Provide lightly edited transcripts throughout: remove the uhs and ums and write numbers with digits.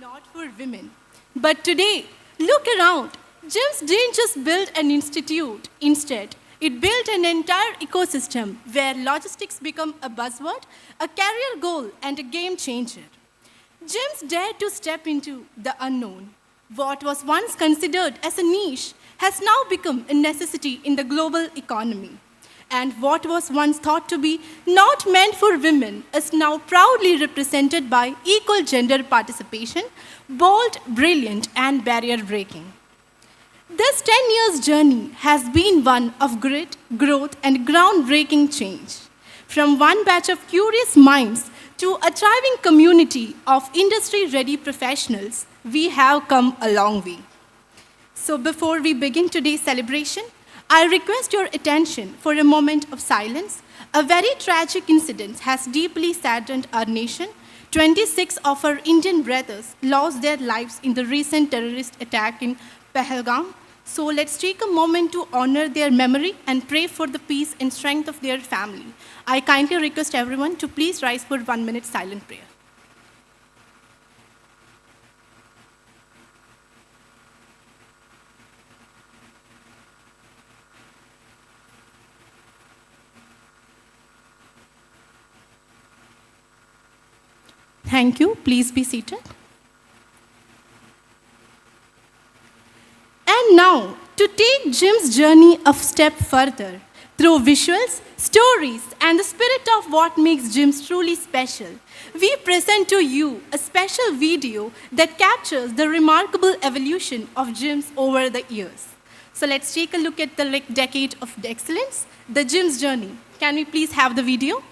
not for women. But today, look around. GIIMS didn't just build an institute. Instead, it built an entire ecosystem where logistics become a buzzword, a career goal, and a game changer. GIIMS dared to step into the unknown. What was once considered as a niche has now become a necessity in the global economy. And what was once thought to be not meant for women is now proudly represented by equal gender participation, bold, brilliant, and barrier-breaking. This 10 years journey has been one of grit, growth, and groundbreaking change. From one batch of curious minds to a thriving community of industry-ready professionals, we have come a long way. So before we begin today's celebration, I request your attention for a moment of silence. A very tragic incident has deeply saddened our nation. 26 of our Indian brothers lost their lives in the recent terrorist attack in Pahalgam. So let's take a moment to honor their memory and pray for the peace and strength of their family. I kindly request everyone to please rise for 1 minute silent prayer. Thank you. Please be seated. And now, to take GIIMS' journey a step further, through visuals, stories, and the spirit of what makes GIIMS truly special, we present to you a special video that captures the remarkable evolution of GIIMS over the years. So let's take a look at the decade of excellence, the GIIMS journey. Can we please have the video?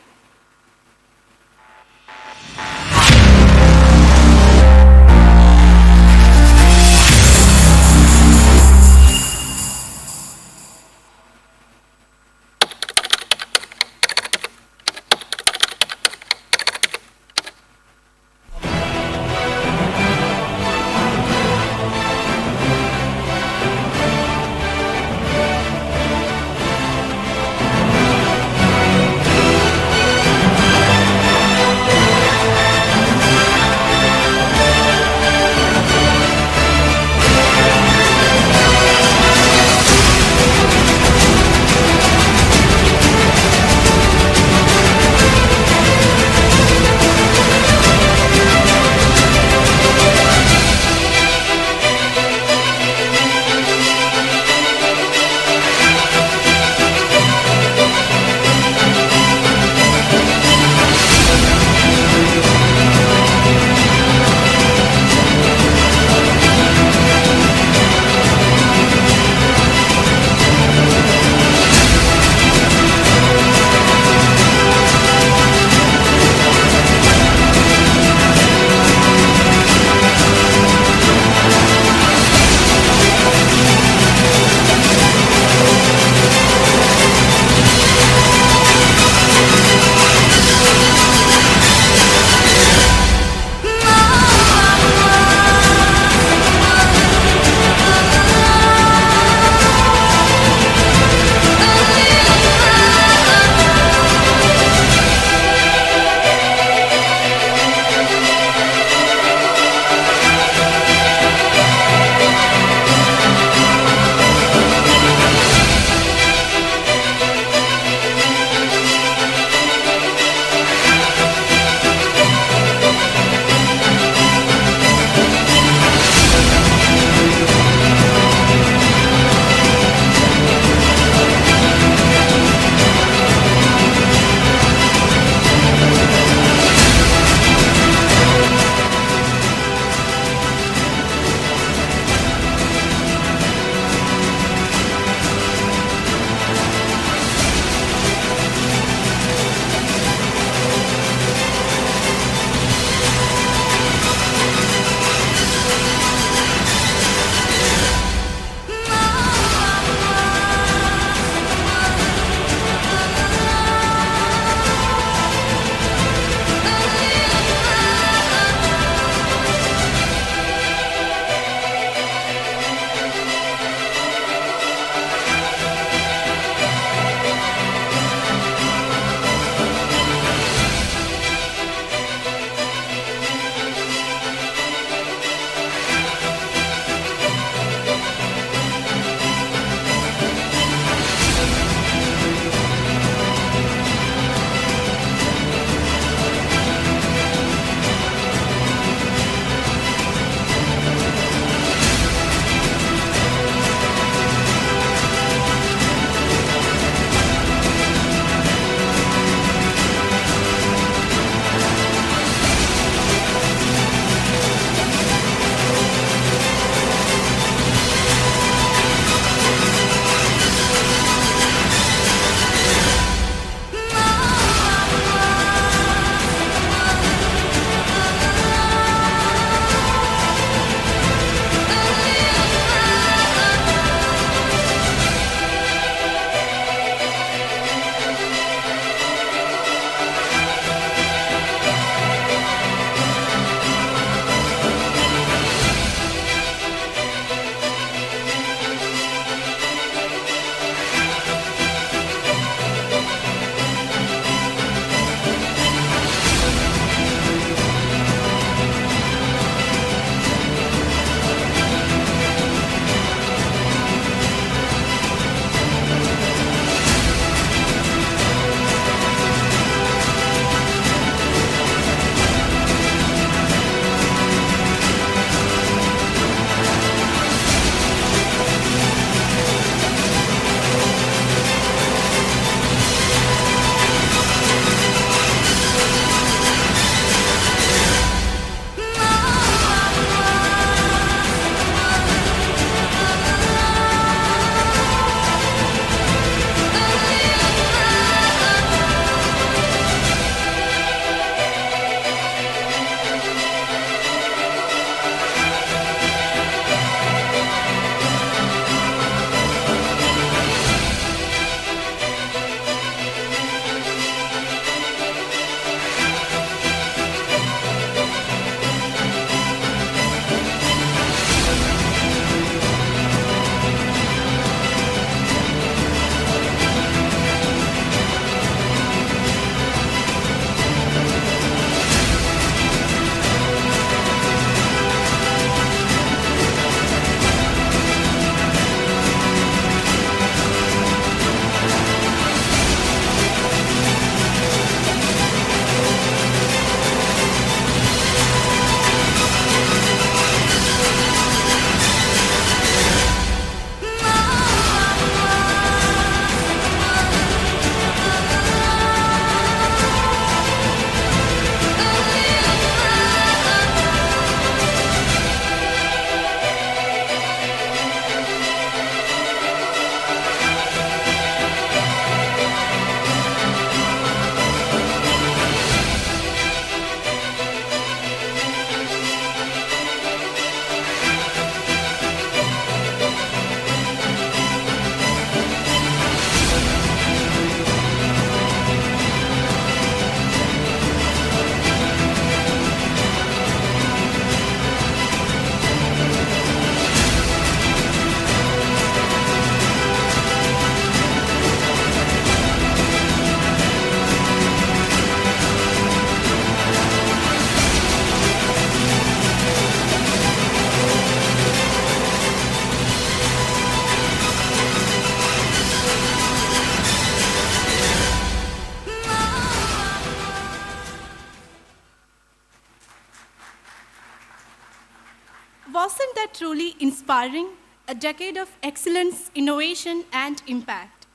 Wasn't that truly inspiring? A decade of excellence, innovation, and impact.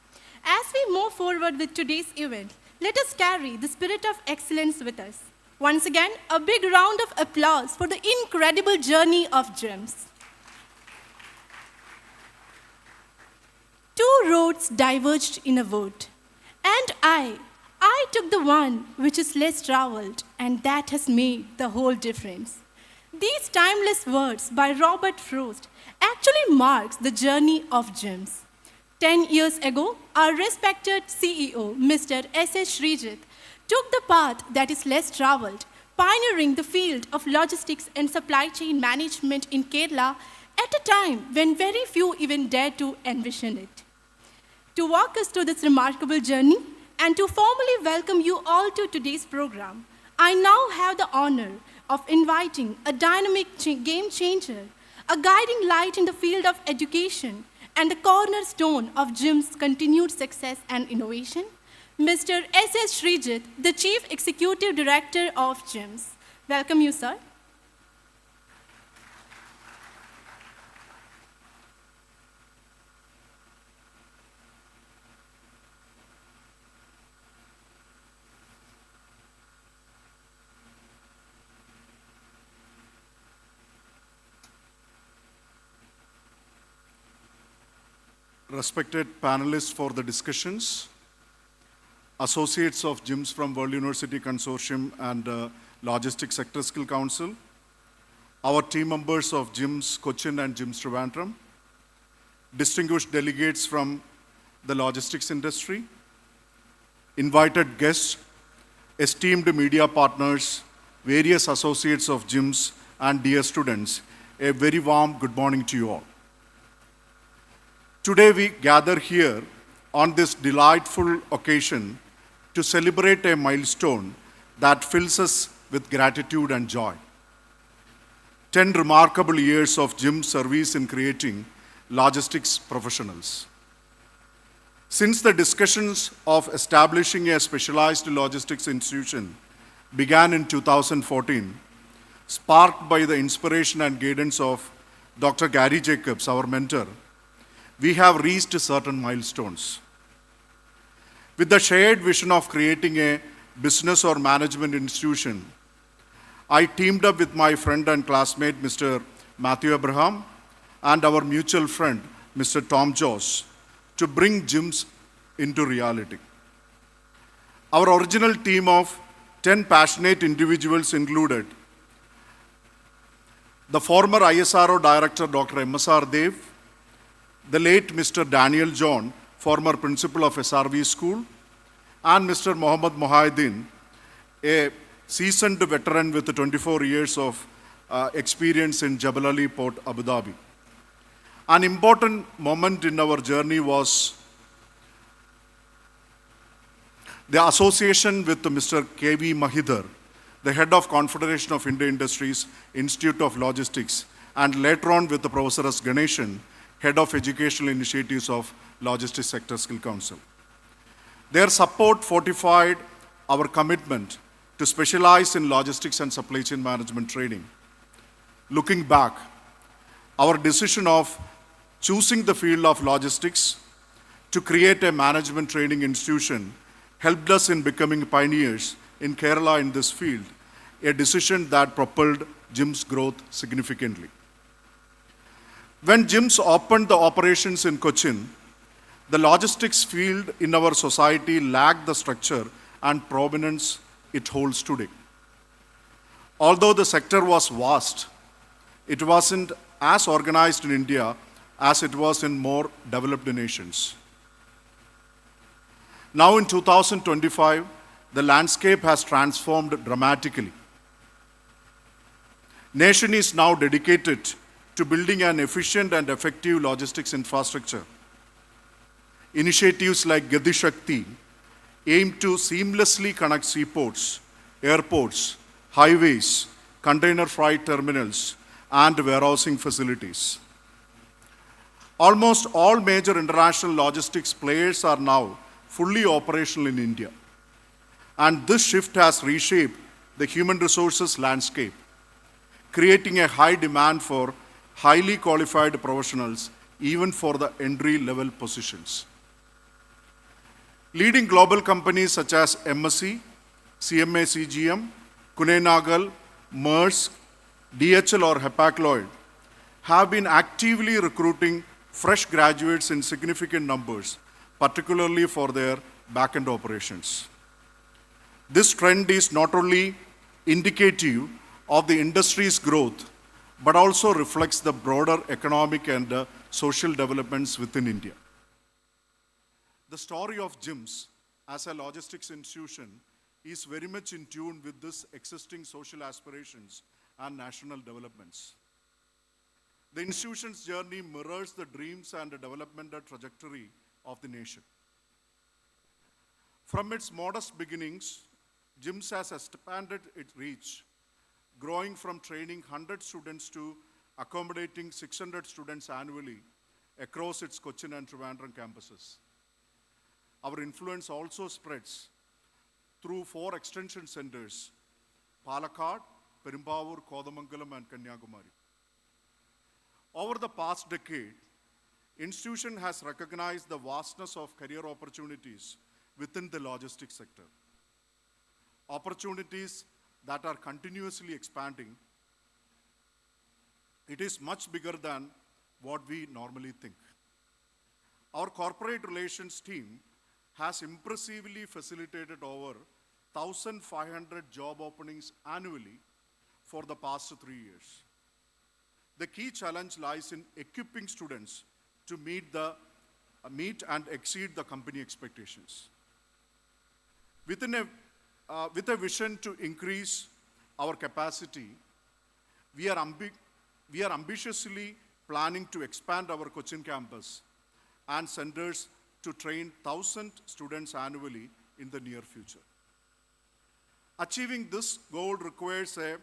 As we move forward with today's event, let us carry the spirit of excellence with us. Once again, a big round of applause for the incredible journey of GIIMS. Two roads diverged in a vote, and I took the one which is less traveled, and that has made the whole difference. These timeless words by Robert Frost actually marks the journey of GIIMS. 10 years ago, our respected CEO, Mr. S.S. Sreejith, took the path that is less traveled, pioneering the field of logistics and supply chain management in Kerala at a time when very few even dared to envision it. To walk us through this remarkable journey and to formally welcome you all to today's program, I now have the honor of inviting a dynamic game changer, a guiding light in the field of education, and the cornerstone of GIIMS' continued success and innovation, Mr. S.S. Sreejith, the Chief Executive Director of GIIMS. Welcome you, sir. Respected panelists for the discussions, associates of GIIMS from World University Consortium and Logistics Sector Skill Council, our team members of GIIMS Cochin and GIIMS Trivandrum, distinguished delegates from the logistics industry, invited guests, esteemed media partners, various associates of GIIMS, and dear students, a very warm good morning to you all. Today we gather here on this delightful occasion to celebrate a milestone that fills us with gratitude and joy. 10 remarkable years of GIIMS service in creating logistics professionals. Since the discussions of establishing a specialized logistics institution began in 2014, sparked by the inspiration and guidance of Dr. Garry Jacobs, our mentor, we have reached certain milestones. With the shared vision of creating a business or management institution, I teamed up with my friend and classmate, Mr. Matthew Abraham, and our mutual friend, Mr. Tom Joss, to bring GIIMS into reality. Our original team of 10 passionate individuals included the former ISRO Director, Dr. M.S.R. Dev, the late Mr. Daniel John, former principal of SRV School, and Mr. Mohammad Mohaiddin, a seasoned veteran with 24 years of experience in Jebel Ali Port, Abu Dhabi. An important moment in our journey was the association with Mr. K.V. Mahidhar, the head of Confederation of India Industries, Institute of Logistics, and later on with the Professor S. Ganeshan, Head of Educational Initiatives of Logistics Sector Skill Council. Their support fortified our commitment to specialize in logistics and supply chain management training. Looking back, our decision of choosing the field of logistics to create a management training institution helped us in becoming pioneers in Kerala in this field, a decision that propelled GIIMS' growth significantly. When GIIMS opened the operations in Cochin, the logistics field in our society lacked the structure and prominence it holds today. Although the sector was vast, it wasn't as organized in India as it was in more developed nations. Now in 2025, the landscape has transformed dramatically. Nation is now dedicated to building an efficient and effective logistics infrastructure. Initiatives like Gati Shakti aim to seamlessly connect seaports, airports, highways, container freight terminals, and warehousing facilities. Almost all major international logistics players are now fully operational in India. And this shift has reshaped the human resources landscape, creating a high demand for highly qualified professionals, even for the entry-level positions. Leading global companies such as MSC, CMA CGM, Kuehne+Nagel, Maersk, DHL or Hapag-Lloyd have been actively recruiting fresh graduates in significant numbers, particularly for their back-end operations. This trend is not only indicative of the industry's growth, but also reflects the broader economic and social developments within India. The story of GIIMS as a logistics institution is very much in tune with this existing social aspirations and national developments. The institution's journey mirrors the dreams and the developmental trajectory of the nation. From its modest beginnings, GIIMS has expanded its reach, growing from training 100 students to accommodating 600 students annually across its Cochin and Trivandrum campuses. Our influence also spreads through 4 extension centers: Palakkad, Perumbavoor, Kodamangalam, and Kanyakumari. Over the past decade, institution has recognized the vastness of career opportunities within the logistics sector. Opportunities that are continuously expanding. It is much bigger than what we normally think. Our corporate relations team has impressively facilitated over 1,500 job openings annually for the past 3 years. The key challenge lies in equipping students to meet and exceed the company expectations. With a vision to increase our capacity, we are ambitiously planning to expand our Cochin campus and centers to train 1,000 students annually in the near future. Achieving this goal requires a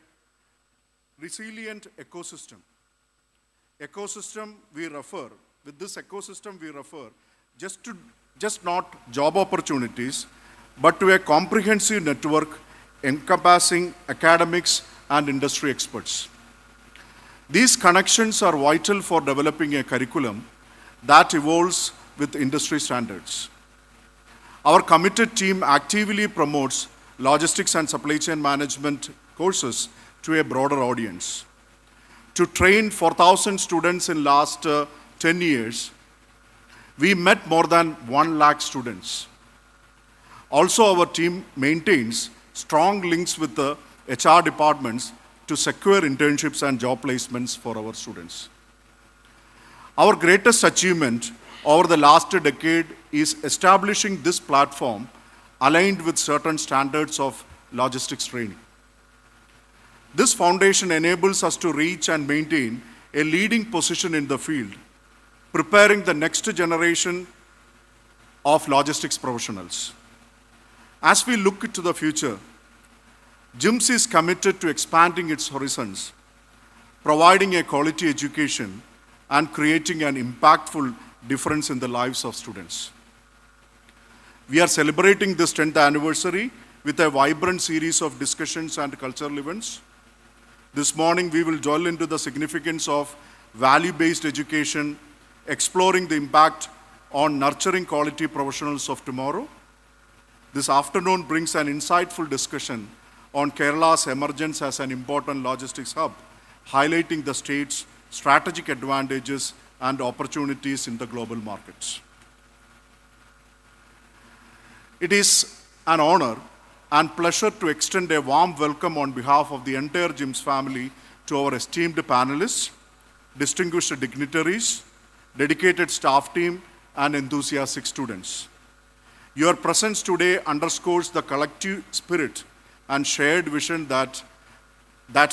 resilient ecosystem. With this ecosystem we refer just not job opportunities, but to a comprehensive network encompassing academics and industry experts. These connections are vital for developing a curriculum that evolves with industry standards. Our committed team actively promotes logistics and supply chain management courses to a broader audience. To train 4,000 students in last 10 years, we met more than 1 lakh students. Also, our team maintains strong links with the HR departments to secure internships and job placements for our students. Our greatest achievement over the last decade is establishing this platform aligned with certain standards of logistics training. This foundation enables us to reach and maintain a leading position in the field, preparing the next generation of logistics professionals. As we look to the future, GIIMS is committed to expanding its horizons, providing a quality education, and creating an impactful difference in the lives of students. We are celebrating this 10th anniversary with a vibrant series of discussions and cultural events. This morning, we will delve into the significance of value-based education, exploring the impact on nurturing quality professionals of tomorrow. This afternoon brings an insightful discussion on Kerala's emergence as an important logistics hub, highlighting the state's strategic advantages and opportunities in the global markets. It is an honor and pleasure to extend a warm welcome on behalf of the entire GIIMS family to our esteemed panelists, distinguished dignitaries, dedicated staff team, and enthusiastic students. Your presence today underscores the collective spirit and shared vision that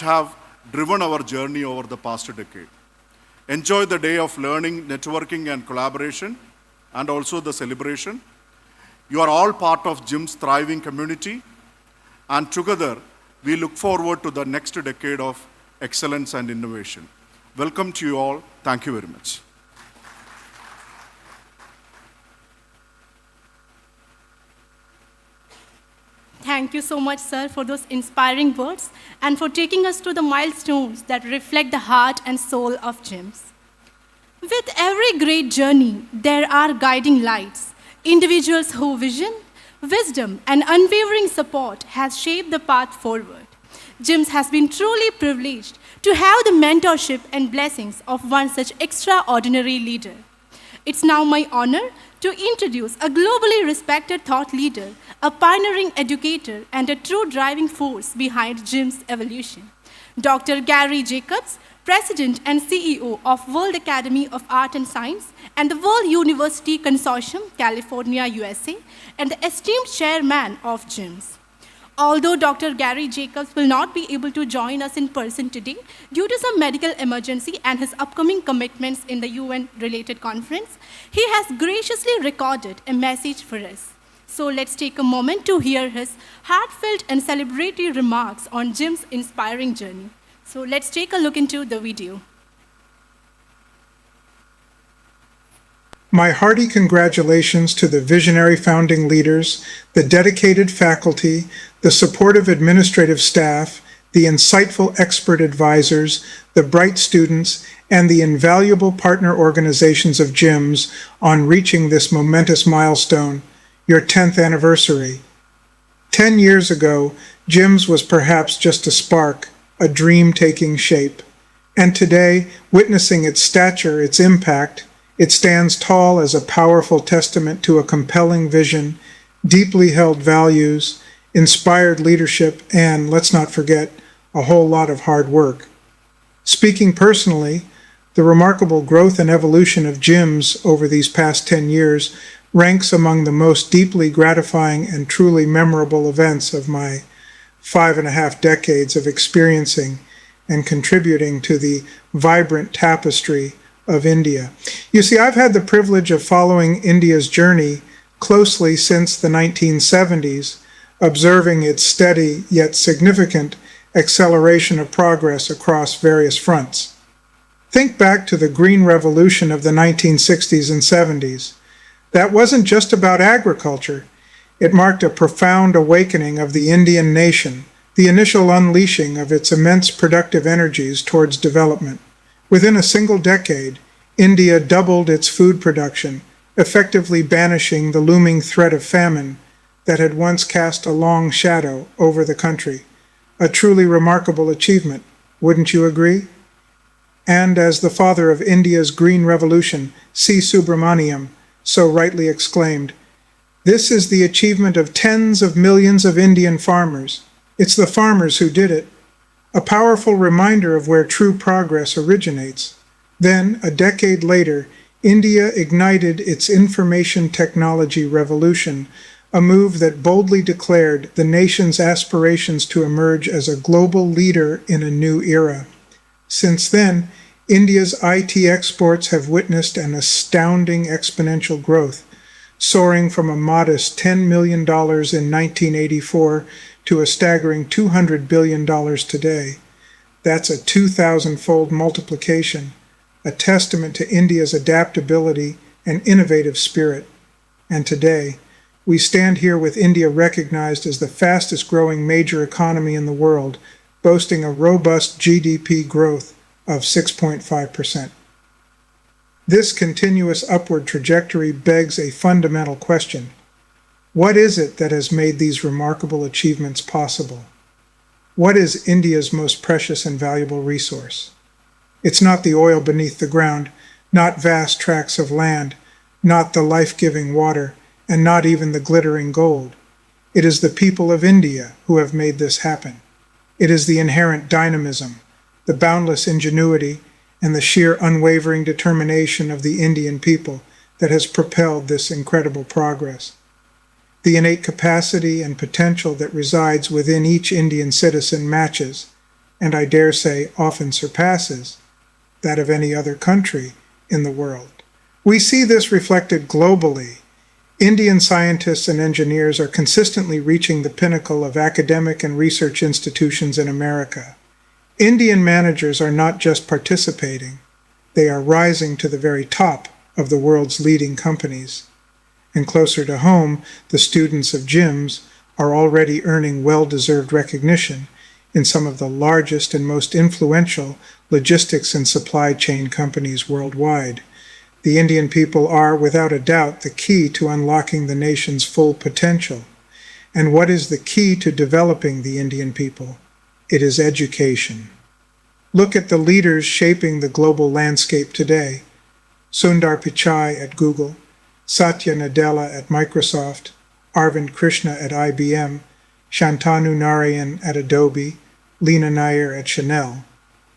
have driven our journey over the past decade. Enjoy the day of learning, networking, and collaboration, and also the celebration. You are all part of GIIMS' thriving community, and together we look forward to the next decade of excellence and innovation. Welcome to you all. Thank you very much. Thank Thank you so much, sir, for those inspiring words and for taking us to the milestones that reflect the heart and soul of GIIMS. With every great journey, there are guiding lights, individuals whose vision, wisdom, and unwavering support has shaped the path forward. GIIMS has been truly privileged to have the mentorship and blessings of one such extraordinary leader. It's now my honor to introduce a globally respected thought leader, a pioneering educator, and a true driving force behind GIIMS' evolution. Dr. Garry Jacobs, President and CEO of World Academy of Art and Science and the World University Consortium, California, USA, and the esteemed chairman of GIIMS. Although Dr. Garry Jacobs will not be able to join us in person today due to some medical emergency and his upcoming commitments in the UN-related conference, he has graciously recorded a message for us. So let's take a moment to hear his heartfelt and celebratory remarks on GIIMS' inspiring journey. So let's take a look into the video. My hearty congratulations to the visionary founding leaders, the dedicated faculty, the supportive administrative staff, the insightful expert advisors, the bright students, and the invaluable partner organizations of GIIMS on reaching this momentous milestone, your 10th anniversary. 10 years ago, GIIMS was perhaps just a spark, a dream taking shape. And today, witnessing its stature, its impact, it stands tall as a powerful testament to a compelling vision, deeply held values, inspired leadership, and, let's not forget, a whole lot of hard work. Speaking personally, the remarkable growth and evolution of GIIMS over these past 10 years ranks among the most deeply gratifying and truly memorable events of my 5.5 decades of experiencing and contributing to the vibrant tapestry of India. You see, I've had the privilege of following India's journey closely since the 1970s, observing its steady yet significant acceleration of progress across various fronts. Think back to the Green Revolution of the 1960s and 70s. That wasn't just about agriculture. It marked a profound awakening of the Indian nation, the initial unleashing of its immense productive energies towards development. Within a single decade, India doubled its food production, effectively banishing the looming threat of famine that had once cast a long shadow over the country. A truly remarkable achievement, wouldn't you agree? And as the father of India's Green Revolution, C. Subramaniam, so rightly exclaimed, "This is the achievement of tens of millions of Indian farmers. It's the farmers who did it." A powerful reminder of where true progress originates. Then, a decade later, India ignited its information technology revolution, a move that boldly declared the nation's aspirations to emerge as a global leader in a new era. Since then, India's IT exports have witnessed an astounding exponential growth, soaring from a modest $10 million in 1984 to a staggering $200 billion today. That's a 2,000-fold multiplication, a testament to India's adaptability and innovative spirit. And today, we stand here with India recognized as the fastest growing major economy in the world, boasting a robust GDP growth of 6.5%. This continuous upward trajectory begs a fundamental question. What is it that has made these remarkable achievements possible? What is India's most precious and valuable resource? It's not the oil beneath the ground, not vast tracts of land, not the life-giving water, and not even the glittering gold. It is the people of India who have made this happen. It is the inherent dynamism, the boundless ingenuity, and the sheer unwavering determination of the Indian people that has propelled this incredible progress. The innate capacity and potential that resides within each Indian citizen matches, and I dare say often surpasses, that of any other country in the world. We see this reflected globally. Indian scientists and engineers are consistently reaching the pinnacle of academic and research institutions in America. Indian managers are not just participating, they are rising to the very top of the world's leading companies. And closer to home, the students of GIIMS are already earning well-deserved recognition in some of the largest and most influential logistics and supply chain companies worldwide. The Indian people are, without a doubt, the key to unlocking the nation's full potential. And what is the key to developing the Indian people? It is education. Look at the leaders shaping the global landscape today. Sundar Pichai at Google, Satya Nadella at Microsoft, Arvind Krishna at IBM, Shantanu Narayan at Adobe, Lena Nair at Chanel,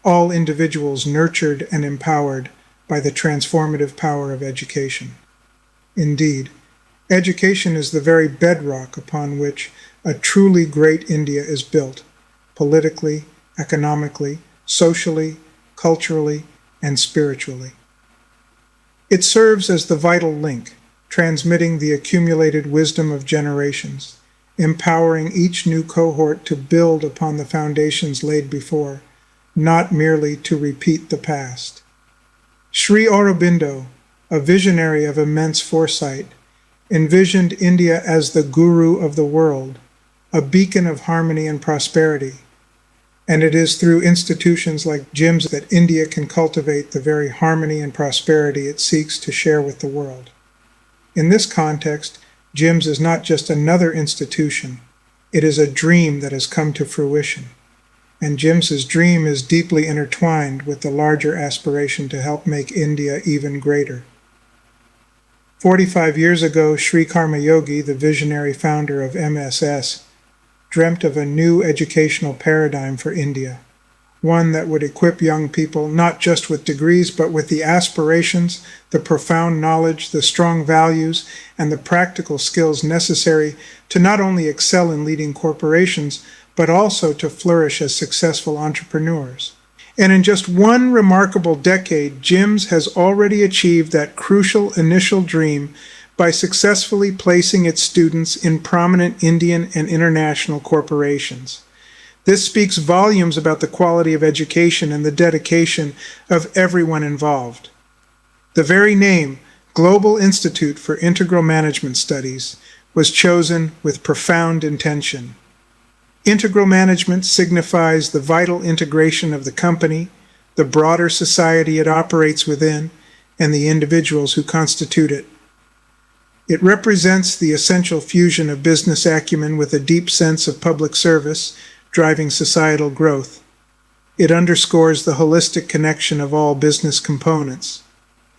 all individuals nurtured and empowered by the transformative power of education. Indeed, education is the very bedrock upon which a truly great India is built, politically, economically, socially, culturally, and spiritually. It serves as the vital link, transmitting the accumulated wisdom of generations, empowering each new cohort to build upon the foundations laid before, not merely to repeat the past. Sri Aurobindo, a visionary of immense foresight, envisioned India as the guru of the world, a beacon of harmony and prosperity. And it is through institutions like GIIMS that India can cultivate the very harmony and prosperity it seeks to share with the world. In this context, GIIMS is not just another institution, it is a dream that has come to fruition. And GIIMS's dream is deeply intertwined with the larger aspiration to help make India even greater. 45 years ago, Sri Karma Yogi, the visionary founder of MSS, dreamt of a new educational paradigm for India, one that would equip young people not just with degrees, but with the aspirations, the profound knowledge, the strong values, and the practical skills necessary to not only excel in leading corporations, but also to flourish as successful entrepreneurs. And in just one remarkable decade, GIIMS has already achieved that crucial initial dream by successfully placing its students in prominent Indian and international corporations. This speaks volumes about the quality of education and the dedication of everyone involved. The very name, Global Institute for Integral Management Studies, was chosen with profound intention. Integral management signifies the vital integration of the company, the broader society it operates within, and the individuals who constitute it. It represents the essential fusion of business acumen with a deep sense of public service, driving societal growth. It underscores the holistic connection of all business components.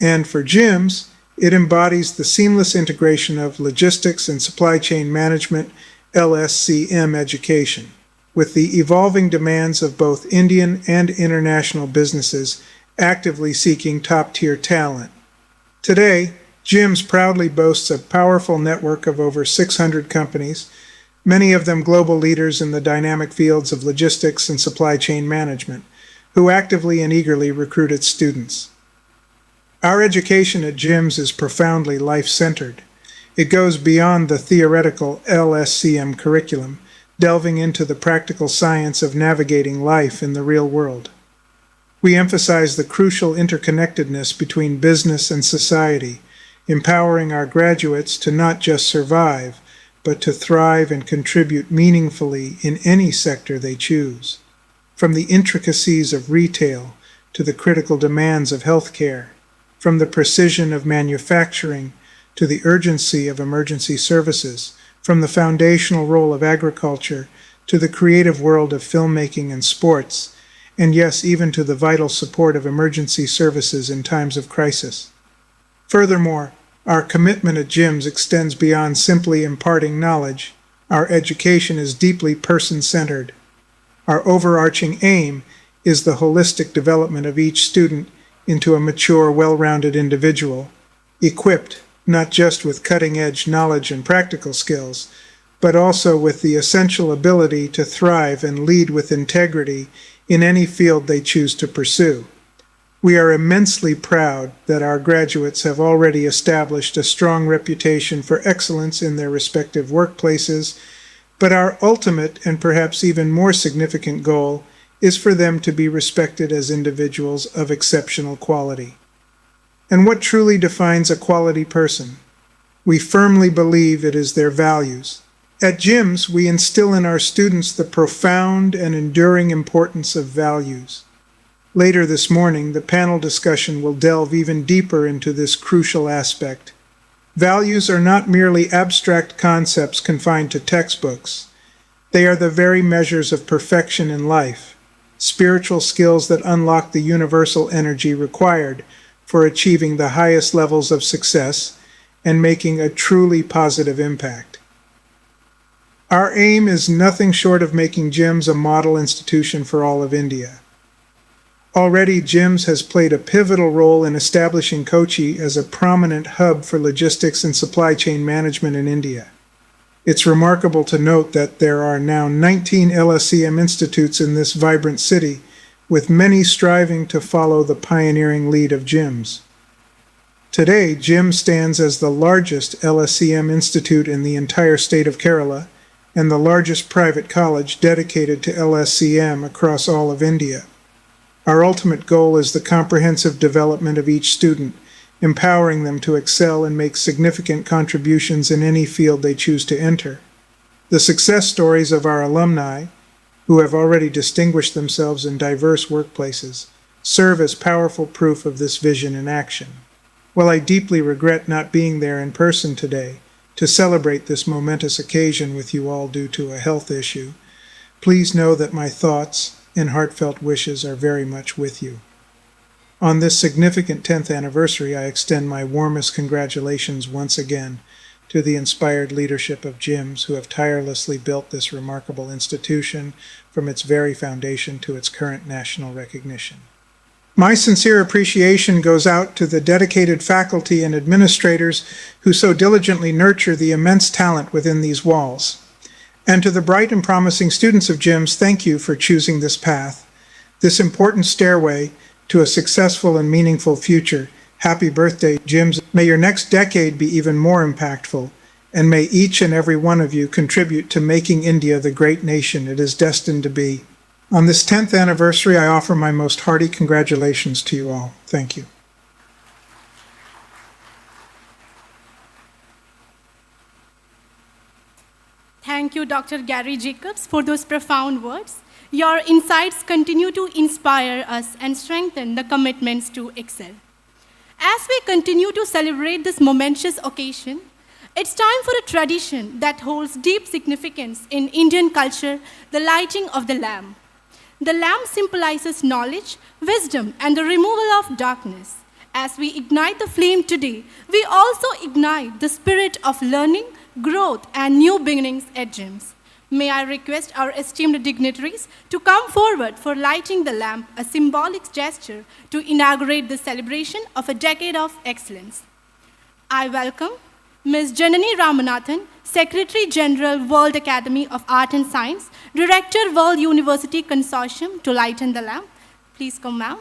And for GIIMS, it embodies the seamless integration of logistics and supply chain management, LSCM education, with the evolving demands of both Indian and international businesses actively seeking top-tier talent. Today, GIIMS proudly boasts a powerful network of over 600 companies, many of them global leaders in the dynamic fields of logistics and supply chain management, who actively and eagerly recruit its students. Our education at GIIMS is profoundly life-centered. It goes beyond the theoretical LSCM curriculum, delving into the practical science of navigating life in the real world. We emphasize the crucial interconnectedness between business and society, empowering our graduates to not just survive, but to thrive and contribute meaningfully in any sector they choose. From the intricacies of retail to the critical demands of healthcare, from the precision of manufacturing to the urgency of emergency services, from the foundational role of agriculture to the creative world of filmmaking and sports, and yes, even to the vital support of emergency services in times of crisis. Furthermore, our commitment at GIIMS extends beyond simply imparting knowledge. Our education is deeply person-centered. Our overarching aim is the holistic development of each student into a mature, well-rounded individual, equipped not just with cutting-edge knowledge and practical skills, but also with the essential ability to thrive and lead with integrity in any field they choose to pursue. We are immensely proud that our graduates have already established a strong reputation for excellence in their respective workplaces, but our ultimate and perhaps even more significant goal is for them to be respected as individuals of exceptional quality. And what truly defines a quality person? We firmly believe it is their values. At GIIMS, we instill in our students the profound and enduring importance of values. Later this morning, the panel discussion will delve even deeper into this crucial aspect. Values are not merely abstract concepts confined to textbooks. They are the very measures of perfection in life, spiritual skills that unlock the universal energy required for achieving the highest levels of success and making a truly positive impact. Our aim is nothing short of making GIIMS a model institution for all of India. Already, GIIMS has played a pivotal role in establishing Kochi as a prominent hub for logistics and supply chain management in India. It's remarkable to note that there are now 19 LSEM institutes in this vibrant city, with many striving to follow the pioneering lead of GIIMS. Today, GIIMS stands as the largest LSEM institute in the entire state of Kerala and the largest private college dedicated to LSEM across all of India. Our ultimate goal is the comprehensive development of each student, empowering them to excel and make significant contributions in any field they choose to enter. The success stories of our alumni, who have already distinguished themselves in diverse workplaces, serve as powerful proof of this vision in action. While I deeply regret not being there in person today to celebrate this momentous occasion with you all due to a health issue, please know that my thoughts and heartfelt wishes are very much with you. On this significant 10th anniversary, I extend my warmest congratulations once again to the inspired leadership of GIIMS who have tirelessly built this remarkable institution from its very foundation to its current national recognition. My sincere appreciation goes out to the dedicated faculty and administrators who so diligently nurture the immense talent within these walls. And to the bright and promising students of GIIMS, thank you for choosing this path, this important stairway to a successful and meaningful future. Happy birthday, GIIMS. May your next decade be even more impactful, and may each and every one of you contribute to making India the great nation it is destined to be. On this 10th anniversary, I offer my most hearty congratulations to you all. Thank you. Thank you, Dr. Garry Jacobs, for those profound words. Your insights continue to inspire us and strengthen the commitments to excel. As we continue to celebrate this momentous occasion, it's time for a tradition that holds deep significance in Indian culture, the lighting of the lamp. The lamp symbolizes knowledge, wisdom, and the removal of darkness. As we ignite the flame today, we also ignite the spirit of learning, growth, and new beginnings at GIIMS. May I request our esteemed dignitaries to come forward for lighting the lamp, a symbolic gesture to inaugurate the celebration of a decade of excellence. I welcome Ms. Janani Ramanathan, Secretary General, World Academy of Art and Science, Director, World University Consortium, to lighten the lamp. Please come, ma'am.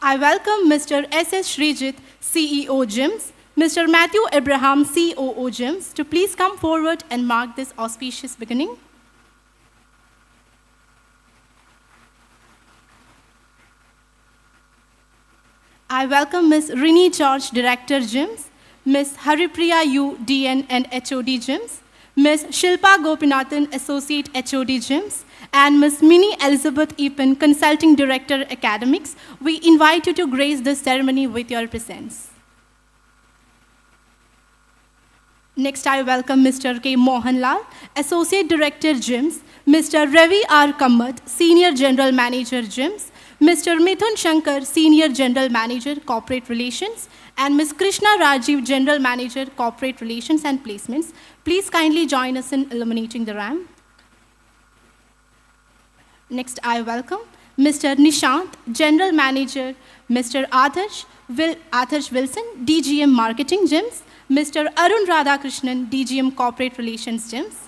I welcome Mr. S.S. Sreejith, CEO, GIIMS, Mr. Matthew Abraham, COO, GIIMS, to please come forward and mark this auspicious beginning. I welcome Ms. Rini George, Director, GIIMS, Ms. Haripriya U, DN and HOD, GIIMS, Ms. Shilpa Gopinathan, Associate HOD, GIIMS, and Ms. Minnie Elizabeth Epen, Consulting Director, Academics. We invite you to grace this ceremony with your presence. Next, I welcome Mr. K. Mohanlal, Associate Director, GIIMS, Mr. Ravi R. Kamath, Senior General Manager, GIIMS, Mr. Mithun Shankar, Senior General Manager, Corporate Relations, and Ms. Krishna Rajiv, General Manager, Corporate Relations and Placements. Please kindly join us in illuminating the ramp. Next, I welcome Mr. Nishant, General Manager, Mr. Adarsh Wilson, DGM Marketing, GIIMS, Mr. Arun Radhakrishnan, DGM Corporate Relations, GIIMS.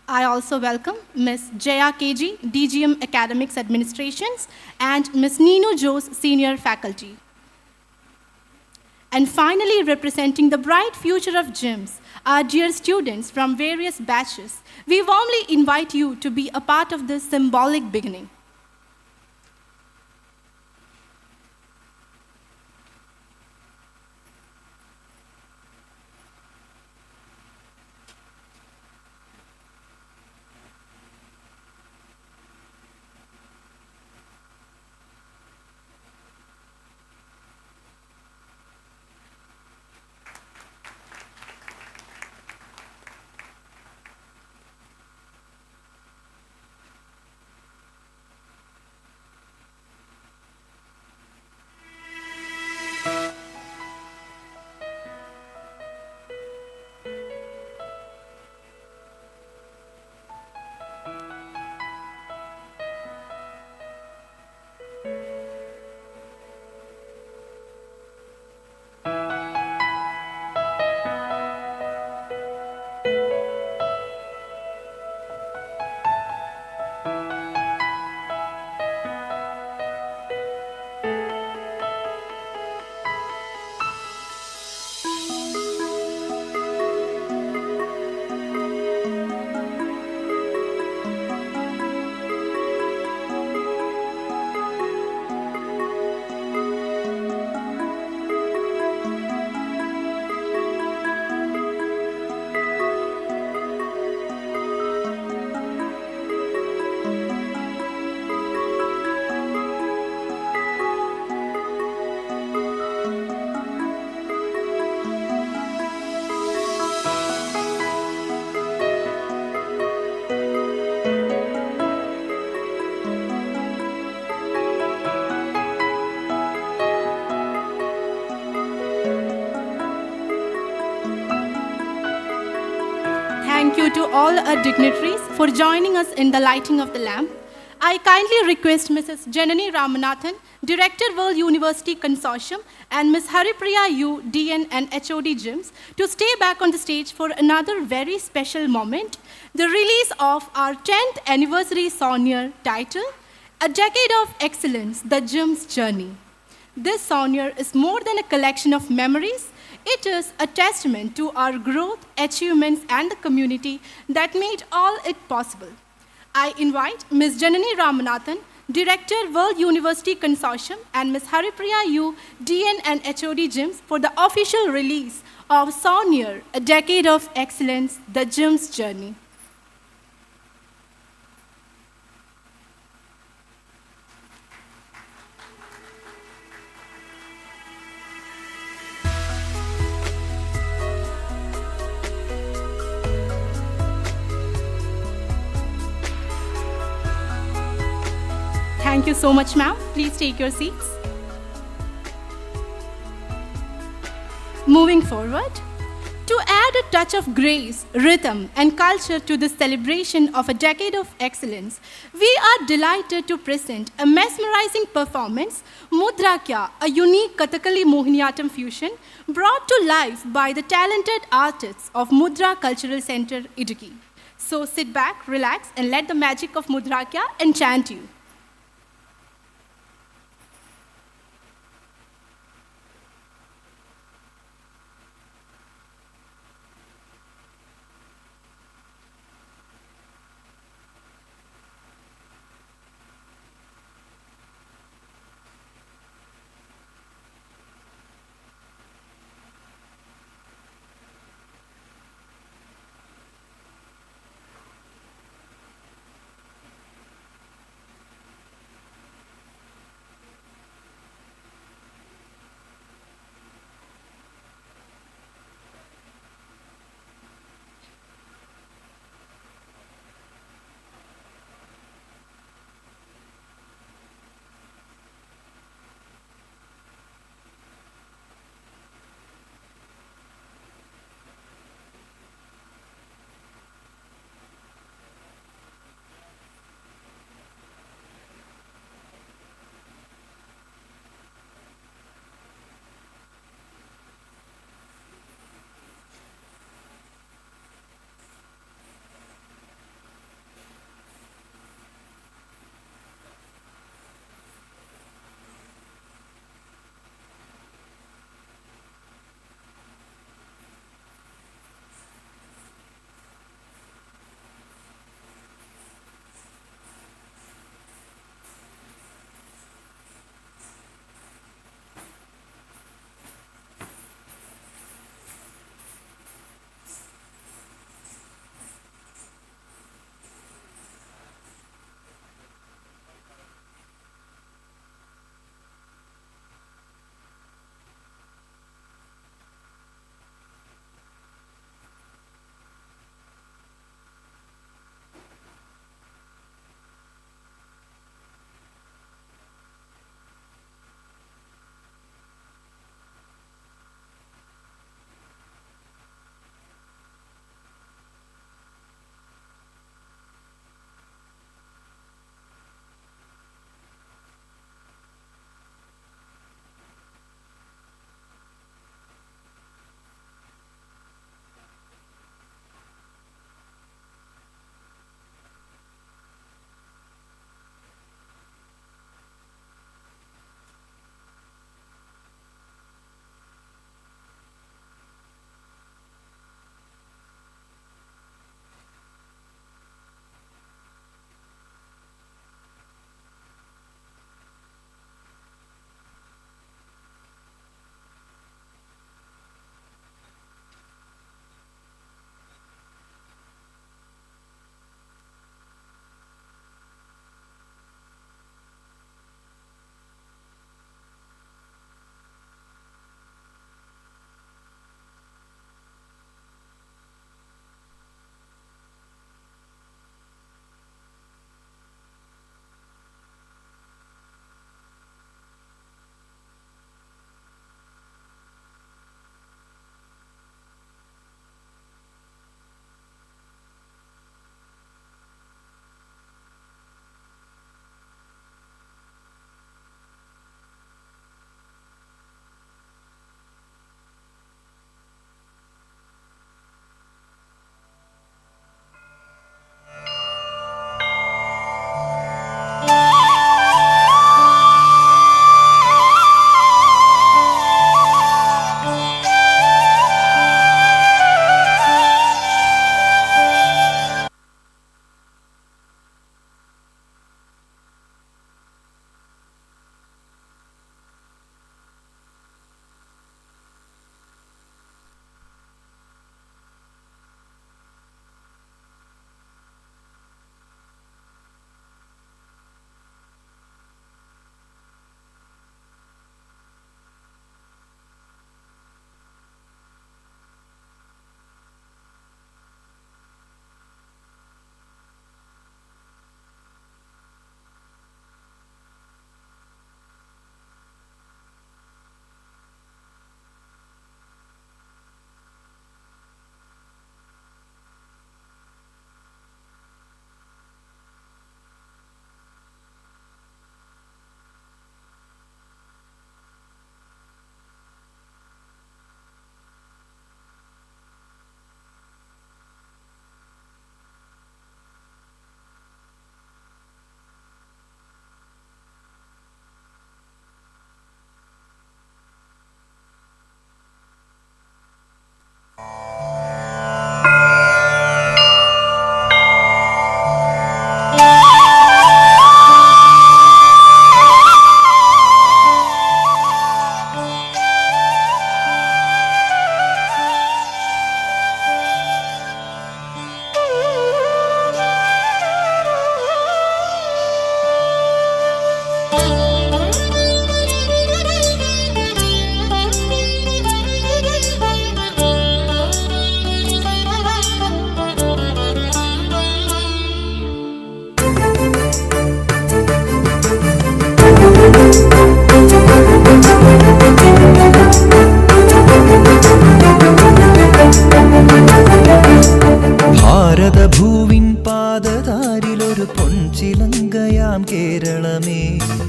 I also welcome Ms. Jaya KG, DGM Academics Administrations, and Ms. Nino Jose, Senior Faculty. And finally, representing the bright future of GIIMS, our dear students from various batches, we warmly invite you to be a part of this symbolic beginning. all our dignitaries for joining us in the lighting of the lamp. I kindly request Mrs. Janani Ramanathan, Director, World University Consortium, and Ms. Haripriya U, DN and HOD GIIMS, to stay back on the stage for another very special moment, the release of our 10th anniversary Souvenir titled, A Decade of Excellence, the GIIMS Journey. This Souvenir is more than a collection of memories. It is a testament to our growth, achievements, and the community that made all it possible. I invite Ms. Janani Ramanathan, Director, World University Consortium, and Ms. Haripriya U, DN and HOD GIIMS for the official release of Souvenir, A Decade of Excellence, the GIIMS Journey. Thank you so much, ma'am. Please take your seats. Moving forward, to add a touch of grace, rhythm, and culture to this celebration of a decade of excellence, we are delighted to present a mesmerizing performance, Mudraa A, a unique Kathakali Mohiniyattam fusion brought to life by the talented artists of Mudraa Cultural Center, Idukki. So sit back, relax, and let the magic of Mudraa enchant you. പൊൻചിലങ്കയാം കേരളമേ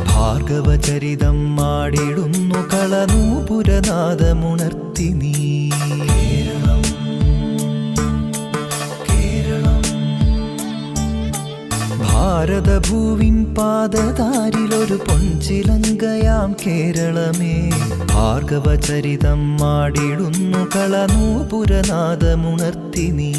Bhargavacharitham മാടിടുന്നു കളനൂപുരനാദമുണർത്തി നീ. ഭാരതഭൂവിൻ പാദതാരിലൊരു പൊൻചിലങ്കയാം കേരളമേ ഭാർഗവചരിതം മാടിടുന്നു കളനൂപുരനാദമുണർത്തി നീ.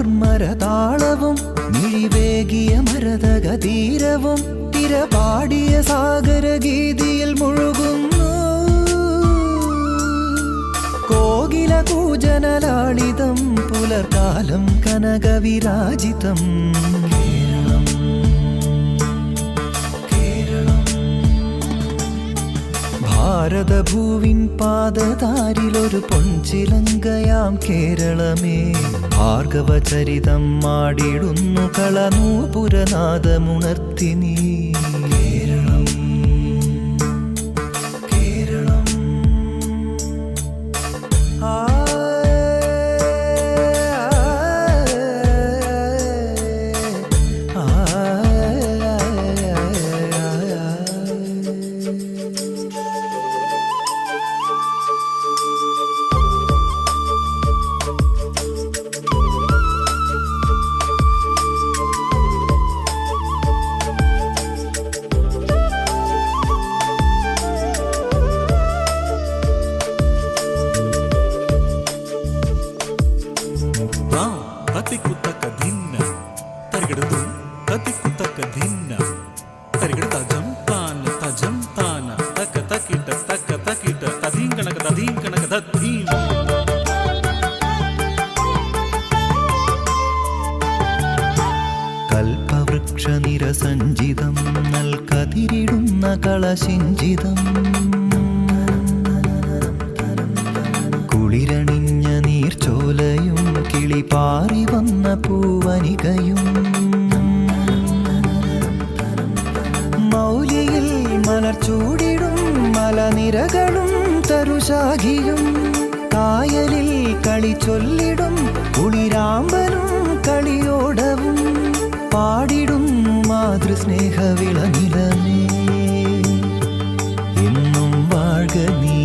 മാരുതമർമരതാളവും മിഴിവേകിയ മരതകതീരവും തിരപാടിയ സാഗരഗീതിയിൽ മുഴുകുന്നു. കോകില കൂജനലാളിതം പുലർകാലം കനകവിരാജിതം. ഭാരതഭൂവിൻ പാദതാരിലൊരു പൊൻചിലങ്കയാം കേരളമേ ഭാർഗവചരിതം മാടിടുന്നു കളനൂപുരനാദമുണർത്തി നീ. കൽപവൃക്ഷനിരസഞ്ചിതം നൽകതിരിടുന്ന കളശിഞ്ചിതം കുളിരണിഞ്ഞ നീർച്ചോലയും കിളിപാറി വന്ന പൂവനികയും മൗലിയിൽ മലർച്ചൂടിടും മലനിരകളും തരുശാഖിയും കായലിൽ കളി ചൊല്ലിടും കുളിരാമ്പലും കളിയോടവും പാടിടുന്നു മാതൃസ്നേഹവിളനിലമേ എന്നും വാഴ്ക നീ.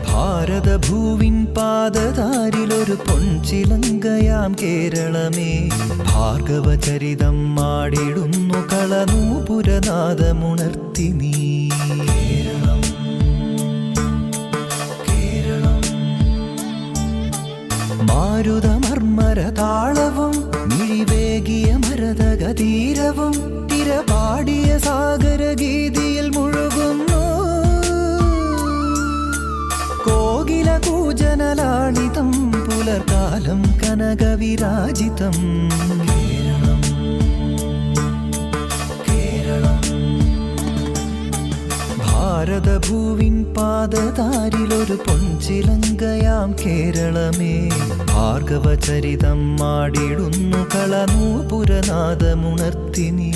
ഭാരതഭൂവിൻ പാദതാരിലൊരു പൊൻചിലങ്കയാം കേരളമേ ഭാർഗവചരിതം മാടിടുന്നു കളനൂപുരനാദമുണർത്തി നീ. മാരുതമർമരതാളവും മിഴിവേകിയ മരതകതീരവും തിരപാടിയ സാഗരഗീതിയിൽ മുഴുകുന്നു. കോകില കൂജനലാളിതം പുലർകാലം കനകവിരാജിതം. ഭാരതഭൂവിൻ പാദതാരിലൊരു പൊൻചിലങ്കയാം കേരളമേ ഭാർഗവചരിതം മാടിടുന്നു കളനൂപുരനാദമുണർത്തി നീ.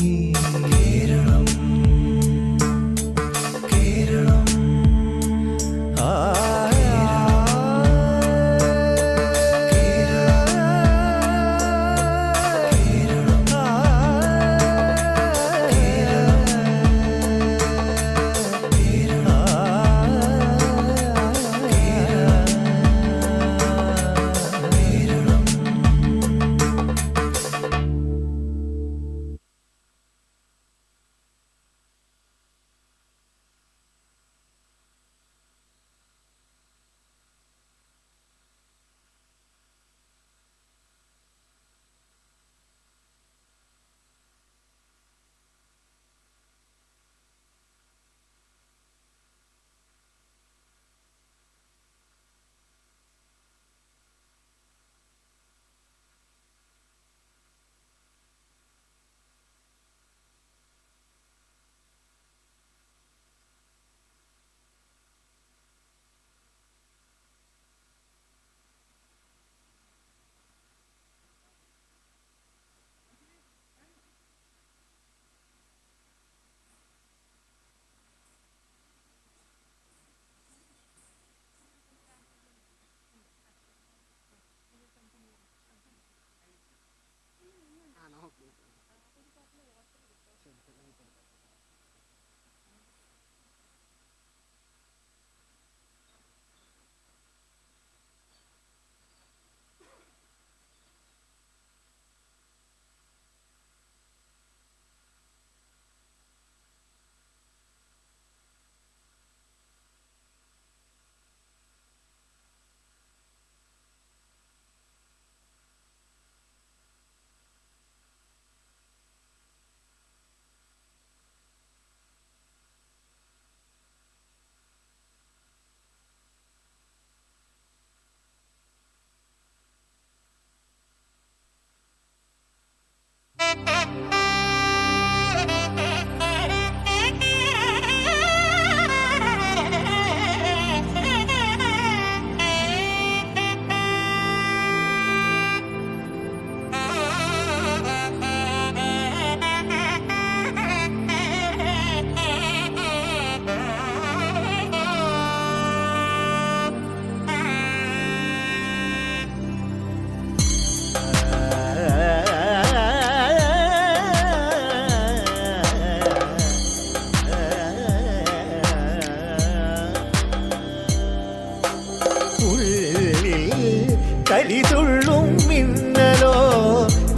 കലിതുള്ളും മിന്നലോ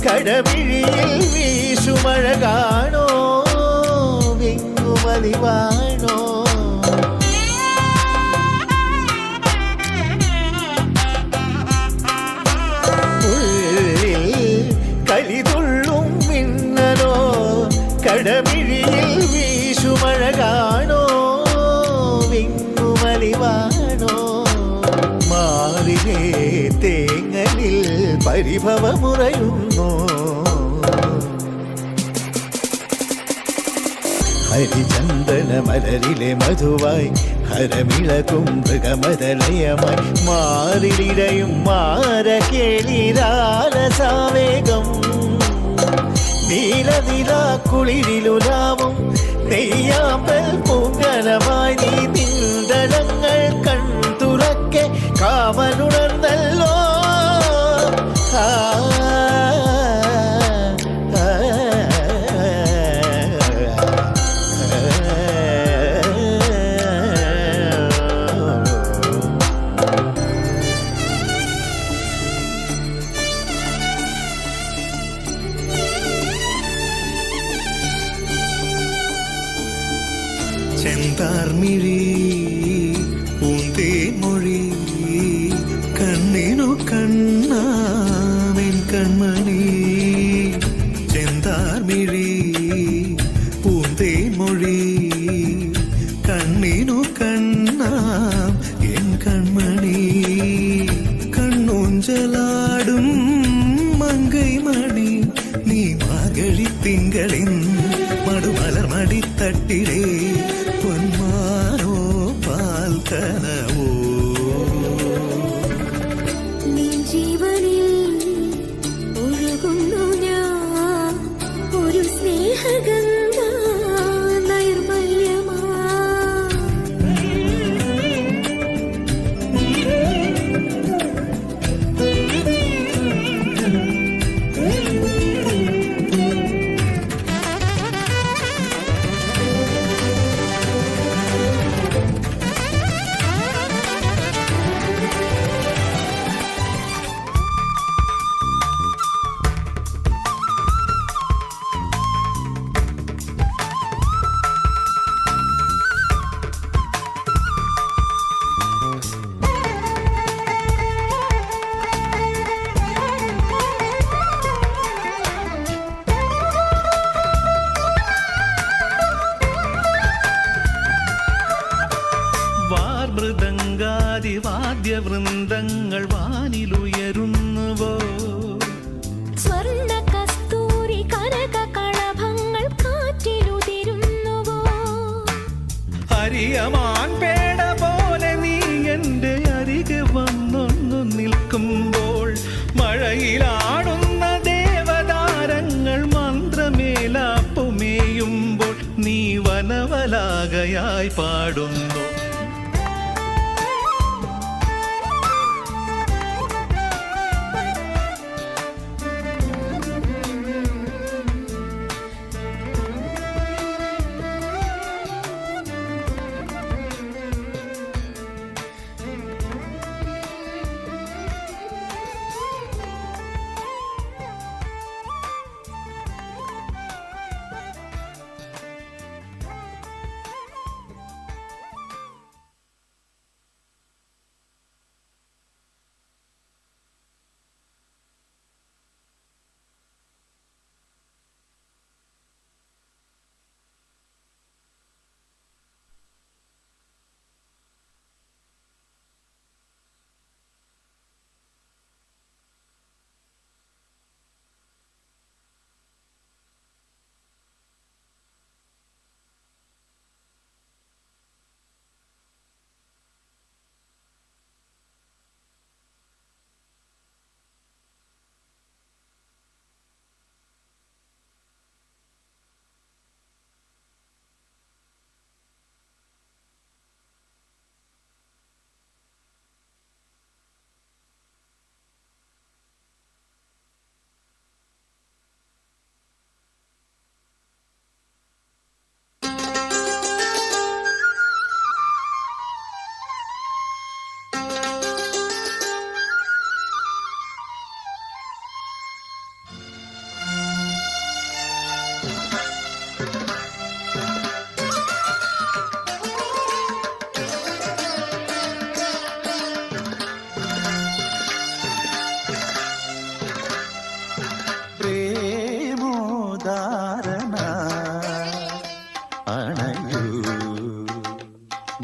കടമിഴിയിൽ വീശുമഴ കാണോ വിങ്ങുമലിവാണോ ഉള്ളിൽ കലിതുള്ളും മിന്നലോ കടമിഴിയിൽ വീശുമഴ കാണോ വിങ്ങുമലിവാണോ മാറിലേ തേങ്ങലിൽ പരിഭവമുറയുന്നു ഹരിചന്ദന മലരിലെ മധുവായി ഹരമിളകും മൃഗമതലയമായി മാറിലിടയും മാരകേളിരാലസാവേഗം നീലനില കുളിരിലുലാവും നെയ്യാമ്പൽ പൂങ്കലമായി നീ നിന്തളങ്ങൾ കൺതുറക്കെ കാമനുണർന്നല്ലോ ചെന്താർമിഴി പൂന്തേ മൊഴി കണ്ണിനു കണ്ണാമെൻ കൺമണി ചെന്താർമിഴി പൂന്തേ മൊഴി കണ്ണിനു കണ്ണാം എൻ കൺമണി കണ്ണൂഞ്ചലാടും മങ്കൈ മണി നീ മാർഗഴി തിങ്കളിൻ മടുമലർമടിത്തട്ടിലേ പൊന്മാനോ പാൽക്കനവോ നീ ജീവനിൽ ഒഴുകുന്നു ഞാൻ ഒരു സ്നേഹഗംഗ നൈർമല്യമാ വാദ്യവൃന്ദങ്ങൾ വാനിലുയരുന്നുവോ സ്വർണ്ണ കസ്തൂരി കനക കളഭങ്ങൾ കാറ്റിലുതിരുന്നുവോ ഹരിയമാൻ പേട പോലെ നീ എൻ്റെ അരികെ വന്നൊന്നു നിൽക്കുമ്പോൾ മഴയിലാടുന്ന ദേവതാരങ്ങൾ മന്ത്രമേലാപ്പുമേയുമ്പോൾ നീ വനവലാകയായി പാടുന്നു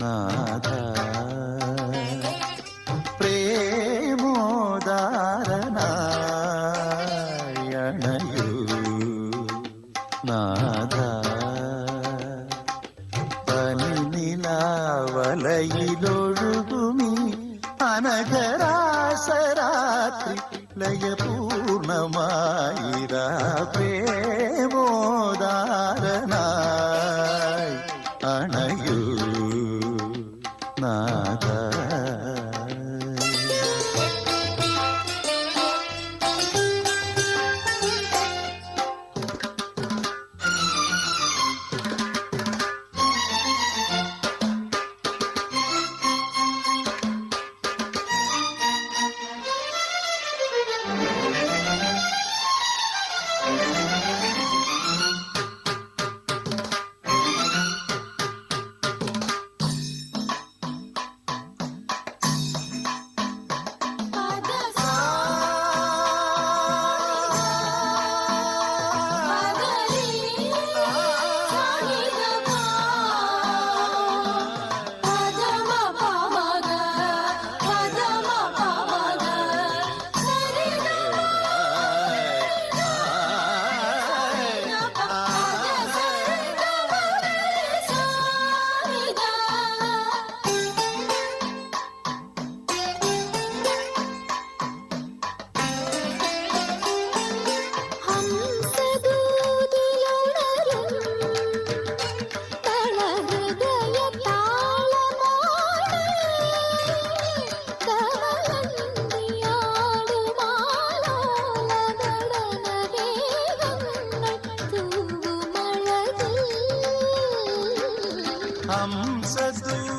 നാഥ പ്രേമോദാരനായണയൂ നാഥ പനിനിലാവലയിലൊഴുകുമീ അനഘരാസരാത്രി ലയപൂർണമായിരാ പ്രേമോദാരനായി അണയൂ നാഥ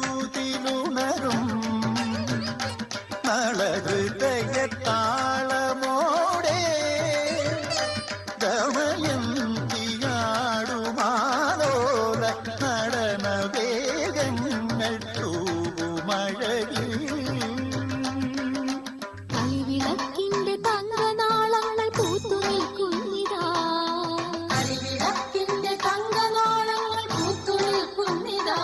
ഹംസദൂതിലുണരും നളഹൃദയത്താളമോടെ ദമയന്തിയാടുമാലോല നടനവേഗങ്ങൾ തൂവുമഴയിൽ കളിവിളക്കിന്റെ തങ്കനാളങ്ങൾ പൂത്തു നിൽക്കുന്നിതാ കളിവിളക്കിന്റെ തങ്കനാളങ്ങൾ പൂത്തു നിൽക്കുന്നിതാ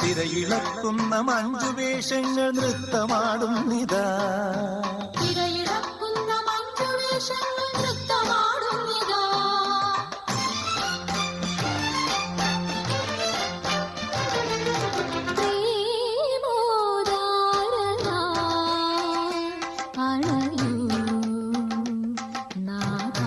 തിരയിളക്കുന്ന മഞ്ജുവേഷങ്ങൾ നൃത്തമാടുന്നിതാ തിരയിളക്കുന്ന മഞ്ജുവേഷങ്ങൾ നൃത്തമാടുന്നിതാ പ്രേമോദാരനായണയൂ നാഥ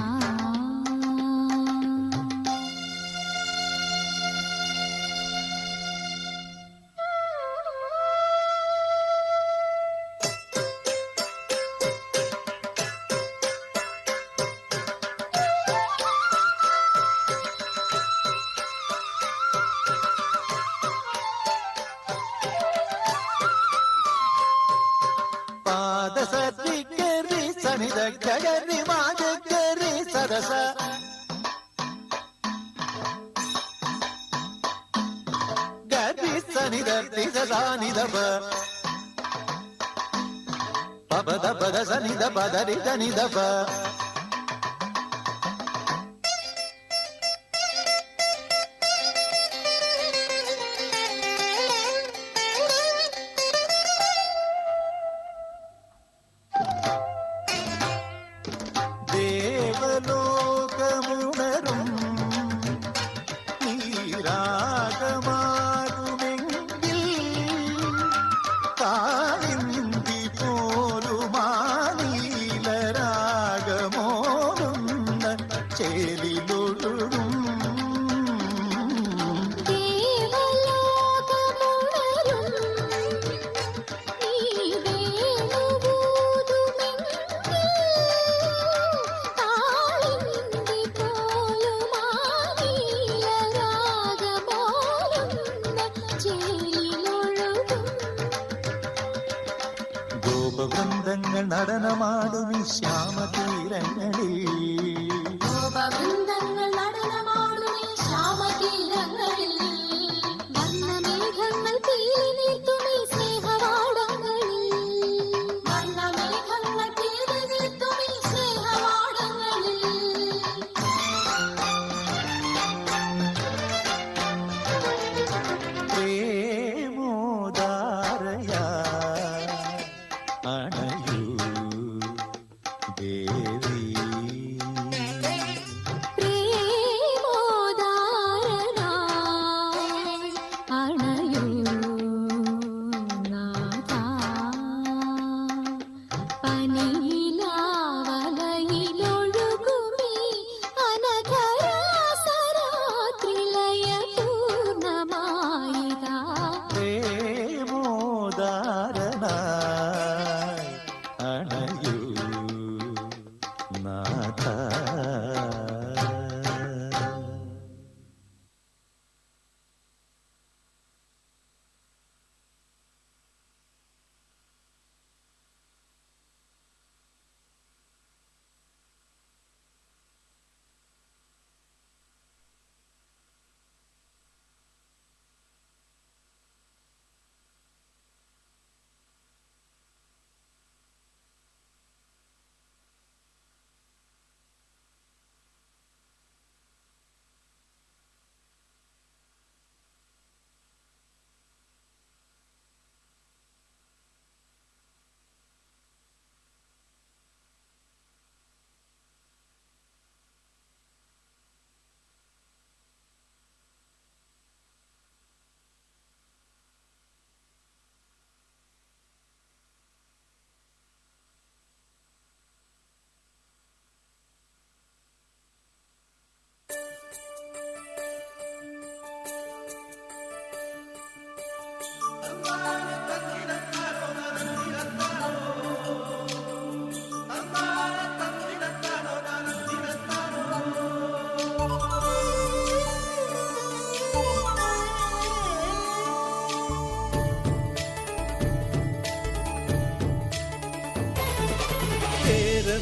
പാദസത്തിക്കറി സനിത ഗരി മാജരി സരസ ഗരി സനിത നിദ പദ പദ സനിത പദരി നിദ ദേവലോകമുണരും നീരാഗമാകുമെങ്കിൽ കാളിന്തി പോലുമാനീലരാഗമോടുന്ന ചേലിലൊഴുകും ഗോപവൃന്ദങ്ങൾ നടനമാടും ഈ ശ്യാമതീരങ്ങളിൽ ഗോപവൃന്ദങ്ങൾ നടനമാടും ഈ ശ്യാമതീരങ്ങളിൽ വർണ്ണമേഘങ്ങൾ പീലി നീർത്തും ഈ സ്നേഹവാടങ്ങളിൽ വർണ്ണമേഘങ്ങൾ പീലി നീർത്തും ഈ സ്നേഹവാടങ്ങളിൽ പ്രേമോദാരനായണയൂ അണയൂ നാഥാ പനിയിലാവലയിലൊഴുകുമീ അനഘരാസരാത്രിലയ പൂർണ്ണമായിതാ പ്രേമോദാരനായി അണയൂ നാഥ.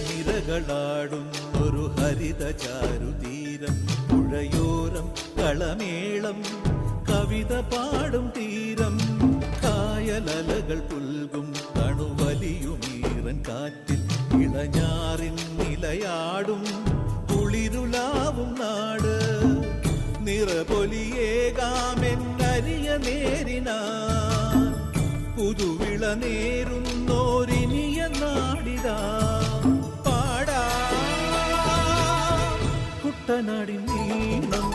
നിരകളാടും ഒരു ഹരിത ചാരുതീരം, പുഴയോരം കളമേളം കവിത പാടും തീരം, കായലലകൾ പുൽകും കണുവലിയുമീറൻ കാറ്റിൽ ഇളഞ്ഞാറിൻ നിലയാടും കുളിരുലാവും നാട്, നിറപൊലിയേകാമെന്നരിയ നേരിനാ പുതുവിള നേരുന്നോരിനിയ നാടിതാ പാടാ കുട്ടനാടിൻ നീണം,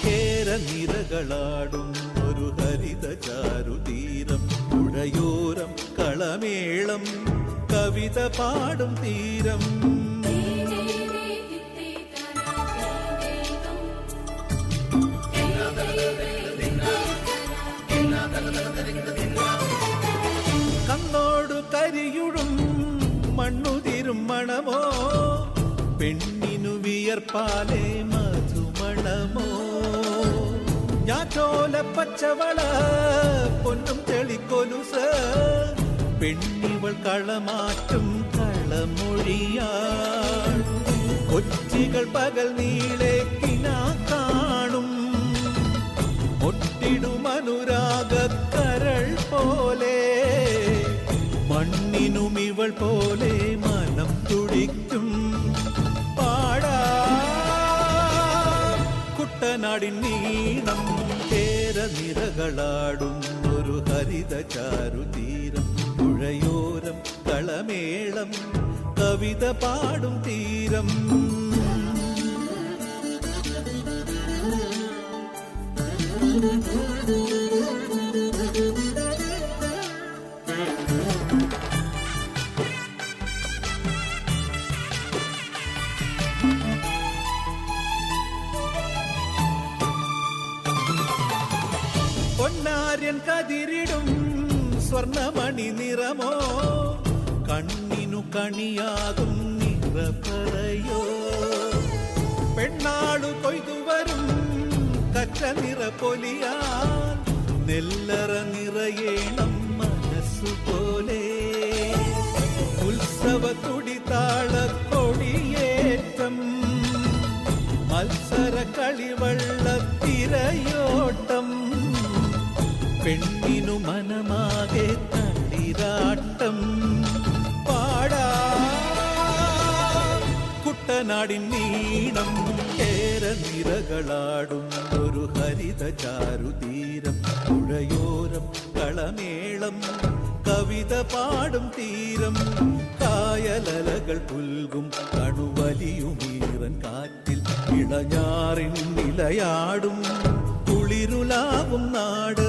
കേരനിരകളാടും ഒരു ഹരിത ചാരുതീരം, പുഴയോരം കളമേളം കവിത പാടും തീരം. കണ്ണോടു കരിയുടും മണ്ണുതിരും മണമോ, പെണ്ണിനു വിയർപ്പാലേ മധുമണമോ, ഞാറ്റോല പച്ചവള പൊന്നും ചെളിക്കൊലുസ്, പെണ്ണിവൾ കളമാറ്റും കളമൊഴിയാൾ, കൊച്ചികൾ പകൽ നീളെ കിനാ കാണും, ഒട്ടിടുമനുരാഗക്കരൾ പോലെ, മണ്ണിനും ഇവൾ പോലെ മനം തുടിക്കും പാടാ കുട്ടനാടിൻ നീണം, കേരനിരകളാടും ഒരു ഹരിത ചാരുതീരം, പുഴയോരം കളമേളം കവിത പാടും തീരം. പൊന്നാര്യൻ കതിരിടും സ്വർണമണി നിറമോ, കണ്ണിനു കണിയാകും നിറപറയോ, പെണ്ണാളു കൊയ്തുവരും കച്ച നിറപ്പൊലിയാൽ, നെല്ലറ നിറയേണം മനസ്സുപോലെ, ഉത്സവ തുടിതാളക്കൊടിയേറ്റം, മത്സര കളിവള്ളത്തിരയോട്ടം, പെണ്ണിനു മനമാകെ തളിരാട്ടം പാടാ കുട്ടനാടിൻ നീണം, കേരനിരകളാടും ഒരു ഹരിത ചാരുതീരം, പുഴയോരം കളമേളം കവിത പാടും തീരം, കായലലകൾ പുൽകും കണുവലിയുമീറൻ കാറ്റിൽ ഇളഞ്ഞാറിൻ നിലയാടും കുളിരുലാവും നാട്.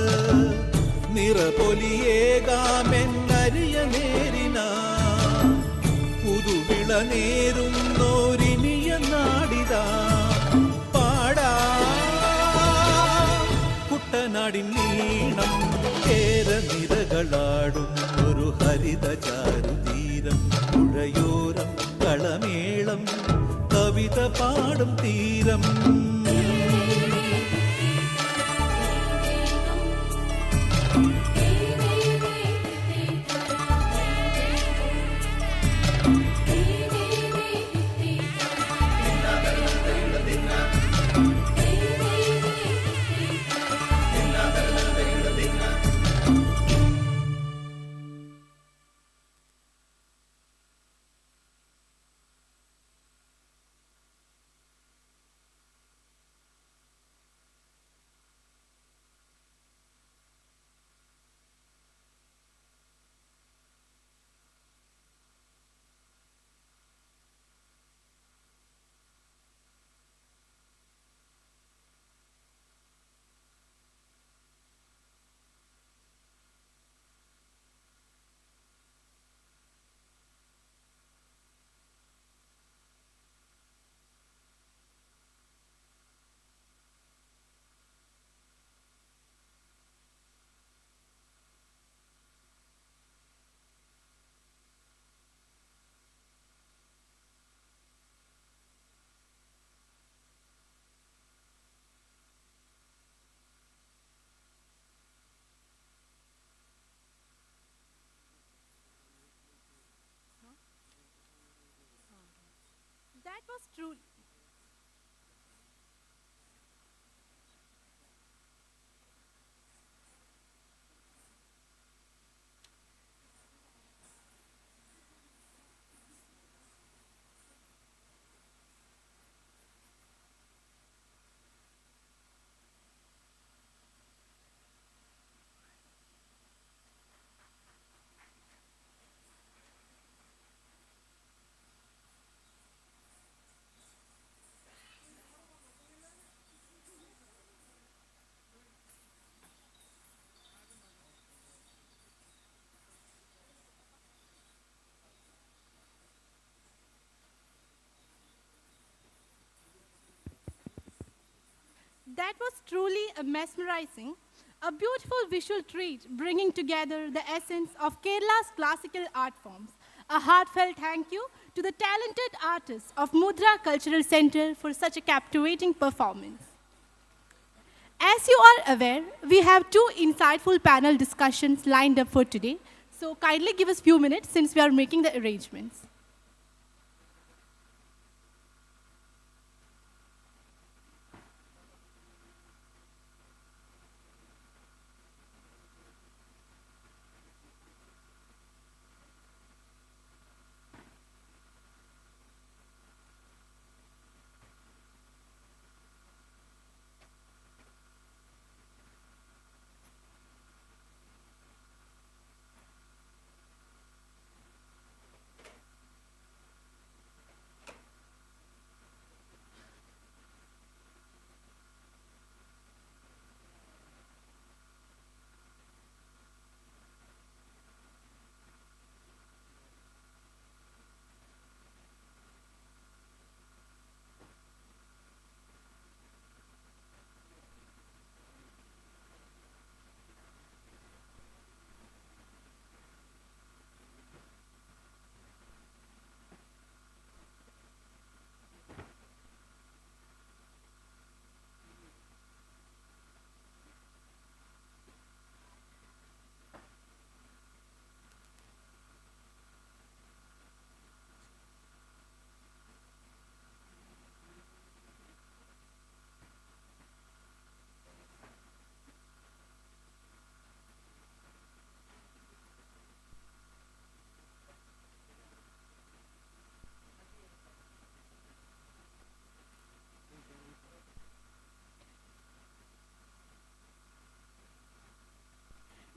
നിറപൊലിയേകാമെന്നരിയ നേരിന പുതുവിള നേരുന്നോരിനിയ നാടിതാ പാടാ കുട്ടനാടിൻ നീണം കേരനിരകളാടും ഒരു ഹരിത ചാരുതീരം പുഴയോരം കളമേളം കവിത പാടും തീരം That was true. That was truly a mesmerizing, a beautiful visual treat bringing together the essence of Kerala's classical art forms. A heartfelt thank you to the talented artists of Mudraa Cultural Center for such a captivating performance. As you are aware, we have two insightful panel discussions lined up for today, so kindly give us a few minutes since we are making the arrangements.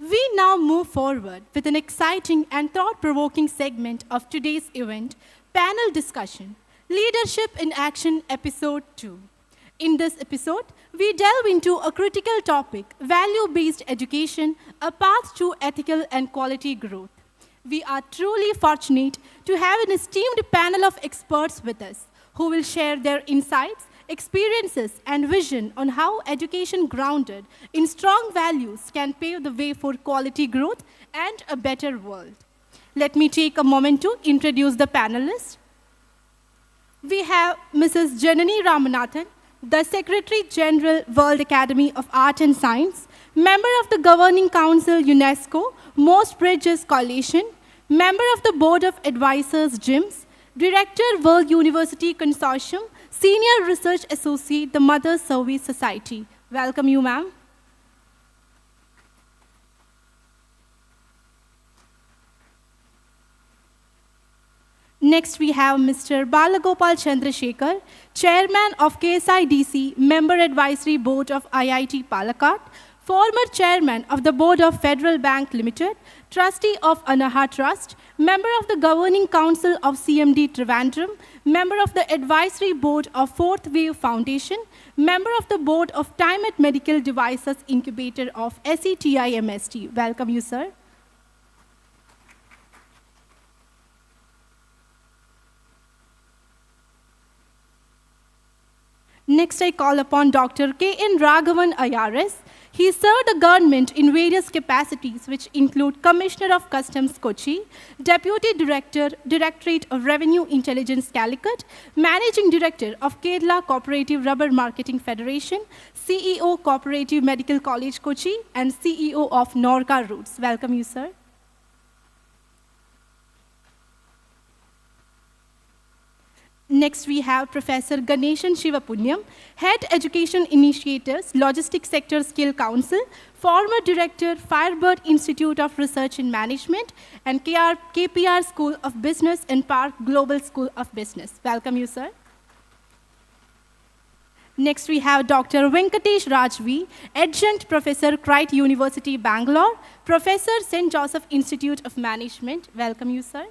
We now move forward with an exciting and thought-provoking segment of today's event, Panel Discussion, Leadership in Action, Episode 2. In this episode, we delve into a critical topic, value-based education, a path to ethical and quality growth. We are truly fortunate to have an esteemed panel of experts with us who will share their insights, experiences, and vision on how education grounded in strong values can pave the way for quality growth and a better world. Let me take a moment to introduce the panelists. We have Mrs. Janani Ramanathan, the Secretary General, World Academy of Art and Science, member of the Governing Council, UNESCO, Most Bridges Coalition, member of the Board of Advisors, GIIMS, Director, World University Consortium, Senior Research Associate, the Mother Service Society. Welcome you, ma'am. Next, we have Mr. Balagopal Chandrasekhar, Chairman of KSIDC, Member Advisory Board of IIT Palakkad, former Chairman of the Board of Federal Bank Limited, Trustee of Anaha Trust, Member of the Governing Council of CMD Trivandrum, Member of the Advisory Board of Fourth Wave Foundation, Member of the Board of TimeAt Medical Devices Incubator of SETIMST. Welcome you, sir. Next, I call upon Dr. K.N. Raghavan IRS. He served the government in various capacities, which include Commissioner of Customs, Kochi, Deputy Director, Directorate of Revenue Intelligence, Calicut, Managing Director of Kerala Cooperative Rubber Marketing Federation, CEO Cooperative Medical College, Kochi, and CEO of Norca Roots. Welcome you, sir. Next, we have Professor Ganeshan Shivapunyam, Head Education Initiatives, Logistics Sector Skill Council, former Director, Firebird Institute of Research and Management, and KPR School of Business and Park Global School of Business. Welcome you, sir. Next, we have Dr. Venkatesh Rajvi, Adjunct Professor, Christ University, Bangalore, Professor, St. Joseph Institute of Management. Welcome you, sir.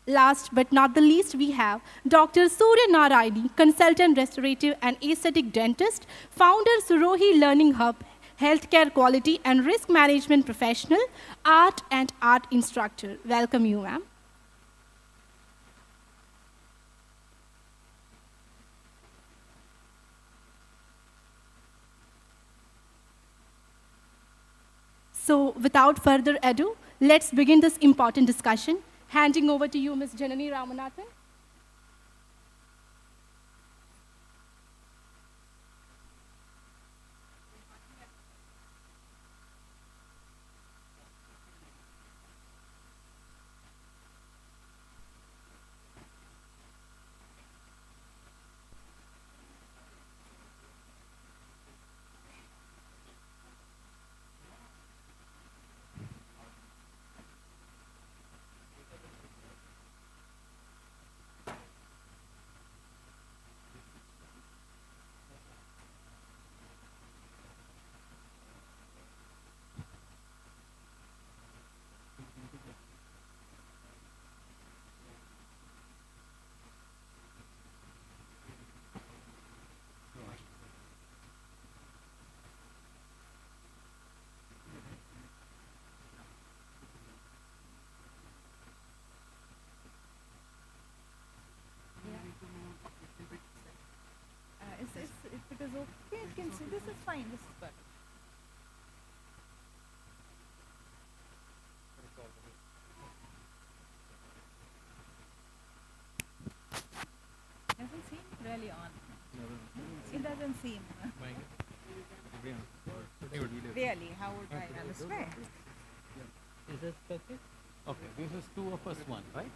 Last but not the least, we have Dr. Surya Narayani, Consultant Restorative and Aesthetic Dentist, Founder, Surohi Learning Hub, Healthcare Quality and Risk Management Professional, Art and Art Instructor. Welcome you, ma'am. So without further ado, let's begin this important discussion. Handing over to you, Ms. Janani Ramanathan. If it is okay, I can see this is fine. This is good. Doesn't seem really on. It doesn't seem. Really, how would I understand? Is this perfect? Okay, this is 2 of us 1, right?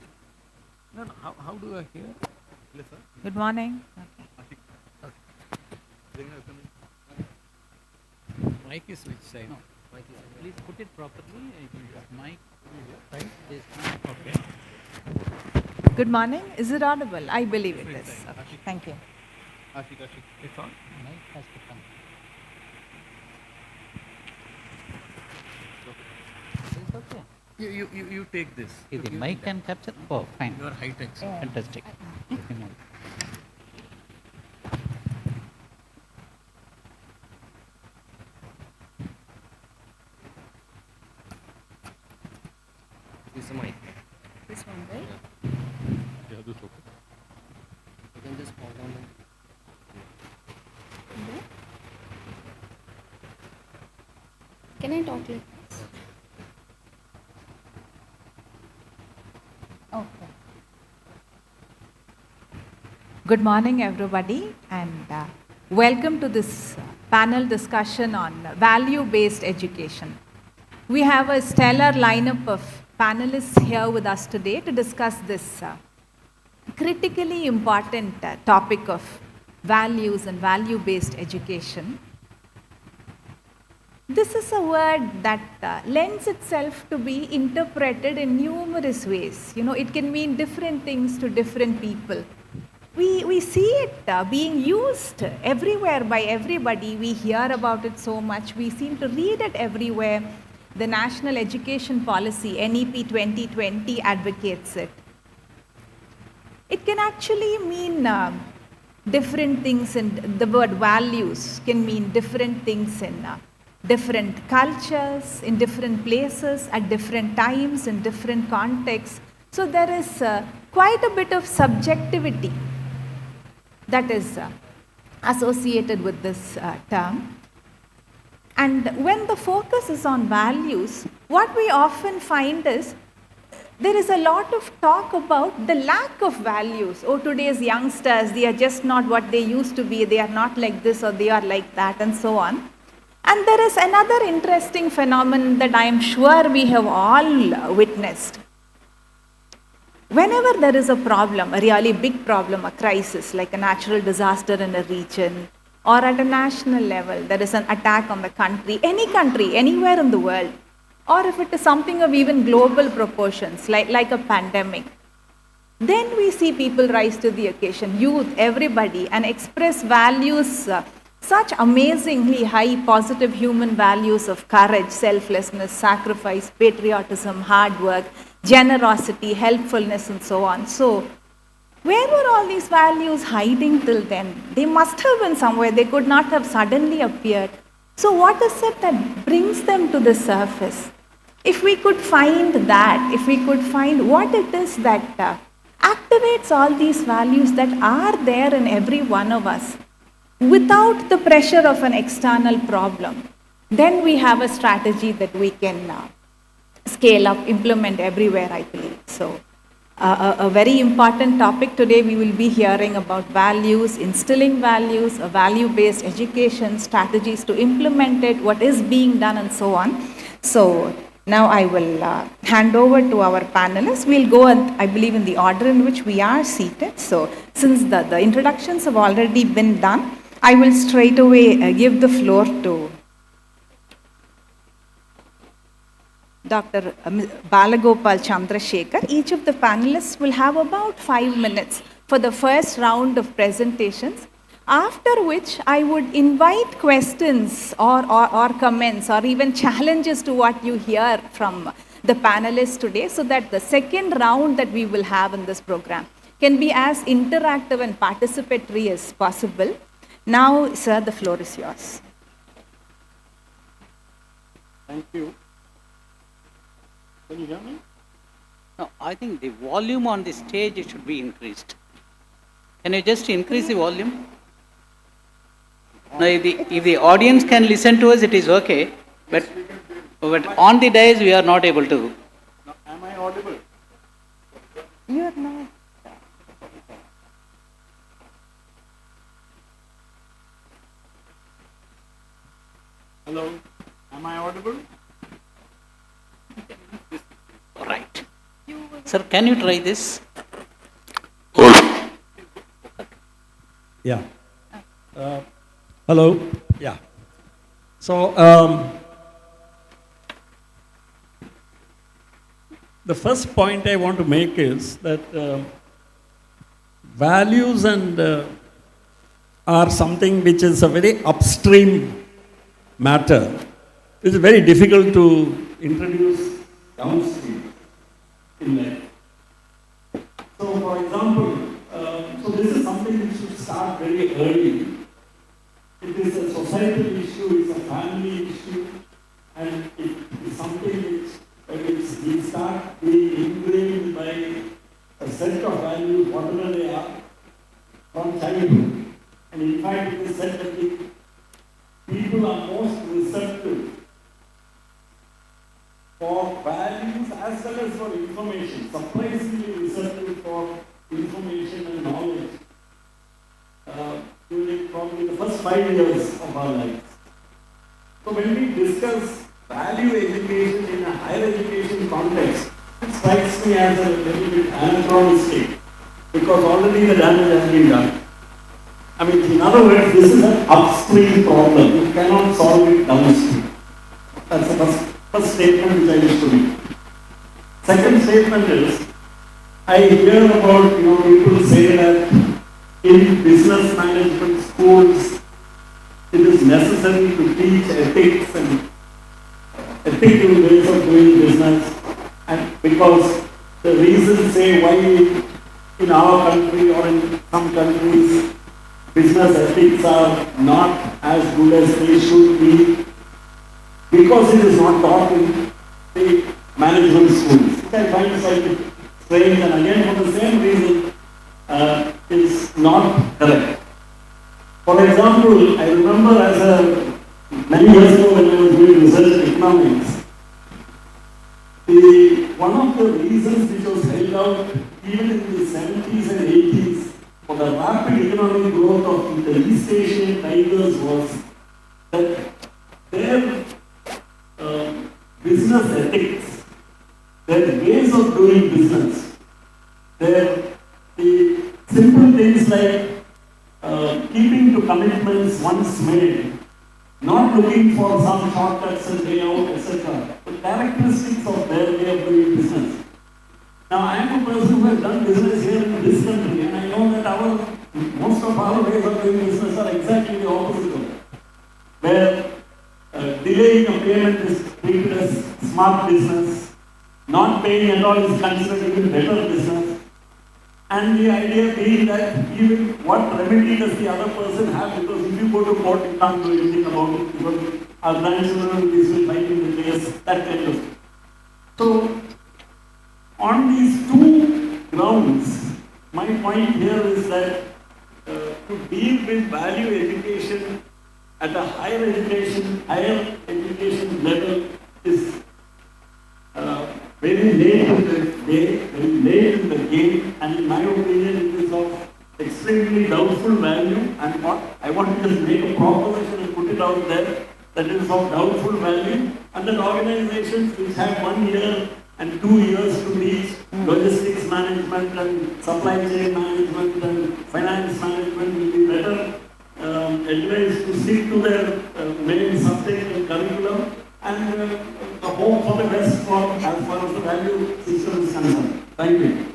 No, how do I hear? Listen. Good morning. Mic is which side? No, mic is. Please put it properly. Mic, right? Is okay. Good morning. Is it audible? I believe it is. Okay. Thank you. Ashik, it's on. Mic has to come. It's okay. You take this. If the mic can capture, oh, fine. You are high tech. Fantastic. This is the mic. This one, right? Yeah, this okay. You can just call down. Can I talk like this? Okay. Good morning, everybody, and welcome to this panel discussion on value-based education. We have a stellar lineup of panelists here with us today to discuss this critically important topic of values and value-based education. This is a word that lends itself to be interpreted in numerous ways. You know, it can mean different things to different people. We see it being used everywhere by everybody. We hear about it so much. We seem to read it everywhere. The National Education Policy, NEP 2020, advocates it. It can actually mean different things, and the word values can mean different things in different cultures, in different places, at different times, in different contexts. So there is quite a bit of subjectivity that is associated with this term. And when the focus is on values, what we often find is there is a lot of talk about the lack of values. Oh, today's youngsters, they are just not what they used to be. They are not like this or they are like that, and so on. And there is another interesting phenomenon that I am sure we have all witnessed. Whenever there is a problem, a really big problem, a crisis, like a natural disaster in a region, or at a national level, there is an attack on the country, anywhere in the world, or if it is something of even global proportions, like a pandemic, then we see people rise to the occasion, youth, everybody, and express values, such amazingly high positive human values of courage, selflessness, sacrifice, patriotism, hard work, generosity, helpfulness, and so on. So, where were all these values hiding till then? They must have been somewhere. They could not have suddenly appeared. So what is it that brings them to the surface? If we could find that, if we could find what it is that activates all these values that are there in every one of us without the pressure of an external problem, then we have a strategy that we can scale up, implement everywhere, I believe. So, a very important topic today, we will be hearing about values, instilling values, a value-based education, strategies to implement it, what is being done, and so on. So now I will hand over to our panelists. We'll go, I believe, in the order in which we are seated. So since the introductions have already been done, I will straight away give the floor to Dr. Balagopal Chandrasekhar. Each of the panelists will have about 5 minutes for the first round of presentations, after which I would invite questions or comments or even challenges to what you hear from the panelists today, so that the second round that we will have in this program can be as interactive and participatory as possible. Now, sir, the floor is yours. Thank you. Can you hear me? No, I think the volume on the stage should be increased. Can you just increase the volume? Now, if the audience can listen to us, it is okay. But on the dais, we are not able to. Now, am I audible? You are not. Hello, am I audible? All right. Sir, can you try this? Yeah. Hello. Yeah. So, the first point I want to make is that values are something which is a very upstream matter. It's very difficult to introduce downstream in life. So, for example, so this is something which should start very early. It is a societal issue, it's a family issue, and it is something which we start being ingrained by a set of values, whatever they are, from childhood. And in fact, it is said that the people are most receptive for values as well as for information, surprisingly receptive for information and knowledge during probably the first 5 years of our lives. So when we discuss value education in a higher education context, it strikes me as a little bit anachronistic because already the damage has been done. I mean, in other words, this is an upstream problem. You cannot solve it downstream. That's the first statement which I wish to make. Second statement is, I hear about, people say that in business management schools, it is necessary to teach ethics and ethical ways of doing business, and because the reasons say why in our country or in some countries business ethics are not as good as they should be, because it is not taught in the management schools, which I find slightly strange, and again for the same reason is not correct. For example, I remember many years ago when I was doing research in economics, one of the reasons which was held out even in the 70s and 80s for the rapid economic growth of the East Asian tigers was that their business ethics, their ways of doing business, the simple things like keeping to commitments once made, not looking for some shortcuts and way out, etc. The characteristics of their way of doing business. Now, I am a person who has done business here in this country, and I know that most of our ways of doing business are exactly the opposite of that. Where delaying a payment is treated as smart business, not paying at all is considered even better business. And the idea being that even what remedy does the other person have, because if you go to court, you can't do anything about it, because our grandchildren will be still fighting the case, that kind of thing. So, on these two grounds, my point here is that to deal with value education at a higher education level is very late in the day, very late in the game, and in my opinion, it is of extremely doubtful value. And what I want to just make a proposition and put it out there that it is of doubtful value, and that organizations which have 1 year and 2 years to teach logistics management and supply chain management and finance management will be better advised to stick to their main subject and curriculum, and hope for the best for as far as the value system is concerned. Thank you.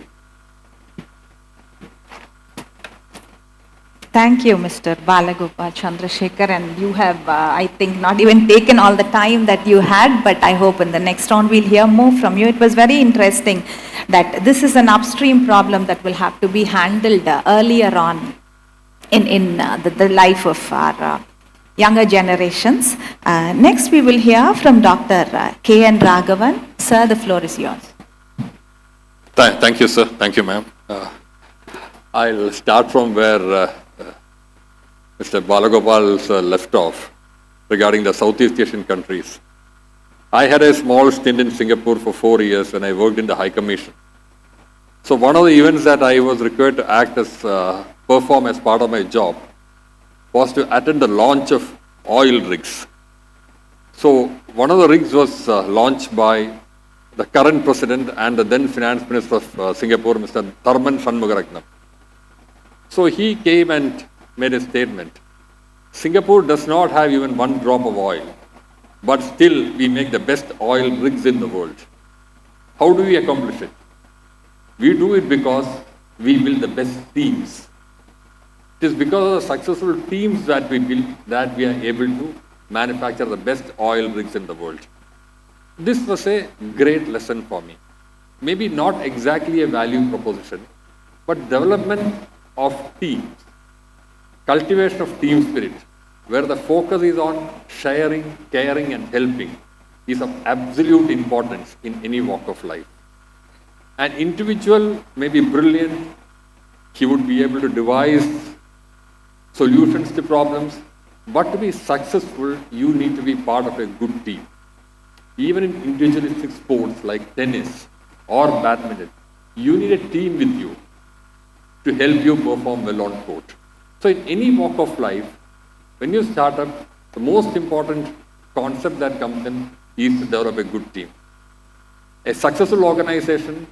Thank you, Mr. Balagopal Chandrasekhar, and you have, I think, not even taken all the time that you had, but I hope in the next round we'll hear more from you. It was very interesting that this is an upstream problem that will have to be handled earlier on in the life of our younger generations. Next we will hear from Dr. K.N. Raghavan. Sir, the floor is yours. Thank you, sir. Thank you, ma'am. I'll start from where Mr. Balagopal left off regarding the Southeast Asian countries. I had a small stint in Singapore for 4 years when I worked in the High Commission. So one of the events that I was required to perform as part of my job was to attend the launch of oil rigs. So one of the rigs was launched by the current president and the then finance minister of Singapore, Mr. Tharman Shanmugaratnam. So he came and made a statement. Singapore does not have even 1 drop of oil, but still we make the best oil rigs in the world. How do we accomplish it? We do it because we build the best teams. It is because of the successful teams that we build that we are able to manufacture the best oil rigs in the world. This was a great lesson for me. Maybe not exactly a value proposition, but development of teams, cultivation of team spirit, where the focus is on sharing, caring, and helping, is of absolute importance in any walk of life. An individual may be brilliant, he would be able to devise solutions to problems, but to be successful, you need to be part of a good team. Even in individualistic sports like tennis or badminton, you need a team with you to help you perform well on court. So in any walk of life, when you start up, the most important concept that comes in is to develop a good team. A successful organization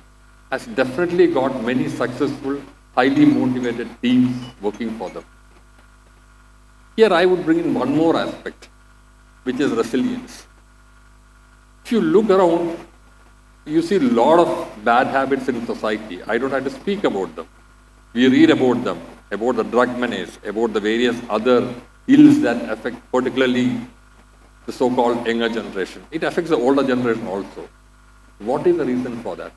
has definitely got many successful, highly motivated teams working for them. Here I would bring in one more aspect, which is resilience. If you look around, you see a lot of bad habits in society. I don't have to speak about them. We read about them, about the drug menace, about the various other ills that affect particularly the so-called younger generation. It affects the older generation also. What is the reason for that?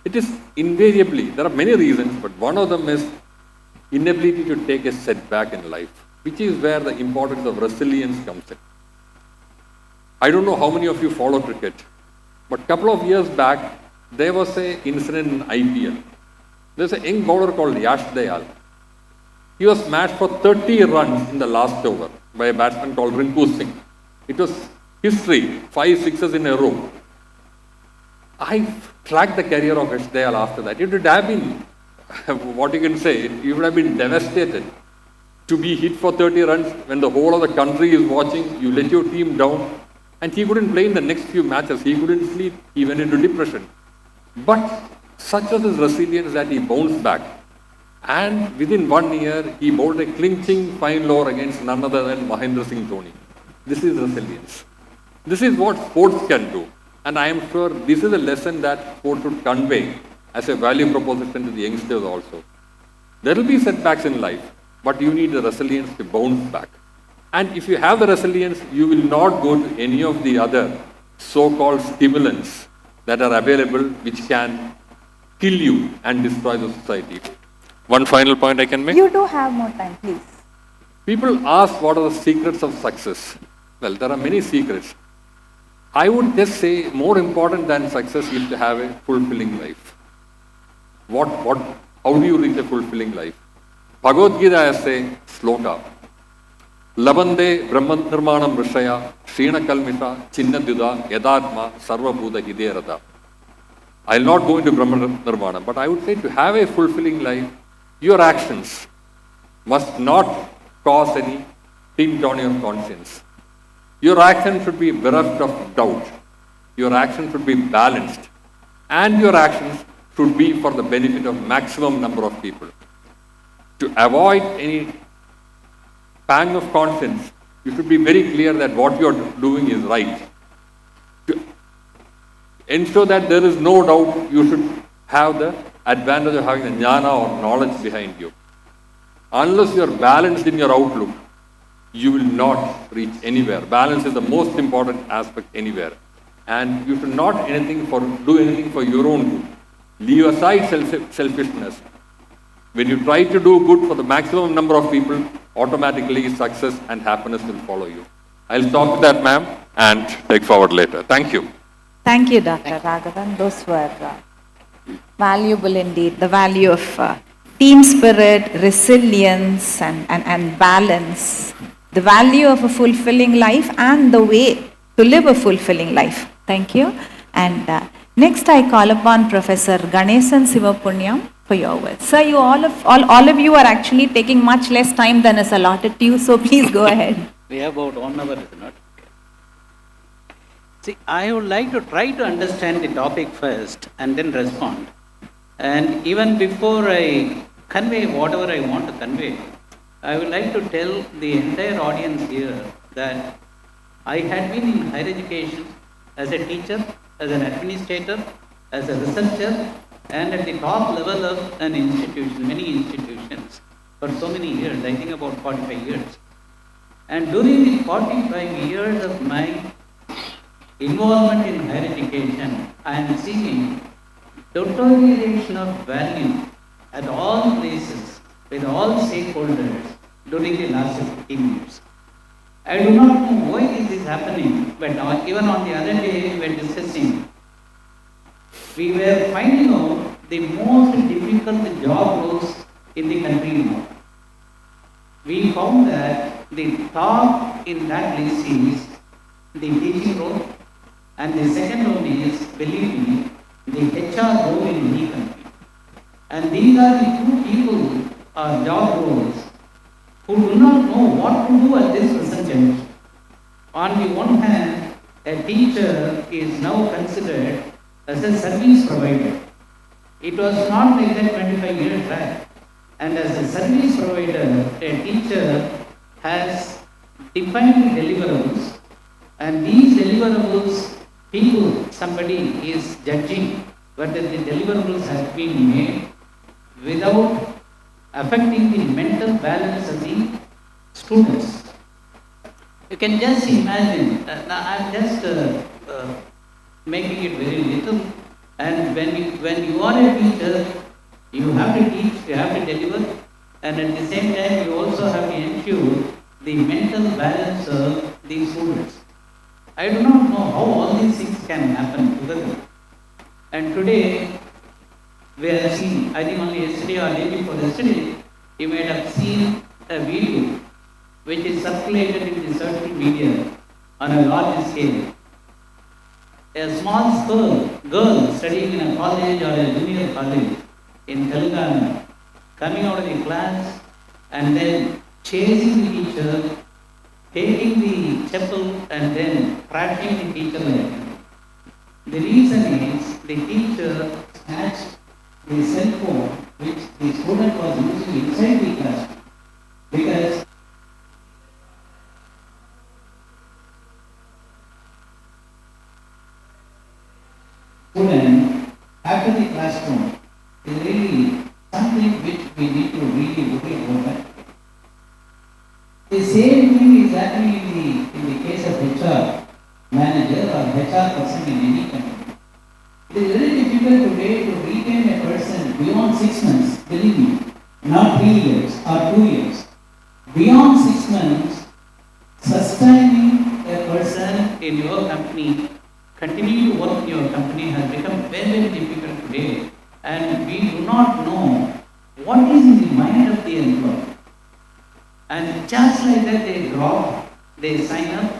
It is invariably, there are many reasons, but one of them is inability to take a setback in life, which is where the importance of resilience comes in. I don't know how many of you follow cricket, but a couple of years back, there was an incident in IPL. There's a young bowler called Yash Dayal. He was smashed for 30 runs in the last over by a batsman called Rinku Singh. It was history, 5 sixes in a row. I tracked the career of Yash Dayal after that. It would have been, what you can say, you would have been devastated to be hit for 30 runs when the whole of the country is watching, you let your team down, and he couldn't play in the next few matches. He couldn't sleep. He went into depression. But such was his resilience that he bounced back. And within 1 year, he bowled a clinching final over against none other than Mahendra Singh Dhoni. This is resilience. This is what sports can do. And I am sure this is a lesson that sports should convey as a value proposition to the youngsters also. There will be setbacks in life, but you need the resilience to bounce back. And if you have the resilience, you will not go to any of the other so-called stimulants that are available which can kill you and destroy the society. One final point I can make. You do have more time, please. People ask what are the secrets of success. Well, there are many secrets. I would just say more important than success is to have a fulfilling life. How do you reach a fulfilling life? Bhagavad Gita has a sloka. Labande Brahmanirmanam Rishaya, Shrina Kalmita, Chinna Duda, Yadatma, Sarva Bhuta Hiderata. I'll not go into Brahman Nirvana, but I would say to have a fulfilling life, your actions must not cause any tint on your conscience. Your action should be bereft of doubt. Your action should be balanced. And your actions should be for the benefit of maximum number of people. To avoid any pang of conscience, you should be very clear that what you are doing is right. To ensure that there is no doubt, you should have the advantage of having the jnana or knowledge behind you. Unless you are balanced in your outlook, you will not reach anywhere. Balance is the most important aspect anywhere. And you should not do anything for your own good. Leave aside selfishness. When you try to do good for the maximum number of people, automatically success and happiness will follow you. I'll stop with that, ma'am, and take forward later. Thank you. Thank you, Dr. Raghavan. Those were valuable indeed. The value of team spirit, resilience, and balance. The value of a fulfilling life and the way to live a fulfilling life. Thank you. And next I call upon Professor Ganesan Sivapunyam for your words. Sir, you all of you are actually taking much less time than is allotted to you, so please go ahead. We have about 1 hour, is it not? See, I would like to try to understand the topic first and then respond. And even before I convey whatever I want to convey, I would like to tell the entire audience here that I had been in higher education as a teacher, as an administrator, as a researcher, and at the top level of an institution, many institutions, for so many years, I think about 45 years. And during the 45 years of my involvement in higher education, I am seeing deterioration of value at all places with all stakeholders during the last 15 years. I do not know why this is happening, but even on the other day we were discussing, we were finding out the most difficult job roles in the country now. We found that the top in that list is the teaching role, and the second one is, believe me, the HR role in any country. And these are the two people or job roles who do not know what to do at this present juncture. On the one hand, a teacher is now considered as a service provider. It was not like that 25 years back. And as a service provider, a teacher has defined deliverables, and these deliverables, somebody is judging whether the deliverables have been made without affecting the mental balance of the students. You can just imagine, I'm just making it very little, and when you are a teacher, you have to teach, you have to deliver, and at the same time you also have to ensure the mental balance of the students. I do not know how all these things can happen together. And today, we have seen, I think only yesterday or day before yesterday, you might have seen a video which is circulated in the social media on a large scale. A small girl studying in a college or a junior college in Telangana, coming out of the class and then chasing the teacher, taking the chapel and then crashing the teacher like that. The reason is the teacher snatched the cell phone which the student was using inside the class, because student after the classroom is really something which we need to really look at. The same thing is happening in the case of HR manager or HR person in any country. It is very difficult today to retain a person beyond 6 months, believe me, not 3 years or 2 years. Beyond 6 months, sustaining a person in your company, continue to work in your company has become very, very difficult today, and we do not know what is in the mind of the employee. And just like that they drop, they sign up,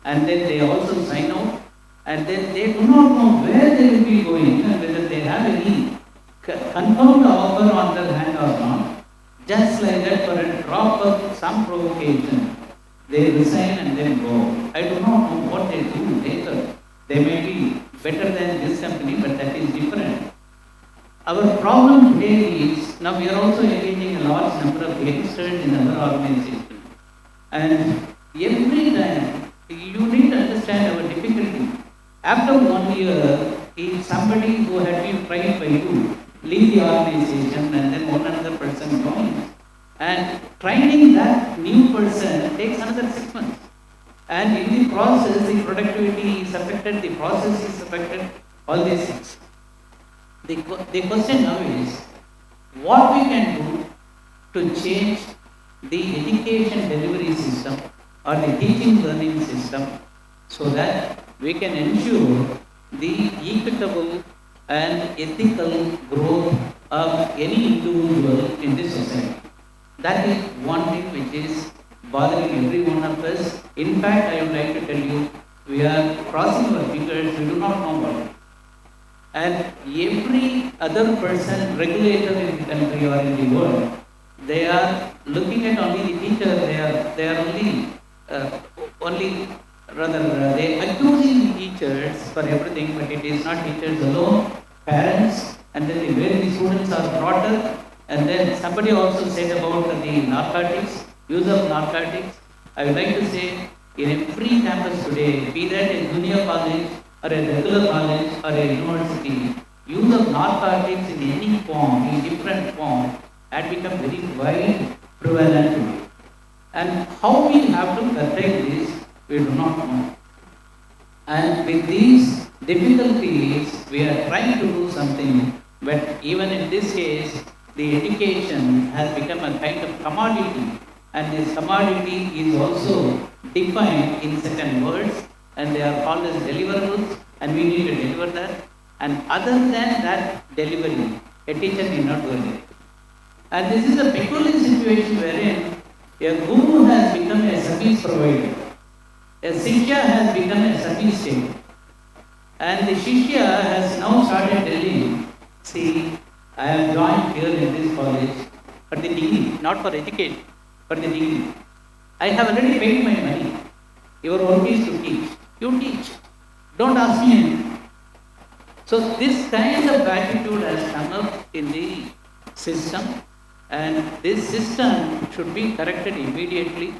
and then they also sign out, and then they do not know where they will be going and whether they have any confirmed offer on their hand or not. Just like that, for a drop of some provocation, they resign and then go. I do not know what they do later. They may be better than this company, but that is different. Our problem today is, now we are also engaging a large number of youngsters in our organization. And every time, you need to understand our difficulty. After 1 year, if somebody who had been trained by you leave the organization and then one another person joins, and training that new person takes another 6 months. And in the process, the productivity is affected, the process is affected, all these things. The question now is, what we can do to change the education delivery system or the teaching learning system so that we can ensure the equitable and ethical growth of any individual in this society. That is one thing which is bothering every one of us. In fact, I would like to tell you, we are crossing our fingers, we do not know what. And every other person, regulator in the country or in the world, they are looking at only the teacher, they are they are accusing the teachers for everything, but it is not teachers alone, parents, and then the way the students are brought up. And then somebody also said about the narcotics, use of narcotics. I would like to say, in every campus today, be that a junior college or a regular college or a university, use of narcotics in any form, in different form, had become very wide prevalent today. And how we have to curtail this, we do not know. And with these difficulties, we are trying to do something, but even in this case, the education has become a kind of commodity, and this commodity is also defined in certain words, and they are called as deliverables, and we need to deliver that. And other than that delivery, a teacher need not do anything. And this is a peculiar situation wherein a guru has become a service provider. A Shishya has become a service taker. And the Shishya has now started telling, see, I have joined here in this college for the degree, not for education, for the degree. I have already paid my money. Your work is to teach. You teach. Don't ask me anything. So this kind of attitude has come up in the system, and this system should be corrected immediately.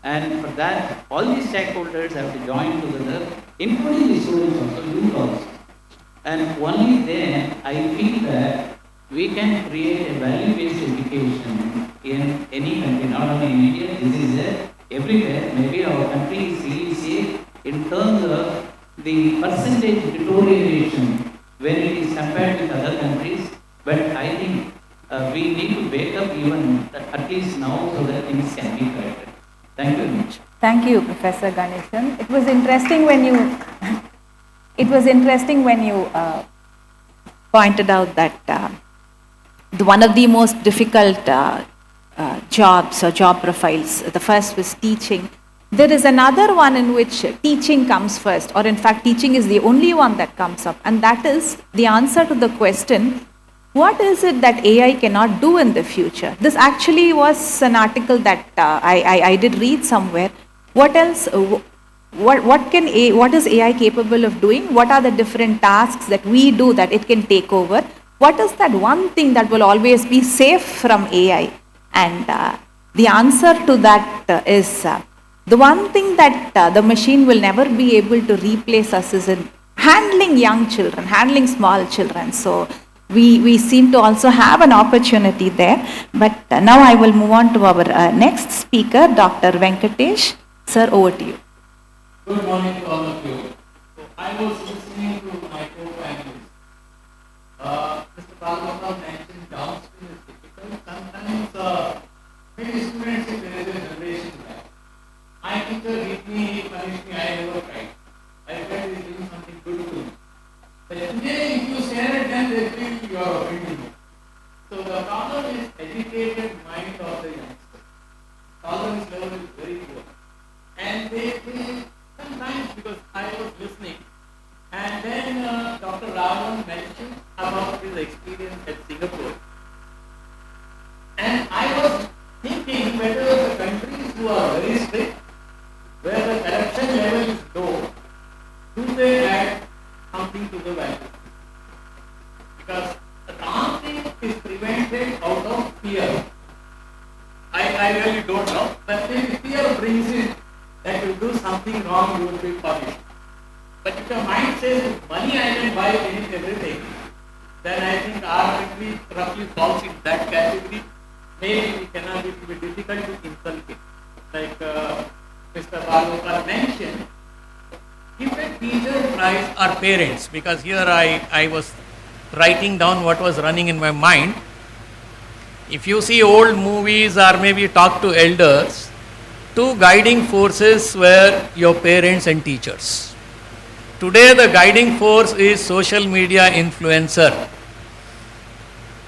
And for that, all the stakeholders have to join together, including the students also, youth also. And only then I feel that we can create a value-based education in any country, not only in India, this is there everywhere. Maybe our country is really safe in terms of the percentage deterioration when it is compared with other countries, but I think we need to wake up even at least now so that things can be corrected. Thank you very much. Thank you, Professor Ganeshan. It was interesting when you pointed out that one of the most difficult jobs or job profiles, the first was teaching. There is another one in which teaching comes first, or in fact teaching is the only one that comes up, and that is the answer to the question, what is it that AI cannot do in the future? This actually was an article that I did read somewhere. What else, what is AI capable of doing? What are the different tasks that we do that it can take over? What is that one thing that will always be safe from AI? And the answer to that is, the one thing that the machine will never be able to replace us is in handling young children, handling small children. So we seem to also have an opportunity there. But now I will move on to our next speaker, Dr. Venkatesh. Sir, over to you. Good morning to all of you. So I was listening to my co-panelists. Mr. Palgopal mentioned downstream is difficult. Sometimes maybe students, if there is a generation gap. My teacher hit me, he punished me, I never cried. I felt he is doing something good to me. But today, if you stare at them, they feel you are offending them. So the problem is educated mind of the youngster. Tolerance level is very poor. And they feel sometimes, because I was listening, and then Dr. Ravan mentioned about his experience at Singapore. And I was thinking whether the countries who are very strict, where the corruption level is low, do they add something to the value? Because the conflict is prevented out of fear. I really don't know, but if fear brings in that you do something wrong, you will be punished. But if your mind says, money I can buy everything, then I think our country roughly falls in that category. Maybe it cannot be difficult to inculcate. Like Mr. Balgopal mentioned, if a teacher tries, or parents, because here I was writing down what was running in my mind. If you see old movies or maybe talk to elders, two guiding forces were your parents and teachers. Today the guiding force is social media influencer.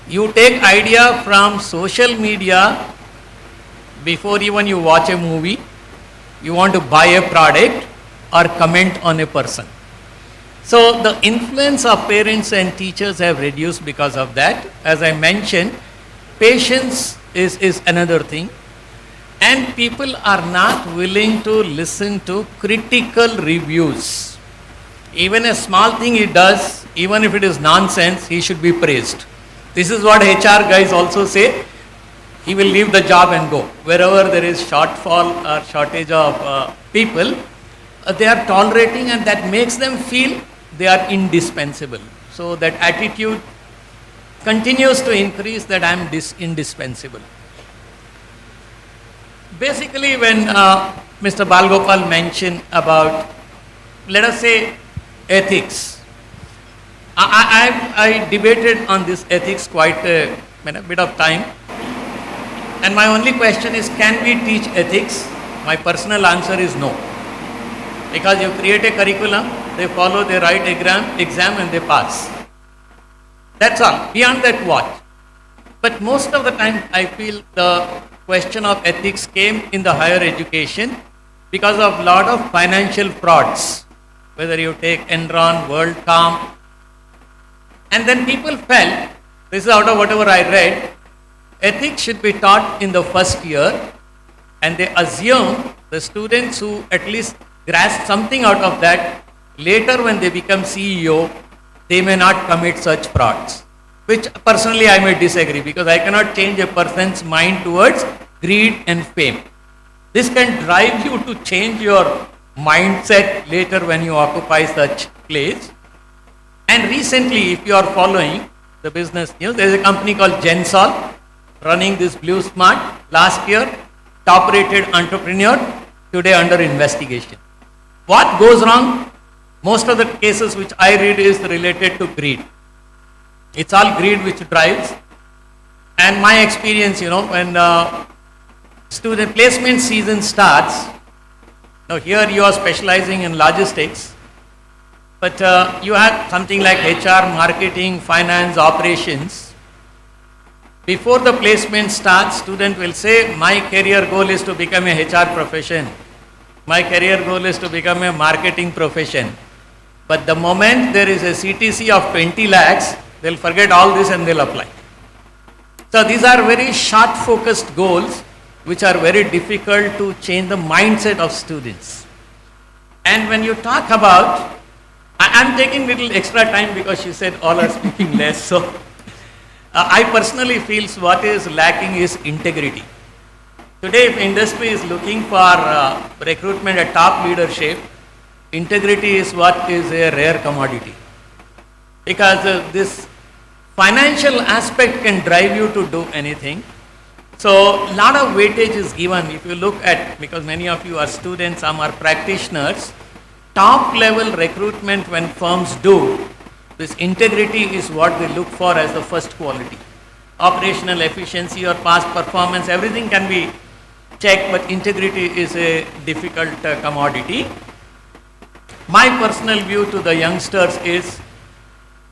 You take idea from social media before even you watch a movie, you want to buy a product or comment on a person. So the influence of parents and teachers have reduced because of that. As I mentioned, patience is another thing. And people are not willing to listen to critical reviews. Even a small thing he does, even if it is nonsense, he should be praised. This is what HR guys also say. He will leave the job and go. Wherever there is shortfall or shortage of people, they are tolerating, and that makes them feel they are indispensable. So that attitude continues to increase, that I am indispensable. Basically, when Mr. Balgopal mentioned about let us say, ethics. I debated on this ethics quite a bit of time. And my only question is, can we teach ethics? My personal answer is no. Because you create a curriculum, they follow, they write exam and they pass. That's all. Beyond that, what? But most of the time, I feel the question of ethics came in the higher education because of lot of financial frauds. Whether you take Enron, WorldCom. And then people felt, this is out of whatever I read, ethics should be taught in the first year, and they assume the students who at least grasp something out of that, later when they become CEO, they may not commit such frauds. Which personally I may disagree, because I cannot change a person's mind towards greed and fame. This can drive you to change your mindset later when you occupy such place. And recently, if you are following the business news, there is a company called Gensol running this Blue Smart. Last year, top rated entrepreneur, today under investigation. What goes wrong? Most of the cases which I read is related to greed. It's all greed which drives. And my experience, when student placement season starts, now here you are specializing in logistics, but you have something like HR, marketing, finance, operations. Before the placement starts, student will say, my career goal is to become a HR profession. My career goal is to become a marketing profession. But the moment there is a CTC of 20 lakhs, they'll forget all this and they'll apply. So these are very short focused goals which are very difficult to change the mindset of students. And when you talk about, I'm taking little extra time because she said all are speaking less. So I personally feel what is lacking is integrity. Today, if industry is looking for recruitment at top leadership, integrity is what is a rare commodity. Because this financial aspect can drive you to do anything. So, a lot of weightage is given. If you look at, because many of you are students, some are practitioners, top level recruitment when firms do, this integrity is what they look for as the first quality. Operational efficiency or past performance, everything can be checked, but integrity is a difficult commodity. My personal view to the youngsters is,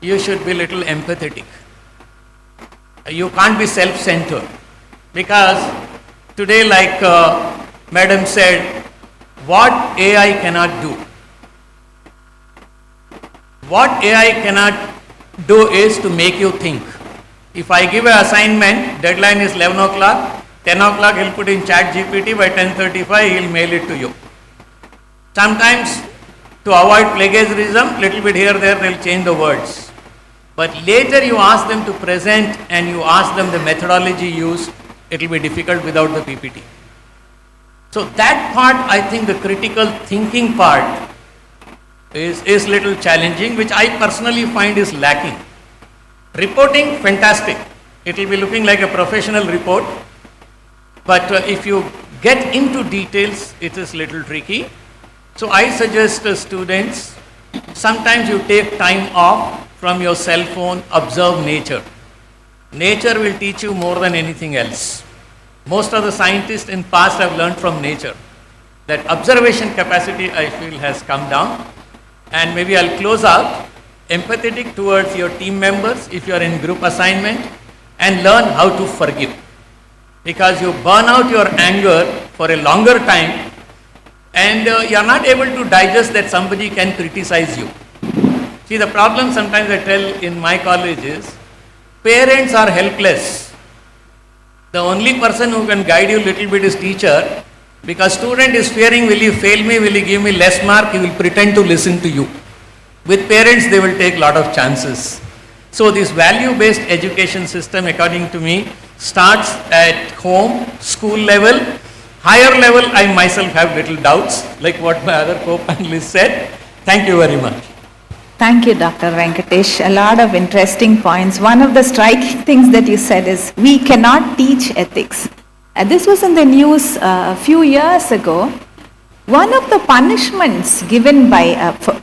you should be a little empathetic. You can't be self-centered. Because today, like Madam said, what AI cannot do? What AI cannot do is to make you think. If I give an assignment, deadline is 11 o'clock, 10 o'clock he'll put in chat GPT, by 10:35 he'll mail it to you. Sometimes to avoid plagiarism, little bit here, there, they'll change the words. But later you ask them to present and you ask them the methodology used, it will be difficult without the PPT. So that part, I think the critical thinking part is little challenging, which I personally find is lacking. Reporting, fantastic. It will be looking like a professional report. But if you get into details, it is little tricky. So I suggest to students, sometimes you take time off from your cell phone, observe nature. Nature will teach you more than anything else. Most of the scientists in past have learned from nature. That observation capacity, I feel, has come down. And maybe I'll close out, empathetic towards your team members if you are in group assignment, and learn how to forgive. Because you burn out your anger for a longer time, and you are not able to digest that somebody can criticize you. See, the problem sometimes I tell in my college is, parents are helpless. The only person who can guide you a little bit is teacher, because student is fearing, will he fail me, will he give me less mark, he will pretend to listen to you. With parents, they will take lot of chances. So this value-based education system, according to me, starts at home, school level. Higher level, I myself have little doubts, like what my other co-panelists said. Thank you very much. Thank you, Dr. Venkatesh. A lot of interesting points. One of the striking things that you said is, we cannot teach ethics. This was in the news a few years ago. one of the punishments given by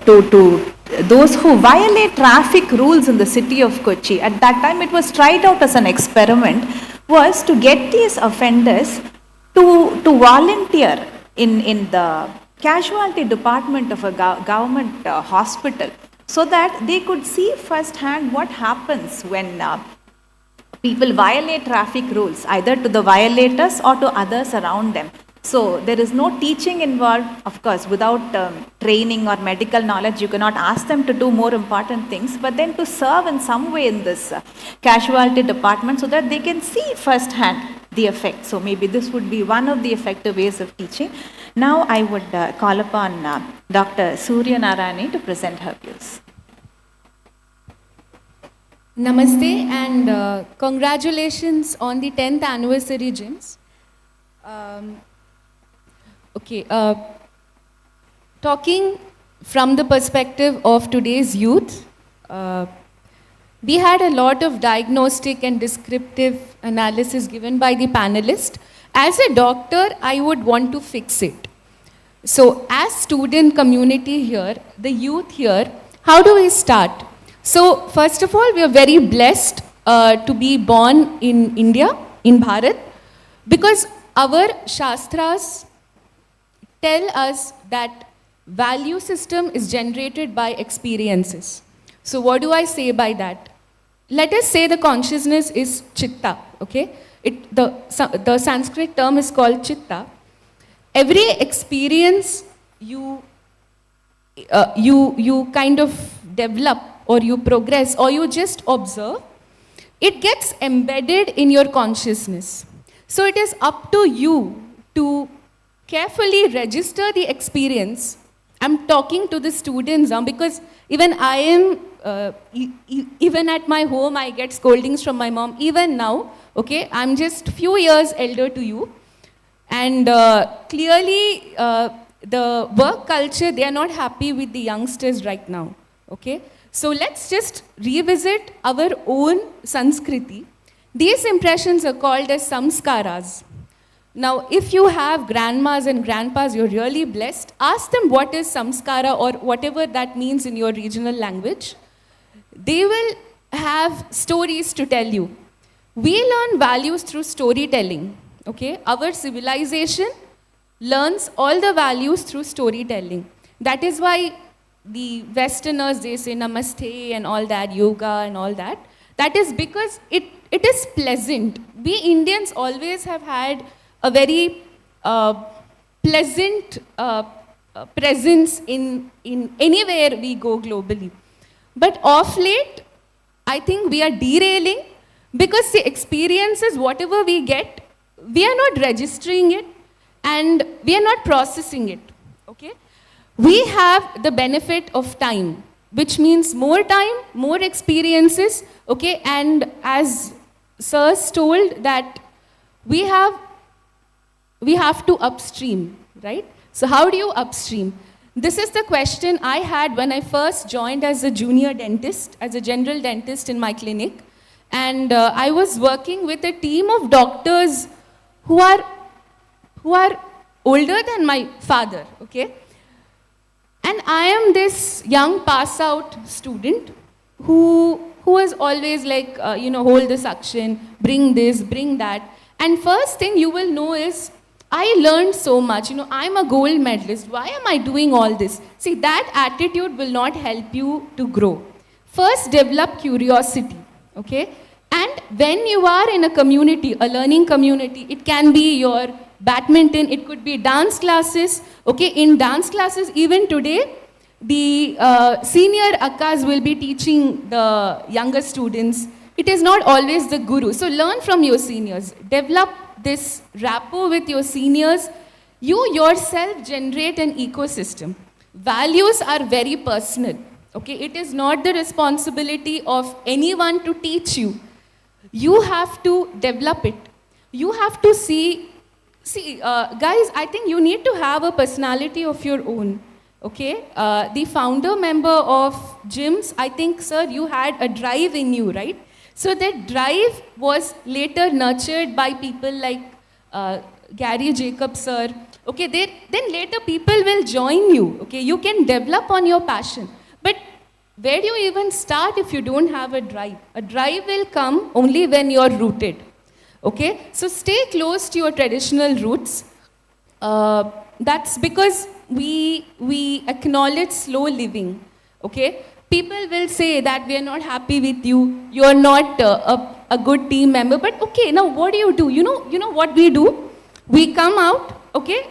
to those who violate traffic rules in the city of Kochi, at that time it was tried out as an experiment, was to get these offenders to volunteer in the casualty department of a government hospital, so that they could see firsthand what happens when people violate traffic rules, either to the violators or to others around them. So there is no teaching involved. Of course, without training or medical knowledge, you cannot ask them to do more important things, but then to serve in some way in this casualty department so that they can see firsthand the effect. So maybe this would be one of the effective ways of teaching. Now I would call upon Dr. Surya Narayani to present her views. Namaste and congratulations on the 10th anniversary GIIMS. Talking from the perspective of today's youth, we had a lot of diagnostic and descriptive analysis given by the panelist. As a doctor, I would want to fix it. So as student community here, the youth here, how do we start? So first of all, we are very blessed to be born in India, in Bharat, because our Shastras tell us that value system is generated by experiences. So what do I say by that? Let us say the consciousness is chitta, okay? The Sanskrit term is called chitta. Every experience you kind of develop or you progress or you just observe, it gets embedded in your consciousness. So it is up to you to carefully register the experience. I'm talking to the students because even I am, even at my home, I get scoldings from my mom. Even now, okay, I'm just few years elder to you. And clearly, the work culture, they are not happy with the youngsters right now, okay? So let's just revisit our own Sanskriti. These impressions are called as samskaras. Now, if you have grandmas and grandpas, you're really blessed. Ask them what is samskara or whatever that means in your regional language. They will have stories to tell you. We learn values through storytelling, okay? Our civilization learns all the values through storytelling. That is why the Westerners, they say namaste and all that, yoga and all that. That is because it is pleasant. We Indians always have had a very pleasant presence in anywhere we go globally. But of late, I think we are derailing because the experiences, whatever we get, we are not registering it and we are not processing it, okay? We have the benefit of time, which means more time, more experiences, okay? And as sirs told that we have to upstream, right? So how do you upstream? This is the question I had when I first joined as a junior dentist, as a general dentist in my clinic. And I was working with a team of doctors who are older than my father, okay? And I am this young pass-out student who was always like, hold the suction, bring this, bring that. And first thing you will know is, I learned so much. I'm a gold medalist. Why am I doing all this? See, that attitude will not help you to grow. First, develop curiosity, okay? And when you are in a community, a learning community, it can be your badminton, it could be dance classes, okay? In dance classes, even today, the senior akkas will be teaching the younger students. It is not always the guru. So learn from your seniors. Develop this rapport with your seniors. You yourself generate an ecosystem. Values are very personal, okay? It is not the responsibility of anyone to teach you. You have to develop it. You have to see, guys, I think you need to have a personality of your own, okay? The founder member of GIIMS, I think, sir, you had a drive in you, right? So that drive was later nurtured by people like Garry Jacobs sir, okay, then later people will join you, okay? You can develop on your passion. But where do you even start if you don't have a drive? A drive will come only when you're rooted, okay? So stay close to your traditional roots. That's because we acknowledge slow living, okay? People will say that we are not happy with you, you are not a good team member, but okay, now what do? You know what we do? We come out, okay,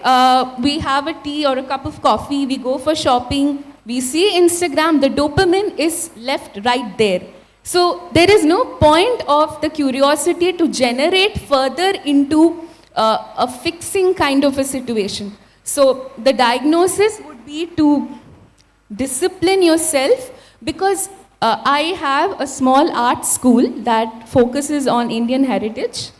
we have a tea or a cup of coffee, we go for shopping, we see Instagram, the dopamine is left right there. So there is no point of the curiosity to generate further into a fixing kind of a situation. So the diagnosis would be to discipline yourself, because I have a small art school that focuses on Indian heritage,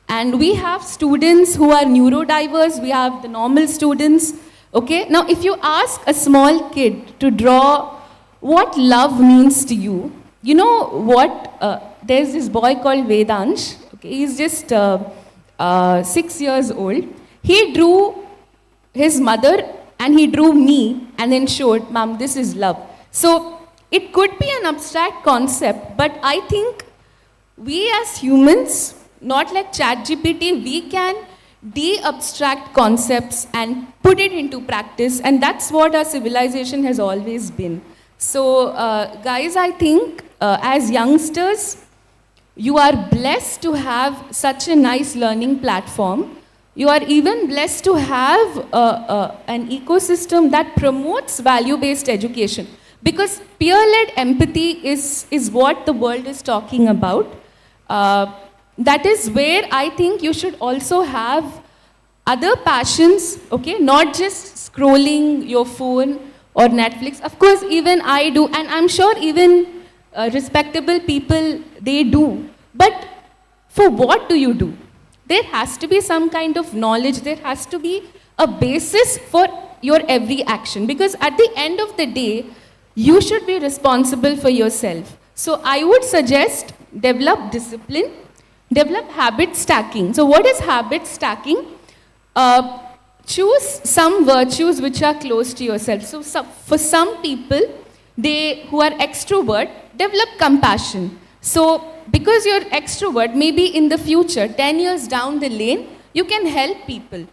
and we have students who are neurodiverse, we have the normal students, okay? Now if you ask a small kid to draw what love means to you, you know what, there's this boy called Vedansh, okay? He's just 6 years old. He drew his mother and he drew me and then showed, Mom, this is love. So it could be an abstract concept, but I think we as humans, not like ChatGPT, we can de-abstract concepts and put it into practice, and that's what our civilization has always been. So guys, I think as youngsters, you are blessed to have such a nice learning platform. You are even blessed to have an ecosystem that promotes value-based education. Because peer-led empathy is what the world is talking about. That is where I think you should also have other passions, okay? Not just scrolling your phone or Netflix. Of course, even I do, and I'm sure even respectable people, they do. But for what do you do? There has to be some kind of knowledge, there has to be a basis for your every action. Because at the end of the day, you should be responsible for yourself. So I would suggest develop discipline, develop habit stacking. So what is habit stacking? Choose some virtues which are close to yourself. So for some people, who are extrovert, develop compassion. So because you're extrovert, maybe in the future, 10 years down the lane, you can help people.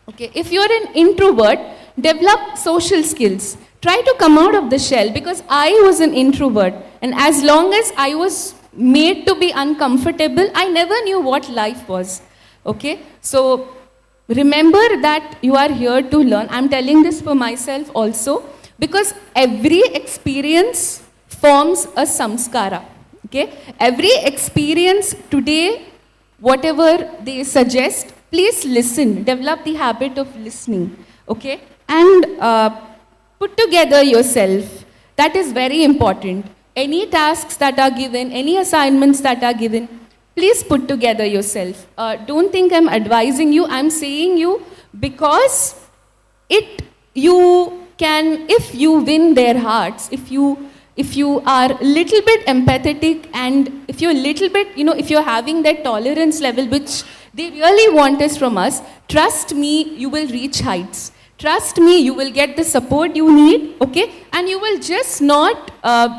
Okay, if you're an introvert, develop social skills. Try to come out of the shell, because I was an introvert, and as long as I was made to be uncomfortable, I never knew what life was. Okay, so remember that you are here to learn. I'm telling this for myself also, because every experience forms a samskara. Okay, every experience today, whatever they suggest, please listen, develop the habit of listening. Okay, and put together yourself. That is very important. Any tasks that are given, any assignments that are given, please put together yourself. Don't think I'm advising you. I'm saying you because you can, if you win their hearts, if you are a little bit empathetic, and if you're a little bit, if you're having that tolerance level which they really want us from us, trust me, you will reach heights. Trust me, you will get the support you need, okay? And you will just not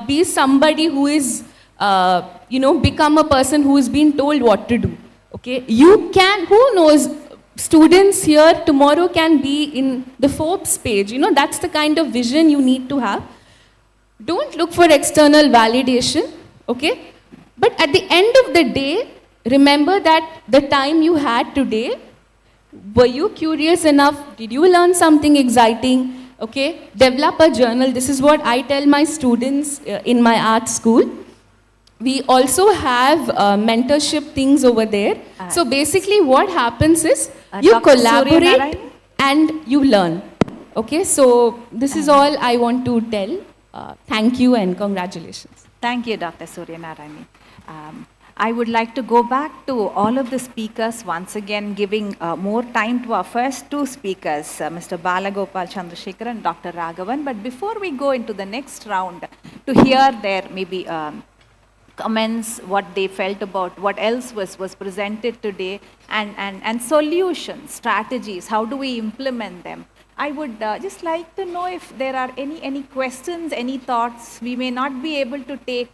be somebody who is, become a person who is being told what to do, okay? You can, who knows, students here tomorrow can be in the Forbes page, that's the kind of vision you need to have. Don't look for external validation, okay? But at the end of the day, remember that the time you had today, were you curious enough? Did you learn something exciting? Okay, develop a journal. This is what I tell my students in my art school. We also have mentorship things over there. So basically what happens is you Dr. collaborate and you learn. Okay, so this is all I want to tell. Thank you and congratulations. Thank you, Dr. Suryanarayani. I would like to go back to all of the speakers once again, giving more time to our first two speakers, Mr. Balagopal Chandrasekhar and Dr. Raghavan. But before we go into the next round to hear their maybe comments, what they felt about what else was presented today, and solutions, strategies, how do we implement them. I would just like to know if there are any questions, any thoughts. We may not be able to take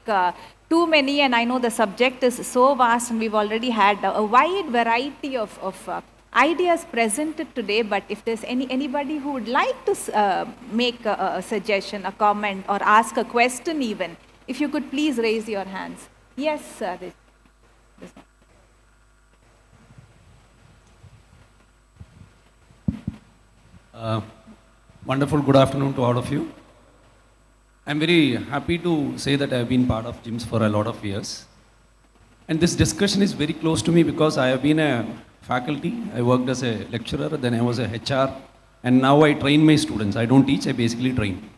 too many, and I know the subject is so vast, and we've already had a wide variety of ideas presented today, but if there's anybody who would like to make a suggestion, a comment, or ask a question even, if you could please raise your hands. Yes, sir. This one. Wonderful good afternoon to all of you. I'm very happy to say that I've been part of GIIMS for a lot of years. And this discussion is very close to me because I have been a faculty, I worked as a lecturer, then I was a HR, and now I train my students. I don't teach, I basically train.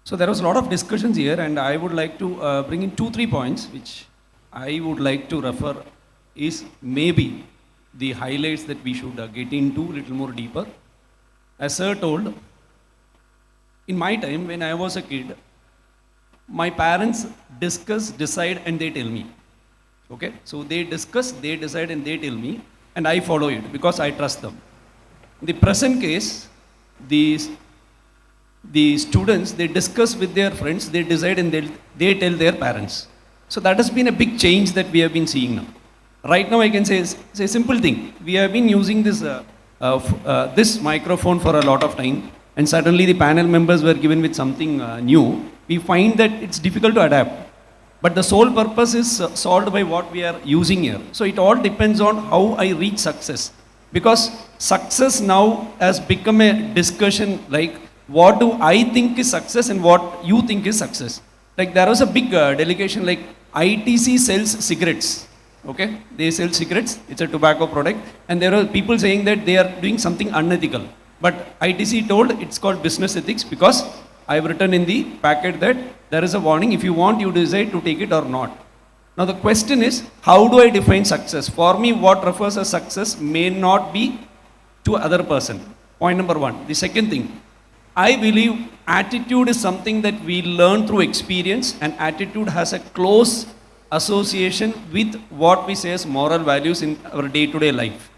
So there was a lot of discussions here, and I would like to bring in 2-3 points which I would like to refer is maybe the highlights that we should get into a little more deeper. As Sir told, in my time when I was a kid, my parents discuss, decide, and they tell me. Okay, so they discuss, they decide, and they tell me, and I follow it because I trust them. In the present case, the students, they discuss with their friends, they decide, and they tell their parents. So that has been a big change that we have been seeing now. Right now I can say it's a simple thing. We have been using this, this microphone for a lot of time, and suddenly the panel members were given with something new. We find that it's difficult to adapt. But the sole purpose is solved by what we are using here. So it all depends on how I reach success. Because success now has become a discussion like what do I think is success and what you think is success. Like there was a big delegation like ITC sells cigarettes. Okay, they sell cigarettes, it's a tobacco product, and there are people saying that they are doing something unethical. But ITC told it's called business ethics because I've written in the packet that there is a warning, if you want, you decide to take it or not. Now the question is, how do I define success? For me, what refers as success may not be to other person. Point number one. The second thing, I believe attitude is something that we learn through experience, and attitude has a close association with what we say as moral values in our day-to-day life.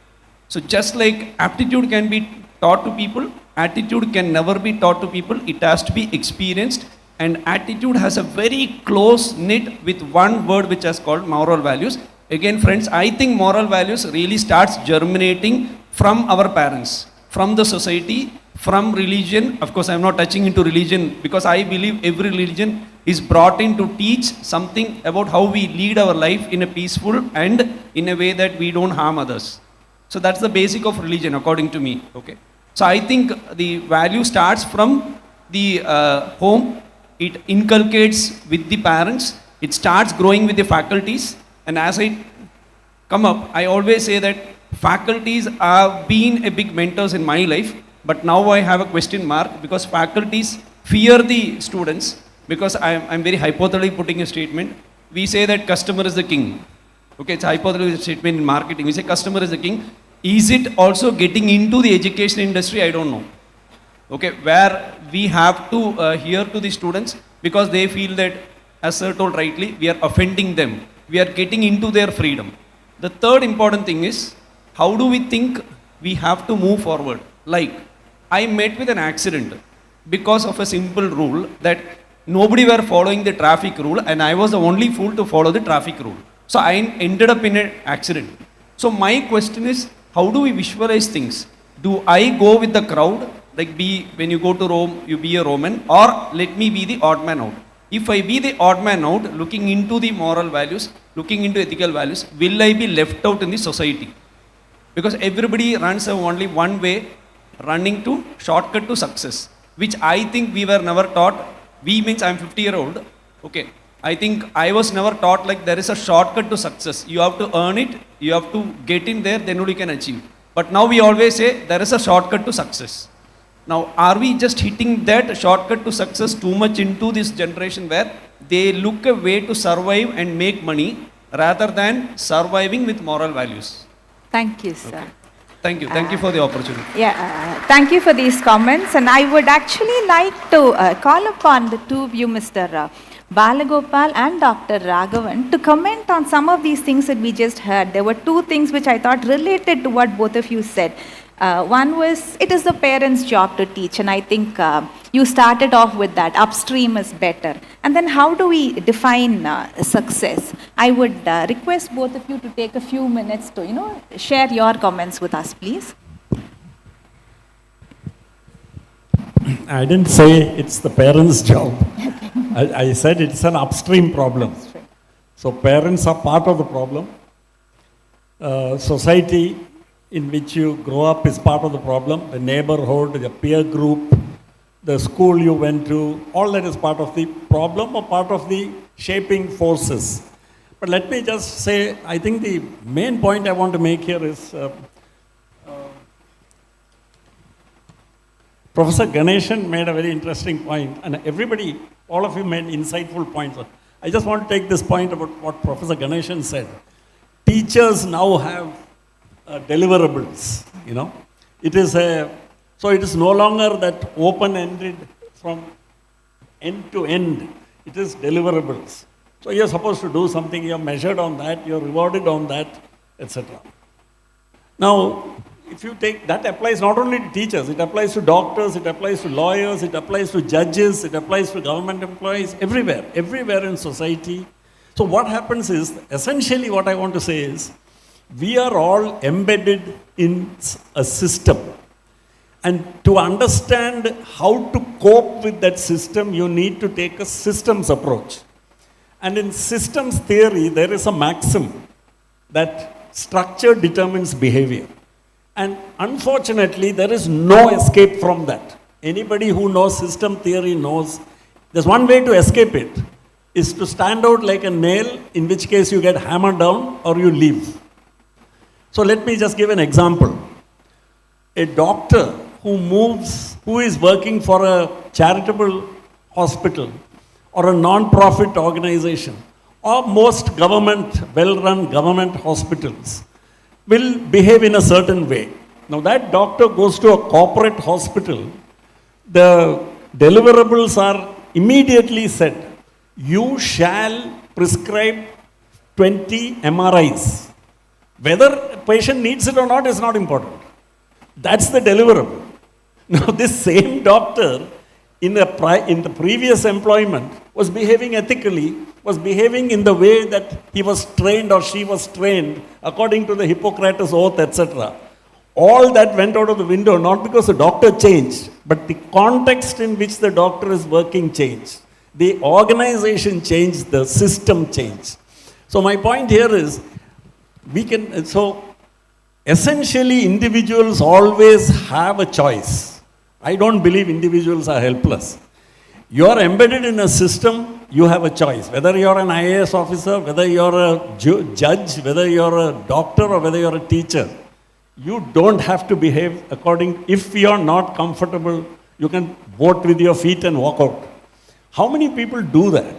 So just like aptitude can be taught to people, attitude can never be taught to people, it has to be experienced, and attitude has a very close knit with one word which is called moral values. Again friends, I think moral values really starts germinating from our parents, from the society, from religion. Of course I am not touching into religion because I believe every religion is brought in to teach something about how we lead our life in a peaceful and in a way that we don't harm others. So that's the basic of religion according to me. Okay. So I think the value starts from the home, it inculcates with the parents, it starts growing with the faculties, and as I come up, I always say that faculties have been a big mentors in my life, but now I have a question mark because faculties fear the students because I'm very hypothetically putting a statement. We say that customer is the king. Okay, it's a hypothetical statement in marketing. We say customer is the king. Is it also getting into the education industry? I don't know. Okay, where we have to hear to the students because they feel that, as sir told rightly, we are offending them. We are getting into their freedom. The third important thing is, how do we think we have to move forward? Like, I met with an accident because of a simple rule that nobody were following the traffic rule and I was the only fool to follow the traffic rule. So I ended up in an accident. So my question is, how do we visualize things? Do I go with the crowd, like when you go to Rome, you be a Roman, or let me be the odd man out? If I be the odd man out, looking into the moral values, looking into ethical values, will I be left out in the society? Because everybody runs only one way, running to shortcut to success, which I think we were never taught. We means I'm 50-year-old. Okay. I think I was never taught like there is a shortcut to success. You have to earn it, you have to get in there, then only you can achieve. But now we always say there is a shortcut to success. Now, are we just hitting that shortcut to success too much into this generation where they look a way to survive and make money rather than surviving with moral values? Thank you, sir. Okay. Thank you. Thank you for the opportunity. Thank you for these comments. And I would actually like to call upon the two of you, Mr. Balagopal and Dr. Raghavan to comment on some of these things that we just heard. There were two things which I thought related to what both of you said. One was, it is the parents' job to teach, and I think you started off with that, upstream is better. And then how do we define success? I would request both of you to take a few minutes to, share your comments with us, please. I didn't say it's the parents' job. I said it's an upstream problem. So parents are part of the problem. Society in which you grow up is part of the problem. The neighborhood, the peer group, the school you went to, all that is part of the problem or part of the shaping forces. But let me just say, I think the main point I want to make here is Professor Ganeshan made a very interesting point, and everybody, all of you made insightful points. I just want to take this point about what Professor Ganeshan said. Teachers now have deliverables, It is so it is no longer that open-ended from end to end. It is deliverables. So you're supposed to do something, you're measured on that, you're rewarded on that, etc. Now, if you take, that applies not only to teachers, it applies to doctors, it applies to lawyers, it applies to judges, it applies to government employees, everywhere in society. So what happens is, essentially what I want to say is, we are all embedded in a system. And to understand how to cope with that system, you need to take a systems approach. And in systems theory, there is a maxim that structure determines behavior. And unfortunately, there is no escape from that. Anybody who knows system theory knows there's one way to escape it, is to stand out like a nail, in which case you get hammered down or you leave. So let me just give an example. A doctor who is working for a charitable hospital or a non-profit organization or most well-run government hospitals will behave in a certain way. Now that doctor goes to a corporate hospital, the deliverables are immediately said. You shall prescribe 20 MRIs. Whether a patient needs it or not is not important. That's the deliverable. Now this same doctor in the previous employment was behaving ethically, was behaving in the way that he was trained or she was trained according to the Hippocrates oath, etc. All that went out of the window, not because the doctor changed, but the context in which the doctor is working changed. The organization changed, the system changed. So my point here is, essentially individuals always have a choice. I don't believe individuals are helpless. You are embedded in a system, you have a choice. Whether you're an IAS officer, whether you're a judge, whether you're a doctor or whether you're a teacher, you don't have to behave according, if you're not comfortable, you can vote with your feet and walk out. How many people do that?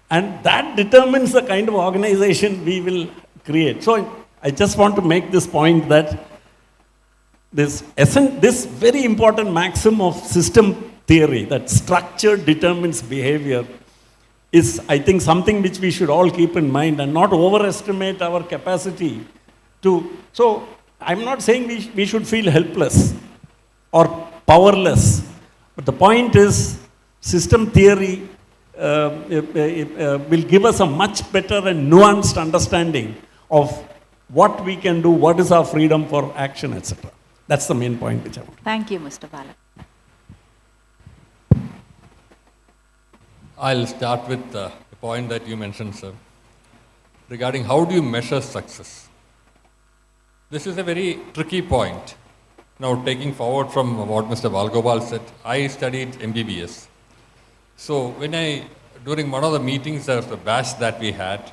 And that determines the kind of organization we will create. So I just want to make this point that this very important maxim of system theory, that structure determines behavior, is, I think, something which we should all keep in mind and not overestimate our capacity to. So I'm not saying we should feel helpless or powerless, but the point is, system theory will give us a much better and nuanced understanding of what we can do, what is our freedom for action, etc. That's the main point which I want. Thank you, Mr. Bala. I'll start with the point that you mentioned, sir, regarding how do you measure success. This is a very tricky point. Now, taking forward from what Mr. Balgopal said, I studied MBBS. So during one of the meetings, there was a batch that we had.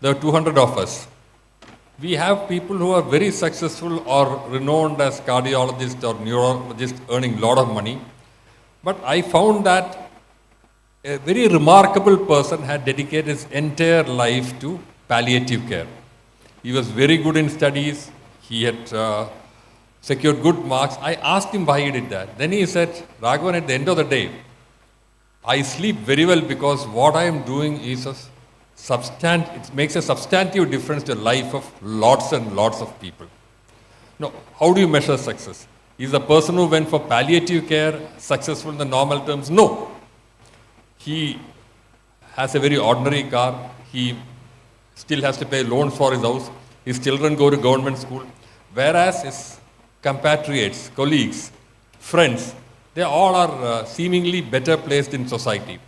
There were 200 of us. We have people who are very successful or renowned as cardiologists or neurologists earning a lot of money. But I found that a very remarkable person had dedicated his entire life to palliative care. He was very good in studies. He had secured good marks. I asked him why he did that. Then he said, Raghavan, at the end of the day, I sleep very well because what I am doing is it makes a substantive difference to the life of lots and lots of people. Now, how do you measure success? Is the person who went for palliative care successful in the normal terms? No. He has a very ordinary car. He still has to pay loans for his house. His children go to government school. Whereas his compatriots, colleagues, friends, they all are seemingly better placed in society.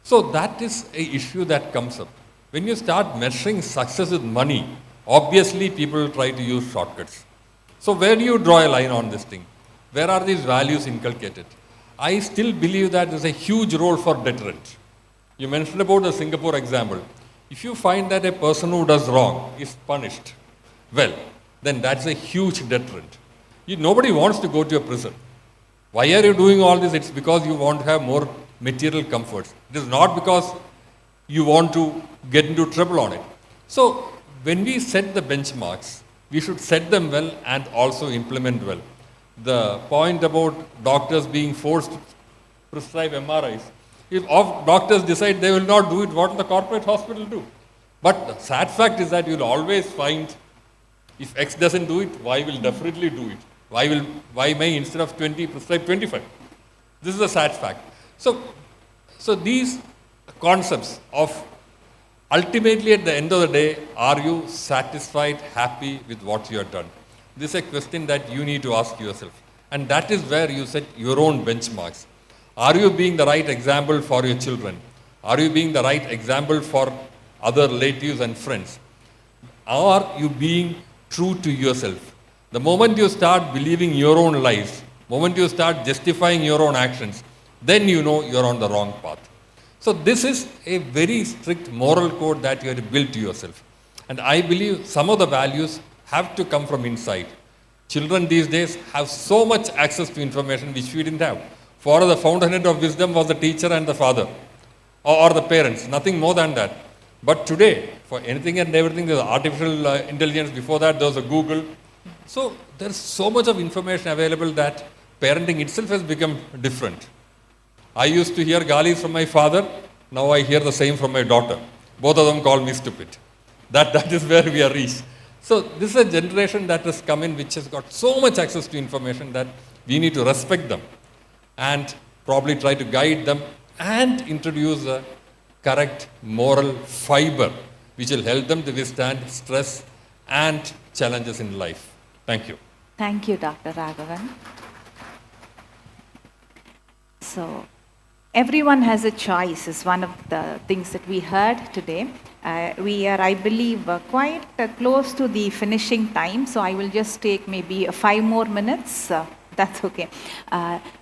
So that is an issue that comes up. When you start measuring success with money, obviously people try to use shortcuts. So where do you draw a line on this thing? Where are these values inculcated? I still believe that there's a huge role for deterrent. You mentioned about the Singapore example. If you find that a person who does wrong is punished, well, then that's a huge deterrent. Nobody wants to go to a prison. Why are you doing all this? It's because you want to have more material comforts. It is not because you want to get into trouble on it. So when we set the benchmarks, we should set them well and also implement well. The point about doctors being forced to prescribe MRIs, if doctors decide they will not do it, what will the corporate hospital do? But the sad fact is that you'll always find, if X doesn't do it, Y will definitely do it. Y may instead of 20 prescribe 25. This is a sad fact. So these concepts of ultimately at the end of the day, are you satisfied, happy with what you have done? This is a question that you need to ask yourself. And that is where you set your own benchmarks. Are you being the right example for your children? Are you being the right example for other relatives and friends? Are you being true to yourself? The moment you start believing your own lies, moment you start justifying your own actions, then you know you're on the wrong path. So this is a very strict moral code that you have to build to yourself. And I believe some of the values have to come from inside. Children these days have so much access to information which we didn't have. For the fountainhead of wisdom was the teacher and the father, or the parents, nothing more than that. But today, for anything and everything, there's artificial intelligence. Before that, there was a Google. So there's so much of information available that parenting itself has become different. I used to hear galis from my father. Now I hear the same from my daughter. Both of them call me stupid. That is where we are reached. So this is a generation that has come in which has got so much access to information that we need to respect them and probably try to guide them and introduce a correct moral fiber which will help them to withstand stress and challenges in life. Thank you. Thank you, Dr. Raghavan. So, everyone has a choice is one of the things that we heard today. We are, I believe, quite close to the finishing time, so I will just take maybe 5 more minutes. That's okay.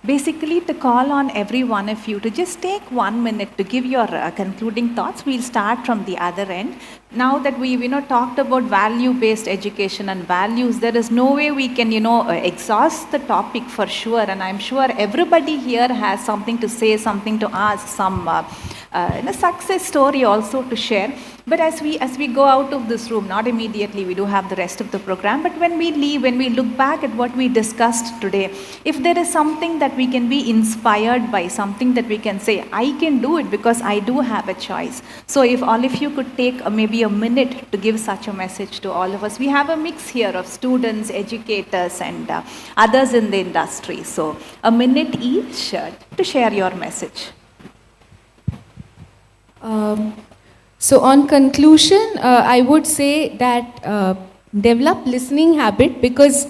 Basically, to call on every one of you to just take 1 minute to give your concluding thoughts. We'll start from the other end. Now that we've talked about value-based education and values, there is no way we can exhaust the topic for sure. And I'm sure everybody here has something to say, something to ask, some success story also to share. But as we go out of this room, not immediately, we do have the rest of the program, but when we leave, when we look back at what we discussed today, if there is something that we can be inspired by, something that we can say, I can do it because I do have a choice. So if all of you could take maybe a minute to give such a message to all of us. We have a mix here of students, educators, and others in the industry. So a minute each to share your message. So on conclusion, I would say that develop listening habit, because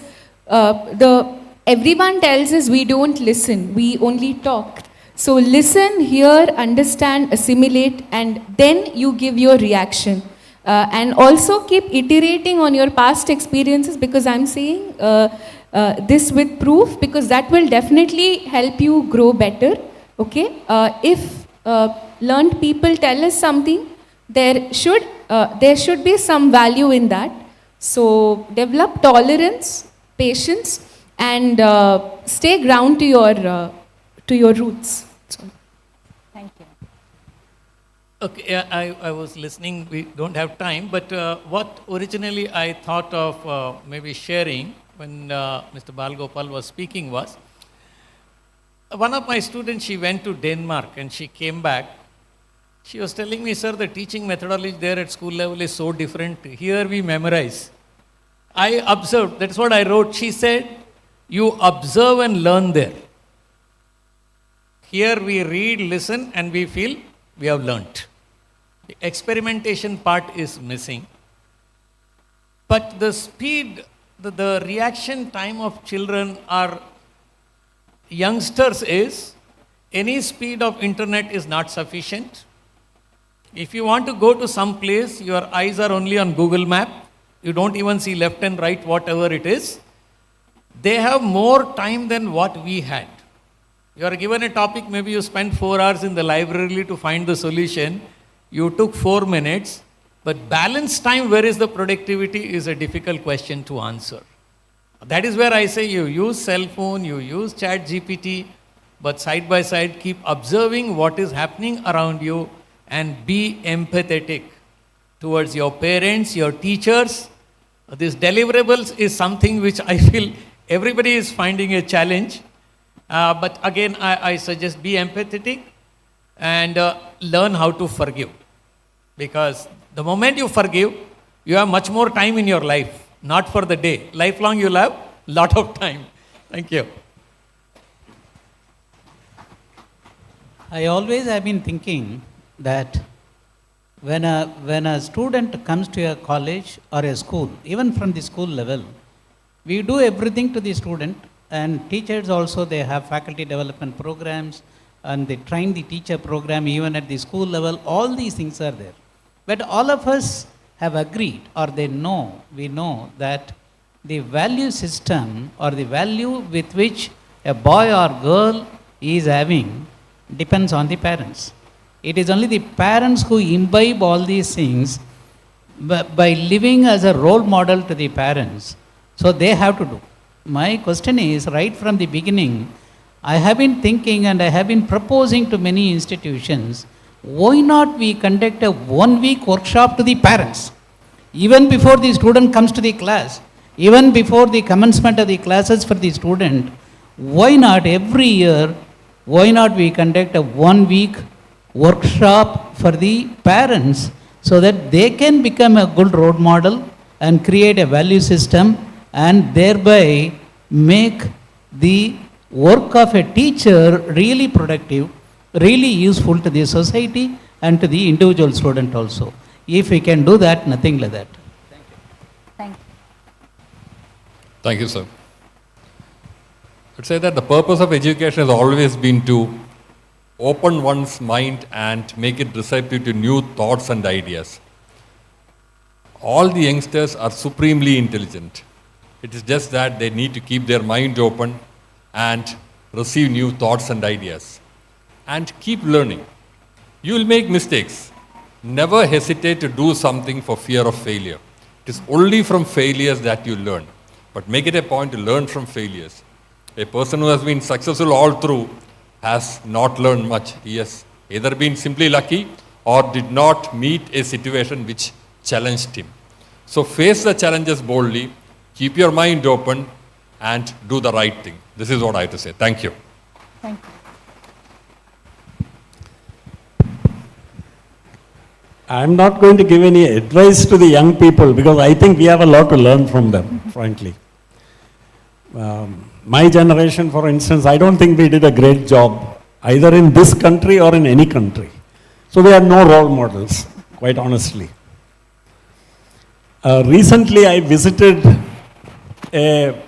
everyone tells us we don't listen, we only talk. So listen, hear, understand, assimilate, and then you give your reaction. And also keep iterating on your past experiences, because I'm saying this with proof, because that will definitely help you grow better. Okay? If learned people tell us something, there should be some value in that. So develop tolerance, patience, and stay ground to your roots. Thank you. Okay, I was listening. We don't have time, but what originally I thought of maybe sharing when Mr. Balgopal was speaking was, One of my students, she went to Denmark and she came back. She was telling me, sir, the teaching methodology there at school level is so different. Here we memorize. I observed, that's what I wrote. She said, you observe and learn there. Here we read, listen, and we feel we have learnt. The experimentation part is missing. But the speed, the reaction time of children or youngsters is, any speed of internet is not sufficient. If you want to go to some place, your eyes are only on Google Map. You don't even see left and right, whatever it is. They have more time than what we had. You are given a topic, maybe you spend 4 hours in the library to find the solution. You took 4 minutes, but balance time, where is the productivity, is a difficult question to answer. That is where I say you use cell phone, you use chat GPT, but side by side keep observing what is happening around you and be empathetic towards your parents, your teachers. These deliverables is something which I feel everybody is finding a challenge. But again, I suggest be empathetic and learn how to forgive. Because the moment you forgive, you have much more time in your life, not for the day. Lifelong you'll have a lot of time. Thank you. I always have been thinking that when a student comes to a college or a school, even from the school level, we do everything to the student, and teachers also, they have faculty development programs and they train the teacher program even at the school level. All these things are there. But all of us have agreed, or we know that the value system or the value with which a boy or girl is having depends on the parents. It is only the parents who imbibe all these things by living as a role model to the parents. So they have to do. My question is, right from the beginning, I have been thinking and I have been proposing to many institutions, why not we conduct a 1-week workshop to the parents? Even before the student comes to the class, even before the commencement of the classes for the student, why not every year, why not we conduct a 1-week workshop for the parents so that they can become a good role model and create a value system and thereby make the work of a teacher really productive, really useful to the society and to the individual student also. If we can do that, nothing like that. Thank you. Thank you. Thank you, sir. I'd say that the purpose of education has always been to open one's mind and make it receptive to new thoughts and ideas. All the youngsters are supremely intelligent. It is just that they need to keep their mind open and receive new thoughts and ideas. And keep learning. You will make mistakes. Never hesitate to do something for fear of failure. It is only from failures that you learn. But make it a point to learn from failures. A person who has been successful all through has not learned much. He has either been simply lucky or did not meet a situation which challenged him. So face the challenges boldly, keep your mind open, and do the right thing. This is what I have to say. Thank you. Thank you. I'm not going to give any advice to the young people because I think we have a lot to learn from them, frankly. My generation, for instance, I don't think we did a great job either in this country or in any country. So we have no role models, quite honestly. Recently, I visited a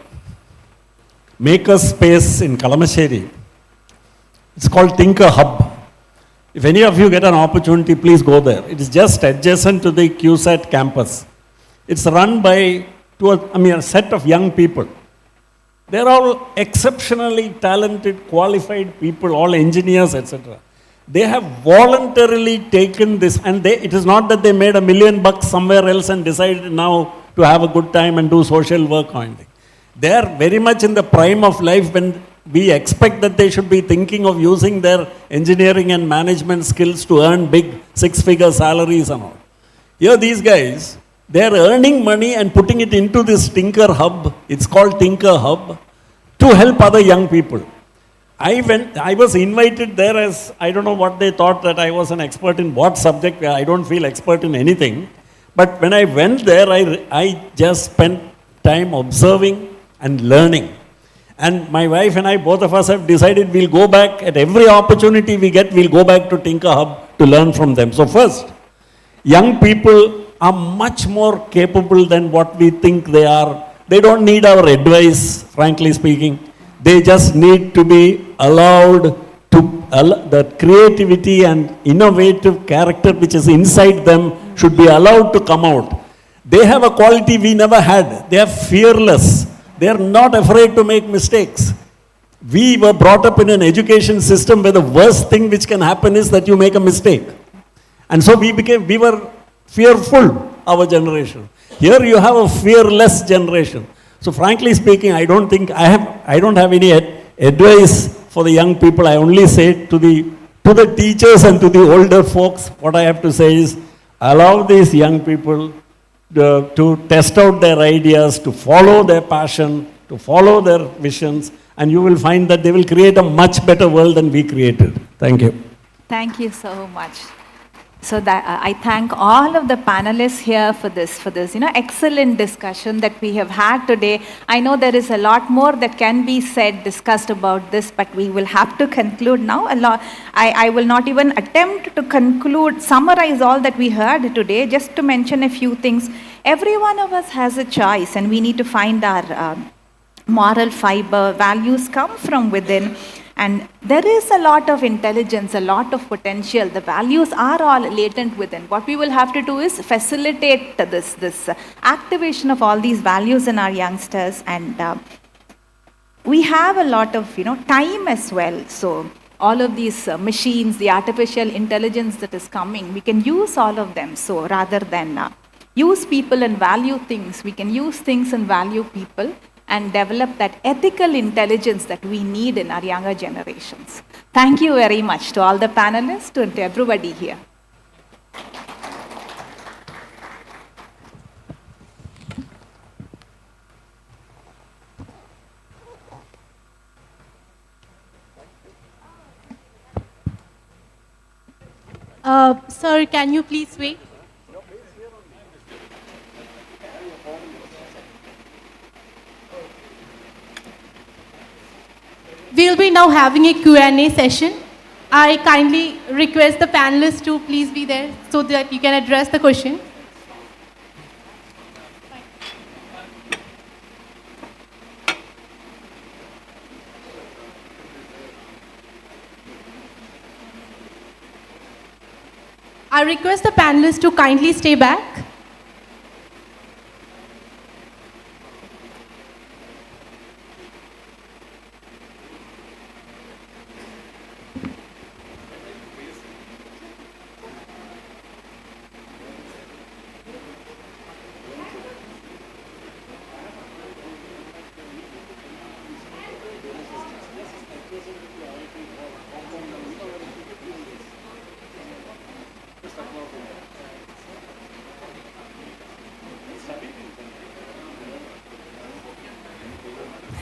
maker space in Kalamassery. It's called Thinker Hub. If any of you get an opportunity, please go there. It is just adjacent to the QSAT campus. It's run by a set of young people. They're all exceptionally talented, qualified people, all engineers, etc. They have voluntarily taken this, and it is not that they made $1 million somewhere else and decided now to have a good time and do social work or anything. They are very much in the prime of life when we expect that they should be thinking of using their engineering and management skills to earn big 6-figure salaries and all. Here these guys, they are earning money and putting it into this Tinker Hub. It's called Tinker Hub to help other young people. I was invited there as, I don't know what they thought, that I was an expert in what subject. I don't feel expert in anything. But when I went there, I just spent time observing and learning. And my wife and I, both of us have decided we'll go back at every opportunity we get, we'll go back to Tinker Hub to learn from them. So first, young people are much more capable than what we think they are. They don't need our advice, frankly speaking. They just need to be allowed to, the creativity and innovative character which is inside them should be allowed to come out. They have a quality we never had. They are fearless. They are not afraid to make mistakes. We were brought up in an education system where the worst thing which can happen is that you make a mistake. And so we were fearful, our generation. Here you have a fearless generation. So frankly speaking, I don't have any advice for the young people. I only say to the teachers and to the older folks, what I have to say is, allow these young people to test out their ideas, to follow their passion, to follow their visions, and you will find that they will create a much better world than we created. Thank you. Thank you so much. So that I thank all of the panelists here for this excellent discussion that we have had today. I know there is a lot more that can be said, discussed about this, but we will have to conclude now. I will not even attempt to summarize all that we heard today. Just to mention a few things. Every one of us has a choice, and we need to find our moral fiber. Values come from within. And there is a lot of intelligence, a lot of potential. The values are all latent within. What we will have to do is facilitate this activation of all these values in our youngsters. And we have a lot of time as well. So all of these machines, the artificial intelligence that is coming, we can use all of them. So rather than use people and value things, we can use things and value people, and develop that ethical intelligence that we need in our younger generations. Thank you very much to all the panelists and to everybody here. Sir, can you please wait? We'll be now having a Q&A session. I kindly request the panelists to please be there so that you can address the question. I request the panelists to kindly stay back.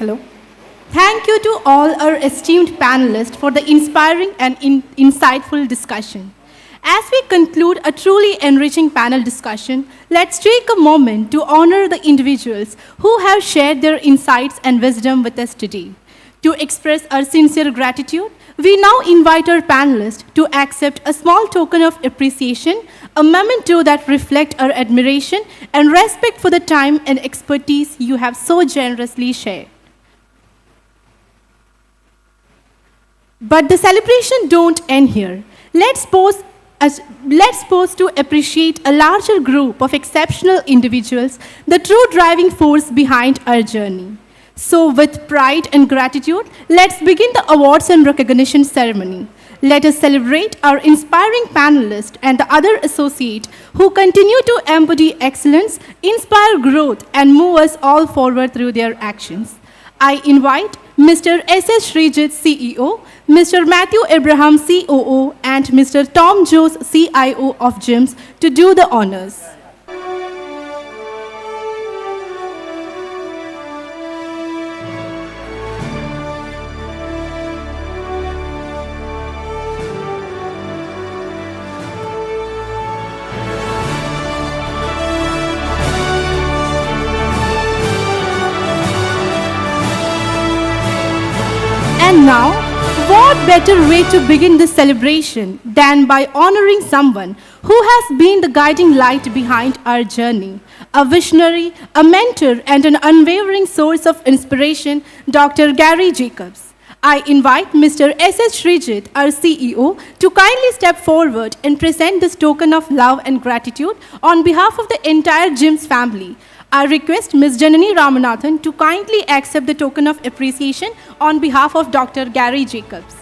Hello. Thank you to all our esteemed panelists for the inspiring and insightful discussion. As we conclude a truly enriching panel discussion, let's take a moment to honor the individuals who have shared their insights and wisdom with us today. To express our sincere gratitude, we now invite our panelists to accept a small token of appreciation, a memento that reflects our admiration and respect for the time and expertise you have so generously shared. But the celebration don't end here. Let's pause to appreciate a larger group of exceptional individuals, the true driving force behind our journey. So with pride and gratitude, let's begin the awards and recognition ceremony. Let us celebrate our inspiring panelists and the other associates who continue to embody excellence, inspire growth, and move us all forward through their actions. I invite Mr. S.S. Sreejith, CEO, Mr. Matthew Abraham, COO, and Mr. Tom Jose, CIO of GIIMS, to do the honors. Now, what better way to begin this celebration than by honoring someone who has been the guiding light behind our journey, a visionary, a mentor, and an unwavering source of inspiration, Dr. Garry Jacobs. I invite Mr. S.S. Sreejith, our CEO, to kindly step forward and present this token of love and gratitude on behalf of the entire GIIMS family. I request Ms. Janani Ramanathan to kindly accept the token of appreciation on behalf of Dr. Garry Jacobs.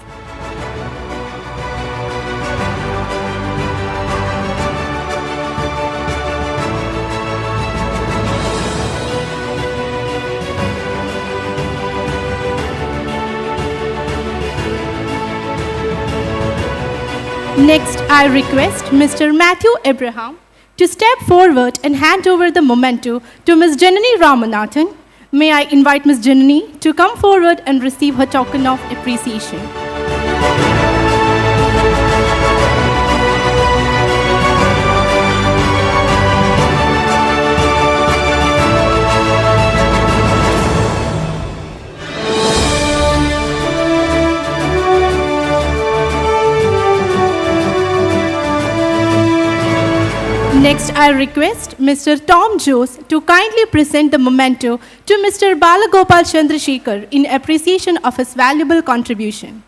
Next, I request Mr. Matthew Abraham to step forward and hand over the memento to Ms. Janani Ramanathan. May I invite Ms. Janani to come forward and receive her token of appreciation. Next, I request Mr. Tom Jose to kindly present the memento to Mr. Balagopal Chandrasekhar in appreciation of his valuable contribution.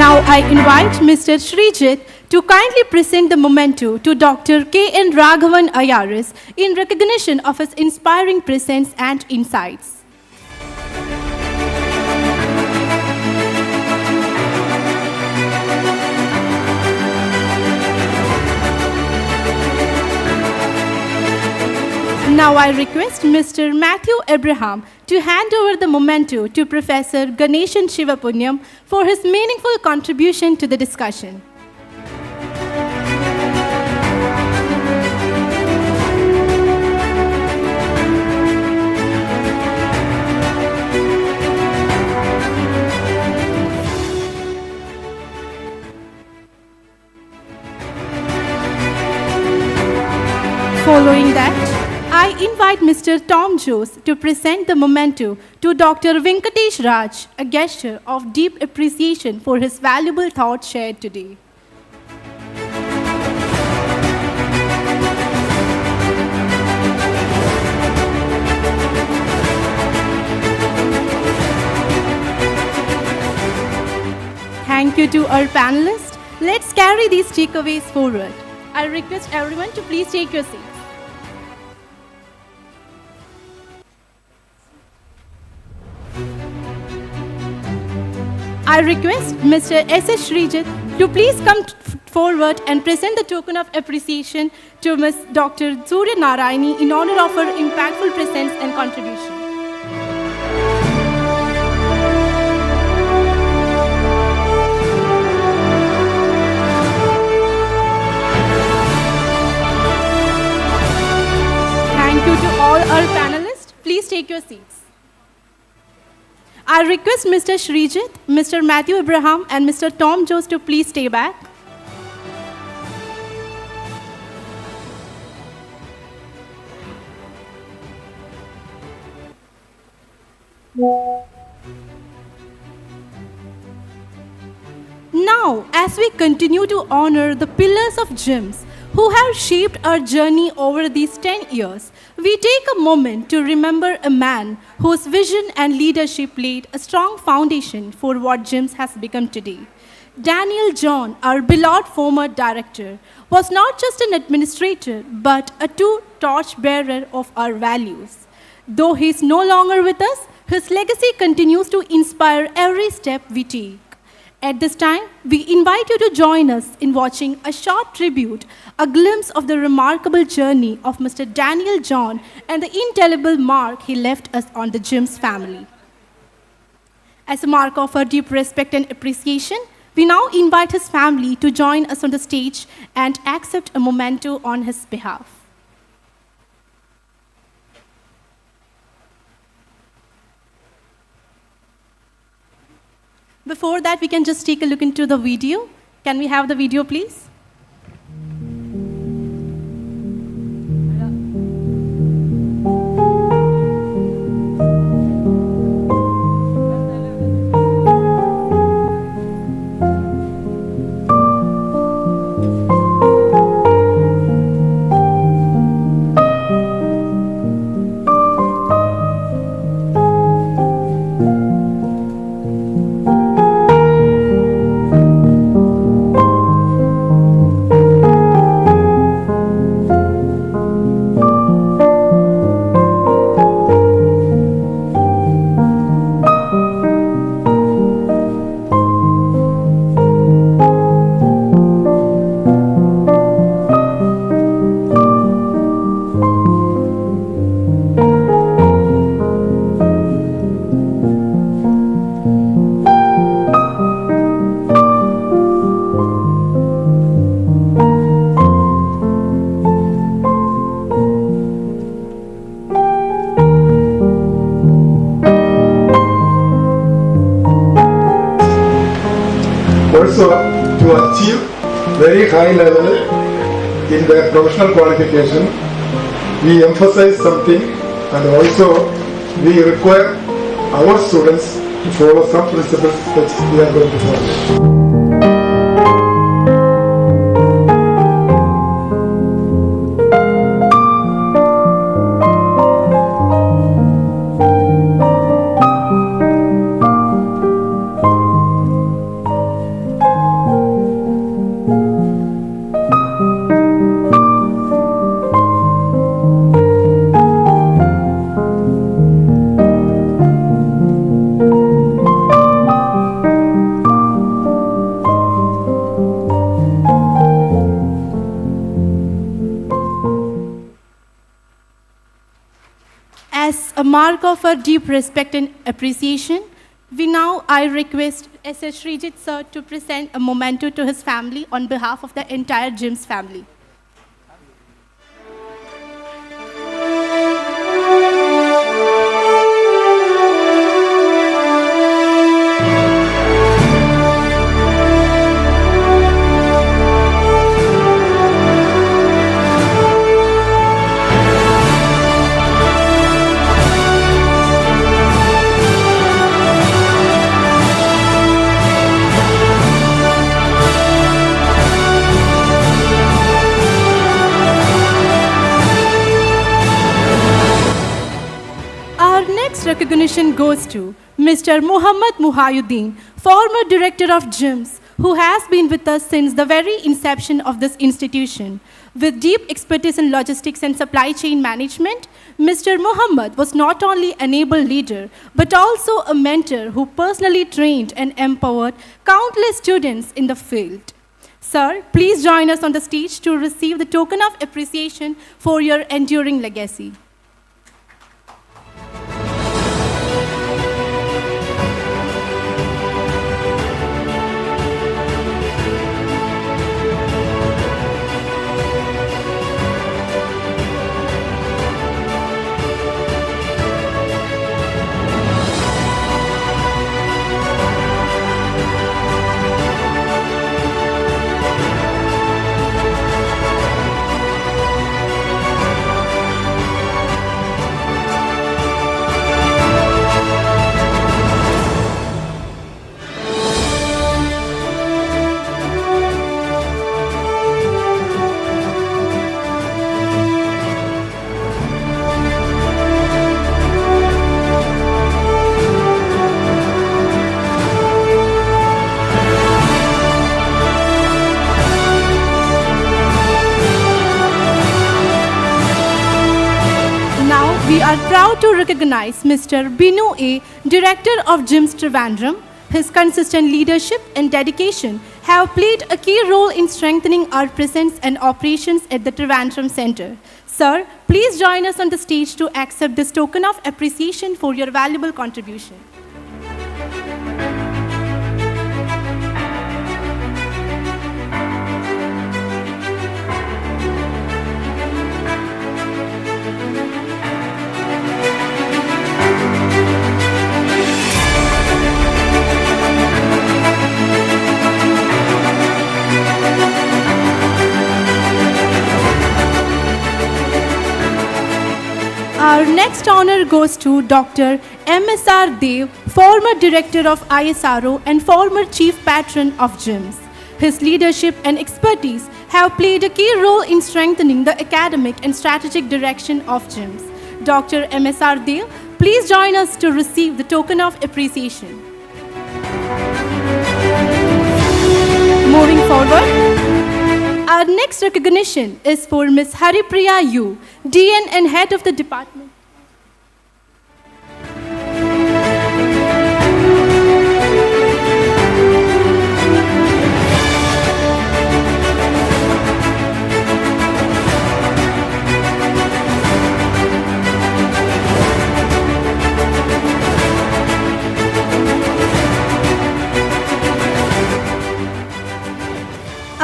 Now I invite Mr. Sreejith to kindly present the memento to Dr. K.N. Raghavan Ayaris in recognition of his inspiring presence and insights. Now I request Mr. Matthew Abraham to hand over the memento to Professor Ganeshan Shivapunyam for his meaningful contribution to the discussion. Following that, I invite Mr. Tom Jose to present the memento to Dr. Venkatesh Raj, a gesture of deep appreciation for his valuable thoughts shared today. Thank you to our panelists. Let's carry these takeaways forward. I request everyone to please take your seats. I request Mr. S.S. Sreejith to please come forward and present the token of appreciation to Ms. Dr. Surya Narayani in honor of her impactful presence and contribution. Thank you to all our panelists. Please take your seats. I request Mr. Sreejith, Mr. Matthew Abraham, and Mr. Tom Jose to please stay back. Now, as we continue to honor the pillars of GIIMS who have shaped our journey over these 10 years, we take a moment to remember a man whose vision and leadership laid a strong foundation for what GIIMS has become today. Daniel John, our beloved former director, was not just an administrator, but a true torchbearer of our values. Though he is no longer with us, his legacy continues to inspire every step we take. At this time, we invite you to join us in watching a short tribute, a glimpse of the remarkable journey of Mr. Daniel John and the indelible mark he left us on the GIIMS family. As a mark of our deep respect and appreciation, we now invite his family to join us on the stage and accept a memento on his behalf. Before that, we can just take a look into the video. Can we have the video, please? Also, to achieve very high level in their professional qualification, we emphasize something, and also we require our students to follow some principles that we are going to follow. As a mark of our deep respect and appreciation, I request S.S. Sreejith sir to present a memento to his family on behalf of the entire GIIMS family. Recognition goes to Mr. Muhammad Muhayuddin, former director of GIIMS, who has been with us since the very inception of this institution. With deep expertise in logistics and supply chain management, Mr. Muhammad was not only an able leader, but also a mentor who personally trained and empowered countless students in the field. Sir, please join us on the stage to receive the token of appreciation for your enduring legacy. We are proud to recognize Mr. Binu A, Director of GIIMS Trivandrum. His consistent leadership and dedication have played a key role in strengthening our presence and operations at the Trivandrum Center. Sir, please join us on the stage to accept this token of appreciation for your valuable contribution. next honor goes to Dr. M.S.R. Dev, former director of ISRO and former chief patron of GIIMS. His leadership and expertise have played a key role in strengthening the academic and strategic direction of GIIMS. Dr. M.S.R. Dev, please join us to receive the token of appreciation. Moving forward, our next recognition is for Ms. Haripriya U, DN and Head of the Department.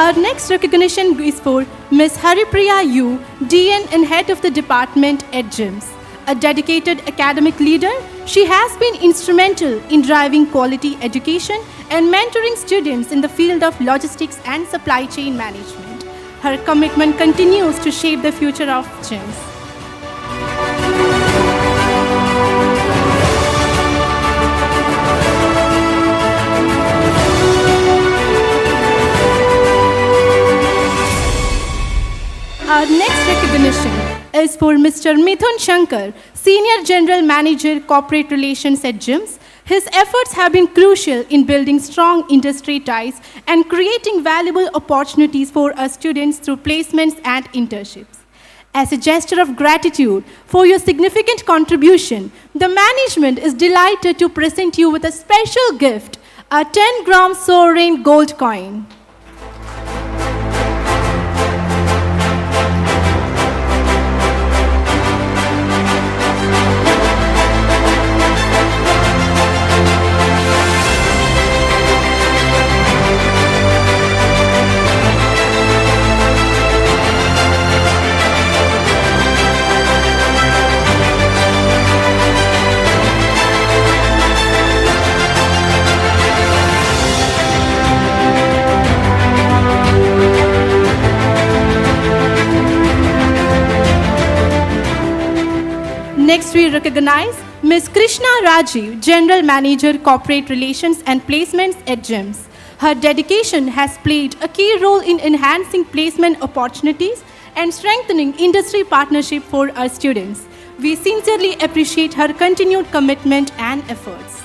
Our next recognition is for Ms. Haripriya U, DN and Head of the Department at GIIMS. A dedicated academic leader, she has been instrumental in driving quality education and mentoring students in the field of logistics and supply chain management. Her commitment continues to shape the future of GIIMS. Our next recognition is for Mr. Mithun Shankar, Senior General Manager, Corporate Relations at GIIMS. His efforts have been crucial in building strong industry ties and creating valuable opportunities for our students through placements and internships. As a gesture of gratitude for your significant contribution, the management is delighted to present you with a special gift, a 10-gram sovereign gold coin. Next, we recognize Ms. Krishna Rajiv, General Manager, Corporate Relations and Placements at GIIMS. Her dedication has played a key role in enhancing placement opportunities and strengthening industry partnership for our students. We sincerely appreciate her continued commitment and efforts.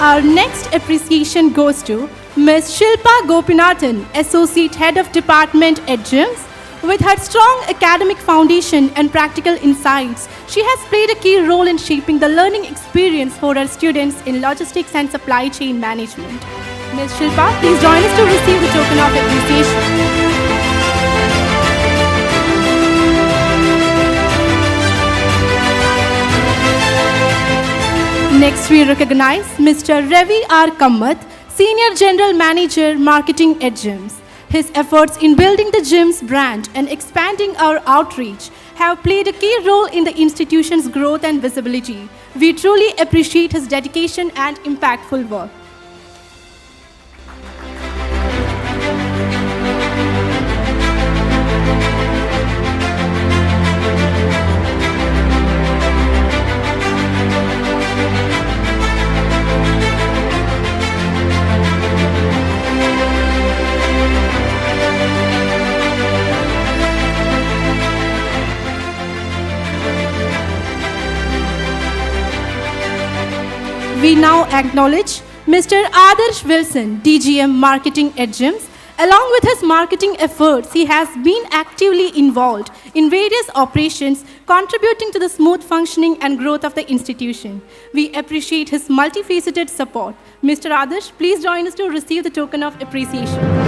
Our next appreciation goes to Ms. Shilpa Gopinathan, Associate Head of Department at GIIMS. With her strong academic foundation and practical insights, she has played a key role in shaping the learning experience for our students in logistics and supply chain management. Ms. Shilpa, please join us to receive the token of appreciation. Next, we recognize Mr. Ravi R. Kamath, Senior General Manager, Marketing at GIIMS. His efforts in building the GIIMS brand and expanding our outreach have played a key role in the institution's growth and visibility. We truly appreciate his dedication and impactful work. We now acknowledge Mr. Adarsh Wilson, DGM Marketing at GIIMS. Along with his marketing efforts, he has been actively involved in various operations, contributing to the smooth functioning and growth of the institution. We appreciate his multifaceted support. Mr. Adarsh, please join us to receive the token of appreciation.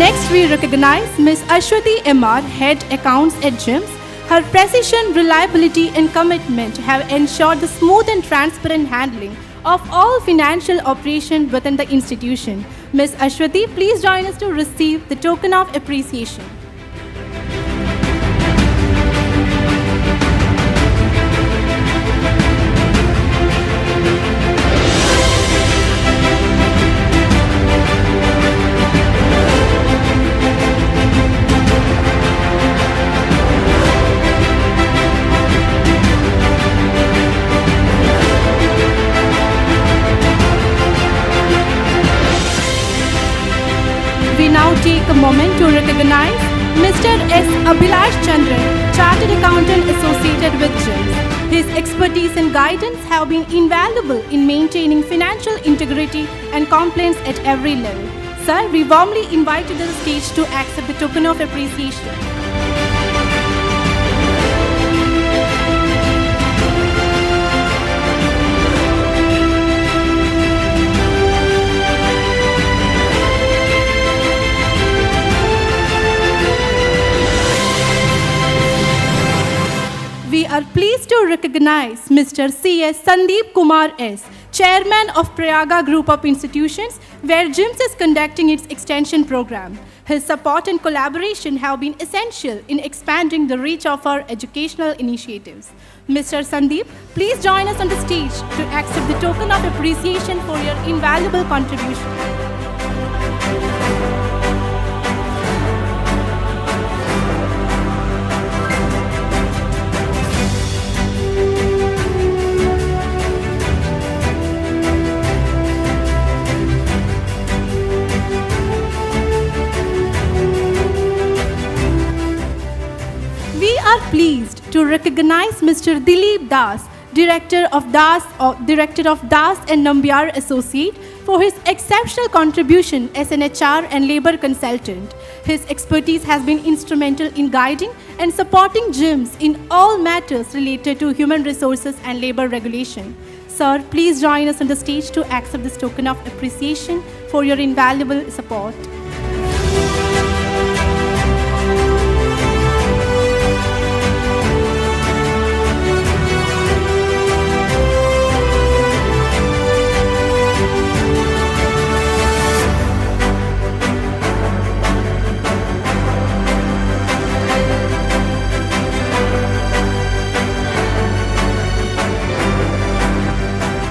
Next, we recognize Ms. Ashwati MR, Head Accounts at GIIMS. Her precision, reliability, and commitment have ensured the smooth and transparent handling of all financial operations within the institution. Ms. Ashwati, please join us to receive the token of appreciation. We now take a moment to recognize Mr. S. Abhilash Chandran, Chartered Accountant associated with GIIMS. His expertise and guidance have been invaluable in maintaining financial integrity and compliance at every level. Sir, we warmly invite you to the stage to accept the token of appreciation. We are pleased to recognize Mr. C.S. Sandeep Kumar S., Chairman of Prayaga Group of Institutions, where GIIMS is conducting its extension program. His support and collaboration have been essential in expanding the reach of our educational initiatives. Mr. Sandeep, please join us on the stage to accept the token of appreciation for your invaluable contribution. We are pleased to recognize Mr. Dilip Das, Director of Das and Nambiar Associate, for his exceptional contribution as an HR and labor consultant. His expertise has been instrumental in guiding and supporting GIIMS in all matters related to human resources and labor regulation. Sir, please join us on the stage to accept this token of appreciation for your invaluable support.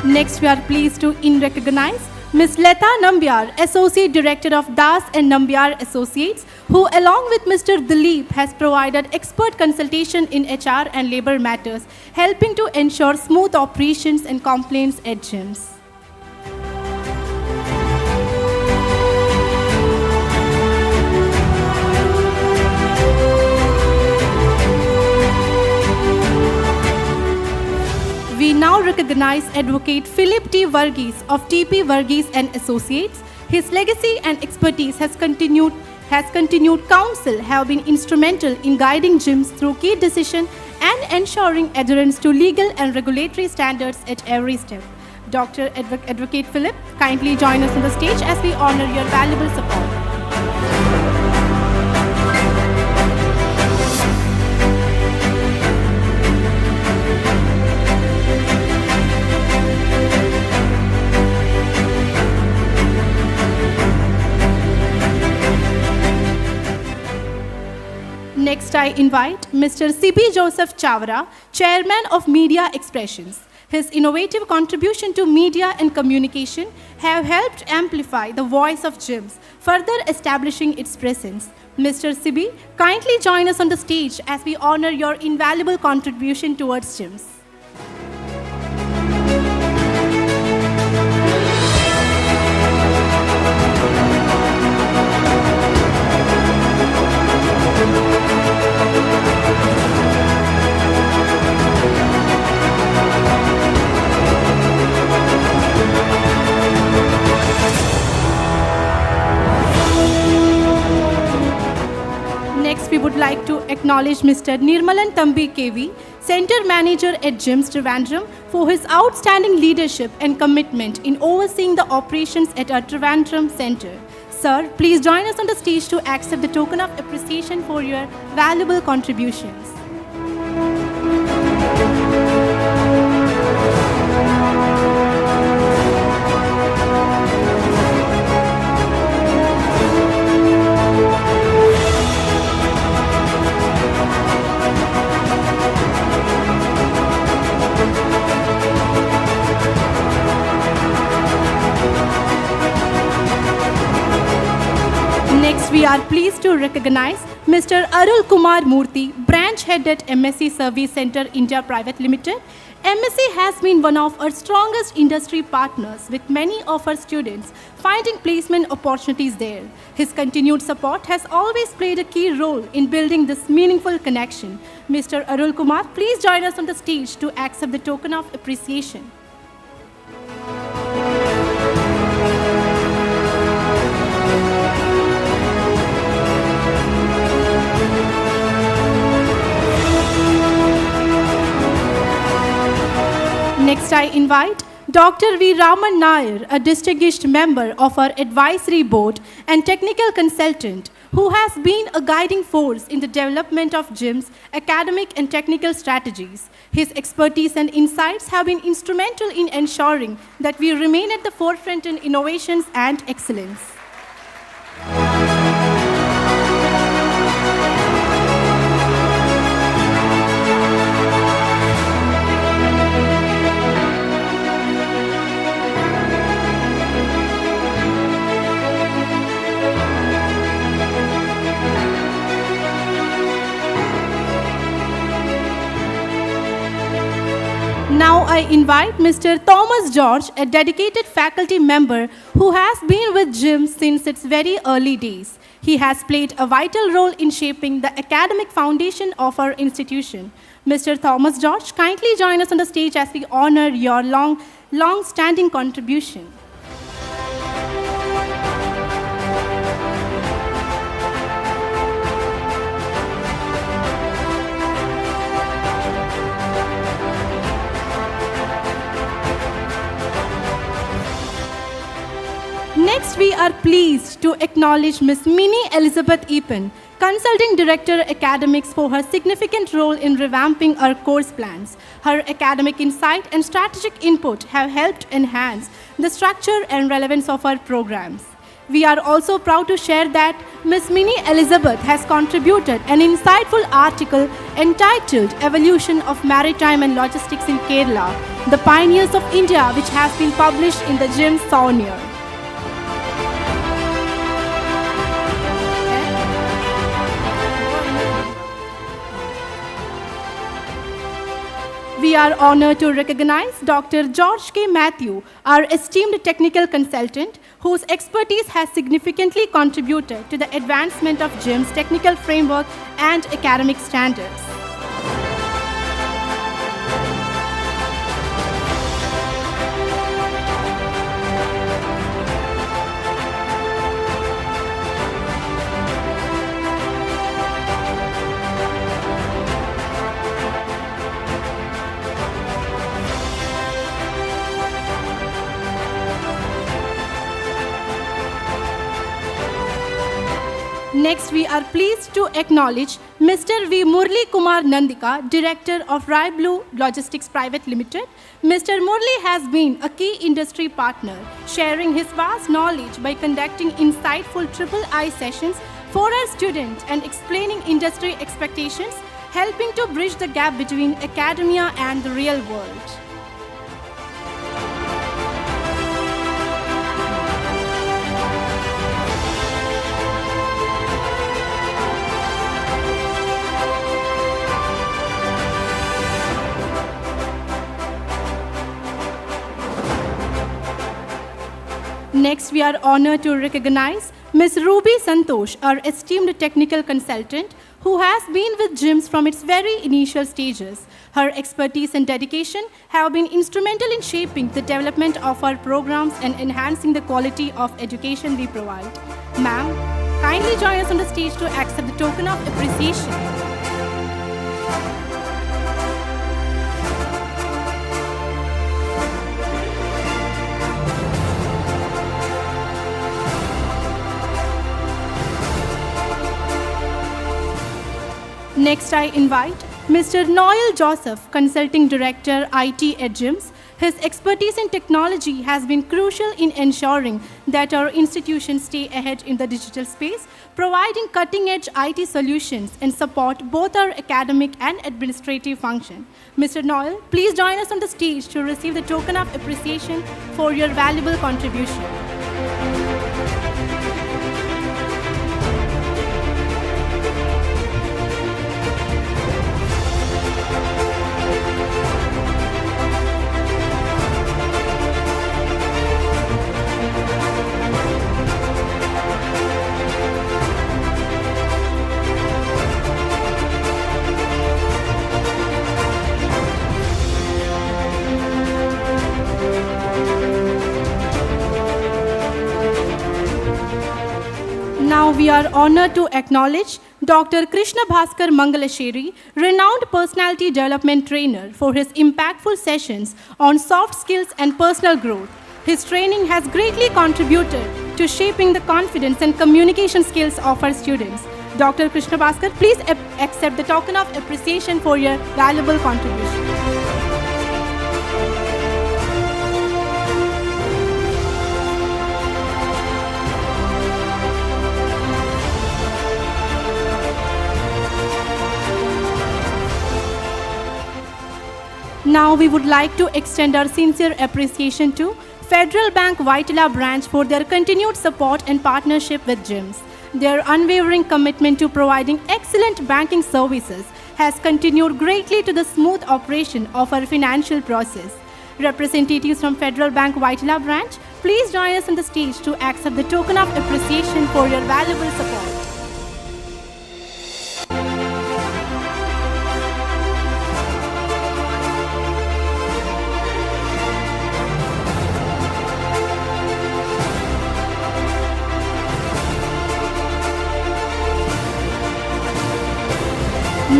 Next, we are pleased to recognize Ms. Leta Nambiar, Associate Director of Das and Nambiar Associates, who along with Mr. Dilip has provided expert consultation in HR and labor matters, helping to ensure smooth operations and compliance at GIIMS. We now recognize Advocate Philip T. Varghese of TP Varghese and Associates. His legacy and expertise has continued counsel have been instrumental in guiding GIIMS through key decisions and ensuring adherence to legal and regulatory standards at every step. Dr. Advocate Philip, kindly join us on the stage as we honor your valuable support. Next, I invite Mr. C.B. Joseph Chavra, Chairman of Media Expressions. His innovative contribution to media and communication have helped amplify the voice of GIIMS, further establishing its presence. Mr. C.B., kindly join us on the stage as we honor your invaluable contribution towards GIIMS. Next, we would like to acknowledge Mr. Nirmalan Thambi KV, Center Manager at GIIMS Trivandrum, for his outstanding leadership and commitment in overseeing the operations at our Trivandrum Center. Sir, please join us on the stage to accept the token of appreciation for your valuable contributions. Next, we are pleased to recognize Mr. Arul Kumar Murthy, Branch Head at MSc Service Center India Private Limited. MSc has been one of our strongest industry partners, with many of our students finding placement opportunities there. His continued support has always played a key role in building this meaningful connection. Mr. Arul Kumar, please join us on the stage to accept the token of appreciation. Next, I invite Dr. V. Raman Nair, a distinguished member of our advisory board and technical consultant, who has been a guiding force in the development of GIIMS academic and technical strategies. His expertise and insights have been instrumental in ensuring that we remain at the forefront in innovations and excellence. Now I invite Mr. Thomas George, a dedicated faculty member who has been with GIIMS since its very early days. He has played a vital role in shaping the academic foundation of our institution. Mr. Thomas George, kindly join us on the stage as we honor your long-standing contribution. Next, we are pleased to acknowledge Ms. Minnie Elizabeth Epen, Consulting Director Academics, for her significant role in revamping our course plans. Her academic insight and strategic input have helped enhance the structure and relevance of our programs. We are also proud to share that Ms. Minnie Elizabeth has contributed an insightful article entitled Evolution of Maritime and Logistics in Kerala, the Pioneers of India, which has been published in the GIIMS Souvenir. We are honored to recognize Dr. George K. Matthew, our esteemed technical consultant, whose expertise has significantly contributed to the advancement of GIIMS technical framework and academic standards. Next, we are pleased to acknowledge Mr. V. Murli Kumar Nandika, Director of Rai Blue Logistics Private Limited. Mr. Murli has been a key industry partner, sharing his vast knowledge by conducting insightful III sessions for our students and explaining industry expectations, helping to bridge the gap between academia and the real world. Next, we are honored to recognize Ms. Ruby Santosh, our esteemed technical consultant, who has been with GIIMS from its very initial stages. Her expertise and dedication have been instrumental in shaping the development of our programs and enhancing the quality of education we provide. Ma'am, kindly join us on the stage to accept the token of appreciation. Next, I invite Mr. Noel Joseph, Consulting Director, IT at GIIMS. His expertise in technology has been crucial in ensuring that our institutions stay ahead in the digital space, providing cutting-edge IT solutions and support both our academic and administrative function. Mr. Noel, please join us on the stage to receive the token of appreciation for your valuable contribution. Now we are honored to acknowledge Dr. Krishna Bhaskar Mangalasheri, renowned personality development trainer, for his impactful sessions on soft skills and personal growth. His training has greatly contributed to shaping the confidence and communication skills of our students. Dr. Krishna Bhaskar, please accept the token of appreciation for your valuable contribution. Now we would like to extend our sincere appreciation to Federal Bank Vaitila branch for their continued support and partnership with GIIMS. Their unwavering commitment to providing excellent banking services has contributed greatly to the smooth operation of our financial process. Representatives from Federal Bank Vaitila branch, please join us on the stage to accept the token of appreciation for your valuable support.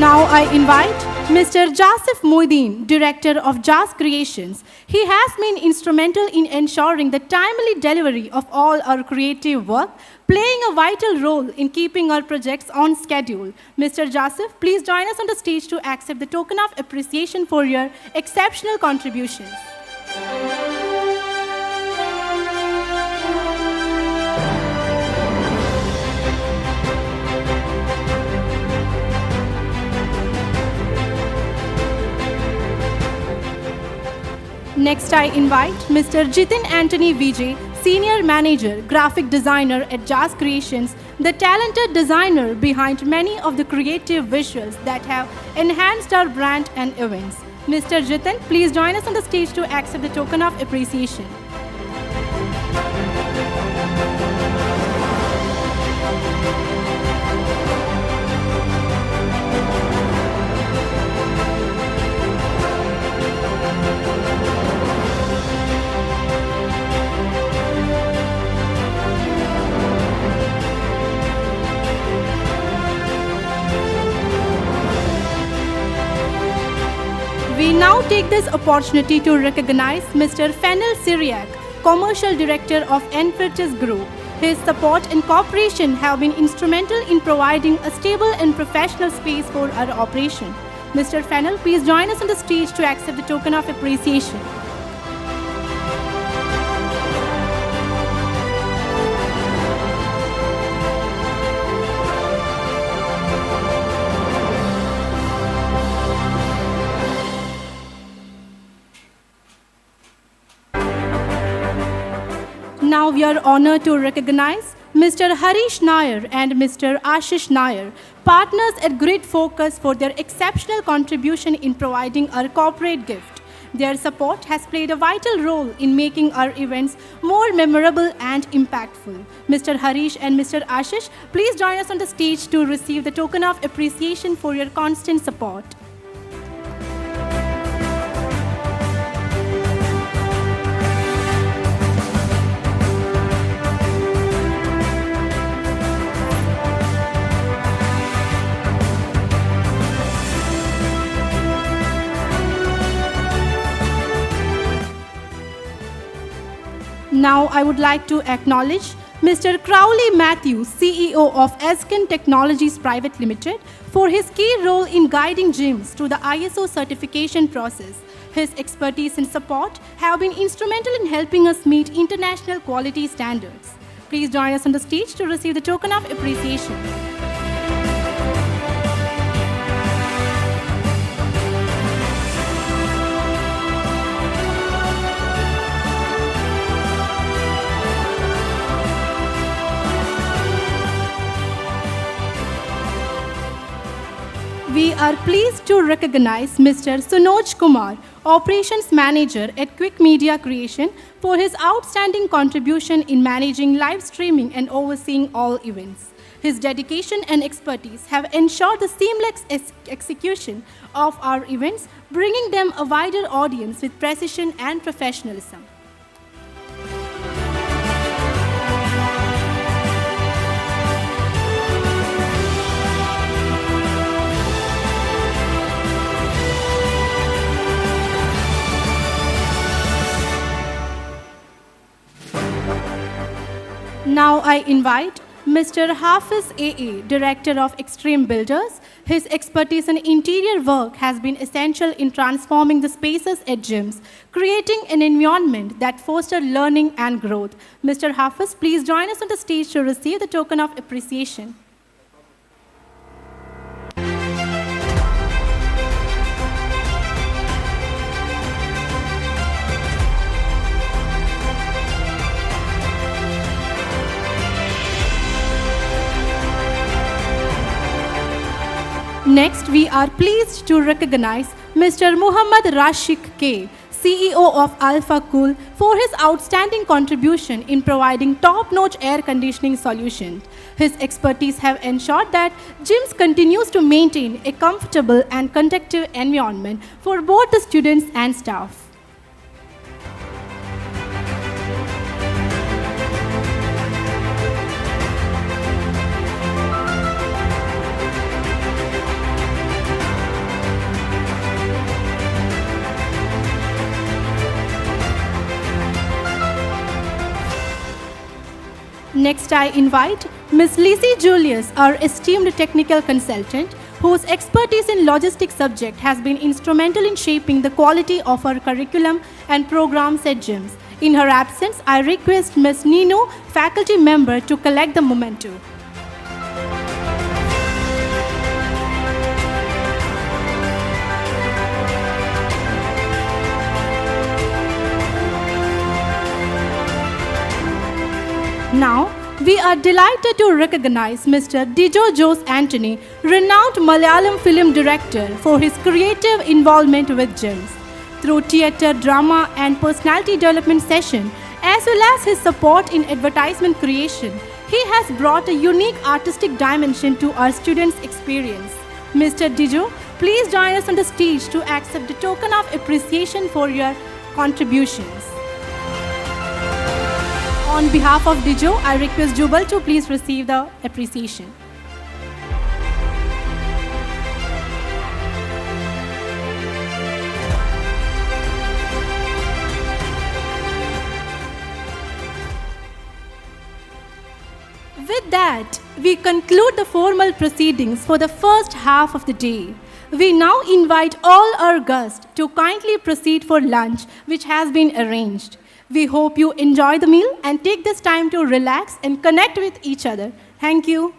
Now I invite Mr. Jasif Moideen, Director of Jas Creations. He has been instrumental in ensuring the timely delivery of all our creative work, playing a vital role in keeping our projects on schedule. Mr. Jasif, please join us on the stage to accept the token of appreciation for your exceptional contributions. Next, I invite Mr. Jitin Anthony Vijay, Senior Manager, Graphic Designer at Jas Creations, the talented designer behind many of the creative visuals that have enhanced our brand and events. Mr. Jitin, please join us on the stage to accept the token of appreciation. We now take this opportunity to recognize Mr. Fennel Syriac, Commercial Director of Enfertis Group. His support and cooperation have been instrumental in providing a stable and professional space for our operation. Mr. Fennel, please join us on the stage to accept the token of appreciation. Now we are honored to recognize Mr. Harish Nair and Mr. Ashish Nair, partners at Grid Focus, for their exceptional contribution in providing our corporate gift. Their support has played a vital role in making our events more memorable and impactful. Mr. Harish and Mr. Ashish, please join us on the stage to receive the token of appreciation for your constant support. Now I would like to acknowledge Mr. Crowley Matthews, CEO of Eskin Technologies Private Limited, for his key role in guiding GIIMS through the ISO certification process. His expertise and support have been instrumental in helping us meet international quality standards. Please join us on the stage to receive the token of appreciation. We are pleased to recognize Mr. Sunoj Kumar, Operations Manager at Quick Media Creation, for his outstanding contribution in managing live streaming and overseeing all events. His dedication and expertise have ensured the seamless execution of our events, bringing them a wider audience with precision and professionalism. Now I invite Mr. Hafiz AA, Director of Extreme Builders. His expertise in interior work has been essential in transforming the spaces at GIIMS, creating an environment that fosters learning and growth. Mr. Hafiz, please join us on the stage to receive the token of appreciation. Next, we are pleased to recognize Mr. Muhammad Rashik K, CEO of Alpha Cool, for his outstanding contribution in providing top-notch air conditioning solutions. His expertise have ensured that GIIMS continues to maintain a comfortable and conducive environment for both the students and staff. Next, I invite Ms. Lizzie Julius, our esteemed technical consultant, whose expertise in logistics subject has been instrumental in shaping the quality of our curriculum and programs at GIIMS. In her absence, I request Ms. Nino, faculty member, to collect the memento. Now, we are delighted to recognize Mr. Dijo Jose Anthony, renowned Malayalam film director, for his creative involvement with GIIMS. Through theatre, drama, and personality development session, as well as his support in advertisement creation, he has brought a unique artistic dimension to our students' experience. Mr. Dijo, please join us on the stage to accept the token of appreciation for your contributions. On behalf of Dijo, I request Jubal to please receive the appreciation. With that, we conclude the formal proceedings for the first half of the day. We now invite all our guests to kindly proceed for lunch, which has been arranged. We hope you enjoy the meal and take this time to relax and connect with each other. Thank you.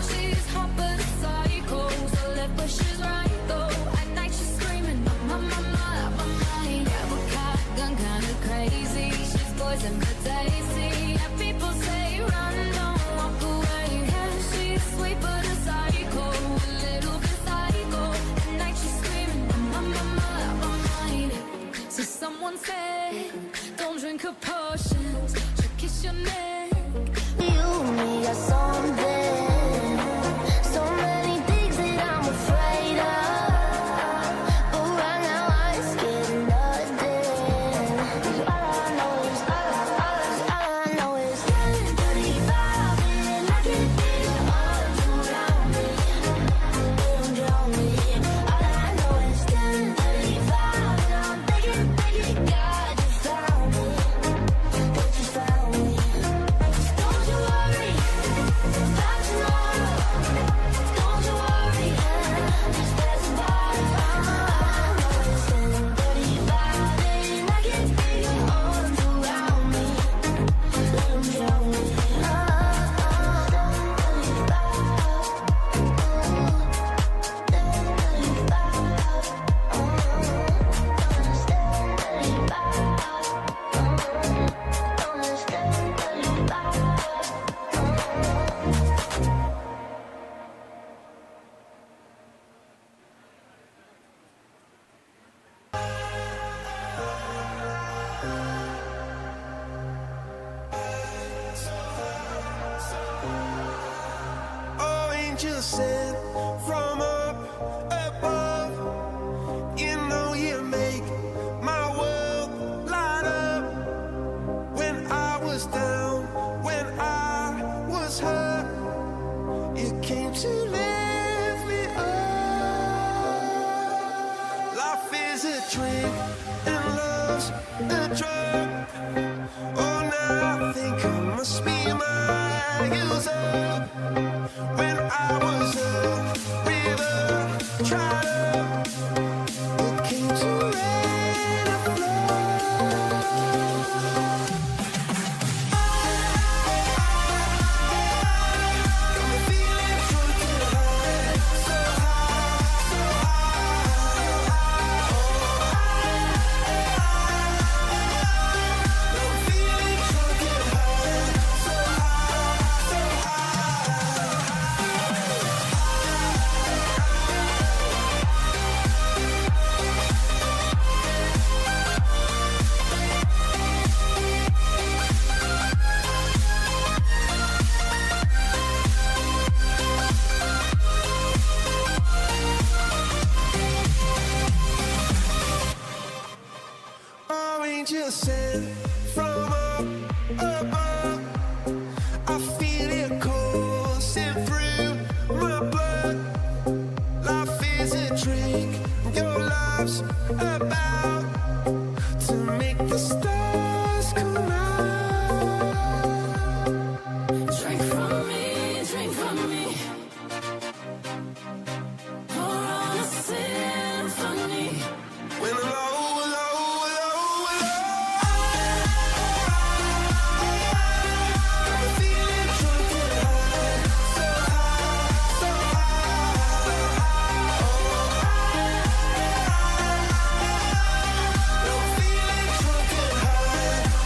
She's hot but a psycho, so left but she's right. is a drink and love's a drug. Oh, now I think I must be my user. When I was a river trotter, it came to rain and flood. Got me feeling drunk and high, so high, so high. I'm feeling drunk and high, so high, so angels sent from up above. I feel it coursing through my blood. Life is a drink, your love's about to make the stars come out. Drink from me, drink from me. Pour on a symphony. When the low, low, low, low. Got me feeling drunk and high, so high, so high. I'm feeling drunk and high,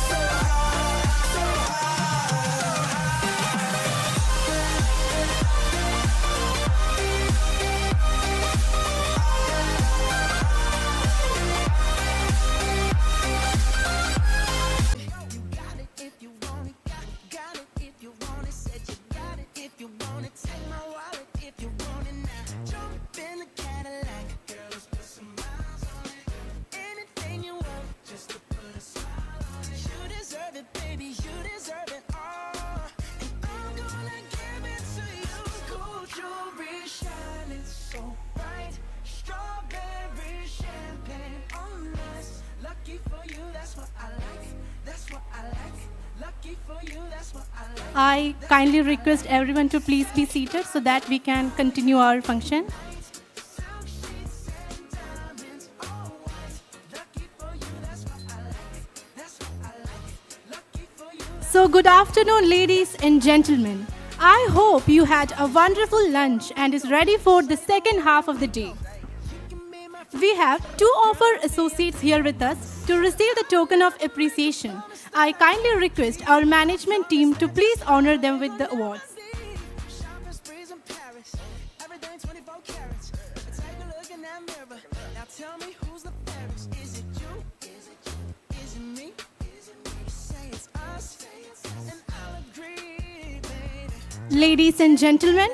so high, so You got it if you want it, got it if you want it, said you got it if you want it, take my wallet if you want it now, jump in the Cadillac, girl, let's put some miles on it, anything you want, just to put a smile on it, you deserve it, baby, you deserve it all, and I'm gonna give it to you, gold jewelry shining so bright, strawberry champagne on us, lucky for you, that's what I like, that's what I like, lucky for you, that's what I like. I kindly request everyone to please be seated so that we can continue our function. So, good afternoon, ladies and gentlemen. I hope you had a wonderful lunch and is ready for the second half of the day. We have two of our associates here with us to receive the token of appreciation. I kindly request our management team to please honor them with the awards. Shopping sprees in Paris, everything 24 carats. Take a look in that mirror. Now tell me who's the fairest. Is it you? Is it you? Is it me? Is it me? Say it's us, and I'll agree, baby. Ladies and gentlemen,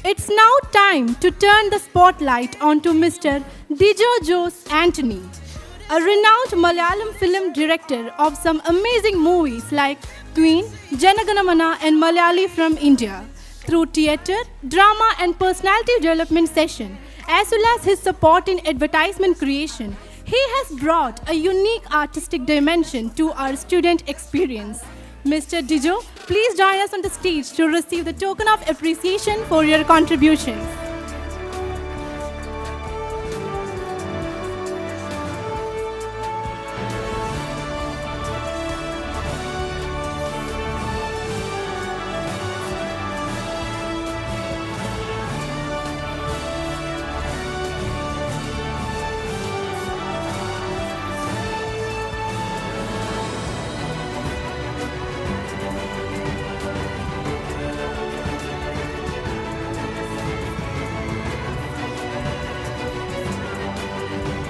it's now time to turn the spotlight onto Mr. Dijo Jose Anthony, a renowned Malayalam film director of some amazing movies like Queen, Janaganamana and Malayali from India. Through theatre, drama and personality development session, as well as his support in advertisement creation, he has brought a unique artistic dimension to our student experience. Mr. Dijo, please join us on the stage to receive the token of appreciation for your contributions.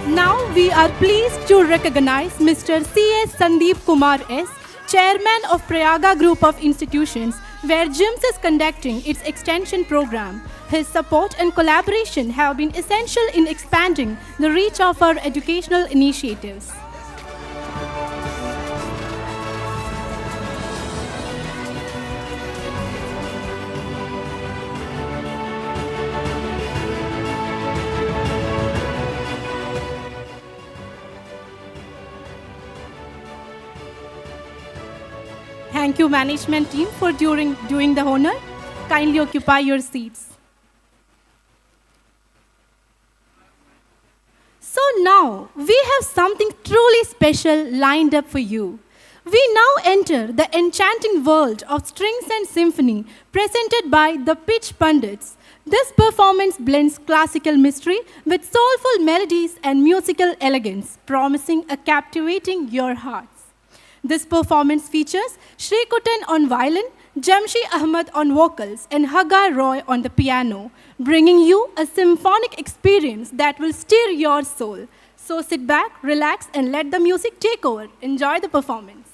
Now we are pleased to recognize Mr. C.S. Sandeep Kumar S., Chairman of Prayaga Group of Institutions, where GIIMS is conducting its extension program. His support and collaboration have been essential in expanding the reach of our educational initiatives. Thank you, management team, for doing the honor. Kindly occupy your seats. So now, we have something truly special lined up for you. We now enter the enchanting world of strings and symphony presented by the Pitch Pandits. This performance blends classical mystery with soulful melodies and musical elegance, promising a captivating your hearts. This performance features Sreekutan on violin, Jamshi Ahmad on vocals, and Hagar Roy on the piano, bringing you a symphonic experience that will stir your soul. So sit back, relax, and let the music take over. Enjoy the performance.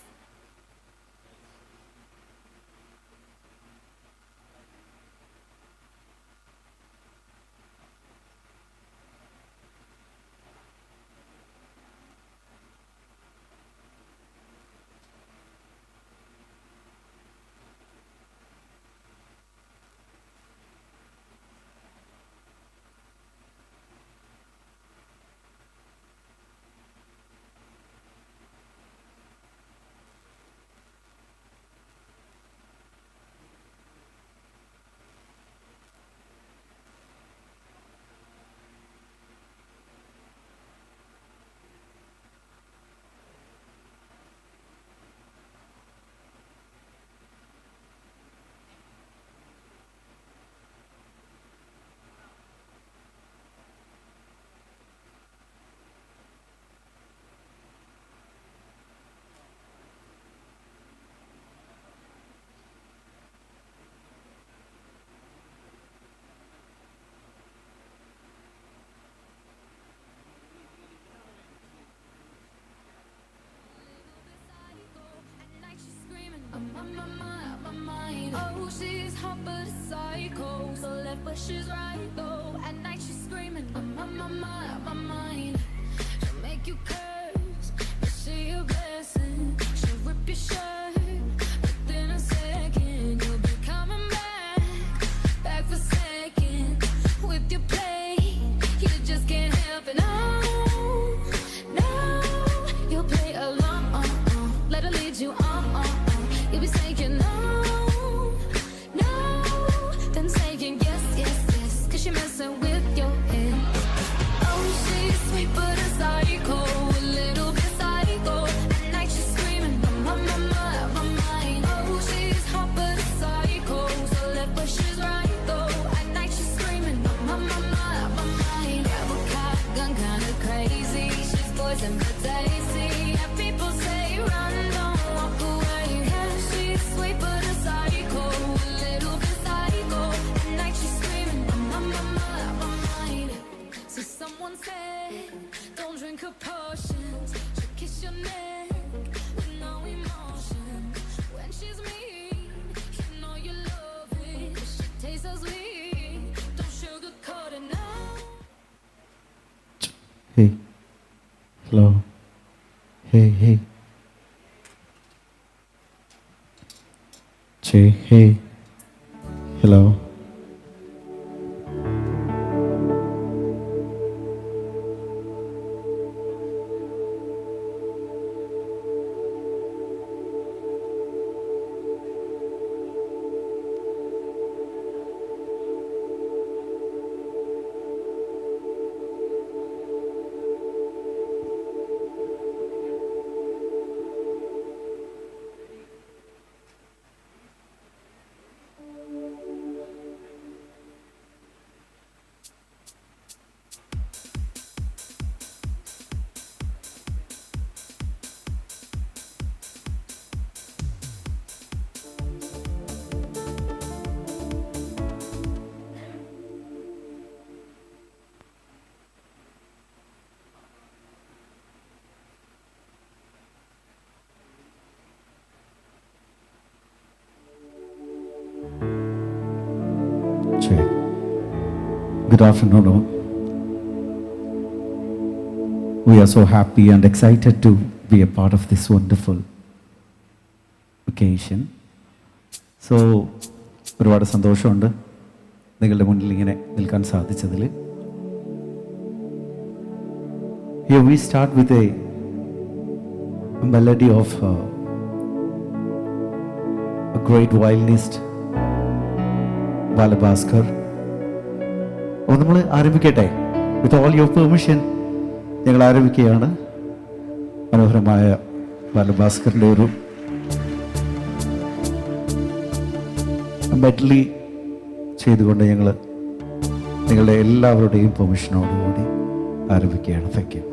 Oh, she's hot but a psycho. So left but she's right though. At night she's screaming, I'm on my mind. She'll make you curse, but she a blessing. She'll rip your shirt, within a second you'll be coming back for second. With your play, you just can't help it. No, you'll play along. Let her lead you on. You'll be saying no, then saying yes, 'cause she messing with your head. Oh, she's sweet but a psycho, a little bit psycho. At night she's screaming, I'm on my mind. Oh, she's hot but a psycho, so left but she's right though. At night she's screaming, I'm on my mind. Grab a cop, gun kinda crazy. She's poison but tasty. And people say run, don't walk away. Yeah, she's sweet but a psycho, a little bit psycho. At night she's screaming, I'm on my mind. So someone said, don't drink her potions. She'll kiss your neck with no emotion. When she's mean, you know you love it. She tastes so sweet, don't sugarcoat it now. Hey. Hello. Hey. Hey. Hello. Good afternoon all. We are so happy and excited to be a part of this wonderful occasion. So, ഒരുപാട് സന്തോഷമുണ്ട് നിങ്ങളുടെ മുന്നിൽ ഇങ്ങനെ നിൽക്കാൻ സാധിച്ചതിൽ. Here we start with a melody of a great violinist, Balabhaskar. അപ്പോൾ നമ്മൾ ആരംഭിക്കട്ടെ. With all your permission ഞങ്ങൾ ആരംഭിക്കുകയാണ്. മനോഹരമായ ബാലഭാസ്കറിൻ്റെ ഒരു മെഡ്ലി ചെയ്തുകൊണ്ട് ഞങ്ങൾ നിങ്ങളുടെ എല്ലാവരുടെയും പെർമിഷനോടുകൂടി ആരംഭിക്കുകയാണ്. Thank you.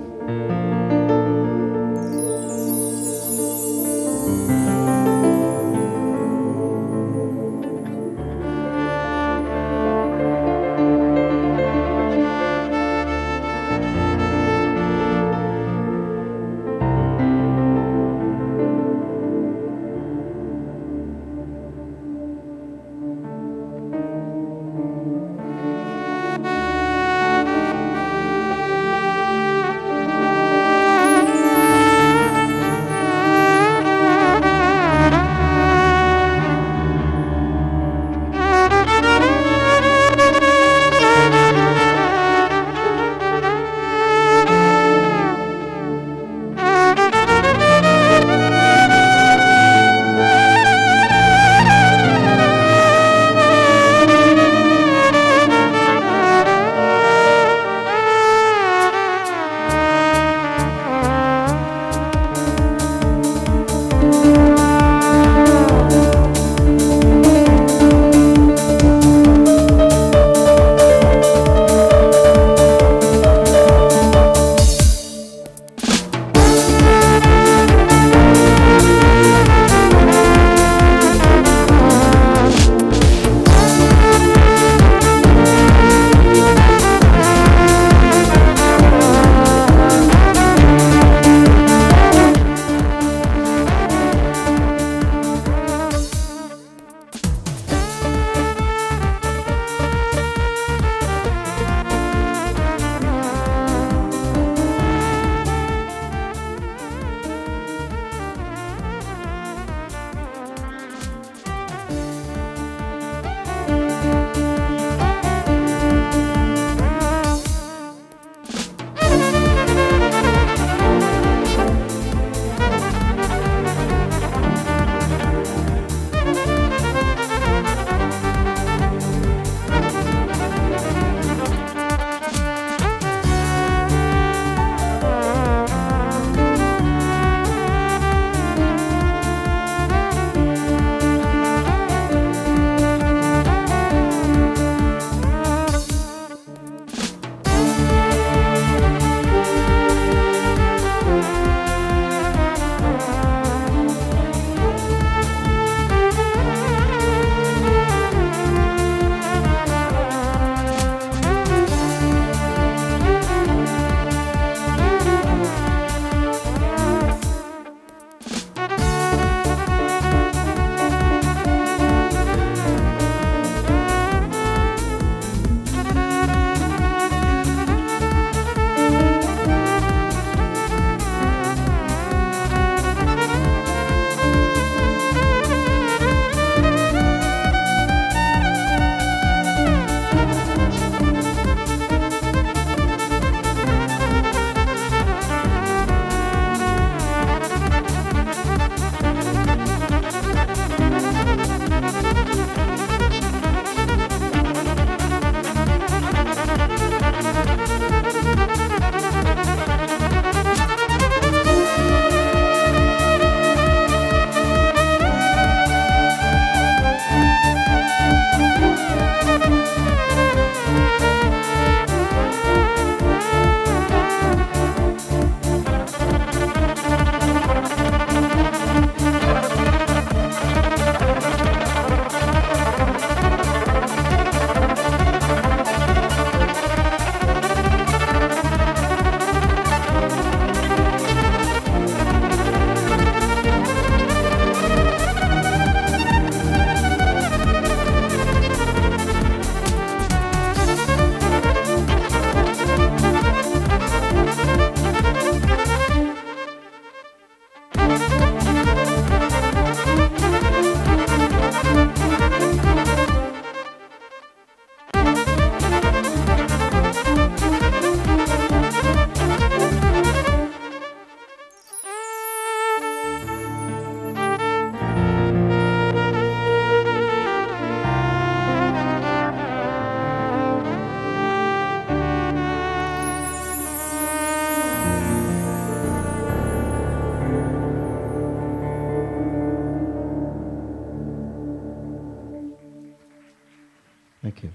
Thank you.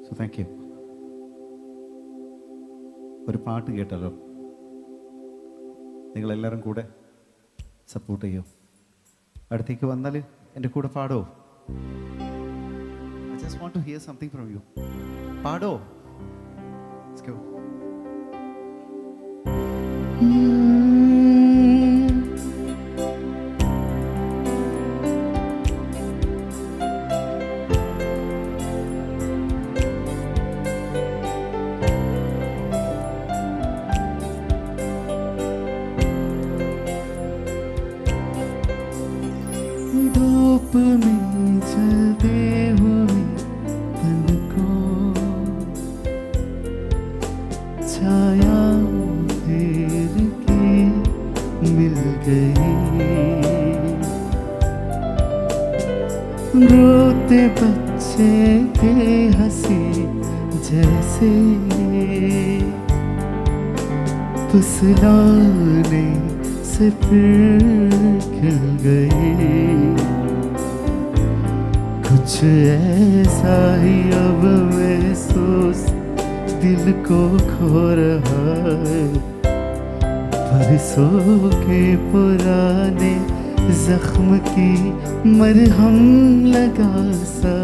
So thank you. ഒരു പാട്ട് കേട്ടല്ലോ, നിങ്ങളെല്ലാവരും കൂടെ സപ്പോർട്ട് ചെയ്യോ? അടുത്തേക്ക് വന്നാൽ എൻ്റെ കൂടെ പാടോ? I just want to hear something from you. പാടോ? Let's go. धूप में चलते हुए तन को छाया फेर के मिल गई, रोते बच्चे के हंसी जैसे फुसलाने से फिर खिल गई। कुछ ऐसा ही अब महसूस दिल को खो रहा है, बरसों के पुराने जख्म की मरहम लगा सा।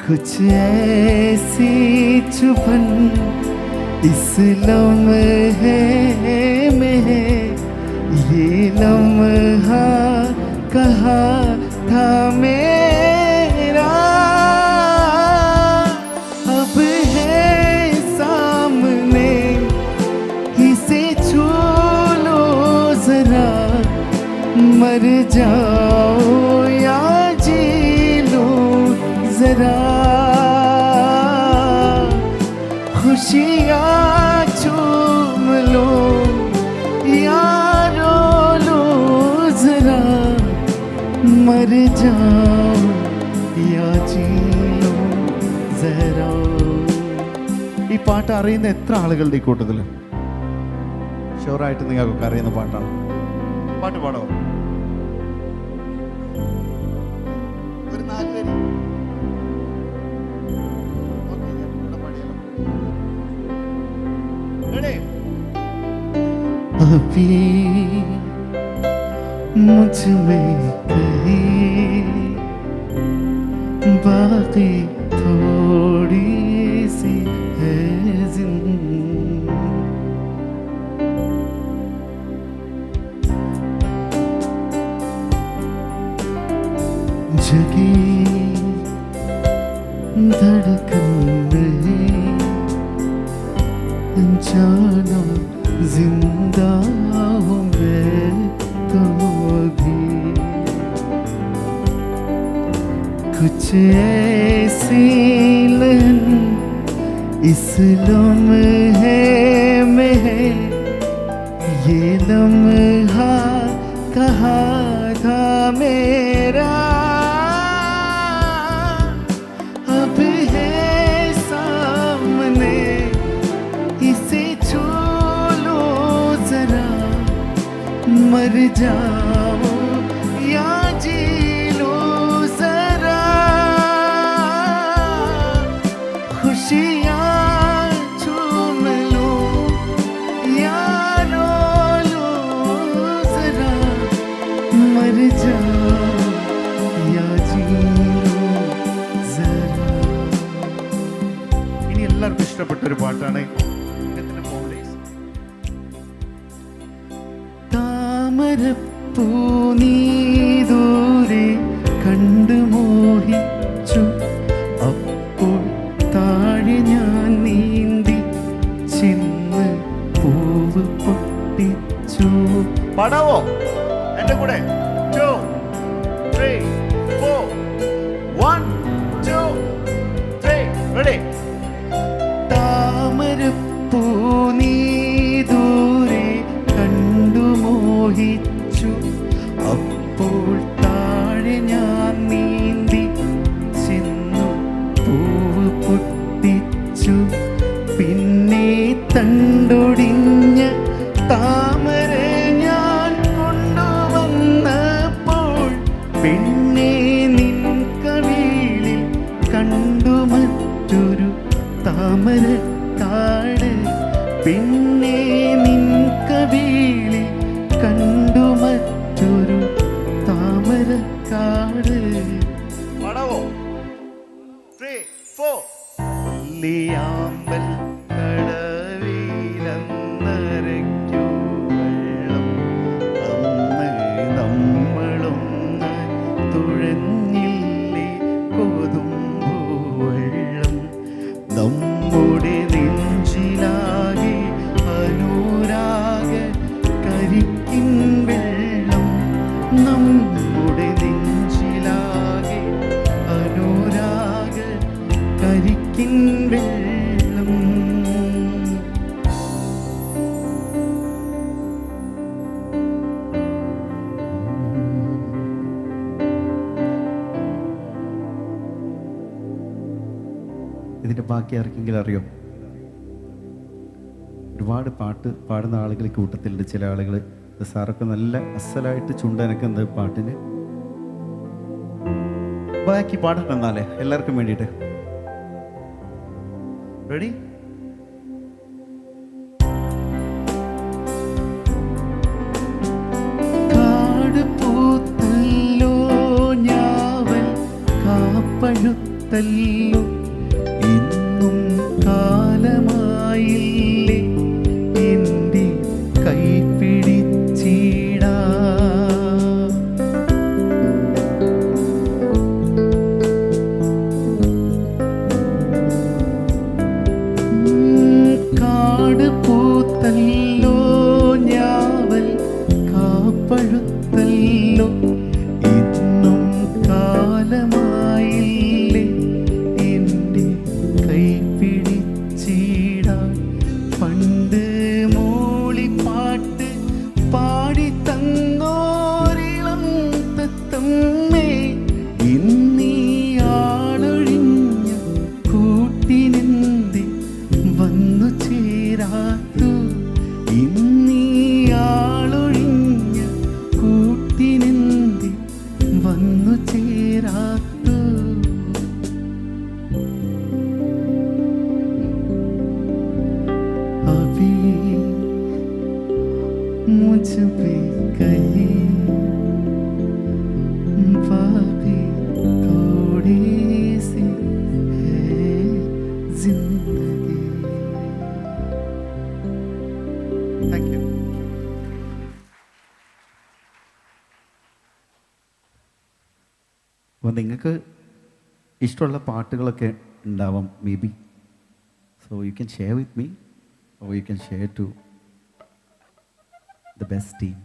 कुछ ऐसी चुभन इस लम्हे में है, ये लम्हा कहा था मेरा, अब है सामने, इसे छू लो जरा, मर जाओ या जी लो जरा, खुशियाँ चूम लो या रो लो जरा, मर जाओ या जी लो जरा. ഈ പാട്ട് അറിയുന്ന എത്ര ആളുകളുടെ ഈ കൂട്ടത്തിൽ? ഷുവറായിട്ട് നിങ്ങൾക്കൊക്കെ അറിയുന്ന പാട്ടാണ്. പാട്ട് പാടാമോ? ഒരു 4 പേര്. अभी मुझ में कहीं बाकी थोड़ी सी है जगी धड़कन में जाना जिंदा हूँ मैं तो अभी, कुछ ऐसी लहन इस लम्हे में है, ये लम्हा कहा था मेरा, अब है सामने, इसे छू लो जरा, मर जाओ या जी लो जरा, खुशियाँ चूम लो या रो लो जरा, मर जाओ या जी लो जरा. ഇനി എല്ലാവർക്കും ഇഷ്ടപ്പെട്ട ഒരു പാട്ടാണ്. താമരപ്പൂ നീ ദൂരെ കണ്ടു മോഹിച്ചു, അപ്പോൾ താഴെ ഞാൻ നീന്തി ചെന്ന് പൂവ് പൊട്ടിച്ചു. പാടാവോ എന്റെ കൂടെ? 2 3 4 1 2 3 ready. മോഹിച്ചു. അപ്പോൾ താഴെ ഞാൻ നീന്തി ചെന്നു പൂവ് പൊട്ടിച്ചു. പിന്നെ തണ്ടൊടിഞ്ഞ താമര ഞാൻ കൊണ്ടുവന്നപ്പോൾ പിന്നെ നിൻ കവിളിൽ കണ്ടു മറ്റൊരു താമരക്കാട്. പിന്നെ നിൻ കവിളിൽ കണ്ടു മറ്റൊരു താമരക്കാട്. ാമ്പൽ കടവിലന്നരയ്ക്കു വെള്ളം. അന്ന് നമ്മളൊന്ന് തുഴഞ്ഞില്ലേ കൊതുമ്പു വെള്ളം. നമ്മുടെ നെഞ്ചിലാകെ അനുരാഗ കരിക്കിൻ വെള്ളം. നമ്മുടെ നെഞ്ചിലാകെ അനുരാഗ കരിക്കിൻ വെള്ളം. ഇതിൻ്റെ ബാക്കി ആർക്കെങ്കിലും അറിയോ? ഒരുപാട് പാട്ട് പാടുന്ന ആളുകൾ കൂട്ടത്തിലുണ്ട്. ചില ആളുകൾ സാറൊക്കെ നല്ല അസലായിട്ട് ചുണ്ടനക്കുന്നത് പാട്ടിന്. ബാക്കി പാടട്ടെ എന്നാലേ എല്ലാവർക്കും വേണ്ടിയിട്ട്. റെഡി? കാട് പൂത്തല്ലോ ഞാവൽ കാപ്പഴുത്തല്ലോ ഇന്നും കാലമായില്ലേ എൻ്റെ കൈ പിടിച്ചിടാ. കാട് പൂത്തല്ലോ ഞാവൽ കാപ്പഴുത്തല്ലോ ഇന്നും കാലമായില്ലേ എൻ്റെ കൈ പിടിച്ചിടാൻ. പണ്ട് മൂളിപ്പാട്ട് പാടി തന്നോരിളം തത്തമ്മേ ഇന്നീയാളൊഴിഞ്ഞ കൂട്ടിനെന്തി വന്നു ചേരാത്തു. ഇന്നീയാളൊഴിഞ്ഞ കൂട്ടിനെന്തി വന്നു ചേരാത്തു. अभी मुझ पे कहीं बाकी थोड़ी सी है जिंदगी. Thank you. അപ്പോൾ നിങ്ങൾക്ക് ഇഷ്ടമുള്ള പാട്ടുകളൊക്കെ ഉണ്ടാവാം may be. So you can share with me or you can share to the best team.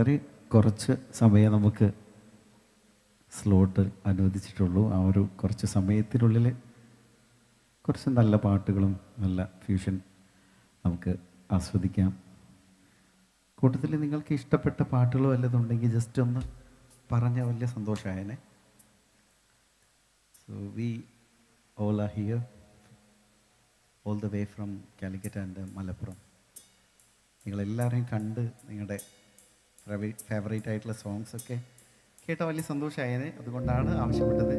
വളരെ കുറച്ച് സമയം നമുക്ക് സ്ലോട്ട് അനുവദിച്ചിട്ടുള്ളൂ. ആ ഒരു കുറച്ച് സമയത്തിനുള്ളിൽ കുറച്ച് നല്ല പാട്ടുകളും നല്ല ഫ്യൂഷൻ നമുക്ക് ആസ്വദിക്കാം. കൂട്ടത്തിൽ നിങ്ങൾക്ക് ഇഷ്ടപ്പെട്ട പാട്ടുകളോ വല്ലതുണ്ടെങ്കിൽ ജസ്റ്റ് ഒന്ന് പറഞ്ഞാൽ വലിയ സന്തോഷമായേനെ. So we all are here all the way from Calicut and Malappuram. നിങ്ങളെല്ലാവരെയും കണ്ട് നിങ്ങളുടെ ഫേവറേറ്റ് ആയിട്ടുള്ള സോങ്സൊക്കെ കേട്ടാൽ വലിയ സന്തോഷമായേനെ. അതുകൊണ്ടാണ് ആവശ്യപ്പെട്ടത്.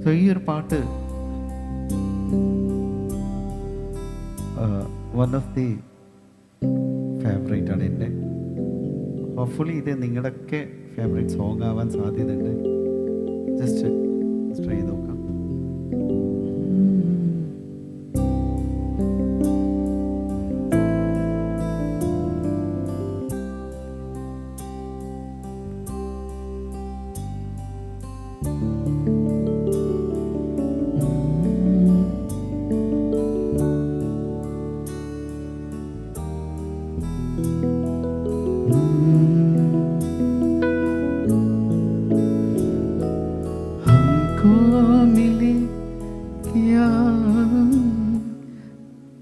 സോ ഈ ഒരു പാട്ട് വൺ ഓഫ് ദി ഫേവറേറ്റ് ആണ് എൻ്റെ. ഹോപ്പ്ഫുള്ളി ഇത് നിങ്ങളുടെയൊക്കെ ഫേവറേറ്റ് സോങ് ആവാൻ സാധ്യതയുണ്ട്. ജസ്റ്റ് ട്രൈ ചെയ്ത് നോക്കാം.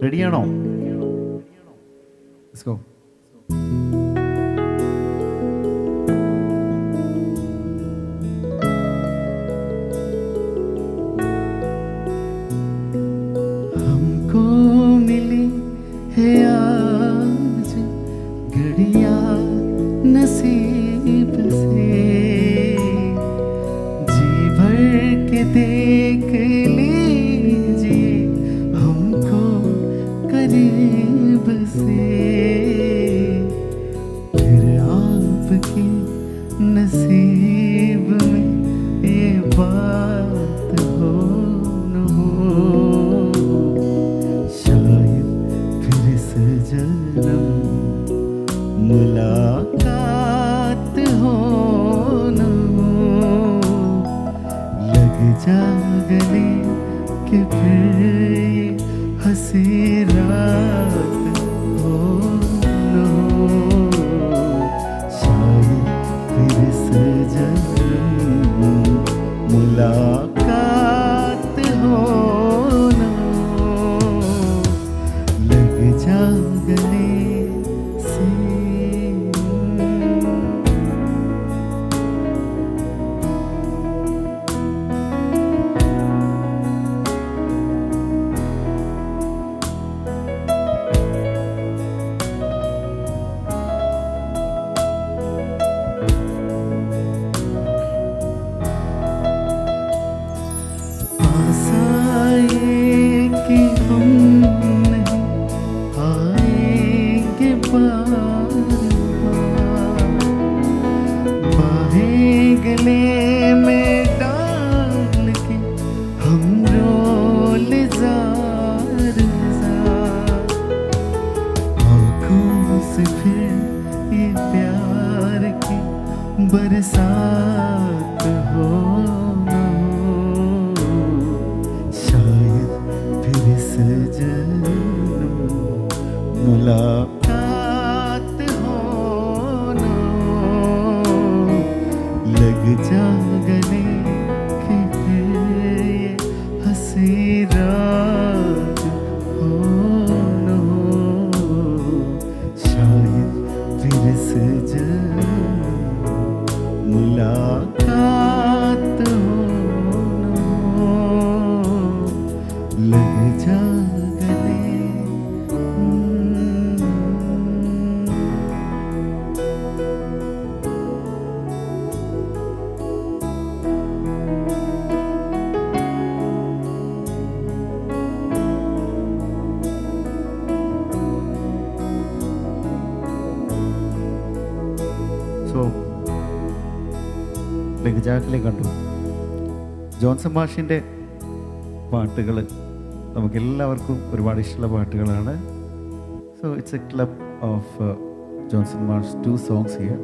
റെഡിയാണോ? Let's go. हमको मिली है आज घड़िया नसीब से, जी भर के देख लीजिए हमको करीब से, फिर आपकी नसीब में ये बात हो न हो, शायद फिर इस जन्म मुलाकात हो न हो, लग जा गले कि फिर ये हंसी रात हो न हो, शायद फिर इस जन्म मुलाकात हो न हो, लग जा गले से। पास आए कि हम नहीं आएंगे बार बार, बाहें गले में डाल के हम रोल जार जार, आँखों से फिर ये प्यार की बरसात हो न हो, शायद फिर इस जन्म मुलाकात हो न हो, लग जा गले कि फिर ये हंसी रात हो न हो, शायद फिर इस जन्म मुलाकात हो न हो, लग जा गले। ലഘുജാക്കളെയും കണ്ടു. ജോൺസൺ മാഷിൻ്റെ പാട്ടുകൾ നമുക്കെല്ലാവർക്കും ഒരുപാട് ഇഷ്ടമുള്ള പാട്ടുകളാണ്. So it's A club of Johnson മാഷ് 2 songs ഹിയർ.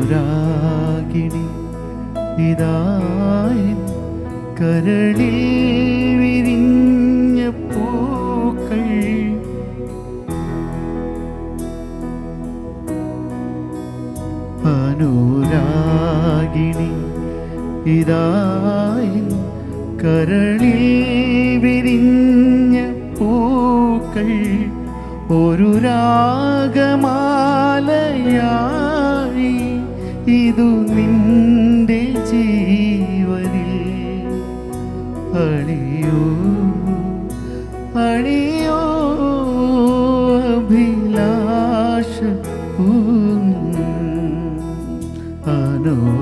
അനുരാഗിണി ഇതായി കരളിൽ വിരിഞ്ഞ പൂക്കൾ, അനുരാഗിണി ഇതായി കരളിൽ വിരിഞ്ഞ പൂക്കൾ ഒരു രാഗമാലയായി ഇതു നിന്റെ ജീവനിൽ അണിയോ അണിയോ അഭിലാഷ അനുരാഗിണി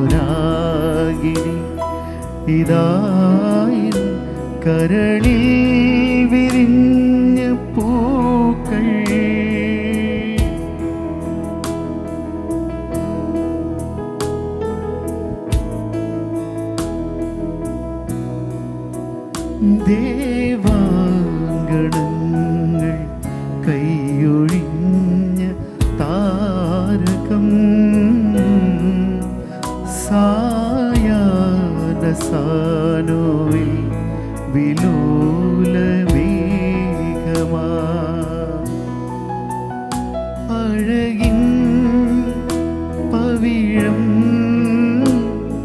ഇതായി കരളിൽ വിരിഞ്ഞ പൂക്കൾ. ദേവാങ്കണങ്ങൾ കൈയൊഴിഞ്ഞ താരകം സായാഹ്ന സാനോയിൽ വിലോലമേഘമാ അഴകിൻ പവിഴം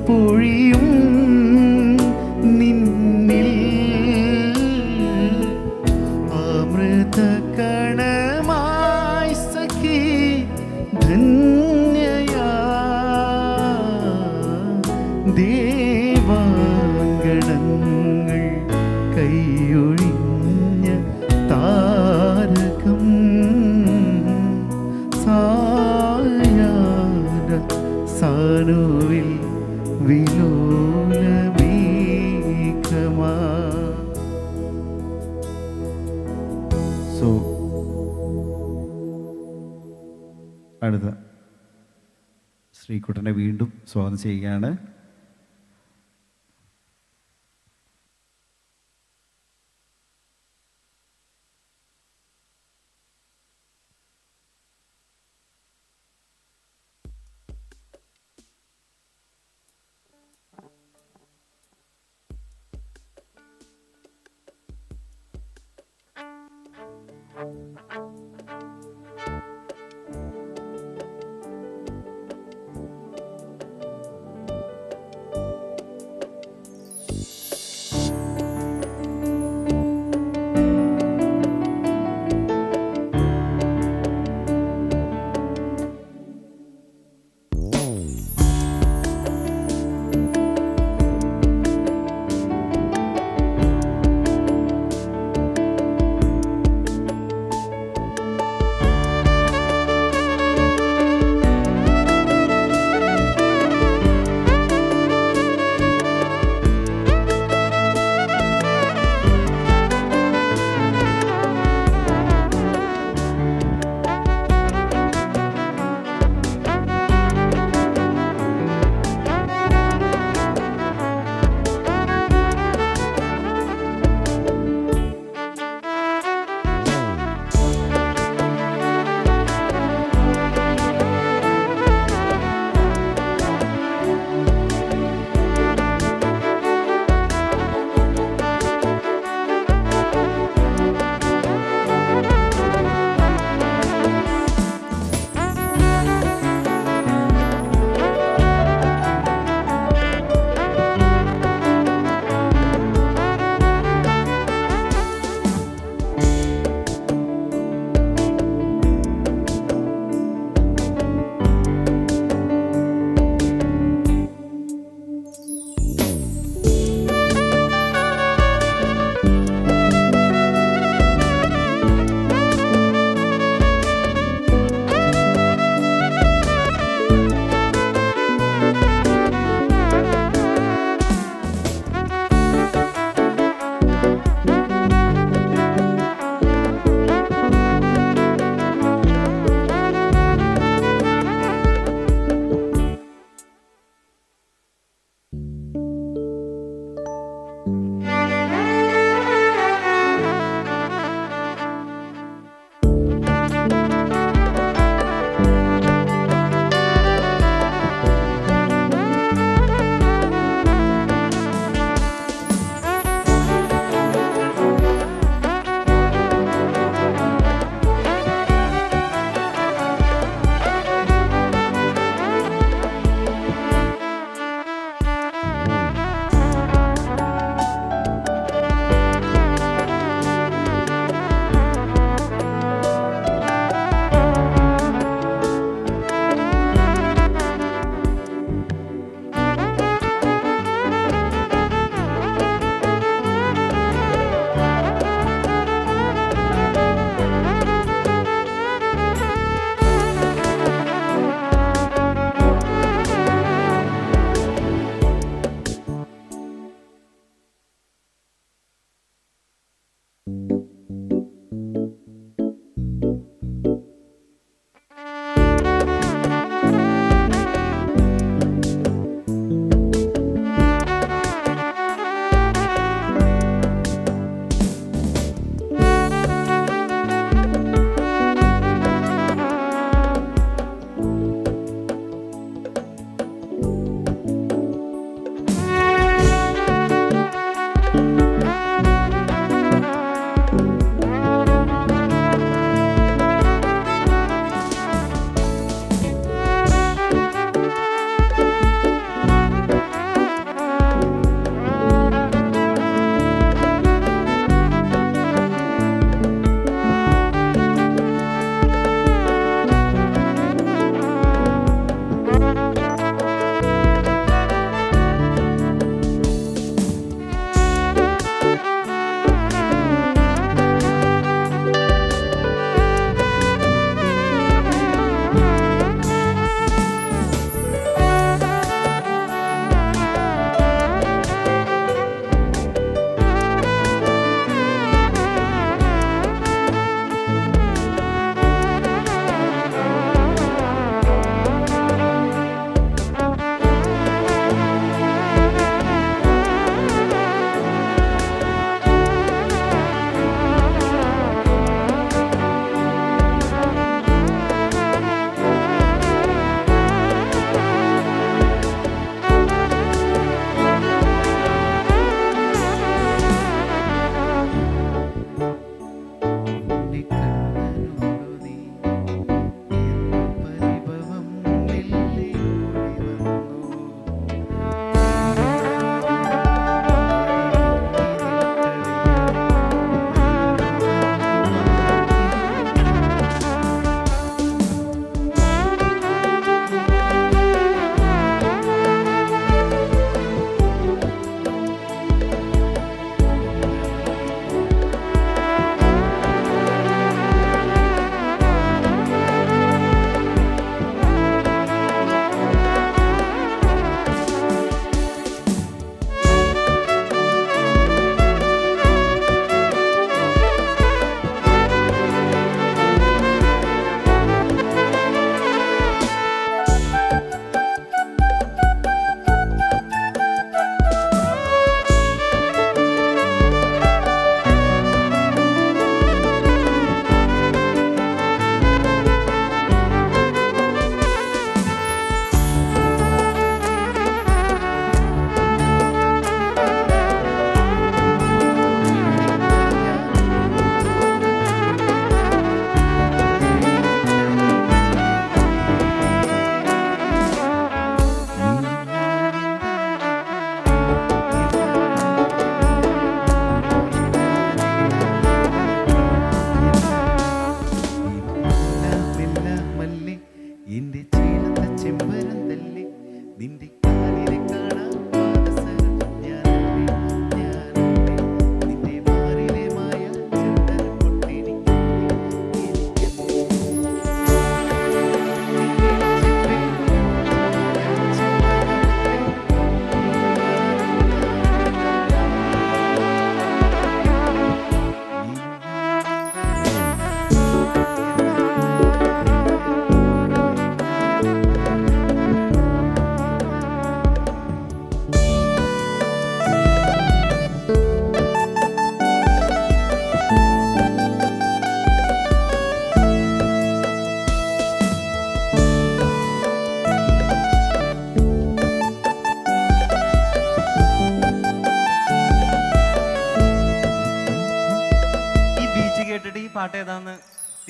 പൊഴിയും നിന്നിൽ അമൃതകണമായി സഖി ധന്യയാ ദേവാങ്കണങ്ങൾ കൈയൊഴിഞ്ഞ താരകം സായാഹ്ന സാനുവിൽ വിലോലമേഘമാ. സോ അടുത്ത ശ്രീകുട്ടനെ വീണ്ടും സ്വാഗതം ചെയ്യുകയാണ്.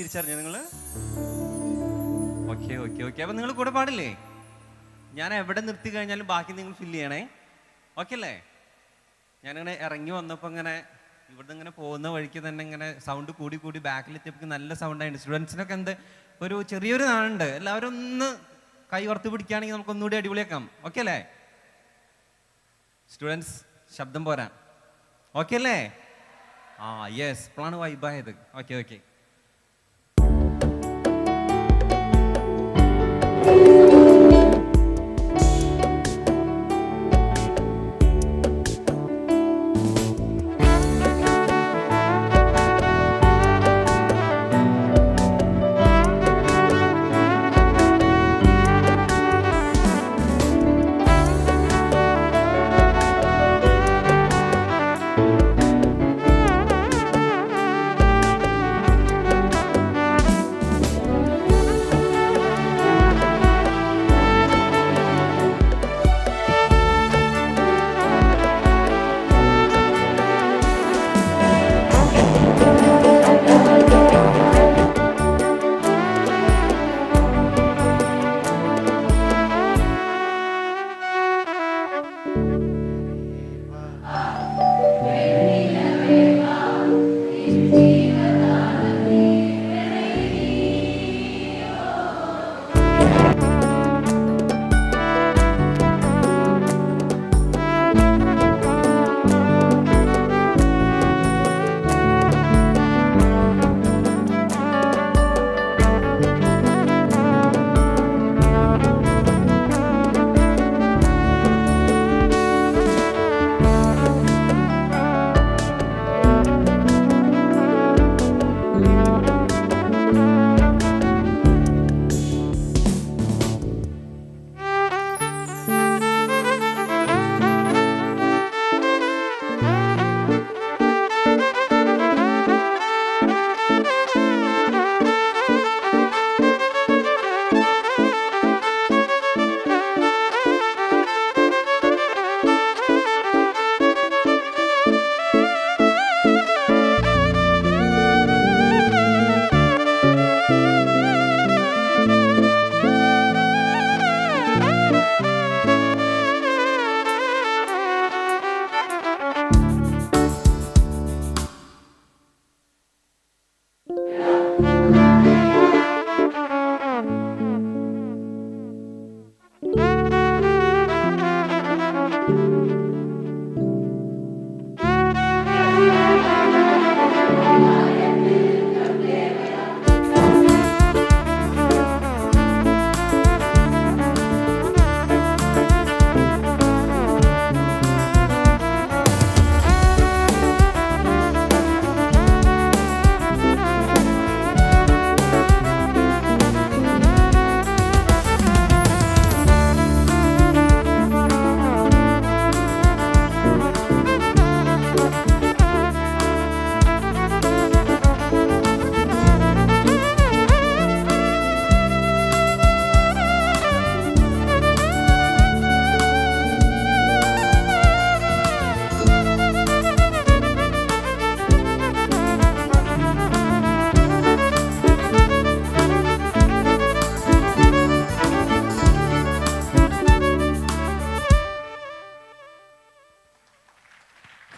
തിരിച്ചറിഞ്ഞോ നിങ്ങൾ? Okay okay okay. അപ്പോൾ നിങ്ങൾ കൂടെ പാടില്ലേ? ഞാൻ എവിടെ നിർത്തി കഴിഞ്ഞാലും ബാക്കി നിങ്ങൾ ഫില്ല് ചെയ്യണേ. ഓക്കെ അല്ലേ? ഞാനിങ്ങനെ ഇറങ്ങി വന്നപ്പോൾ ഇങ്ങനെ ഇവിടുന്ന് ഇങ്ങനെ പോകുന്ന വഴിക്ക് തന്നെ ഇങ്ങനെ സൗണ്ട് കൂടി കൂടി ബാക്കിലെത്തിയപ്പോൾ നല്ല സൗണ്ടായിട്ട് സ്റ്റുഡൻസിനൊക്കെ എന്ത് ഒരു ചെറിയൊരു നാളുണ്ട്. എല്ലാവരും ഒന്ന് കൈ ഓർത്ത് പിടിക്കുകയാണെങ്കിൽ നമുക്ക് ഒന്നുകൂടി അടിപൊളിയാക്കാം. ഓക്കെ അല്ലേ? സ്റ്റുഡൻസ് ശബ്ദം പോരാ. ഓക്കെ അല്ലേ? ആ യെസ്, ഇപ്പോഴാണ് വൈബായത്. Okay okay.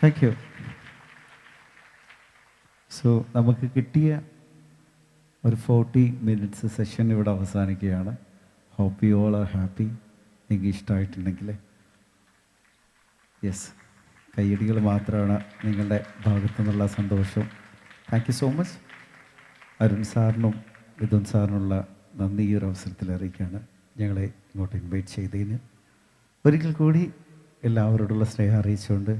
Thank you. So നമുക്ക് കിട്ടിയ ഒരു 40 മിനിറ്റ്സ് സെഷൻ ഇവിടെ അവസാനിക്കുകയാണ്. Hope you all are happy. നിങ്ങൾക്ക് ഇഷ്ടമായിട്ടുണ്ടെങ്കിൽ യെസ്, കയ്യടികൾ മാത്രമാണ് നിങ്ങളുടെ ഭാഗത്തു നിന്നുള്ള സന്തോഷം. Thank you so much. Arun സാറിനും മിഥുൻ സാറിനുള്ള നന്ദി ഈ ഒരു അവസരത്തിൽ അറിയിക്കുകയാണ്, ഞങ്ങളെ ഇങ്ങോട്ട് ഇൻവൈറ്റ് ചെയ്തതിന്. ഒരിക്കൽ കൂടി എല്ലാവരോടുള്ള സ്നേഹം അറിയിച്ചുകൊണ്ട്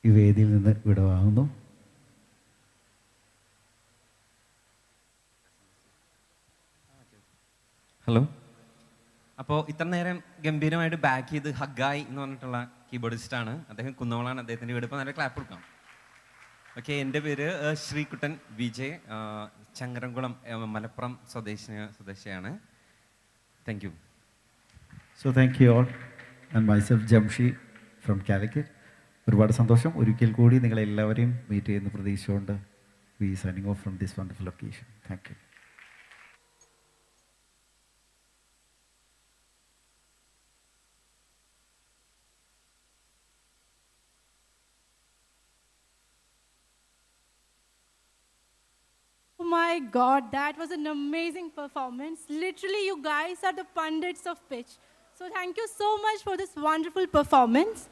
ഈ വേദിയിൽ നിന്ന് വിടവാങ്ങുന്നു. ഹലോ. അപ്പോൾ ഇത്ര നേരം ഗംഭീരമായിട്ട് ബാക്ക് ചെയ്ത് ഹഗായി എന്ന് പറഞ്ഞിട്ടുള്ള കീബോർഡിസ്റ്റാണ് അദ്ദേഹം. കുന്നോളാണ് അദ്ദേഹത്തിൻ്റെ വീട്. ഇപ്പോൾ നല്ല ക്ലാപ്പ് കൊടുക്കാം. ഓക്കെ, എൻ്റെ പേര് ശ്രീകുട്ടൻ വിജയ്, ചങ്ങരംകുളം മലപ്പുറം സ്വദേശിയാണ്. Thank you. So thank you all and myself Jamshi from Calicut. ഒരുപാട് സന്തോഷം. ഒരിക്കൽ കൂടി നിങ്ങളെല്ലാവരെയും മീറ്റ് ചെയ്യുന്ന പ്രതീക്ഷയുണ്ട് we signing off from this wonderful occasion. Thank you. Oh my God, that was an amazing performance. Literally, you guys are the Pandits of pitch. So thank you so much for this wonderful performance.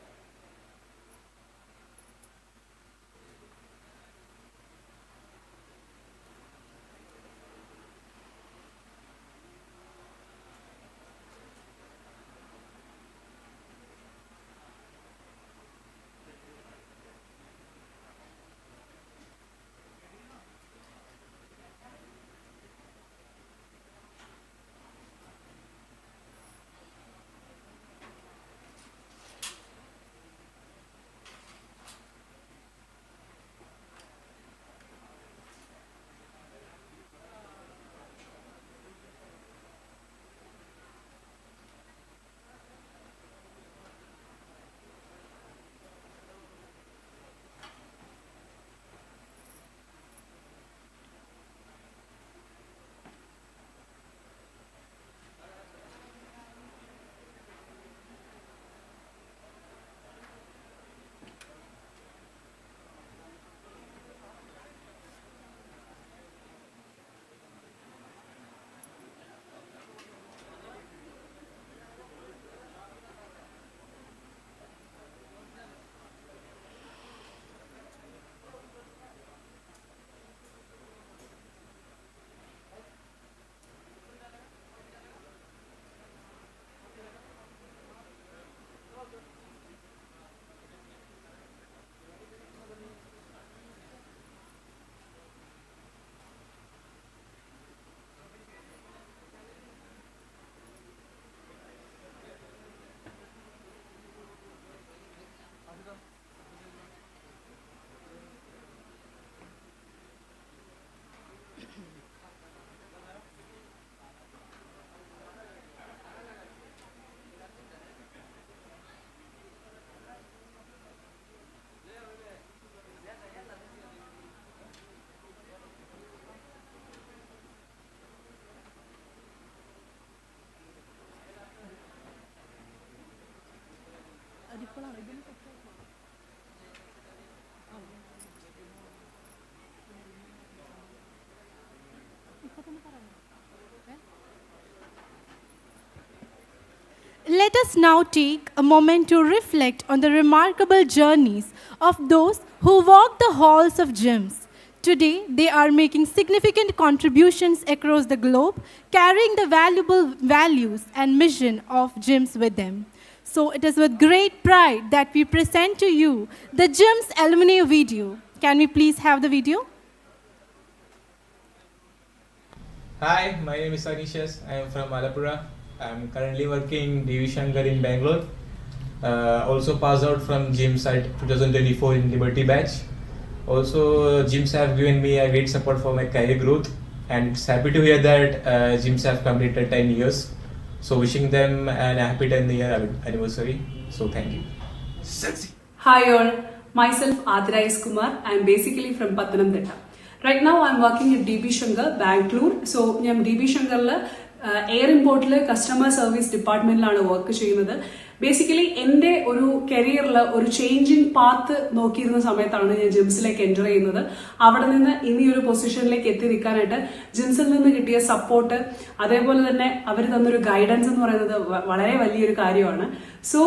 Let us now take a moment to reflect on the remarkable journeys of those who walk the halls of GIIMS. Today, they are making significant contributions across the globe, carrying the valuable values and mission of GIIMS with them. So it is with great pride that we present to you the GIIMS Alumni Video. Can we please have the video? Hi, my name is Anishas. I am from Malapura. I am currently working DV Shankar in Bangalore. Also passed out from GIIMS at 2024 in Liberty batch. Also, GIIMS have given me a great support for my career growth, and it's happy to hear that GIIMS have completed 10 years. So wishing them an happy 10-year anniversary. So thank you. Sexy. Hi all, myself Adira S. Kumar. I am basically from Pathanamthitta. Right now I am working at DB Shankar, Bangalore. So I am DB Shankar's Air Import Customer Service Department work. Basically, in my career, a changing path നോക്കിയിരുന്ന സമയത്താണ് ഞാൻ ജിംസിലേക്ക് enter ചെയ്യുന്നത്. അവിടെ നിന്ന് ഇനി ഒരു പൊസിഷനിലേക്ക് എത്തിയിരിക്കാനായിട്ട് ജിംസിൽ നിന്ന് കിട്ടിയ സപ്പോർട്ട്, അതേപോലെ തന്നെ അവർ തന്നൊരു ഗൈഡൻസ് എന്ന് പറയുന്നത് വളരെ വലിയൊരു കാര്യമാണ്. സോ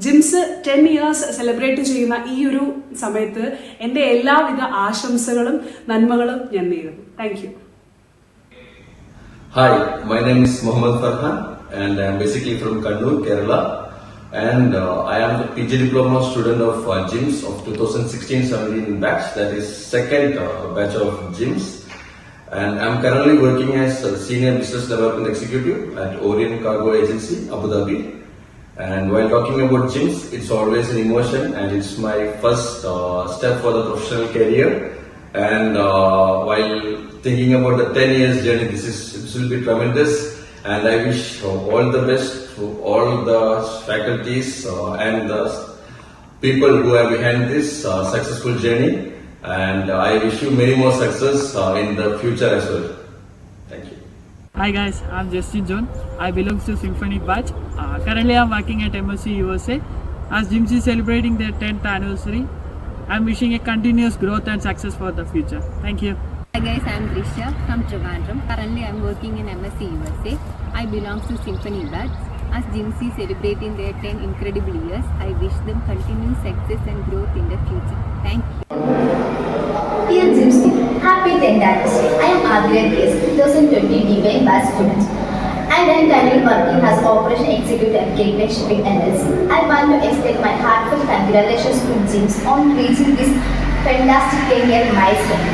ജിംസ് 10 years സെലിബ്രേറ്റ് ചെയ്യുന്ന ഈ ഒരു സമയത്ത് എൻ്റെ എല്ലാവിധ ആശംസകളും നന്മകളും ഞാൻ നേരുന്നു. Thank you. Hi, my name is Mohammed Farhan and I am basically from Kannur, Kerala. And I am the PG Diploma student of GIIMS of 2016-17 batch, that is second batch of GIIMS. And I am currently working as a Senior Business Development Executive at Orient Cargo Agency, Abu Dhabi. And while talking about GIIMS, it's always an emotion and it's my first step for the professional career. And while thinking about the 10 years journey, this will be tremendous. And I wish all the best to all the faculties and the people who are behind this successful journey. and I wish you many more success in the future as well. Thank you. Hi guys, I'm Jesse John. I belong to Symphony batch. Currently I'm working at MSc USA. As GIIMS is celebrating their 10th anniversary, I'm wishing a continuous growth and success for the future. Thank you. Hi guys, I'm Grisha from Trivandrum. Currently I'm working in MSc USA. I belong to Symphony batch. As GIIMS is celebrating their 10 incredible years, I wish them continued success and growth in the future. Thank you. Dear GIIMS team, happy 10th anniversary. I am Adrian Case, 2020 DY batch student. And I am currently working as Operation Executive at Gateway Shipping LLC. I want to extend my heartfelt congratulations to GIIMS on reaching this fantastic 10-year milestone.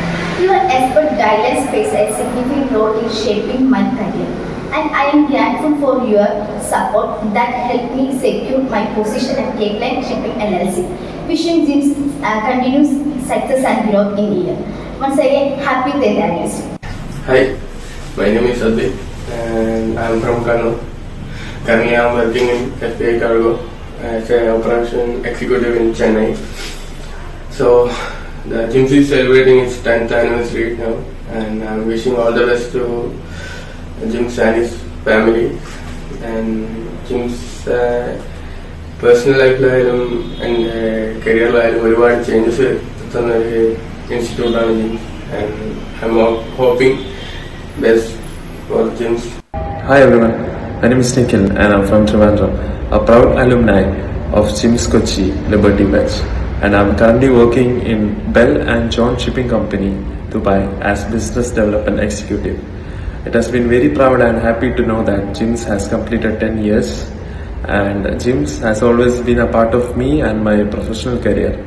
Your expert guidelines plays a significant role in shaping my career. And I am grateful for your support that helped me secure my position at Gateway Shipping LLC. Wishing GIIMS continuous success and growth in the year. Once again, happy 10th anniversary. Hi, my name is Adit and I am from Kannur. Currently I am working in SBI Cargo as an operation executive in Chennai. So the GIIMS is celebrating its 10th anniversary now, and I am wishing all the best to GIIMS and his family, and GIIMS personal life and career life changes institute and I'm hoping best for GIIMS. Hi everyone, my name is Nikhil and I'm from Trivandrum, a proud alumni of GIIMS Kochi Liberty Batch, and I'm currently working in Bell and John Shipping Company, Dubai as Business Development Executive. It has been very proud and happy to know that GIIMS has completed 10 years, and GIIMS has always been a part of me and my professional career.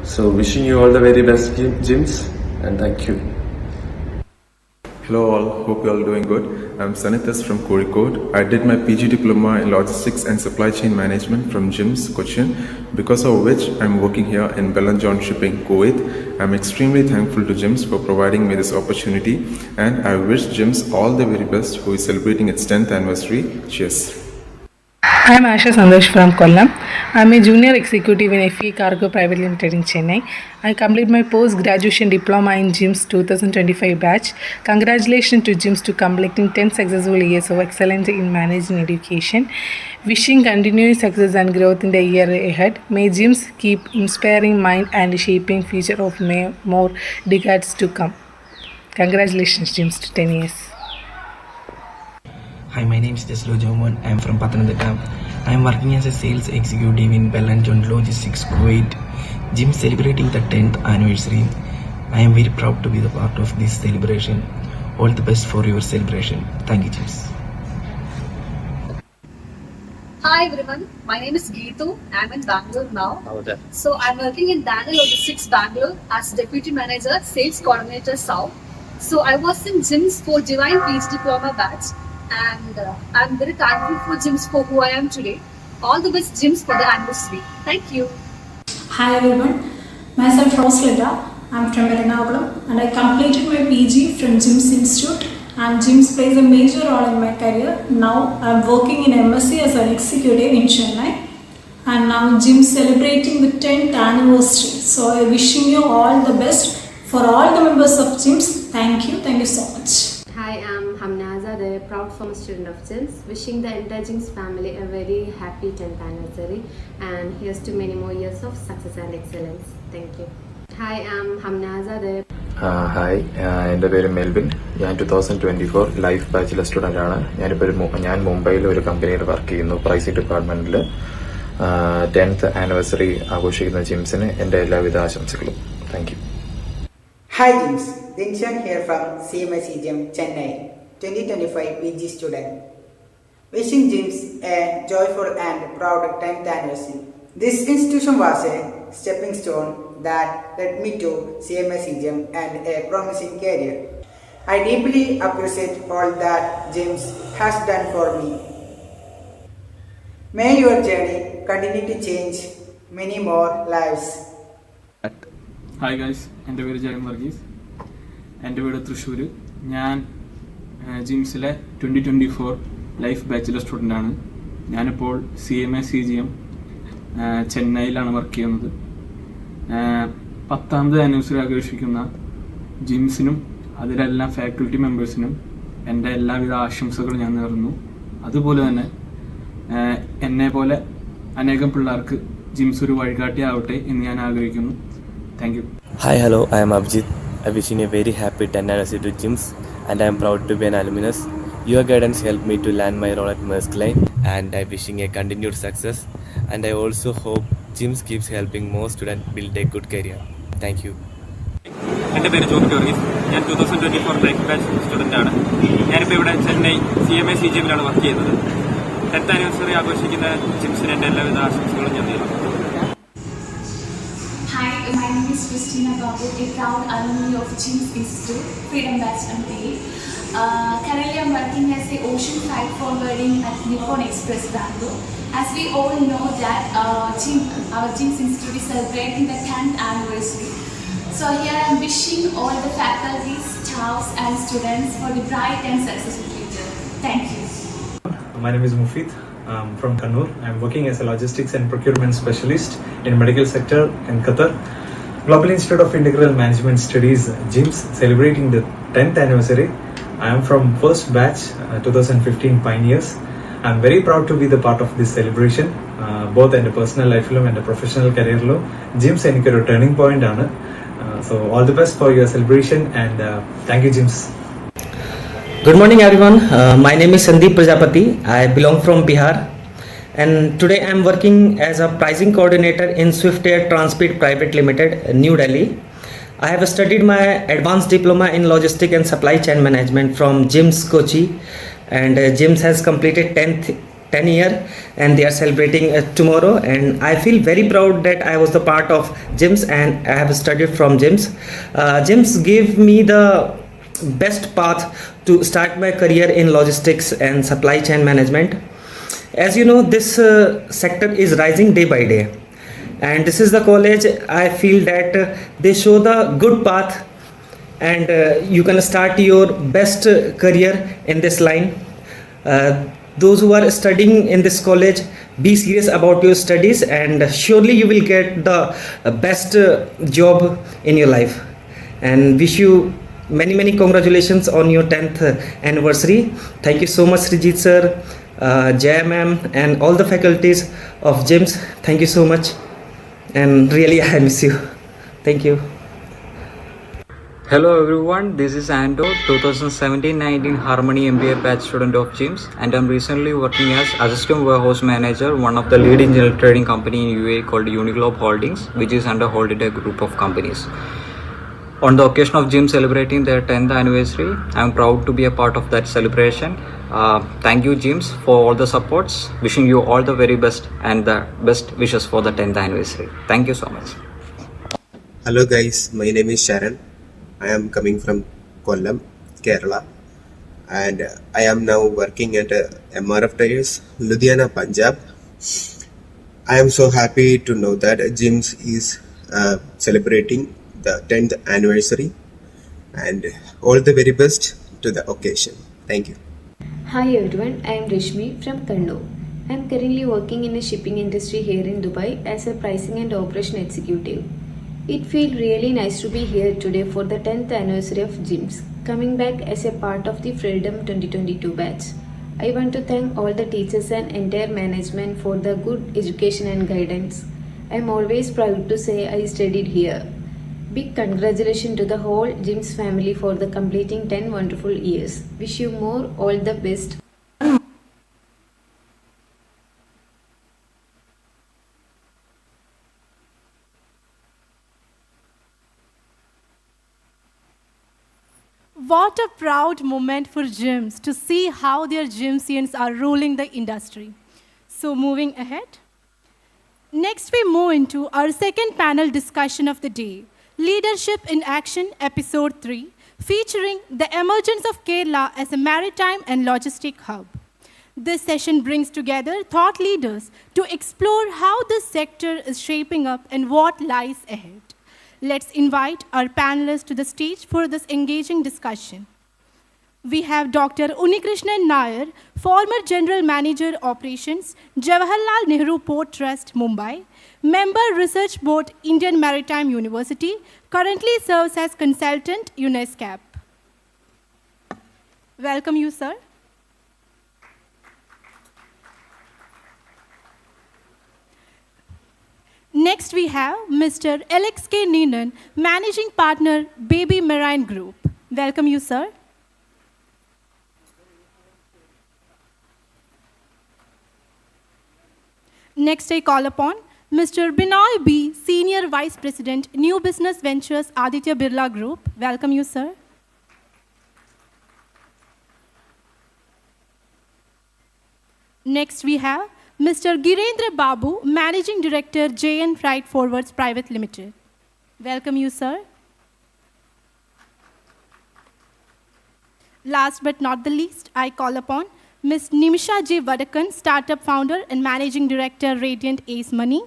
So wishing you all the very best, GIIMS, and thank you. Hello all, hope you all doing good. I'm Sanithas from Kozhikode. I did my PG Diploma in Logistics and Supply Chain Management from GIIMS Cochin, because of which I'm working here in Bell and John Shipping, Kuwait. I'm extremely thankful to GIIMS for providing me this opportunity, and I wish GIIMS all the very best who is celebrating its 10th anniversary. Cheers. I'm Asha Sandesh from Kollam. I'm a junior executive in FE Cargo Private Limited in Chennai. I completed my post-graduation diploma in GIIMS 2025 batch. Congratulations to GIIMS to completing 10 successful years of excellence in managing education. Wishing continued success and growth in the year ahead. May GIIMS keep inspiring mind and shaping future of more decades to come. Congratulations GIIMS to 10 years. Hi, my name is Jaslo Jomon. I am from Pathanamthitta. I am working as a sales executive in Bell and John Logistics, Kuwait. GIIMS celebrating the 10th anniversary. I am very proud to be the part of this celebration. All the best for your celebration. Thank you, GIIMS. Hi everyone, my name is Geetu. I'm in Bangalore now. So I'm working in Daniel Logistics Bangalore as Deputy Manager, Sales Coordinator South. So I was in GIIMS for Divine Peace Diploma batch. And I'm very thankful for GIIMS for who I am today. All the best GIIMS for the anniversary. Thank you. Hi everyone, myself Roslida. I'm from Ernakulam and I completed my PG from GIIMS Institute, and GIIMS plays a major role in my career. Now I'm working in MSc as an executive in Chennai, and now GIIMS celebrating the 10th anniversary. So I'm wishing you all the best for all the members of GIIMS. Thank you so much. Hi, I'm Hamnaza, the proud former student of GIIMS, wishing the entire GIIMS family a very happy 10th anniversary, and here's to many more years of success and excellence. Thank you. Hi, I'm Hamnaza, the hi എൻ്റെ പേര് Melvin. ഞാൻ 2024 life ബാച്ചിലെ സ്റ്റുഡൻ്റാണ്. ഞാൻ മുംബൈയിൽ ഒരു കമ്പനിയിൽ work ചെയ്യുന്നു, pricing ഡിപ്പാർട്ട്മെൻറ്റിൽ. 10th anniversary ആഘോഷിക്കുന്ന GIIMSന് എൻ്റെ എല്ലാവിധ ആശംസകളും. Thank you. Hi GIIMS, Dinshan here from CMS Chennai, 2025 PG student. Wishing GIIMS a joyful and proud 10th anniversary. This institution was a stepping stone that led me to CMS and a promising career. I deeply appreciate all that GIIMS has done for me. May your journey continue to change many more lives. Hi guys, എൻ്റെ പേര് ജയം വർഗീസ്. എൻ്റെ വീട് തൃശ്ശൂർ. ഞാൻ GIIMSലെ 2024 life bachelor സ്റ്റുഡൻ്റാണ്. ഞാനിപ്പോൾ CMS ചെന്നൈയിലാണ് work ചെയ്യുന്നത്. 10ാമത് anniversary ആഘോഷിക്കുന്ന ജിംസിനും അതിലെല്ലാം ഫാക്കൽറ്റി മെമ്പേഴ്സിനും എൻ്റെ എല്ലാവിധ ആശംസകളും ഞാൻ നേർന്നു. അതുപോലെ തന്നെ എന്നെ പോലെ അനേകം പിള്ളേർക്ക് ജിംസ് ഒരു വഴികാട്ടിയാവട്ടെ എന്ന് ഞാൻ ആഗ്രഹിക്കുന്നു. Thank you. Hi, hello, I am Abhijit. I wish you a very happy 10th anniversary to GIIMS, and I am proud to be an alumnus. Your guidance helped me to land my role at Maersk Line, and I wishing a continued success. And I also hope GIIMS keeps helping more students build a good career. Thank you. എൻ്റെ പേര് ജോബി ടോറീസ്. ഞാൻ 2024 life batch സ്റ്റുഡൻ്റാണ്. ഞാനിപ്പോൾ ഇവിടെ Chennai CMA CGMലാണ് work ചെയ്യുന്നത്. 10th anniversary ആഘോഷിക്കുന്ന ജിംസിന് എൻ്റെ എല്ലാവിധ ആശംസകളും ഞാൻ നേരുന്നു. Hi, my name is Christina Babu, a proud alumni of GIIMS Institute, Freedom Batch Unveil. Currently, I'm working as a ocean freight forwarding at Nippon Express, Bangalore. As we all know that our GIIMS Institute is celebrating the 10th anniversary. So here I'm wishing all the faculties, staffs and students for the bright and successful future. Thank you. My name is Mufid. I'm from Kannur. I'm working as a logistics and procurement specialist in medical sector in Qatar. Global Institute of Integral Management Studies, GIIMS, celebrating the 10th anniversary. I am from first batch, 2015 pioneers. I'm very proud to be the part of this celebration, both in the personal life and the professional career. GIIMS is a turning point. So all the best for your celebration and thank you, GIIMS. Good morning, everyone. My name is Sandeep Prajapati. I belong from Bihar, and today I am working as a pricing coordinator in Swift Air Transport Private Limited, New Delhi. I have studied my advanced diploma in logistics and supply chain management from GIIMS Kochi, and GIIMS has completed 10 year, and they are celebrating tomorrow. And I feel very proud that I was the part of GIIMS and I have studied from GIIMS. GIIMS gave me the best path to start my career in logistics and supply chain management. As you know, this sector is rising day by day, and this is the college I feel that they show the good path, and you can start your best career in this line. Those who are studying in this college, be serious about your studies, and surely you will get the best job in your life. And wish you many congratulations on your 10th anniversary. Thank you so much, Sreejith sir, Jaya ma'am, and all the faculties of GIIMS. Thank you so much, and really I miss you. Thank you. Hello everyone, this is Ando, 2017-19 Harmony MBA batch student of GIIMS, and I'm recently working as assistant warehouse manager, one of the leading general trading company in UAE called Uniglobe Holdings, which is under Holiday group of companies. On the occasion of GIIMS celebrating their 10th anniversary, I'm proud to be a part of that celebration. Thank you GIIMS for all the supports. Wishing you all the very best and the best wishes for the 10th anniversary. Thank you so much. Hello guys, my name is Sharan. I am coming from Kollam, Kerala, and I am now working at MRF Tires, Ludhiana, Punjab. I am so happy to know that GIIMS is celebrating the 10th anniversary, and all the very best to the occasion. Thank you. Hi everyone, I am Rishmi from Kannur. I am currently working in the shipping industry here in Dubai as a pricing and operation executive. It feels really nice to be here today for the 10th anniversary of GIIMS, coming back as a part of the Freedom 2022 batch. I want to thank all the teachers and entire management for the good education and guidance. I am always proud to say I studied here. Big congratulations to the whole GIIMS family for the completing 10 wonderful years. Wish you more, all the best. What a proud moment for GIIMS to see how their GIIMSians are ruling the industry. So moving ahead. Next we move into our second panel discussion of the day, Leadership in Action, Episode 3, featuring the emergence of Kerala as a maritime and logistic hub. This session brings together thought leaders to explore how this sector is shaping up and what lies ahead. Let's invite our panelists to the stage for this engaging discussion. we have Dr. Unnikrishnan Nair, former General Manager Operations, Jawaharlal Nehru Port Trust, Mumbai, Member Research Board, Indian Maritime University, currently serves as Consultant, UNESCAP. Welcome you, sir. Next, we have Mr. Alex K. Neenan, Managing Partner, Baby Marine Group. Welcome you, sir. Next, I call upon Mr. Binoy B., Senior Vice President, New Business Ventures, Aditya Birla Group. Welcome you, sir. Next, we have Mr. Girendra Babu, Managing Director, JN Freight Forwards Private Limited. Welcome you, sir. Last but not the least, I call upon Ms. Nimisha J. Vadakan, Startup Founder and Managing Director, Radiant Ace Money.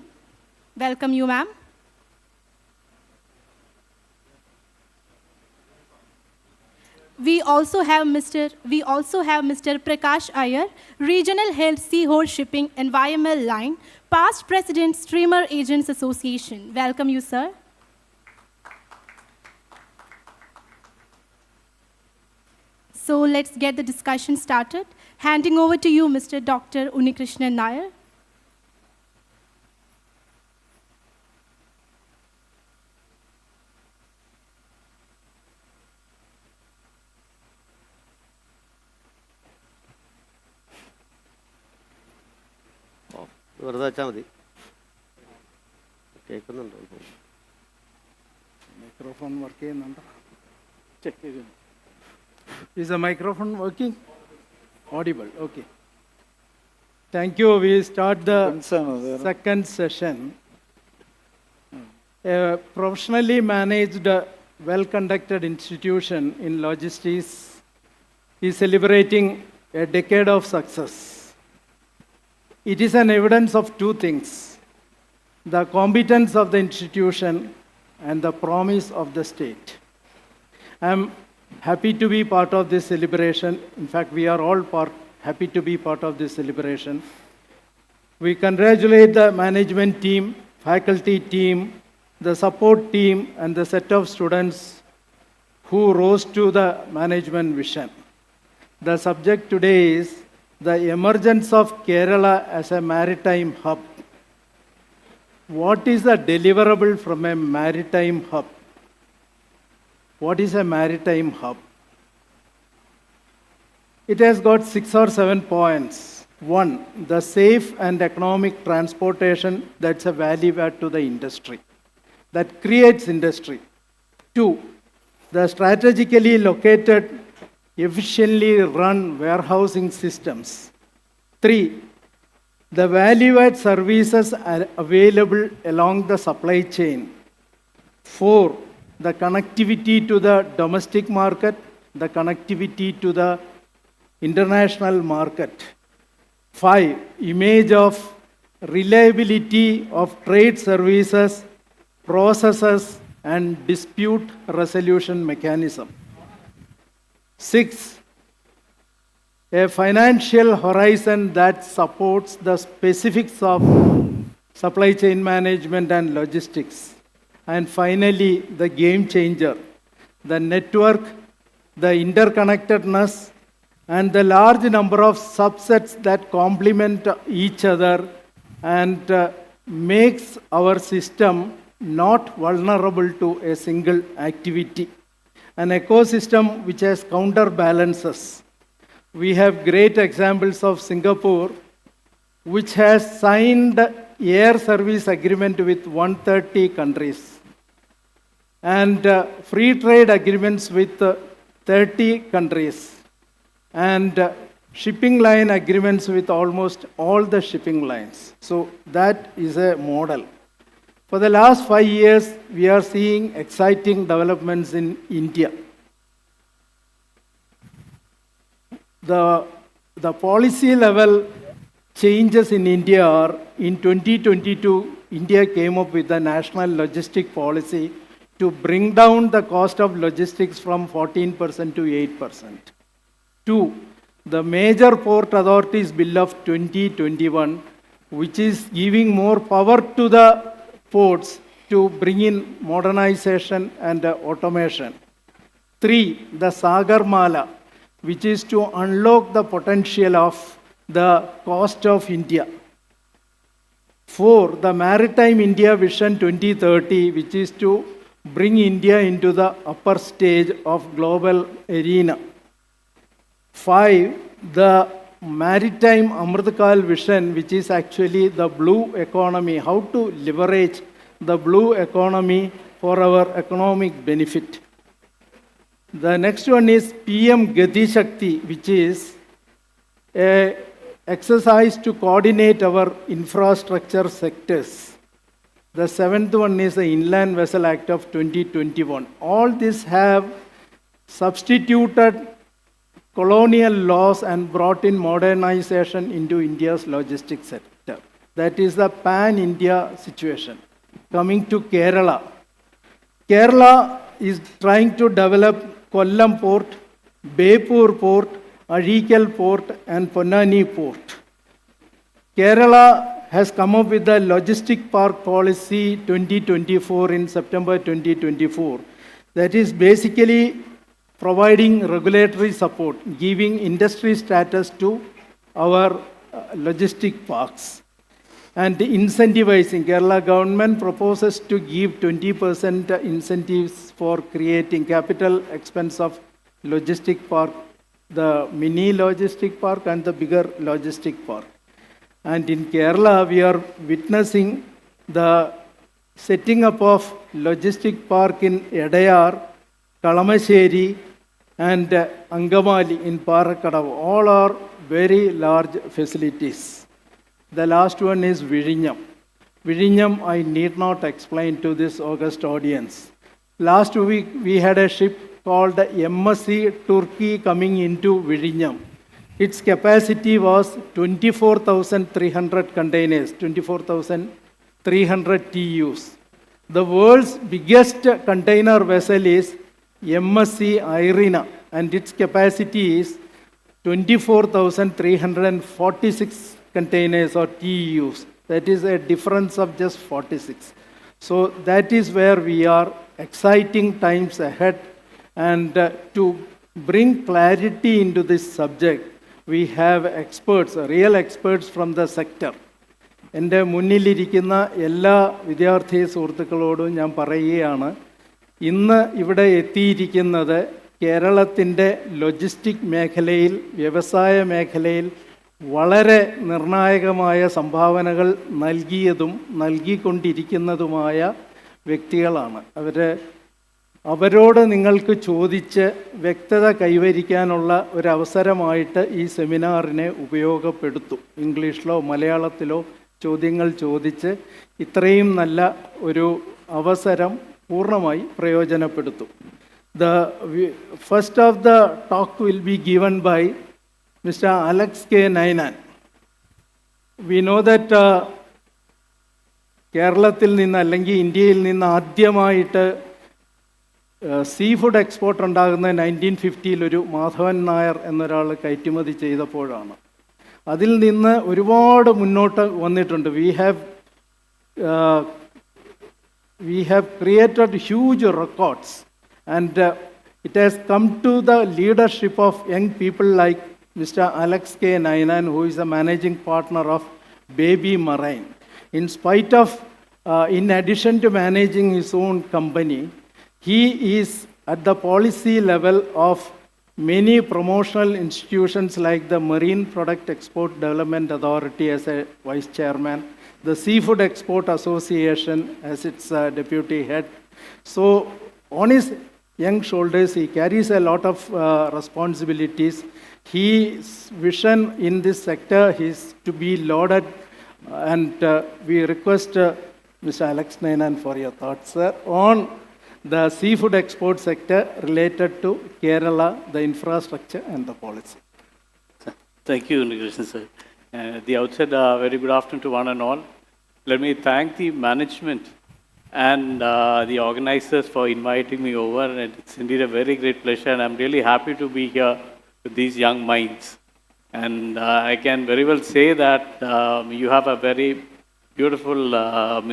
Welcome you, ma'am. We also have Mr. Prakash Iyer, Regional Head Seahorse Shipping and YML Line, past President, Streamer Agents Association. Welcome you, sir. So let's get the discussion started. Handing over to you, Mr. Dr. Unnikrishnan Nair. വെറുതെ വെച്ചാൽ മതി കേൾക്കുന്നുണ്ടോ microphone work ചെയ്യുന്നുണ്ടോ check ചെയ്തു Is the microphone working? Audible, okay. Thank you. We start the second session. A professionally managed, well-conducted institution in logistics is celebrating a decade of success. It is an evidence of two things: the competence of the institution and the promise of the state. I am happy to be part of this celebration. In fact, we are all happy to be part of this celebration. We congratulate the management team, faculty team, the support team, and the set of students who rose to the management vision. The subject today is the emergence of Kerala as a maritime hub. What is the deliverable from a maritime hub? What is a maritime hub? It has got 6 or 7 points. 1, the safe and economic transportation that's a value add to the industry, that creates industry. 2, the strategically located, efficiently run warehousing systems. 3, the value add services are available along the supply chain. 4, the connectivity to the domestic market, the connectivity to the international market. 5, image of reliability of trade services, processes, and dispute resolution mechanism. 6, a financial horizon that supports the specifics of supply chain management and logistics. And finally, the game changer, the network, the interconnectedness, and the large number of subsets that complement each other and makes our system not vulnerable to a single activity. An ecosystem which has counterbalances. We have great examples of Singapore, which has signed air service agreement with 130 countries and free trade agreements with 30 countries and shipping line agreements with almost all the shipping lines. So that is a model. For the last 5 years, we are seeing exciting developments in India. The policy level changes in India are, in 2022, India came up with a national logistic policy to bring down the cost of logistics from 14% to 8%. 2. The Major Port Authorities Bill of 2021, which is giving more power to the ports to bring in modernization and automation. 3. The Sagarmala, which is to unlock the potential of the coast of India. 4. The Maritime India Vision 2030, which is to bring India into the upper stage of global arena. 5. The Maritime Amritkal Vision, which is actually the blue economy, how to leverage the blue economy for our economic benefit. The next one is PM Gati Shakti, which is an exercise to coordinate our infrastructure sectors. The 7th one is the Inland Vessel Act of 2021. All these have substituted colonial laws and brought in modernization into India's logistics sector. That is the pan-India situation. Coming to Kerala. Kerala is trying to develop Kollam Port, Bepur Port, Azhikal Port, and Ponnani Port. Kerala has come up with the Logistic Park Policy 2024 in September 2024. That is basically providing regulatory support, giving industry status to our logistic parks. And incentivizing, Kerala government proposes to give 20% incentives for creating capital expense of logistic park, the mini logistic park and the bigger logistic park. And in Kerala, we are witnessing the setting up of logistic park in Edayar, Kalamassery, and Angamali in Parakadav. All are very large facilities. The last one is Vizhinjam. Vizhinjam, I need not explain to this august audience. Last week, we had a ship called MSC Turkey coming into Vizhinjam. Its capacity was 24,300 containers, 24,300 TEUs. The world's biggest container vessel is MSC Irina, and its capacity is 24,346 containers or TEUs. That is a difference of just 46. So that is where we are, exciting times ahead. And to bring clarity into this subject, we have experts, real experts from the sector. എൻ്റെ മുന്നിലിരിക്കുന്ന എല്ലാ വിദ്യാർത്ഥി സുഹൃത്തുക്കളോടും ഞാൻ പറയുകയാണ്, ഇന്ന് ഇവിടെ എത്തിയിരിക്കുന്നത് കേരളത്തിൻ്റെ ലോജിസ്റ്റിക് മേഖലയിൽ, വ്യവസായ മേഖലയിൽ വളരെ നിർണായകമായ സംഭാവനകൾ നൽകിയതും നൽകിക്കൊണ്ടിരിക്കുന്നതുമായ വ്യക്തികളാണ്. അവരോട് നിങ്ങൾക്ക് ചോദിച്ച് വ്യക്തത കൈവരിക്കാനുള്ള ഒരവസരമായിട്ട് ഈ സെമിനാറിനെ ഉപയോഗപ്പെടുത്തും. ഇംഗ്ലീഷിലോ മലയാളത്തിലോ ചോദ്യങ്ങൾ ചോദിച്ച് ഇത്രയും നല്ല ഒരു അവസരം പൂർണ്ണമായി പ്രയോജനപ്പെടുത്തും. The first of the talk will be given by Mr. Alex K. Nainan. We know that കേരളത്തിൽ നിന്ന് അല്ലെങ്കിൽ ഇന്ത്യയിൽ നിന്ന് ആദ്യമായിട്ട് സീ ഫുഡ് എക്സ്പോർട്ട് ഉണ്ടാകുന്ന 1950 ഒരു മാധവൻ നായർ എന്നൊരാൾ കയറ്റുമതി ചെയ്തപ്പോഴാണ്. അതിൽ നിന്ന് ഒരുപാട് മുന്നോട്ട് വന്നിട്ടുണ്ട്. We have created huge records, and it has come to the leadership of young people like Mr. Alex K. Nainan, who is a managing partner of Baby Marine. In addition to managing his own company, he is at the policy level of many promotional institutions like the Marine Product Export Development Authority as a vice chairman, the Seafood Export Association as its deputy head. So on his young shoulders, he carries a lot of responsibilities. His vision in this sector is to be lauded, and we request Mr. Alex Nainan for your thoughts, sir, on the seafood export sector related to Kerala, the infrastructure and the policy. Thank you, Nikrishnan sir. At the outset, very good afternoon to one and all. Let me thank the management and the organizers for inviting me over, and it's indeed a very great pleasure, and I'm really happy to be here with these young minds. And I can very well say that you have a very beautiful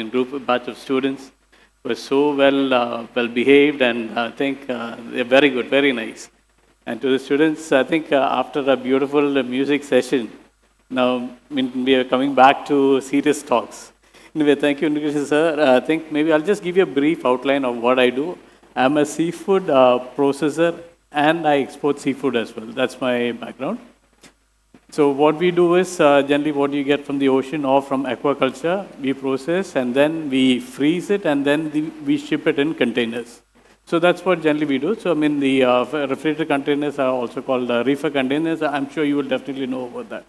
group, batch of students who are so well behaved, and I think they're very good, very nice. And to the students, I think after a beautiful music session, now we are coming back to serious talks. Anyway, thank you, Nikrish sir. I think maybe I'll just give you a brief outline of what I do. I'm a seafood processor, and I export seafood as well. That's my background. So what we do is generally what you get from the ocean or from aquaculture, we process and then we freeze it and then we ship it in containers. So that's what generally we do. So the refrigerated containers are also called reefer containers. I'm sure you will definitely know about that.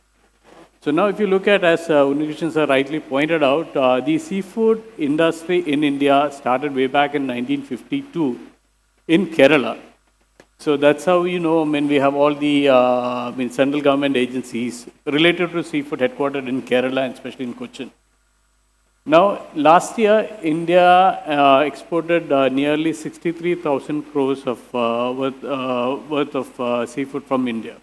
So now if you look at, as Unikrishan sir rightly pointed out, the seafood industry in India started way back in 1952 in Kerala. So that's how we have all the central government agencies related to seafood headquartered in Kerala and especially in Cochin. Now, last year, India exported nearly 63,000 crores of worth of seafood from India.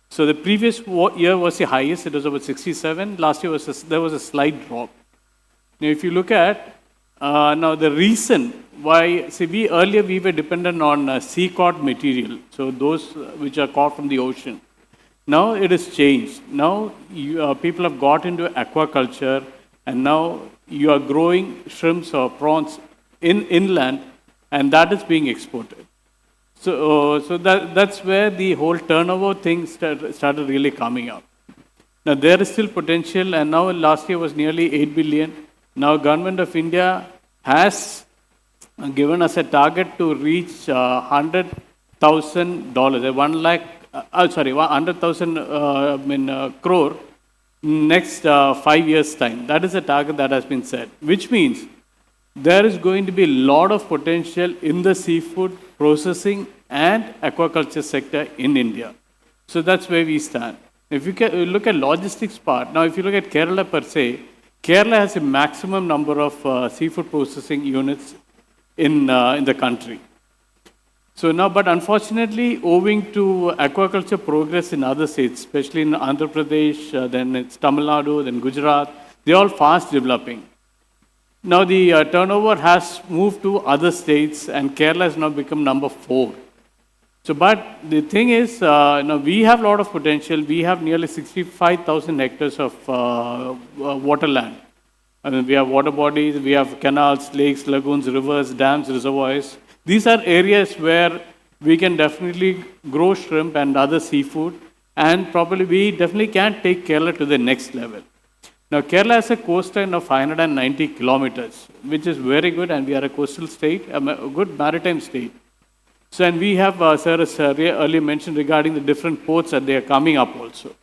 So the previous year was the highest; it was about 67. Last year there was a slight drop. Now, if you look at now the reason why, see, earlier we were dependent on sea caught material, so those which are caught from the ocean. Now it has changed. Now people have got into aquaculture. And now you are growing shrimps or prawns inland, and that is being exported. So that's where the whole turnover thing started really coming up. Now there is still potential, and now last year was nearly 8 billion. Now Government of India has given us a target to reach $100,000, 100,000 crore. Next 5 years' time. That is a target that has been set, which means there is going to be a lot of potential in the seafood processing and aquaculture sector in India. So that's where we stand. If you look at logistics part, now if you look at Kerala per se, Kerala has a maximum number of seafood processing units in the country. So now, but unfortunately, owing to aquaculture progress in other states, especially in Andhra Pradesh, then it's Tamil Nadu, then Gujarat, they're all fast developing. Now the turnover has moved to other states, and Kerala has now become number 4. So, but the thing is, now we have a lot of potential. We have nearly 65,000 hectares of waterland. I mean, we have water bodies, we have canals, lakes, lagoons, rivers, dams, reservoirs. These are areas where we can definitely grow shrimp and other seafood, and probably we definitely can take Kerala to the next level. Now, Kerala has a coastline of 590 kilometers, which is very good, and we are a coastal state, a good maritime state. So, and we have, sir has earlier mentioned regarding the different ports that they are coming up also.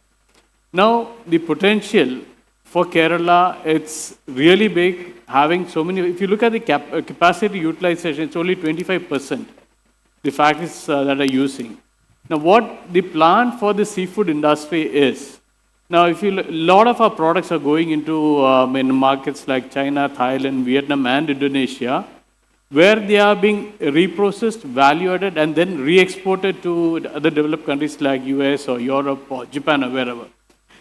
Now, the potential for Kerala, it's really big, having so many. If you look at the capacity utilization, it's only 25%, the factories that are using. Now, what the plan for the seafood industry is, now if you a lot of our products are going into in markets like China, Thailand, Vietnam, and Indonesia, where they are being reprocessed, value-added, and then re-exported to other developed countries like US or Europe or Japan or wherever.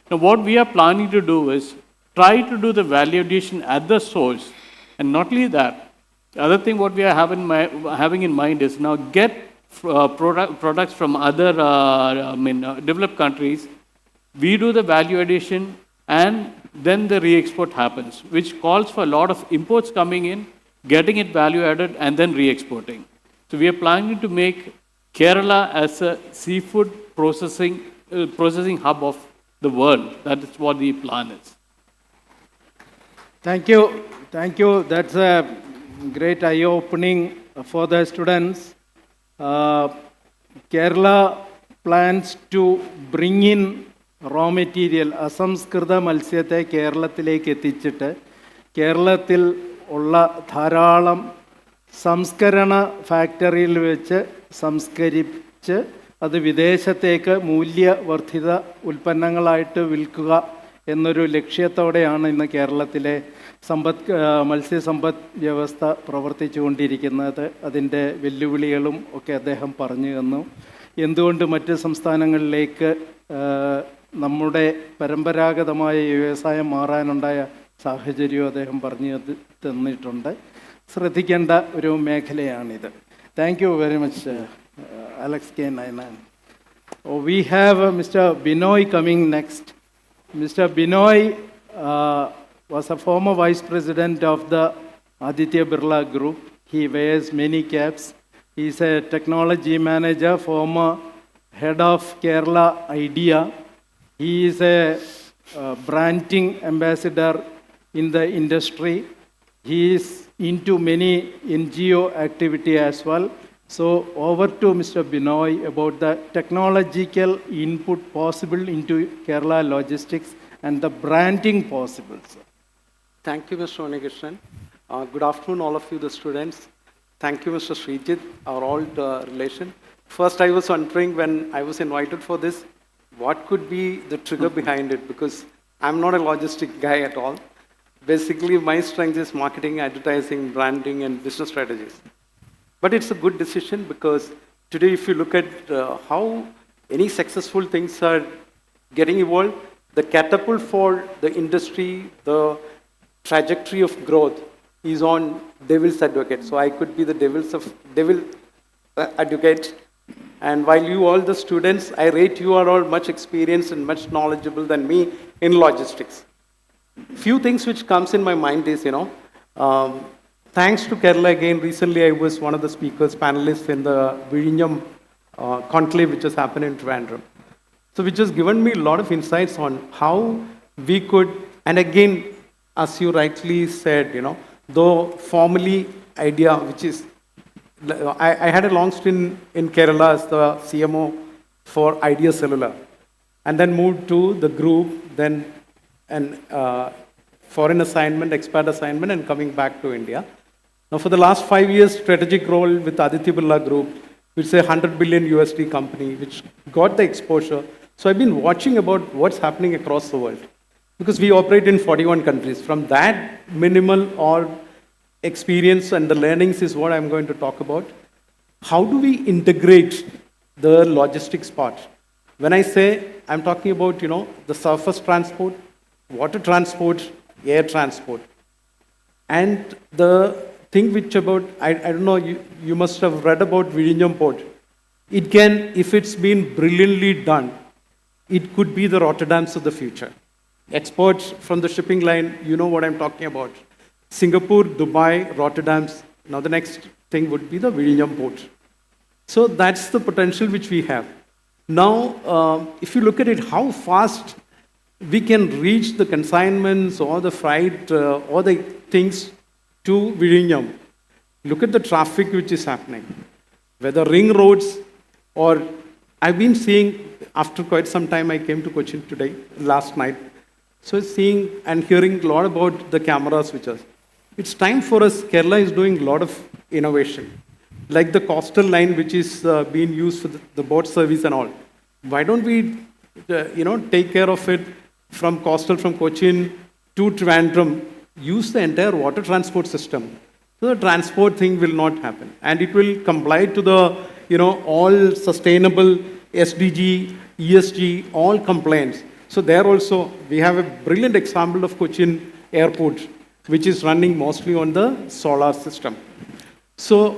Now, what we are planning to do is try to do the value addition at the source, and not only that, the other thing what we are having in mind is now get products from other developed countries. We do the value addition, and then the re-export happens, which calls for a lot of imports coming in, getting it value added, and then re-exporting. So we are planning to make Kerala as a seafood processing hub of the world. That is what the plan is. Thank you. Thank you. That's a great eye-opening for the students. Kerala plans to bring in raw material, അസംസ്കൃത മത്സ്യത്തെ കേരളത്തിലേക്ക് എത്തിച്ചിട്ട് കേരളത്തിൽ ഉള്ള ധാരാളം സംസ്കരണ ഫാക്ടറിയിൽ വെച്ച് സംസ്കരിച്ച് അത് വിദേശത്തേക്ക് മൂല്യവർദ്ധിത ഉൽപ്പന്നങ്ങളായിട്ട് വിൽക്കുക എന്നൊരു ലക്ഷ്യത്തോടെയാണ് ഇന്ന് കേരളത്തിലെ മത്സ്യസമ്പദ് വ്യവസ്ഥ പ്രവർത്തിച്ചുകൊണ്ടിരിക്കുന്നത്. അതിൻ്റെ വെല്ലുവിളികളും ഒക്കെ അദ്ദേഹം പറഞ്ഞു തന്നു. എന്തുകൊണ്ട് മറ്റ് സംസ്ഥാനങ്ങളിലേക്ക് നമ്മുടെ പരമ്പരാഗതമായ വ്യവസായം മാറാനുണ്ടായ സാഹചര്യവും അദ്ദേഹം പറഞ്ഞു തന്നിട്ടുണ്ട്. ശ്രദ്ധിക്കേണ്ട ഒരു മേഖലയാണിത്. Thank you very much Alex K. Nainan. We have Mr. Binoy coming next. Mr. Binoy was a former vice president of the Aditya Birla Group. He wears many caps. He is a technology manager, former head of Kerala IDEA. He is a branding ambassador in the industry. He is into many NGO activity as well. So over to Mr. Binoy about the technological input possible into Kerala logistics and the branding possible. Thank you, Mr. Onikrishnan. Good afternoon, all of you, the students. Thank you, Mr. Sreejith, our old relation. First, I was wondering when I was invited for this, what could be the trigger behind it, because I'm not a logistic guy at all. Basically, my strength is marketing, advertising, branding, and business strategies. But it's a good decision because today, if you look at how any successful things are getting evolved, the catapult for the industry, the trajectory of growth is on devil's advocate. So I could be the devil advocate. And while you all the students, I rate you are all much experienced and much knowledgeable than me in logistics. Few things which comes in my mind is, thanks to Kerala again, recently I was one of the speakers, panelists in the Vizhinjam conclave which has happened in Trivandrum. So which has given me a lot of insights on how we could, and again, as you rightly said, though formally idea, which is, I had a long stint in Kerala as the CMO for Idea Cellular, and then moved to the group, then an foreign assignment, expat assignment, and coming back to India. Now, for the last 5 years, strategic role with Aditya Birla Group, which is a $100 billion USD company, which got the exposure. So I've been watching about what's happening across the world, because we operate in 41 countries. From that minimal or experience and the learnings is what I'm going to talk about. How do we integrate the logistics part? When I say, I'm talking about, the surface transport, water transport, air transport. And the thing which about, I don't know, you must have read about Vizhinjam Port. It can, if it's been brilliantly done, it could be the Rotterdams of the future. Exports from the shipping line, you know what I'm talking about. Singapore, Dubai, Rotterdams. Now the next thing would be the Vizhinjam Port. So that's the potential which we have. Now, if you look at it, how fast we can reach the consignments or the freight or the things to Vizhinjam. Look at the traffic which is happening. Whether ring roads or I've been seeing, after quite some time, I came to Cochin today, last night. So seeing and hearing a lot about the camera switches. It's time for us, Kerala is doing a lot of innovation. Like the coastal line which is being used for the boat service and all. Why don't we, take care of it from coastal, from Cochin to Trivandrum, use the entire water transport system. So the transport thing will not happen. And it will comply to the, all sustainable SDG, ESG, all compliance. So there also, we have a brilliant example of Cochin Airport, which is running mostly on the solar system. So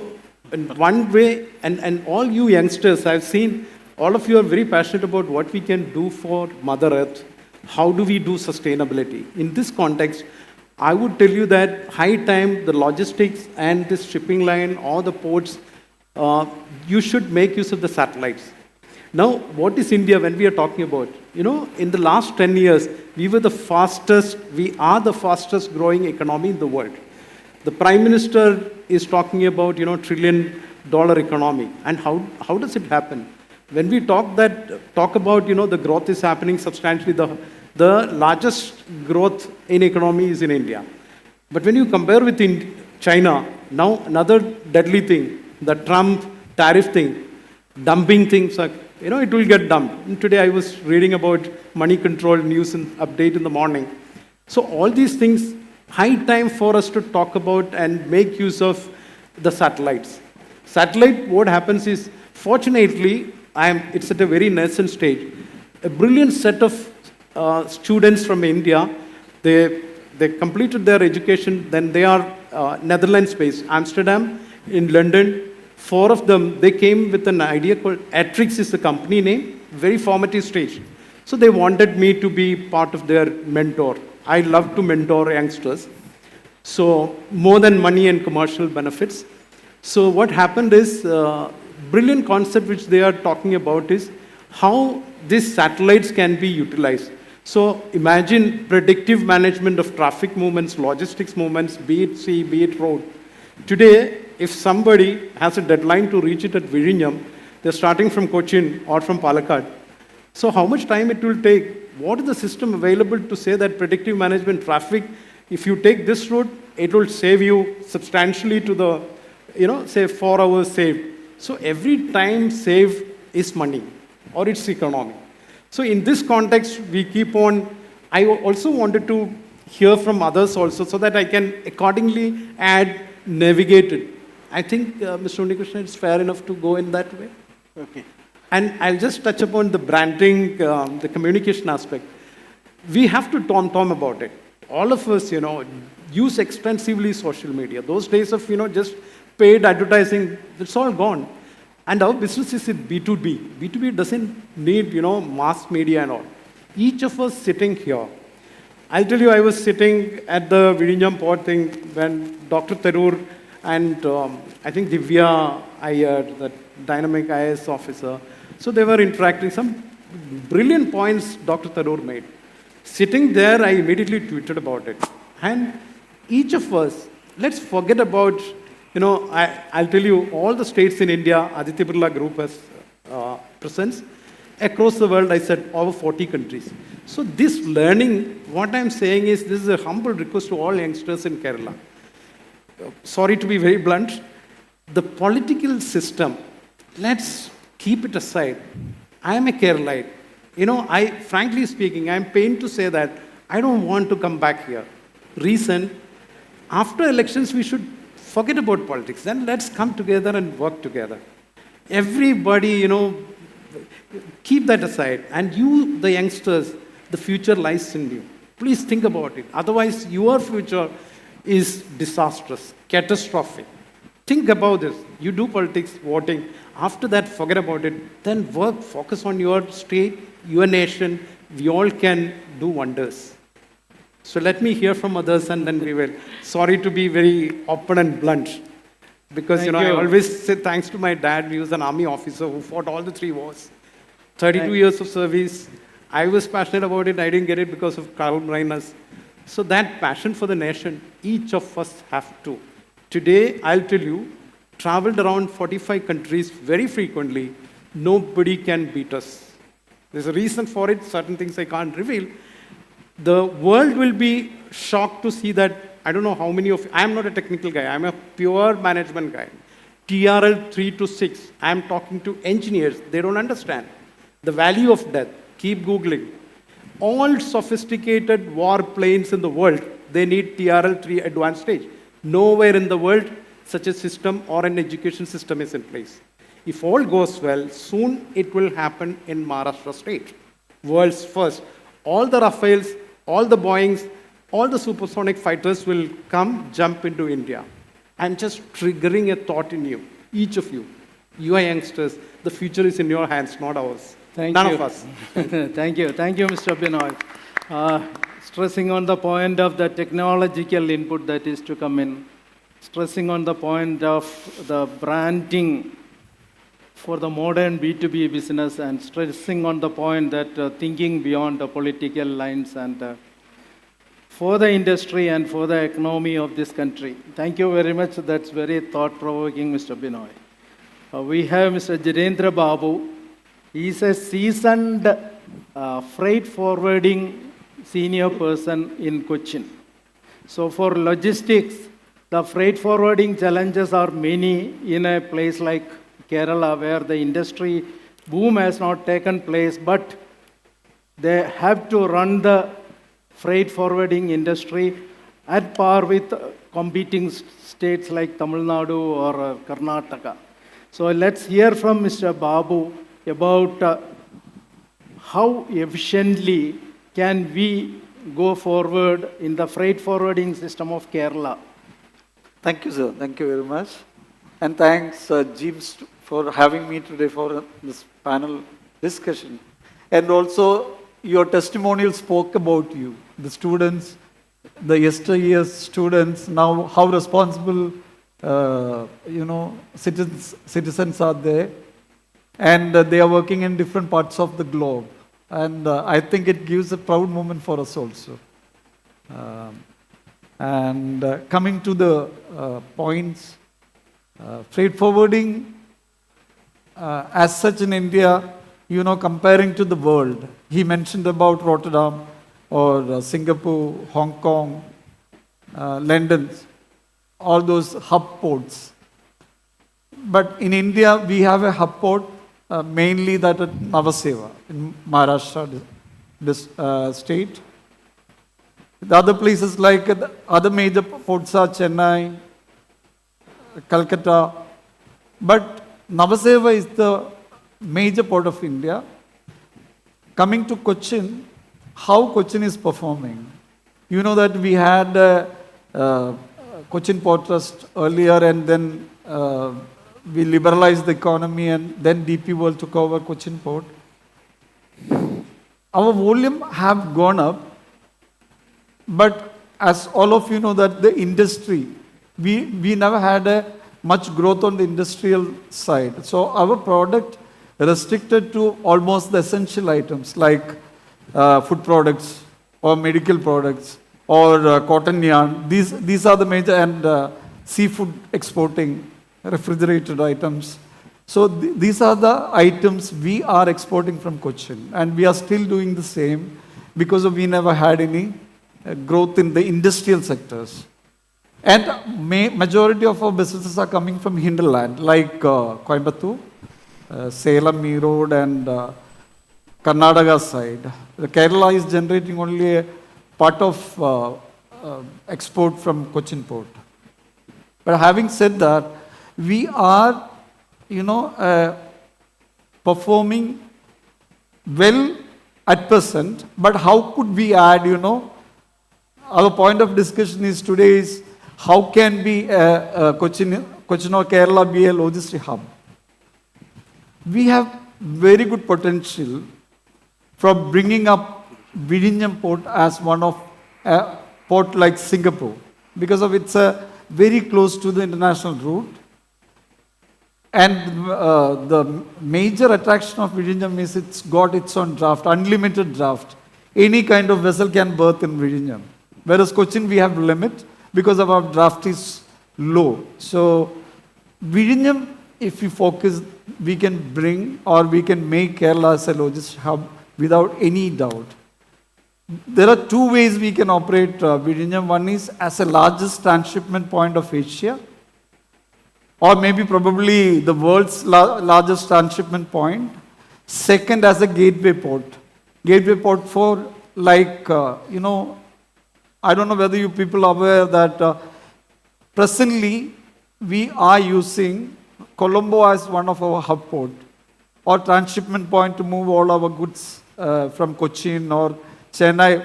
in one way, and all you youngsters, I've seen, all of you are very passionate about what we can do for Mother Earth. How do we do sustainability? In this context, I would tell you that high time, the logistics and this shipping line or the ports, you should make use of the satellites. Now, what is India when we are talking about? In the last 10 years, we are the fastest growing economy in the world. The Prime Minister is talking about, $1 trillion economy. And how does it happen? When we talk about, the growth is happening substantially, the largest growth in economy is in India. But when you compare with China, now another deadly thing, the Trump tariff thing, dumping things, it will get dumped. And today I was reading about money control news and update in the morning. So all these things, high time for us to talk about and make use of the satellites. Satellite, what happens is, fortunately, it's at a very nascent stage. A brilliant set of students from India, they completed their education, then they are Netherlands-based, Amsterdam, in London. 4 of them, they came with an idea called Atrix is the company name, very formative stage. So they wanted me to be part of their mentor. I love to mentor youngsters. So more than money and commercial benefits. So what happened is, brilliant concept which they are talking about is how these satellites can be utilized. So imagine predictive management of traffic movements, logistics movements, be it sea, be it road. Today, if somebody has a deadline to reach it at Vizhinjam, they're starting from Cochin or from Palakkad. So how much time it will take? What is the system available to say that predictive management traffic, if you take this route, it will save you substantially to the, say 4 hours saved. So every time saved is money, or it's economy. So in this context, we keep on, I also wanted to hear from others also so that I can accordingly add, navigate it. I think, Mr. Unikrishna, it's fair enough to go in that way. Okay. And I'll just touch upon the branding, the communication aspect. We have to tom-tom about it. All of us, use extensively social media. Those days of, just paid advertising, it's all gone. And our business is in B2B. B2B doesn't need, mass media and all. Each of us sitting here. I'll tell you, I was sitting at the Vizhinjam port thing when Dr. Tharoor and I think Divya Iyer, the dynamic IAS officer, so they were interacting. Some brilliant points Dr. Tharoor made. Sitting there, I immediately tweeted about it. And each of us, let's forget about, I'll tell you, all the states in India, Aditya Birla Group has presence. Across the world, I said, over 40 countries. So this learning, what I'm saying is, this is a humble request to all youngsters in Kerala. Sorry to be very blunt. The political system, let's keep it aside. I am a Keralite. Frankly speaking, I'm pained to say that I don't want to come back here. Reason, after elections, we should forget about politics. Then let's come together and work together. Everybody, keep that aside. And you, the youngsters, the future lies in you. Please think about it. Otherwise, your future is disastrous, catastrophic. Think about this. You do politics, voting. After that, forget about it. Then work, focus on your state, your nation. We all can do wonders. So let me hear from others and then we will. Sorry to be very open and blunt. Because, I always say thanks to my dad. He was an army officer who fought all the 3 wars. 32 years of service. I was passionate about it. I didn't get it because of Karl Marx. So that passion for the nation, each of us have to. Today, I'll tell you, traveled around 45 countries very frequently, nobody can beat us. There's a reason for it, certain things I can't reveal. The world will be shocked to see that, I don't know how many of you, I'm not a technical guy, I'm a pure management guy. TRL 3 to 6, I'm talking to engineers, they don't understand. The value of death, keep Googling. All sophisticated war planes in the world, they need TRL 3 advanced stage. Nowhere in the world such a system or an education system is in place. If all goes well, soon it will happen in Maharashtra state. World's first. All the Rafales, all the Boeings, all the supersonic fighters will come, jump into India. I'm just triggering a thought in you, each of you. You are youngsters. The future is in your hands, not ours. None of us. Thank you, Mr. Binoy. Stressing on the point of the technological input that is to come in, stressing on the point of the branding for the modern B2B business, and stressing on the point that thinking beyond the political lines and for the industry and for the economy of this country. Thank you very much. That's very thought-provoking, Mr. Binoy. We have Mr. Jirendra Babu. He's a seasoned freight forwarding senior person in Cochin. So for logistics, the freight forwarding challenges are many in a place like Kerala, where the industry boom has not taken place, but they have to run the freight forwarding industry at par with competing states like Tamil Nadu or Karnataka. So let's hear from Mr. Babu about how efficiently can we go forward in the freight forwarding system of Kerala. Thank you, sir. Thank you very much. And thanks, GIIMS, for having me today for this panel discussion. And also, your testimonial spoke about you, the students, the yesteryear's students, now how responsible, citizens are there. And they are working in different parts of the globe. And I think it gives a proud moment for us also. Coming to the points, freight forwarding as such in India, comparing to the world, he mentioned about Rotterdam or Singapore, Hong Kong, London, all those hub ports. But in India, we have a hub port, mainly that at Navaseva in Maharashtra state. The other places like the other major ports are Chennai, Calcutta. But Navaseva is the major port of India. Coming to Cochin, how Cochin is performing. You know that we had Cochin Port Trust earlier, and then we liberalized the economy, and then DP World took over Cochin Port. Our volume have gone up, but as all of you know that the industry, we never had a much growth on the industrial side. So our product restricted to almost the essential items like food products or medical products or cotton yarn. These are the major, and seafood exporting, refrigerated items. So these are the items we are exporting from Cochin, and we are still doing the same because we never had any growth in the industrial sectors. And majority of our businesses are coming from hinterland, like Coimbatore, Salem, Erode, and Karnataka side. The Kerala is generating only a part of export from Cochin port. But having said that, we are, performing well at present, but how could we add, our point of discussion is today is how can be Cochin or Kerala be a logistic hub? We have very good potential from bringing up Vizhinjam port as one of a port like Singapore, because of it's very close to the international route. And the major attraction of Vizhinjam is it's got its own draft, unlimited draft. Any kind of vessel can berth in Vizhinjam. Whereas Cochin, we have limit because of our draft is low. So Vizhinjam, if we focus, we can bring or we can make Kerala as a logistic hub without any doubt. There are two ways we can operate Vizhinjam. One is as a largest transshipment point of Asia, or maybe probably the world's largest transshipment point. Second, as a gateway port. Gateway port for like, I don't know whether you people are aware that presently we are using Colombo as one of our hub port or transshipment point to move all our goods from Cochin or Chennai,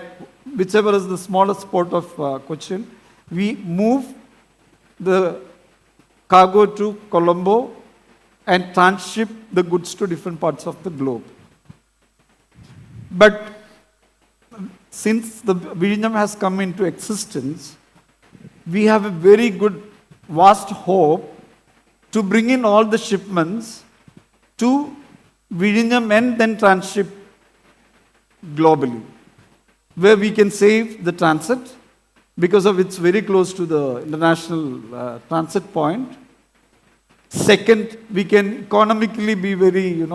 whichever is the smallest port of Cochin. We move the cargo to Colombo and transship the goods to different parts of the globe. But since the Vizhinjam has come into existence, we have a very good, vast hope to bring in all the shipments to Vizhinjam and then transship globally, where we can save the transit because of it's very close to the international transit point. Second, we can economically be very,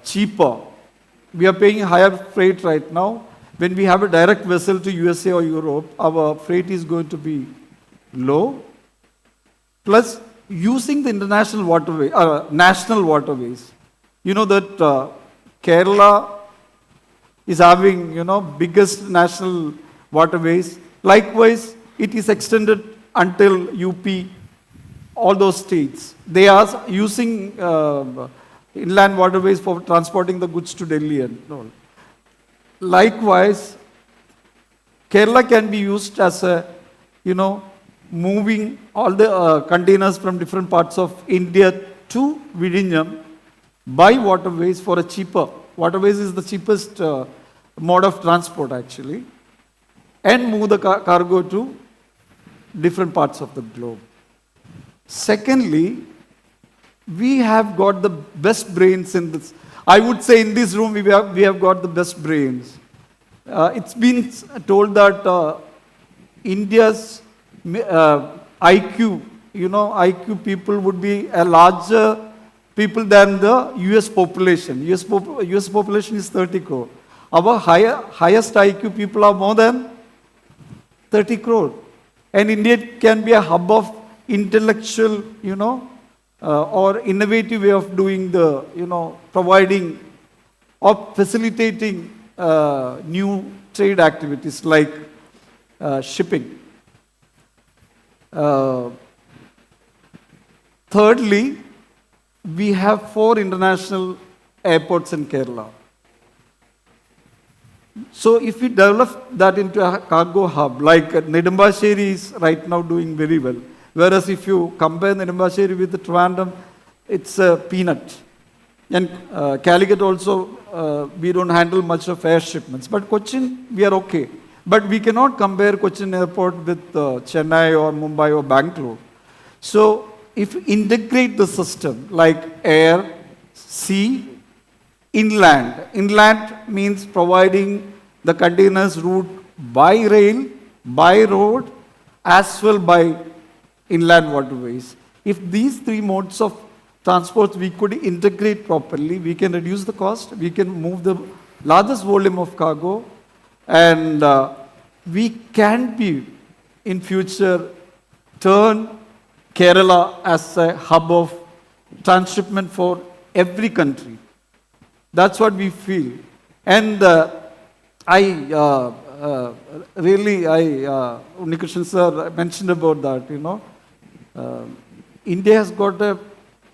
cheaper. We are paying higher freight right now. When we have a direct vessel to USA or Europe, our freight is going to be low. Plus, using the international waterway, national waterways. You know that Kerala is having, biggest national waterways. Likewise, it is extended until UP, all those states. They are using inland waterways for transporting the goods to Delhi and all. Likewise, Kerala can be used as a, moving all the containers from different parts of India to Vizhinjam by waterways for a cheaper. Waterways is the cheapest mode of transport actually, and move the cargo to different parts of the globe. Secondly, we have got the best brains in this. I would say in this room we have got the best brains. It's been told that India's IQ, IQ people would be a larger people than the US population. US population is 30 crore. Our highest IQ people are more than 30 crore. And India can be a hub of intellectual, or innovative way of doing the, providing or facilitating new trade activities like shipping. Thirdly, we have 4 international airports in Kerala. So if we develop that into a cargo hub, like Nedumbasheri is right now doing very well. Whereas if you compare Nedumbasheri with the Trivandrum, it's a peanut. And Calicut also, we don't handle much of air shipments. But Cochin, we are okay. But we cannot compare Cochin airport with Chennai or Mumbai or Bangalore. So if you integrate the system like air, sea, inland. Inland means providing the containers route by rail, by road, as well by inland waterways. If these 3 modes of transport we could integrate properly, we can reduce the cost, we can move the largest volume of cargo, and we can be, in future, turn Kerala as a hub of transshipment for every country. That's what we feel. And Unnikrishnan sir mentioned about that, India has got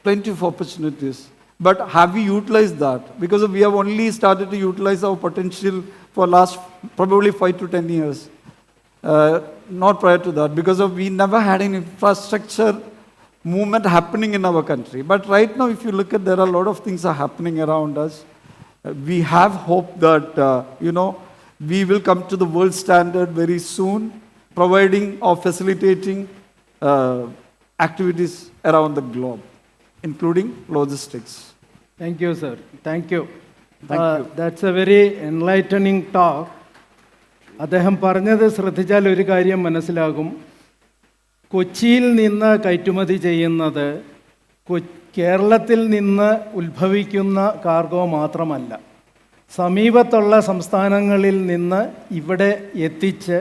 plenty of opportunities. But have we utilized that? Because we have only started to utilize our potential for last probably 5 to 10 years. Not prior to that, because we never had an infrastructure movement happening in our country. But right now, if you look at, there are a lot of things are happening around us. We have hope that, we will come to the world standard very soon, providing or facilitating activities around the globe, including logistics. Thank you, sir. Thank you. That's a very enlightening talk. അദ്ദേഹം പറഞ്ഞത് ശ്രദ്ധിച്ചാൽ ഒരു കാര്യം മനസ്സിലാകും. കൊച്ചിയിൽ നിന്ന് കയറ്റുമതി ചെയ്യുന്നത് കേരളത്തിൽ നിന്ന് ഉത്ഭവിക്കുന്ന കാർഗോ മാത്രമല്ല, സമീപത്തുള്ള സംസ്ഥാനങ്ങളിൽ നിന്ന് ഇവിടെ എത്തിച്ച്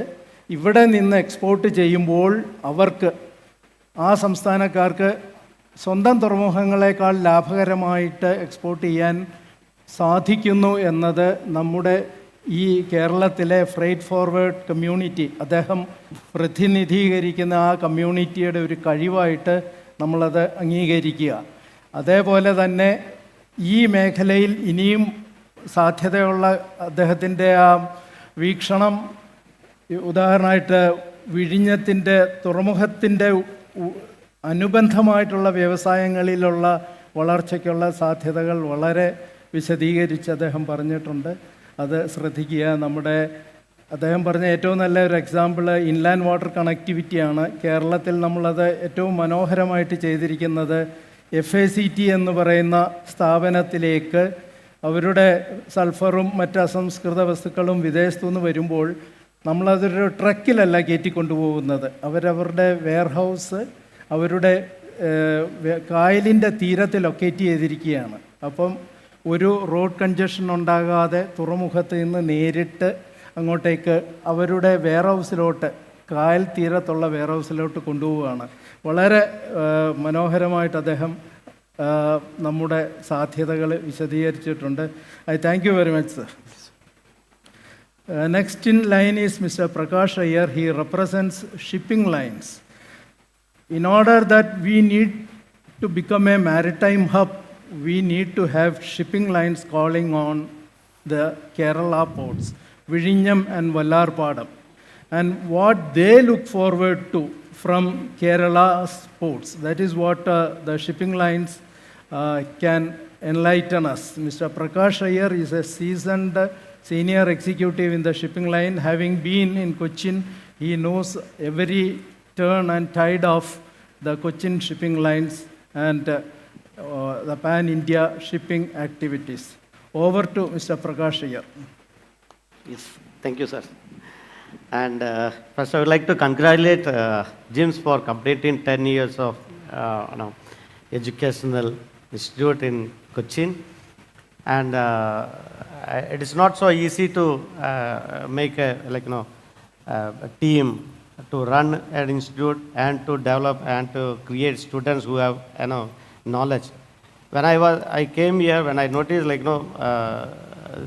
ഇവിടെ നിന്ന് എക്സ്പോർട്ട് ചെയ്യുമ്പോൾ അവർക്ക്, ആ സംസ്ഥാനക്കാർക്ക് സ്വന്തം തുറമുഖങ്ങളെക്കാൾ ലാഭകരമായിട്ട് എക്സ്പോർട്ട് ചെയ്യാൻ സാധിക്കുന്നു എന്നത് നമ്മുടെ ഈ കേരളത്തിലെ ഫ്രൈറ്റ് ഫോർവേഡ് കമ്മ്യൂണിറ്റി, അദ്ദേഹം പ്രതിനിധീകരിക്കുന്ന ആ കമ്മ്യൂണിറ്റിയുടെ ഒരു കഴിവായിട്ട് നമ്മളത് അംഗീകരിക്കുക. അതേപോലെ തന്നെ ഈ മേഖലയിൽ ഇനിയും സാധ്യതയുള്ള അദ്ദേഹത്തിൻ്റെ ആ വീക്ഷണം, ഉദാഹരണമായിട്ട് വിഴിഞ്ഞത്തിൻ്റെ തുറമുഖത്തിൻ്റെ അനുബന്ധമായിട്ടുള്ള വ്യവസായങ്ങളിലുള്ള വളർച്ചയ്ക്കുള്ള സാധ്യതകൾ വളരെ വിശദീകരിച്ച് അദ്ദേഹം പറഞ്ഞിട്ടുണ്ട്. അത് ശ്രദ്ധിക്കുക. അദ്ദേഹം പറഞ്ഞ ഏറ്റവും നല്ല ഒരു എക്സാമ്പിൾ ഇൻലാൻഡ് വാട്ടർ കണക്ടിവിറ്റിയാണ്. കേരളത്തിൽ നമ്മളത് ഏറ്റവും മനോഹരമായിട്ട് ചെയ്തിരിക്കുന്നത് FACT എന്ന് പറയുന്ന സ്ഥാപനത്തിലേക്ക് അവരുടെ സൾഫറും മറ്റ് അസംസ്കൃത വസ്തുക്കളും വിദേശത്തുനിന്ന് വരുമ്പോൾ നമ്മളതൊരു ട്രക്കിലല്ല കയറ്റിക്കൊണ്ടുപോകുന്നത്. അവരവരുടെ വെയർഹൗസ് അവരുടെ കായലിൻ്റെ തീരത്ത് ലൊക്കേറ്റ് ചെയ്തിരിക്കുകയാണ്. അപ്പം ഒരു റോഡ് കൺജഷൻ ഉണ്ടാകാതെ തുറമുഖത്ത് നിന്ന് നേരിട്ട് അങ്ങോട്ടേക്ക് അവരുടെ വെയർഹൗസിലോട്ട്, കായൽ തീരത്തുള്ള വെയർഹൗസിലോട്ട് കൊണ്ടുപോവുകയാണ്. വളരെ മനോഹരമായിട്ട് അദ്ദേഹം നമ്മുടെ സാധ്യതകൾ വിശദീകരിച്ചിട്ടുണ്ട്. I thank you very much sir. Next in line is mister Prakash Iyer. He represents shipping lines. In order that we need to become a maritime hub, we need to have shipping lines calling on the Kerala ports, Vizhinjam and Vallarpadam. And what they look forward to from Kerala's ports, that is what the shipping lines can enlighten us. Mr. Prakash Iyer is a seasoned senior executive in the shipping line. Having been in Cochin, he knows every turn and tide of the Cochin shipping lines and the pan-India shipping activities. Over to Mr. Prakash Iyer. Yes, thank you, sir. And first, I would like to congratulate GIIMS for completing 10 years of educational institute in Cochin. And it is not so easy to make a team to run an institute and to develop and to create students who have knowledge. When I came here, when I noticed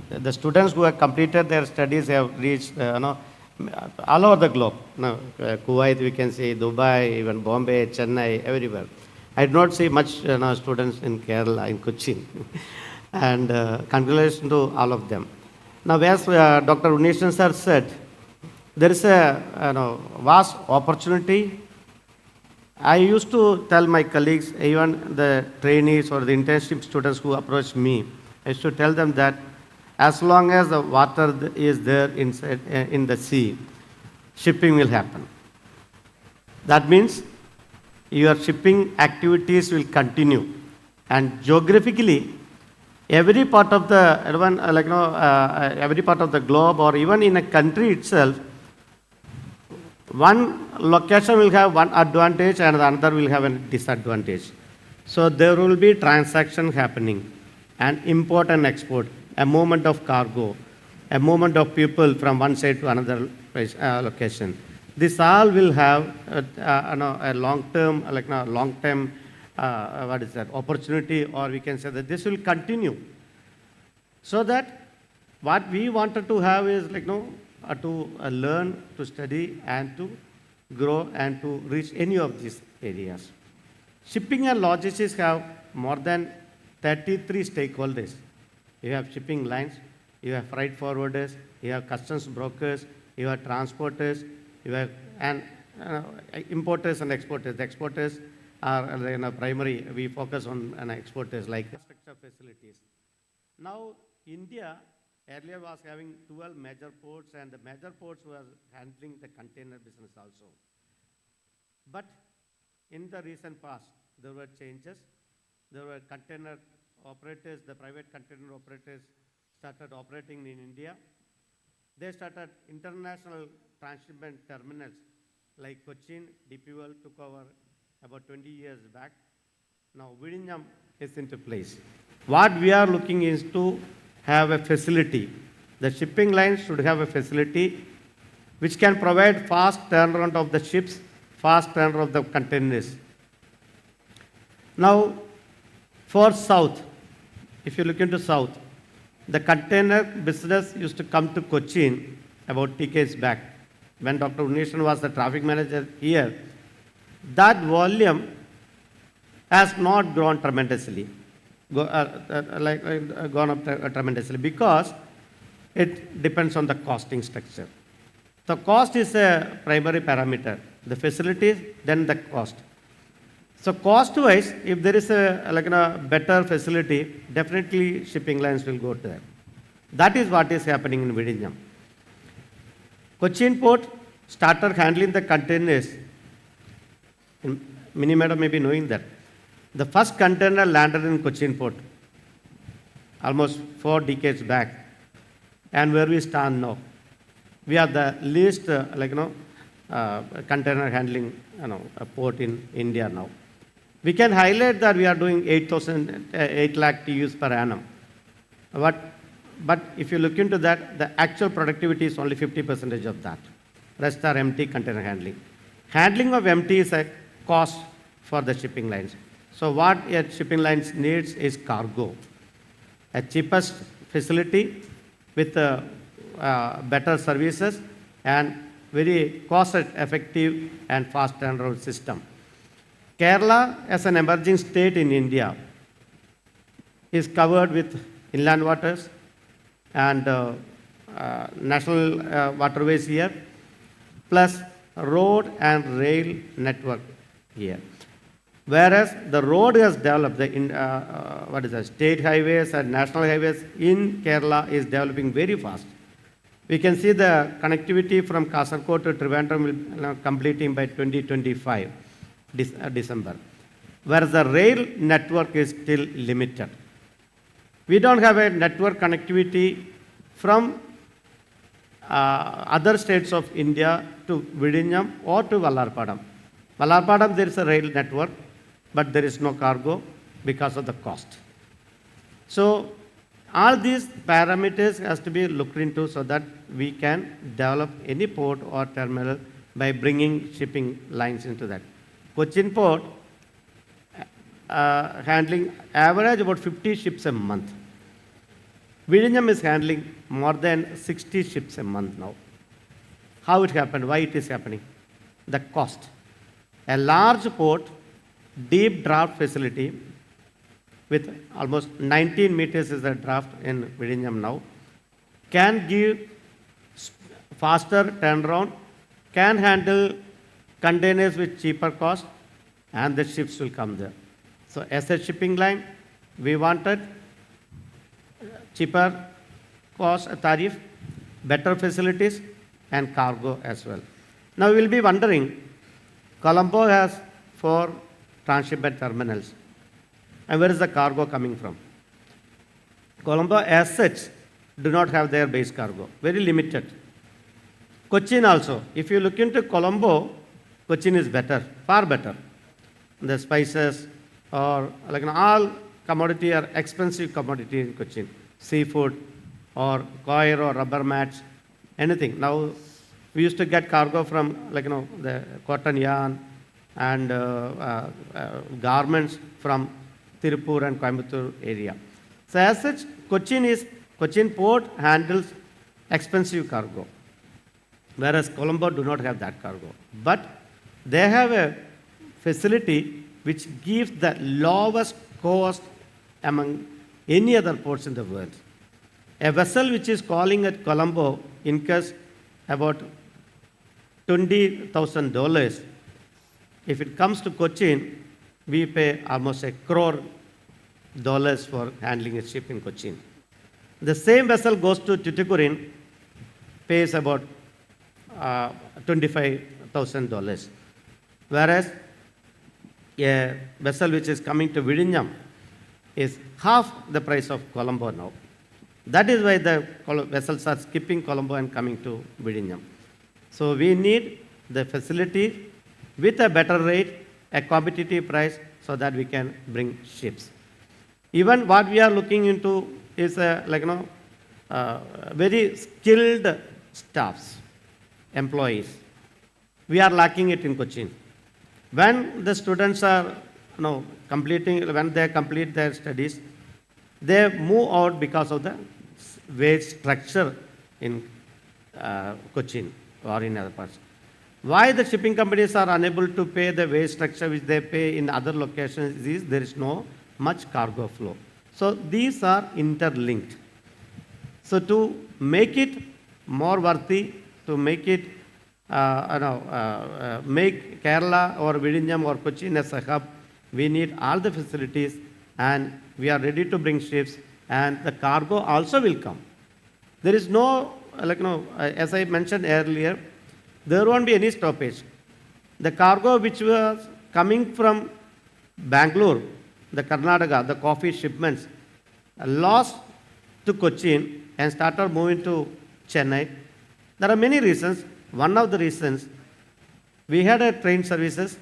the students who have completed their studies have reached all over the globe. Kuwait, we can say, Dubai, even Bombay, Chennai, everywhere. I did not see much students in Kerala, in Cochin. And congratulations to all of them. Now, as Dr. Unishan sir said, there is a vast opportunity. I used to tell my colleagues, even the trainees or the internship students who approach me, I used to tell them that as long as the water is there inside, in the sea, shipping will happen. That means your shipping activities will continue. And geographically, every part of the every part of the globe, or even in a country itself, one location will have one advantage and the another will have a disadvantage. So there will be transaction happening, and import and export, a movement of cargo, a movement of people from one side to another location. This all will have a long-term, opportunity, or we can say that this will continue. So that what we wanted to have is to learn, to study, and to grow and to reach any of these areas. Shipping and logistics have more than 33 stakeholders. You have shipping lines, you have freight forwarders, you have customs brokers, you have transporters, you have importers and exporters. The exporters are primary. We focus on exporters like infrastructure facilities. Now, India earlier was having 12 major ports, and the major ports were handling the container business also. But in the recent past, there were changes. There were container operators, the private container operators started operating in India. They started international transshipment terminals like Cochin, DPL took over about 20 years back. Now Vizhinjam is into place. What we are looking is to have a facility. The shipping lines should have a facility which can provide fast turnaround of the ships, fast turnaround of the containers. Now, for South, if you look into South, the container business used to come to Cochin about decades back. When Dr. Unishan was the traffic manager here, that volume has not grown tremendously, gone up tremendously, because it depends on the costing structure. The cost is a primary parameter. The facilities, then the cost. So cost-wise, if there is a better facility, definitely shipping lines will go there. That is what is happening in Vizhinjam. Cochin port started handling the containers. Many madam may be knowing that. The first container landed in Cochin port almost 4 decades back. And where we stand now, we are the least container handling port in India now. We can highlight that we are doing 8 lakh TEUs per annum. But if you look into that, the actual productivity is only 50% of that. Rest are empty container handling. Handling of empty is a cost for the shipping lines. So what a shipping lines needs is cargo. A cheapest facility with better services and very cost-effective and fast turnaround system. Kerala, as an emerging state in India, is covered with inland waters and national waterways here, plus road and rail network here. Whereas the road has developed, the state highways and national highways in Kerala is developing very fast. We can see the connectivity from Kasaragod to Trivandrum will completing by 2025, December. Whereas the rail network is still limited. We don't have a network connectivity from other states of India to Vizhinjam or to Vallarpadam. Vallarpadam there is a rail network, but there is no cargo because of the cost. So all these parameters has to be looked into so that we can develop any port or terminal by bringing shipping lines into that. Cochin port handling average about 50 ships a month. Vizhinjam is handling more than 60 ships a month now. How it happened? Why it is happening? The cost. A large port, deep draft facility with almost 19 meters is the draft in Vizhinjam now, can give faster turnaround, can handle containers with cheaper cost, and the ships will come there. So as a shipping line, we wanted cheaper cost tariff, better facilities, and cargo as well. Now you will be wondering, Colombo has 4 transshipment terminals. And where is the cargo coming from? Colombo as such do not have their base cargo, very limited. Cochin also, if you look into Colombo, Cochin is better, far better. The spices or all commodity are expensive commodity in Cochin. Seafood or coir or rubber mats, anything. Now we used to get cargo from the cotton yarn and garments from Tirupur and Coimbatore area. So as such, Cochin port handles expensive cargo, whereas Colombo do not have that cargo. But they have a facility which gives the lowest cost among any other ports in the world. A vessel which is calling at Colombo incurs about $20,000. If it comes to Cochin, we pay almost $1 crore for handling a ship in Cochin. The same vessel goes to Tuticorin, pays about $25,000. Whereas a vessel which is coming to Vizhinjam is half the price of Colombo now. That is why the vessels are skipping Colombo and coming to Vizhinjam. So we need the facility with a better rate, a competitive price, so that we can bring ships. Even what we are looking into is very skilled staffs, employees. We are lacking it in Cochin. When the students are when they complete their studies, they move out because of the wage structure in Cochin or in other parts. Why the shipping companies are unable to pay the wage structure which they pay in other locations is there is no much cargo flow. So these are interlinked. So to make it more worthy, to make it make Kerala or Vizhinjam or Cochin as a hub, we need all the facilities, and we are ready to bring ships, and the cargo also will come. There is no, as I mentioned earlier, there won't be any stoppage. The cargo which was coming from Bangalore, the Karnataka, the coffee shipments, lost to Cochin and started moving to Chennai. There are many reasons. One of the reasons, we had a train services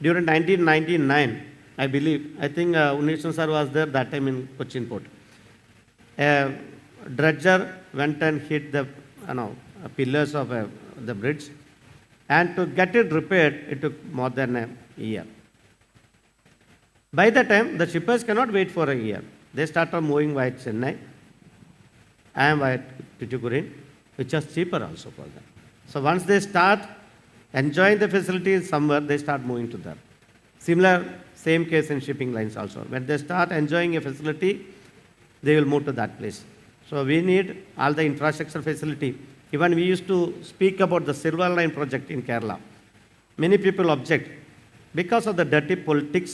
during 1999, I believe. I think Unnishan sir was there that time in Cochin port. A dredger went and hit the pillars of the bridge, and to get it repaired, it took more than a year. By the time, the shippers cannot wait for a year. They started moving via Chennai and via Tuticorin, which is cheaper also for them. So once they start enjoying the facilities somewhere, they start moving to that. Similar Same case in shipping lines also. When they start enjoying a facility, they will move to that place. So we need all the infrastructure facility. Even we used to speak about the Silver Line project in Kerala. Many people object. Because of the dirty politics,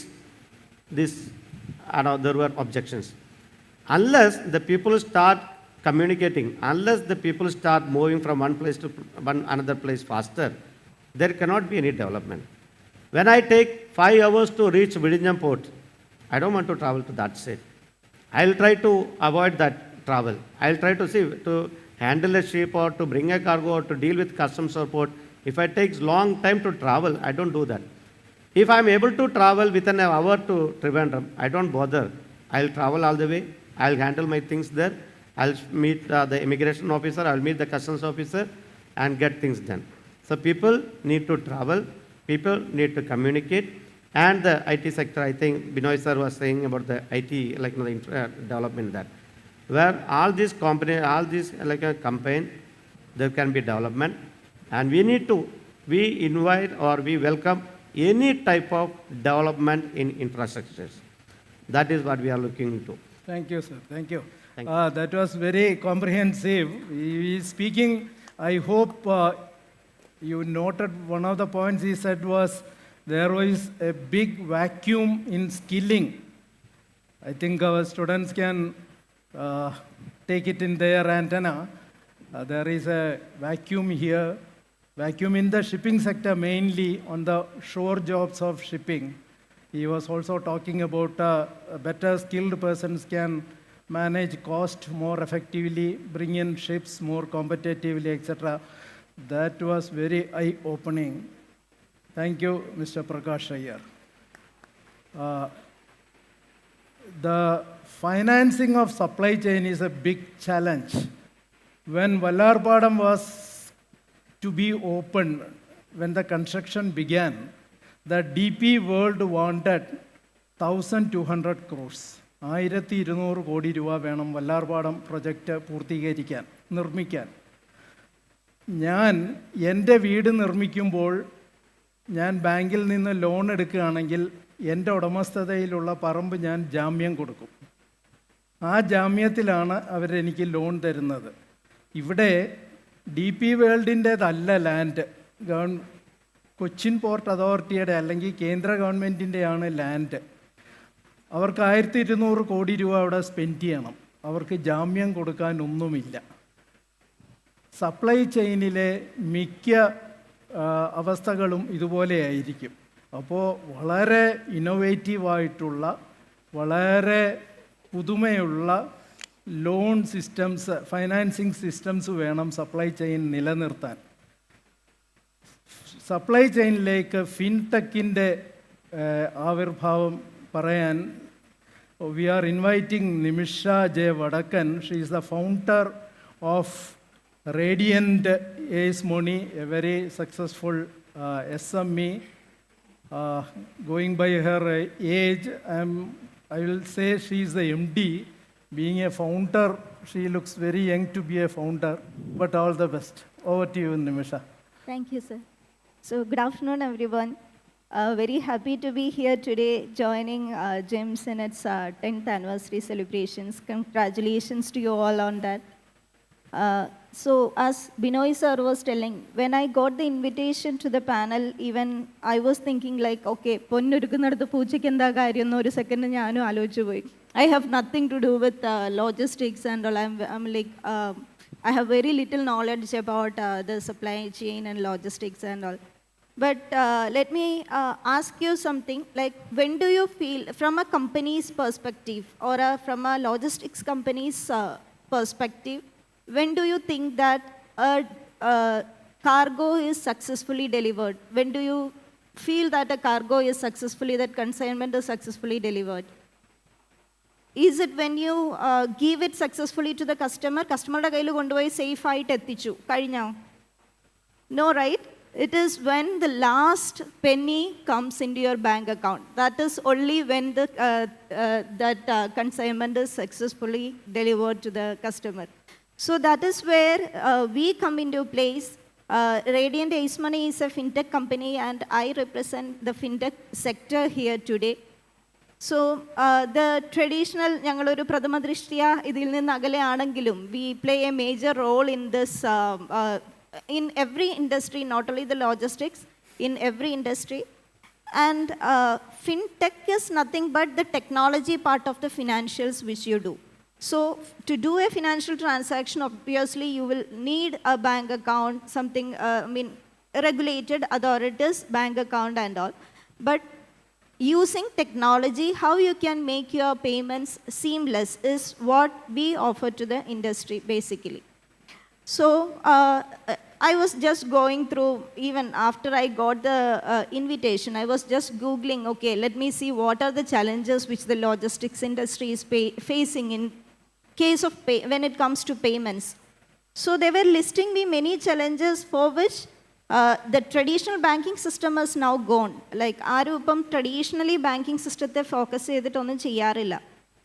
there were objections. Unless the people start communicating, unless the people start moving from one place to another place faster, there cannot be any development. When I take 5 hours to reach Vizhinjam port, I don't want to travel to that state. I'll try to avoid that travel. I'll try to see to handle a ship or to bring a cargo or to deal with customs or port. If it takes long time to travel, I don't do that. If I'm able to travel within an hour to Trivandrum, I don't bother. I'll travel all the way. I'll handle my things there. I'll meet the immigration officer. I'll meet the customs officer and get things done. So people need to travel. People need to communicate. And the IT sector, I think Binoy sir was saying about the IT, like the development that. Where all these companies, all these like a campaign, there can be development. And we invite or we welcome any type of development in infrastructures. That is what we are looking into. Thank you, sir. Thank you. That was very comprehensive. He is speaking, I hope you noted one of the points he said was there was a big vacuum in skilling. I think our students can take it in their antenna. There is a vacuum here, vacuum in the shipping sector, mainly on the shore jobs of shipping. He was also talking about better skilled persons can manage cost more effectively, bring in ships more competitively, etc. That was very eye-opening. Thank you, Mr. Prakash Iyer. The financing of supply chain is a big challenge. When Vallarpadam was to be opened, when the construction began, the DP World wanted 1,200 crores. 1,200 കോടി രൂപ വേണം Vallarpadam project പൂർത്തീകരിക്കാൻ, നിർമ്മിക്കാൻ. ഞാൻ എൻ്റെ വീട് നിർമ്മിക്കുമ്പോൾ ഞാൻ ബാങ്കിൽ നിന്ന് ലോൺ എടുക്കുകയാണെങ്കിൽ എൻ്റെ ഉടമസ്ഥതയിലുള്ള പറമ്പ് ഞാൻ ജാമ്യം കൊടുക്കും. ആ ജാമ്യത്തിലാണ് അവരെനിക്ക് ലോൺ തരുന്നത്. ഇവിടെ DP വേൾഡിൻ്റേതല്ല ലാൻഡ്, കൊച്ചിൻ പോർട്ട് അതോറിറ്റിയുടെ അല്ലെങ്കിൽ കേന്ദ്ര ഗവൺമെൻറ്റിൻ്റെയാണ് ലാൻഡ്. അവർക്ക് 1,200 കോടി രൂപ അവിടെ സ്പെൻഡ് ചെയ്യണം. അവർക്ക് ജാമ്യം കൊടുക്കാൻ ഒന്നുമില്ല. സപ്ലൈ ചെയിനിലെ മിക്ക അവസ്ഥകളും ഇതുപോലെയായിരിക്കും. അപ്പോൾ വളരെ ഇന്നോവേറ്റീവായിട്ടുള്ള, വളരെ പുതുമയുള്ള ലോൺ സിസ്റ്റംസ്, ഫൈനാൻസിങ് സിസ്റ്റംസ് വേണം സപ്ലൈ ചെയിൻ നിലനിർത്താൻ. സപ്ലൈ ചെയിനിലേക്ക് ഫിൻടെക്കിൻ്റെ ആവിർഭാവം പറയാൻ we are inviting Nimisha J. Vadakan. She is the founder of Radiant Ace Money, a very successful SME. Going by her age, I will say she is the MD. Being a founder, she looks very young to be a founder, but all the best. Over to you, Nimisha. Thank you, sir. So good afternoon, everyone. Very happy to be here today, joining GIIMS in its 10th anniversary celebrations. Congratulations to you all on that. So as Binoy sir was telling, when I got the invitation to the panel, even I was thinking like, okay, പൊന്നൊരുക്കുന്നിടത്ത് പൂച്ചയ്ക്ക് എന്താ കാര്യം എന്ന് ഒരു second ഞാനും ആലോചിച്ചു പോയി. I have nothing to do with logistics and all. I'm like, I have very little knowledge about the supply chain and logistics and all. But let me ask you something, like when do you feel, from a company's perspective or from a logistics company's perspective, when do you think that a cargo is successfully delivered? When do you feel that a cargo is successfully, that consignment is successfully delivered? Is it when you give it successfully to the customer, customer കയ്യിൽ കൊണ്ടുപോയി safe ആയിട്ട് എത്തിച്ചു കഴിഞ്ഞോ? No, right? It is when the last penny comes into your bank account. That is only when the that consignment is successfully delivered to the customer. So that is where we come into place. Radiant Ace Money is a fintech company, and I represent the fintech sector here today. So the traditional ഞങ്ങളൊരു പ്രഥമ ദൃഷ്ടിയ ഇതിൽ നിന്ന് അകലെയാണെങ്കിലും we play a major role in this in every industry, not only the logistics, in every industry. And fintech is nothing but the technology part of the financials which you do. So to do a financial transaction, obviously you will need a bank account, something, regulated authorities, bank account and all. But using technology, how you can make your payments seamless is what we offer to the industry basically. So I was just going through, even after I got the invitation, I was just Googling, okay, let me see what are the challenges which the logistics industry is facing in case of when it comes to payments. So they were listing me many challenges for which the traditional banking system is now gone. Like ആരും ഇപ്പം traditionally banking system focus ചെയ്തിട്ടൊന്നും ചെയ്യാറില്ല.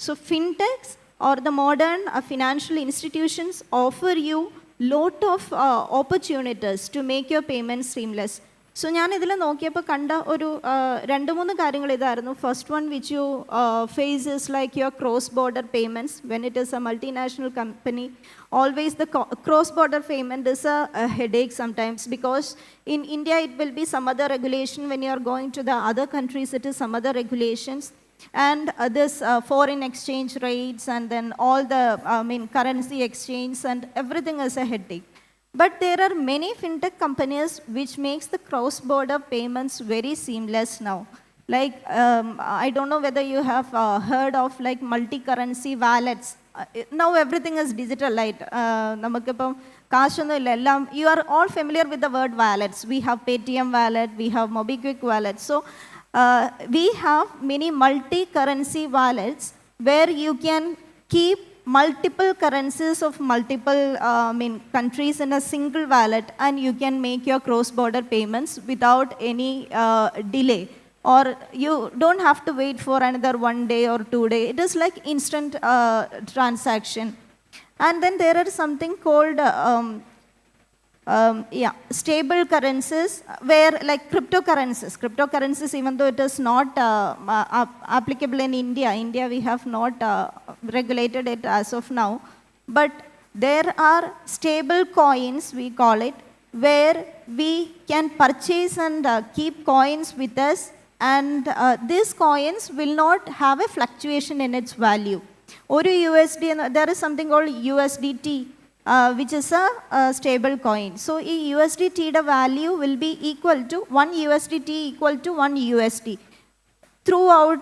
So fintechs or the modern financial institutions offer you lot of opportunities to make your payments seamless. So ഞാൻ ഇതിൽ നോക്കിയപ്പോൾ കണ്ട ഒരു 2-3 കാര്യങ്ങൾ ഇതായിരുന്നു. First one which you face is like your cross-border payments. When it is a multinational company, always the cross-border payment is a headache sometimes, because in India it will be some other regulation. When you are going to the other countries, it is some other regulations. And this foreign exchange rates and then all the currency exchange and everything is a headache. But there are many fintech companies which makes the cross-border payments very seamless now. Like, I don't know whether you have heard of like multi-currency wallets. Now everything is digital, right? You are all familiar with the word wallets. We have Paytm wallet, we have MobiKwik wallet. So we have many multi-currency wallets where you can keep multiple currencies of multiple countries in a single wallet, and you can make your cross-border payments without any delay, or you don't have to wait for another 1 day or 2 days. It is like instant transaction. And then there are something called stable currencies, where like cryptocurrencies, even though it is not applicable in India we have not regulated it as of now, but there are stable coins, we call it, where we can purchase and keep coins with us, and these coins will not have a fluctuation in its value. Or USD, there is something called USDT, which is a stable coin. So USDT the value will be equal to 1 USDT equal to 1 USD. Throughout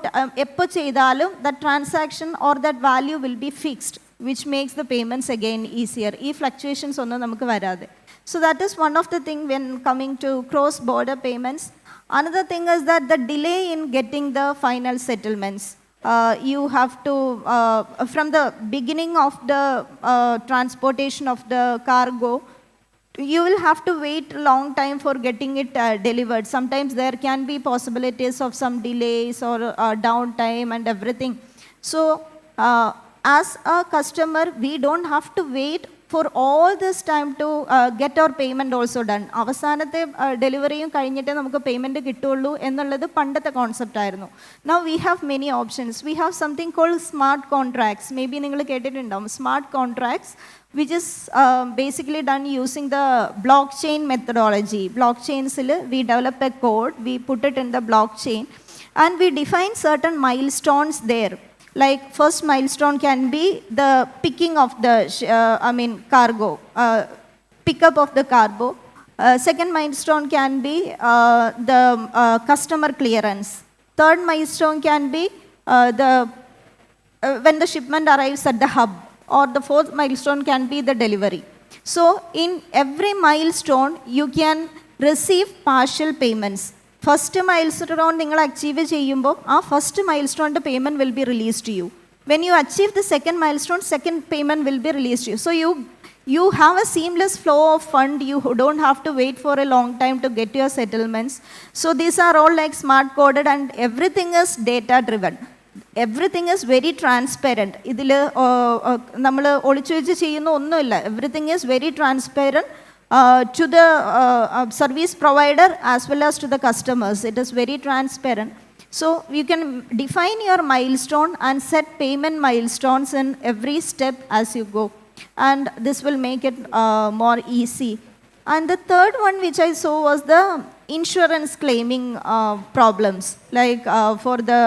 the transaction or that value will be fixed, which makes the payments again easier. Fluctuations so that is one of the things when coming to cross-border payments. Another thing is that the delay in getting the final settlements. You have to, from the beginning of the transportation of the cargo, you will have to wait a long time for getting it delivered. Sometimes there can be possibilities of some delays or downtime and everything. So as a customer, we don't have to wait for all this time to get our payment also done. അവസാനത്തെ ഡെലിവറിയും കഴിഞ്ഞിട്ടേ നമുക്ക് payment കിട്ടുള്ളൂ എന്നുള്ളത് പണ്ടത്തെ concept ആയിരുന്നു. Now we have many options. We have something called smart contracts. Maybe നിങ്ങൾ കേട്ടിട്ടുണ്ടാവും. Smart contracts, which is basically done using the blockchain methodology. Blockchains, we develop a code, we put it in the blockchain, and we define certain milestones there. Like first milestone can be the picking of the cargo, pickup of the cargo. Second milestone can be the customer clearance. Third milestone can be when the shipment arrives at the hub, or the fourth milestone can be the delivery. So in every milestone you can receive partial payments. First milestone നിങ്ങൾ achieve ചെയ്യുമ്പോൾ ആ first മൈൽസ്റ്റോണിൻ്റെ payment will be release to you. When you achieve the second milestone, second payment will be release to you. So you have a seamless flow of fund. You don't have to wait for a long time to get your settlements. So these are all like smart coded, and everything is data driven. Everything is very transparent. ഇതിൽ നമ്മൾ ഒളിച്ചു വെച്ച് ചെയ്യുന്ന ഒന്നുമില്ല. Everything is very transparent to the service provider as well as to the customers. It is very transparent. So you can define your milestone and set payment milestones in every step as you go. And this will make it more easy. And the third one which I saw was the insurance claiming problems. Like for the,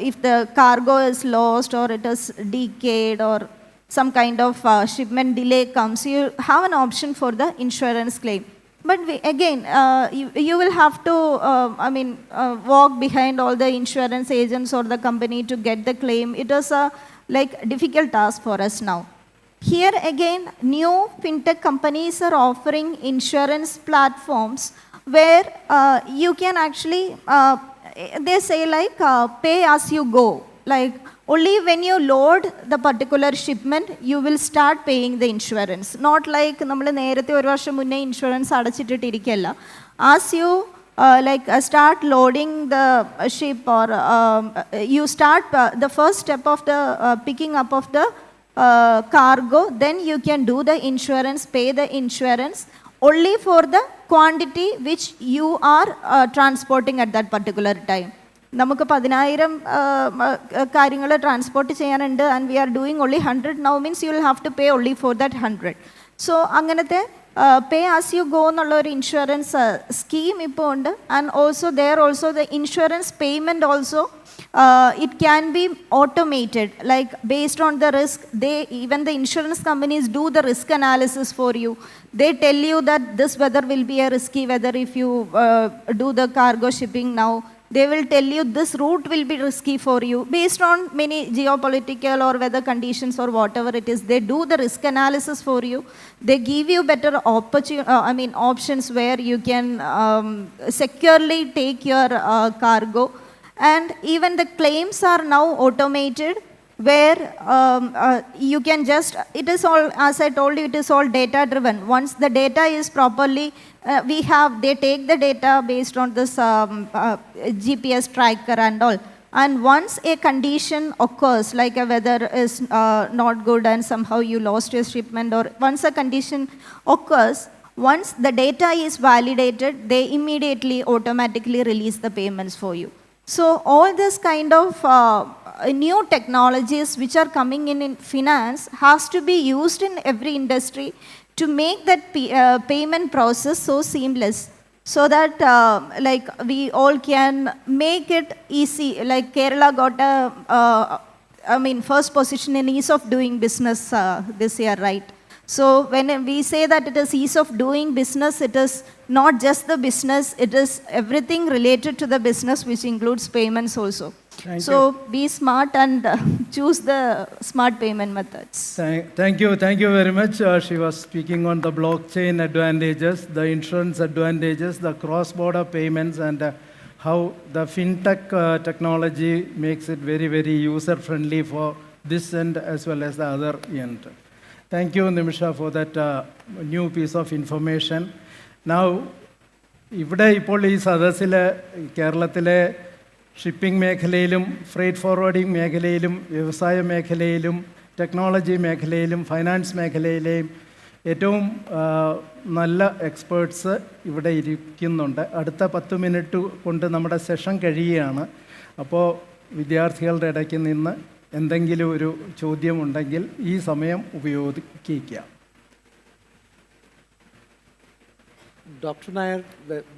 if the cargo is lost or it is decayed or some kind of shipment delay comes, you have an option for the insurance claim. But you will have to, walk behind all the insurance agents or the company to get the claim. It is a difficult task for us now. Here again, new fintech companies are offering insurance platforms where you can actually, they say pay as you go. Like only when you load the particular shipment, you will start paying the insurance. Not like നമ്മൾ നേരത്തെ ഒരു വർഷം മുന്നേ insurance അടച്ചിട്ടിരിക്കല്ല. As you start loading the ship or you start the first step of the picking up of the cargo, then you can do the insurance, pay the insurance only for the quantity which you are transporting at that particular time. നമുക്ക് 10,000 കാര്യങ്ങൾ transport ചെയ്യാനുണ്ട് and we are doing only 100 now means you will have to pay only for that 100. So അങ്ങനത്തെ pay as you go എന്നുള്ള ഒരു insurance scheme ഇപ്പോൾ ഉണ്ട്. And also there also the insurance payment also it can be automated, like based on the risk. Even the insurance companies do the risk analysis for you. They tell you that this weather will be a risky weather if you do the cargo shipping now. They will tell you this route will be risky for you based on many geopolitical or weather conditions or whatever it is. They do the risk analysis for you. They give you better options where you can securely take your cargo. And even the claims are now automated, where you can just, it is all, as I told you, it is all data driven. Once the data is properly, they take the data based on this GPS tracker and all. And once a condition occurs, like a weather is not good and somehow you lost your shipment, or once a condition occurs, once the data is validated, they immediately automatically release the payments for you. So all this kind of new technologies which are coming in finance has to be used in every industry to make that payment process so seamless, so that we all can make it easy. Like Kerala got a first position in ease of doing business this year, right? So when we say that it is ease of doing business, it is not just the business, it is everything related to the business, which includes payments also. So be smart and choose the smart payment methods. Thank you very much. She was speaking on the blockchain advantages, the insurance advantages, the cross-border payments, and how the fintech technology makes it very, very user-friendly for this end as well as the other end. Thank you, Nimisha, for that new piece of information. Now, ഇവിടെ ഇപ്പോൾ ഈ സദസ്സിൽ കേരളത്തിലെ shipping മേഖലയിലും freight forwarding മേഖലയിലും വ്യവസായ മേഖലയിലും technology മേഖലയിലും ഫൈനാൻസ് മേഖലയിലെയും ഏറ്റവും നല്ല എക്സ്പേർട്സ് ഇവിടെ ഇരിക്കുന്നുണ്ട്. അടുത്ത 10 മിനിറ്റ് കൊണ്ട് നമ്മുടെ സെഷൻ കഴിയുകയാണ്. അപ്പോൾ വിദ്യാർത്ഥികളുടെ ഇടയ്ക്ക് നിന്ന് എന്തെങ്കിലും ഒരു ചോദ്യമുണ്ടെങ്കിൽ ഈ സമയം ഉപയോഗിക്കുക. Dr. Nair,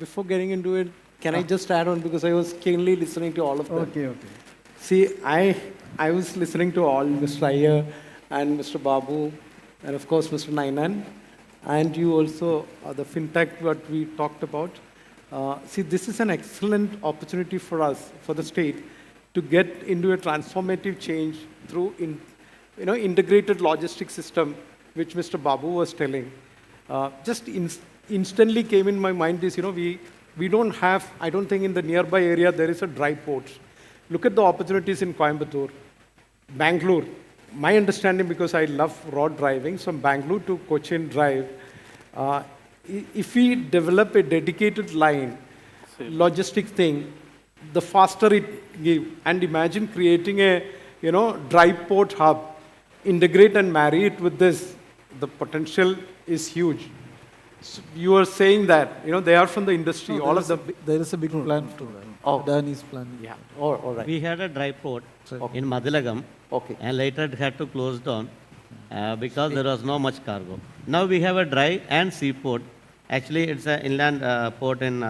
before getting into it, can I just add on, because I was keenly listening to all of them. Okay. See, I was listening to all, Mr. Iyer and Mr. Babu, and of course Mr. Nainan, and you also, the fintech what we talked about. See, this is an excellent opportunity for us, for the state, to get into a transformative change through integrated logistics system, which Mr. Babu was telling. Just instantly came in my mind is, we don't have, I don't think in the nearby area there is a dry port. Look at the opportunities in Coimbatore, Bangalore. My understanding, because I love road driving, from Bangalore to Cochin Drive, if we develop a dedicated line, logistic thing, the faster it gives. And imagine creating a, dry port hub, integrate and marry it with this. The potential is huge. So you are saying that, they are from the industry, all of them. There is a big plan to that. Adani's planning. Yeah, all right. We had a dry port in Madilagam, and later it had to close down because there was no much cargo. Now we have a dry and sea port. Actually, it's an inland port in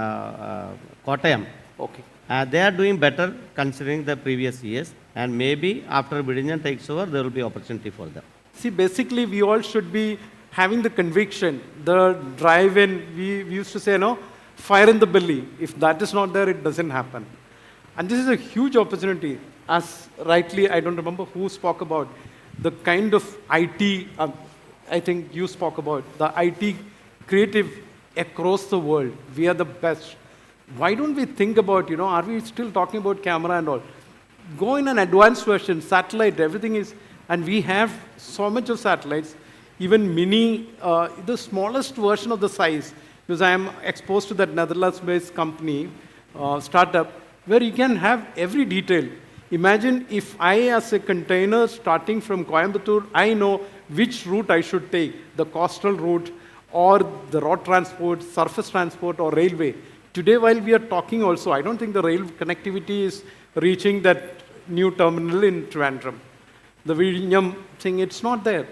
Kottayam. Okay. They are doing better considering the previous years, and maybe after Vidinyan takes over, there will be opportunity for them. See, basically, we all should be having the conviction, the drive in. We used to say, no, fire in the belly. If that is not there, it doesn't happen. And this is a huge opportunity. As rightly, I don't remember who spoke about the kind of IT, I think you spoke about, the IT creative across the world. We are the best. Why don't we think about, are we still talking about camera and all? Go in an advanced version, satellite, everything is, and we have so much of satellites, even mini, the smallest version of the size, because I am exposed to that Netherlands-based company, startup, where you can have every detail. Imagine if I, as a container starting from Coimbatore, I know which route I should take, the coastal route, or the road transport, surface transport, or railway. Today, while we are talking also, I don't think the rail connectivity is reaching that new terminal in Trivandrum. The Vizhinjam thing, it's not there.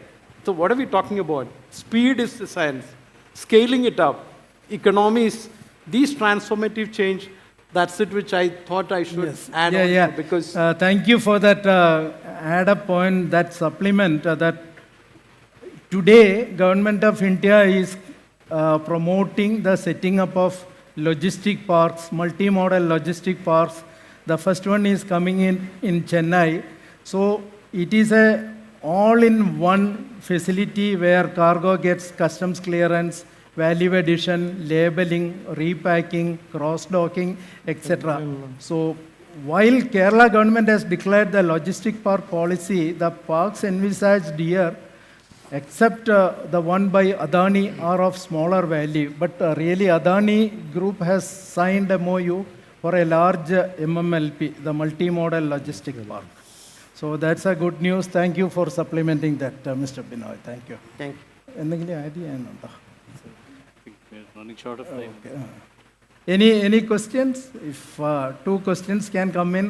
So what are we talking about? Speed is the science. Scaling it up. Economies, these transformative change, that's it which I thought I should add on. Because thank you for that add-up point, that supplement, that today, Government of India is promoting the setting up of logistic parks, multi-modal logistic parks. The first one is coming in Chennai. So it is a all-in-one facility where cargo gets customs clearance, value addition, labeling, repacking, cross-docking, etc. So while Kerala government has declared the logistic park policy, the parks envisaged here, except the one by Adani, are of smaller value. But really Adani Group has signed a MOU for a large MMLP, the multimodal logistic park. So that's a good news. Thank you for supplementing that, Mr. Binoy. Thank you. Thank you. Endeങ്കിലും add ചെയ്യാനുണ്ടോ? We're running short of time. Okay. Any questions? If 2 questions can come in.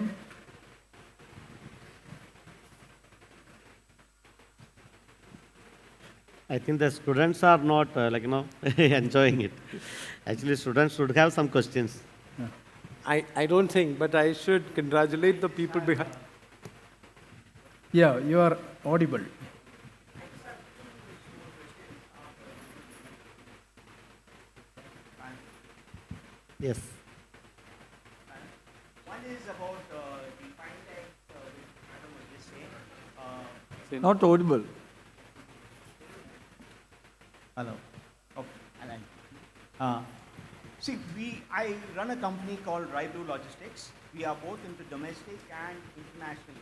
I think the students are not enjoying it. Actually, students should have some questions. I don't think, but I should congratulate the people behind. Yeah, you are audible. Yes. One is about the findings which Madam was just saying. Not audible. Hello. Okay. See, I run a company called Relive Logistics. We are both into domestic and international.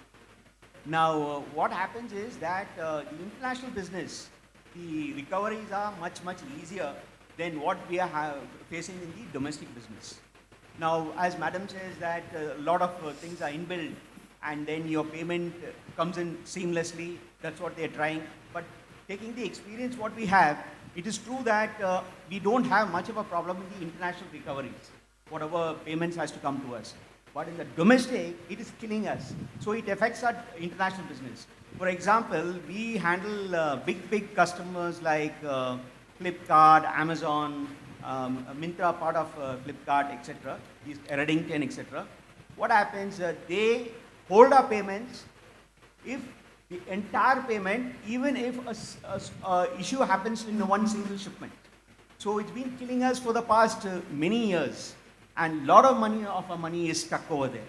Now, what happens is that the international business, the recoveries are much, much easier than what we are facing in the domestic business. Now, as Madam says that a lot of things are inbuilt and then your payment comes in seamlessly, that's what they're trying. But taking the experience what we have, it is true that we don't have much of a problem in the international recoveries, whatever payments has to come to us. But in the domestic, it is killing us. So it affects our international business. For example, we handle big customers like Flipkart, Amazon, Myntra, part of Flipkart, etc., Reddington, etc. What happens, they hold our payments if the entire payment, even if a issue happens in one single shipment. So it's been killing us for the past many years. And a lot of our money is stuck over there.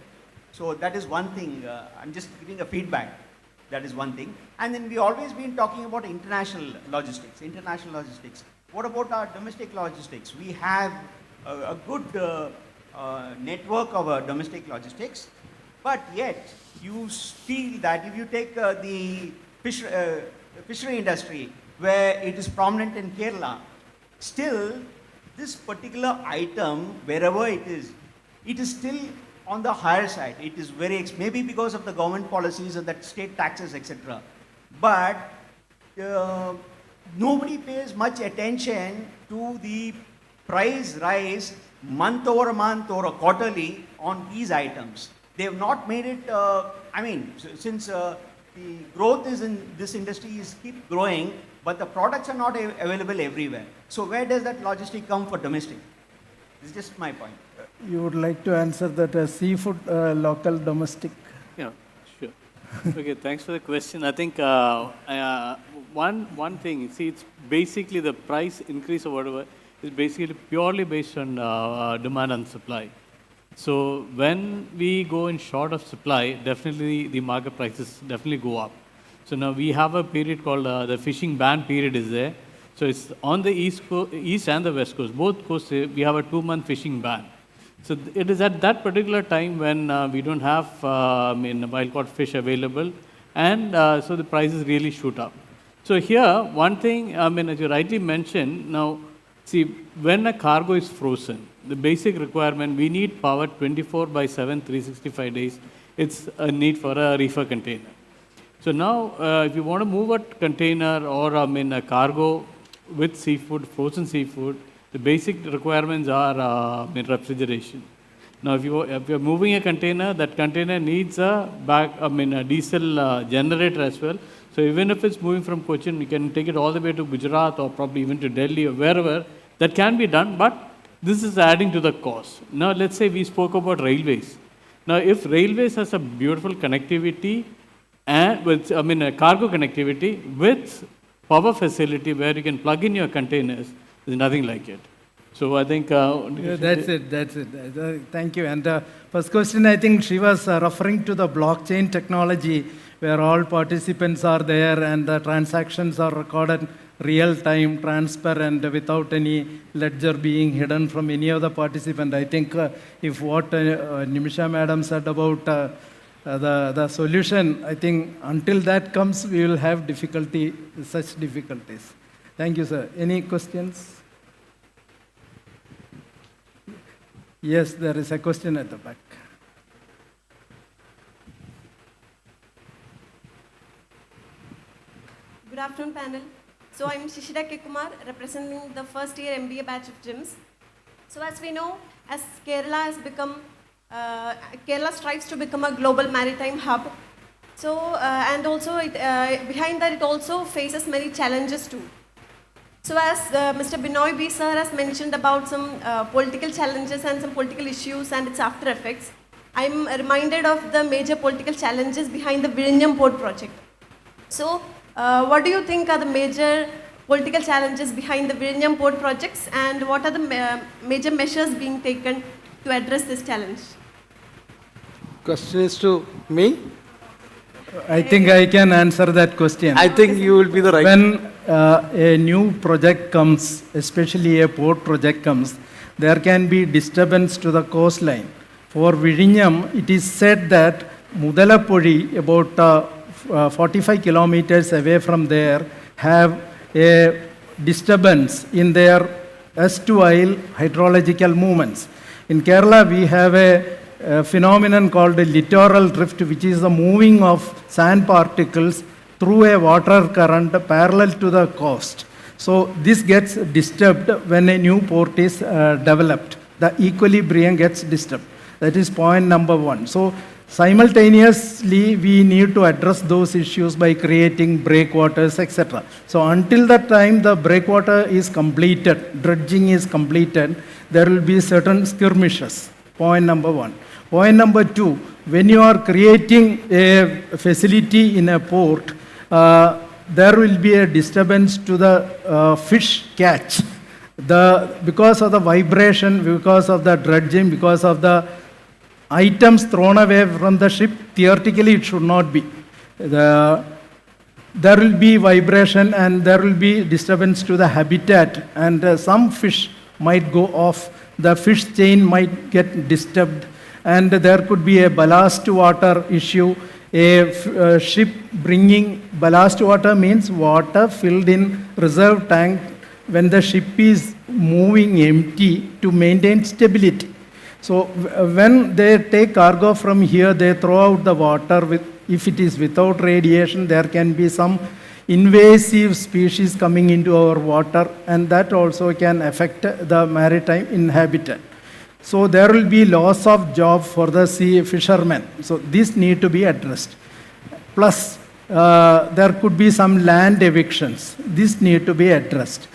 So that is one thing. I'm just giving a feedback. That is one thing. And then we always been talking about international logistics. What about our domestic logistics? We have a good network of domestic logistics, but yet you feel that if you take the fishery industry, where it is prominent in Kerala, still this particular item, wherever it is still on the higher side. It is very, maybe because of the government policies and that state taxes, etc. But nobody pays much attention to the price rise month over month or a quarterly on these items. They have not made it, since the growth is in this industry is keep growing, but the products are not available everywhere. So where does that logistic come for domestic? This is just my point. You would like to answer that seafood, local, domestic? Yeah, sure. Okay, thanks for the question. I think one thing, see, it's basically the price increase or whatever is basically purely based on demand and supply. So when we go in short of supply, definitely the market prices definitely go up. So now we have a period called the fishing ban period is there. So it's on the east and the west coast. Both coasts, we have a 2-month fishing ban. So it is at that particular time when we don't have wild caught fish available, and so the prices really shoot up. So here, one thing, as you rightly mentioned, now, see, when a cargo is frozen, the basic requirement, we need power 24/7, 365 days. It's a need for a reefer container. So now, if you want to move a container or a cargo with seafood, frozen seafood, the basic requirements are refrigeration. Now, if you're moving a container, that container needs a diesel generator as well. So even if it's moving from Cochin, you can take it all the way to Gujarat or probably even to Delhi or wherever. That can be done, but this is adding to the cost. Now, let's say we spoke about railways. Now, if railways has a beautiful connectivity and with cargo connectivity with power facility where you can plug in your containers, there's nothing like it. So I think... that's it. Thank you. And the first question, I think she was referring to the blockchain technology where all participants are there and the transactions are recorded real time, transparent, without any ledger being hidden from any other participant. I think if what Nimisha madam said about the solution, I think until that comes, we will have such difficulties. Thank you, sir. Any questions? Yes, there is a question at the back. Good afternoon, panel. So I'm Shishira K. Kumar, representing the first year MBA batch of GIIMS. So as we know, as Kerala has become, Kerala strives to become a global maritime hub. So, and also behind that it also faces many challenges too. So as Mr. Binoy B. sir has mentioned about some political challenges and some political issues and its after effects, I'm reminded of the major political challenges behind the Vizhinjam Port project. So what do you think are the major political challenges behind the Vizhinjam Port projects, and what are the major measures being taken to address this challenge? Question is to me? I think I can answer that question. I think you will be the right... When a new project comes, especially a port project comes, there can be disturbance to the coastline. For Vizhinjam, it is said that Mudalappozhi, about 45 kilometers away from there, have a disturbance in their erstwhile hydrological movements. In Kerala, we have a phenomenon called a littoral drift, which is the moving of sand particles through a water current parallel to the coast. So this gets disturbed when a new port is developed. The equilibrium gets disturbed. That is point number one. So simultaneously, we need to address those issues by creating breakwaters, etc. So until that time the breakwater is completed, dredging is completed, there will be certain skirmishes. Point number one. Point number two, when you are creating a facility in a port, there will be a disturbance to the fish catch. Because of the vibration, because of the dredging, because of the items thrown away from the ship, theoretically it should not be. There will be vibration and there will be disturbance to the habitat, and some fish might go off. The fish chain might get disturbed, and there could be a ballast water issue. A ship bringing ballast water means water filled in reserve tank when the ship is moving empty to maintain stability. So when they take cargo from here, they throw out the water. If it is without radiation, there can be some invasive species coming into our water, and that also can affect the maritime inhabitant. So there will be loss of job for the sea fishermen. So this need to be addressed. Plus, there could be some land evictions. This need to be addressed.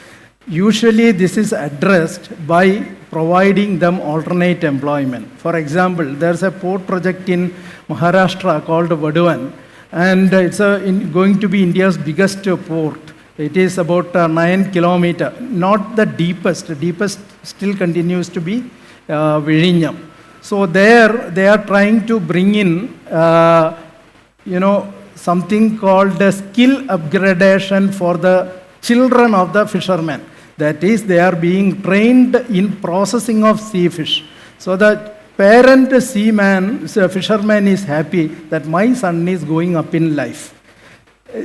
Usually this is addressed by providing them alternate employment. For example, there's a port project in Maharashtra called Vaduan, and it's going to be India's biggest port. It is about 9 kilometers, not the deepest. The deepest still continues to be Vizhinjam. So there they are trying to bring in, something called a skill upgradation for the children of the fishermen. That is, they are being trained in processing of sea fish. So the parent fisherman is happy that my son is going up in life.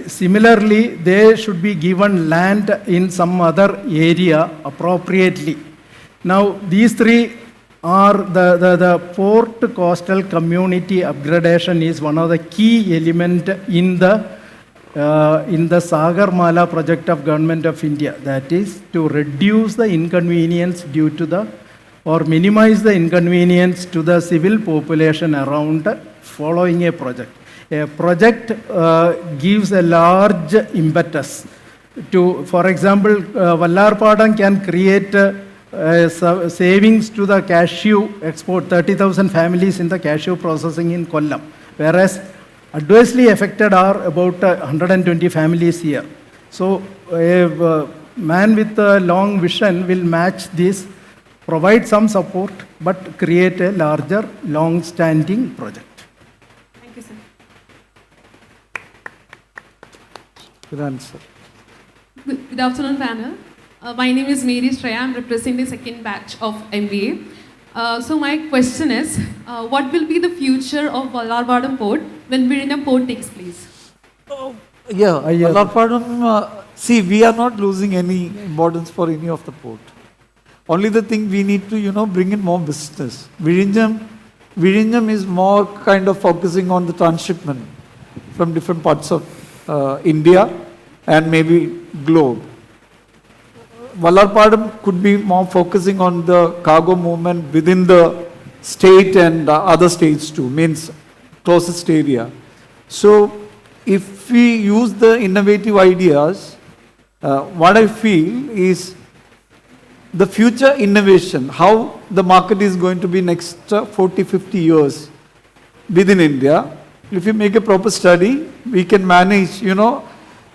Similarly, they should be given land in some other area appropriately. Now, these three are the port coastal community upgradation is one of the key element in the Sagarmala project of Government of India. That is to reduce the inconvenience due to or minimize the inconvenience to the civil population around following a project. A project gives a large impetus to, for example, Vallarpadam can create savings to the cashew export, 30,000 families in the cashew processing in Kollam, whereas adversely affected are about 120 families here. So a man with a long vision will match this, provide some support, but create a larger, long-standing project. Thank you, sir. Good answer. Good afternoon, panel. My name is Mary Shreya. I'm representing the second batch of MBA. So my question is, what will be the future of Vallarpadam Port when Vizhinjam Port takes place? Vallarpadam, see, we are not losing any importance for any of the port. Only the thing we need to, bring in more business. Vizhinjam is more kind of focusing on the transshipment from different parts of India and maybe globe. Vallarpadam could be more focusing on the cargo movement within the state and other states too, means closest area. So if we use the innovative ideas, what I feel is the future innovation, how the market is going to be next 40, 50 years within India. If you make a proper study, we can manage,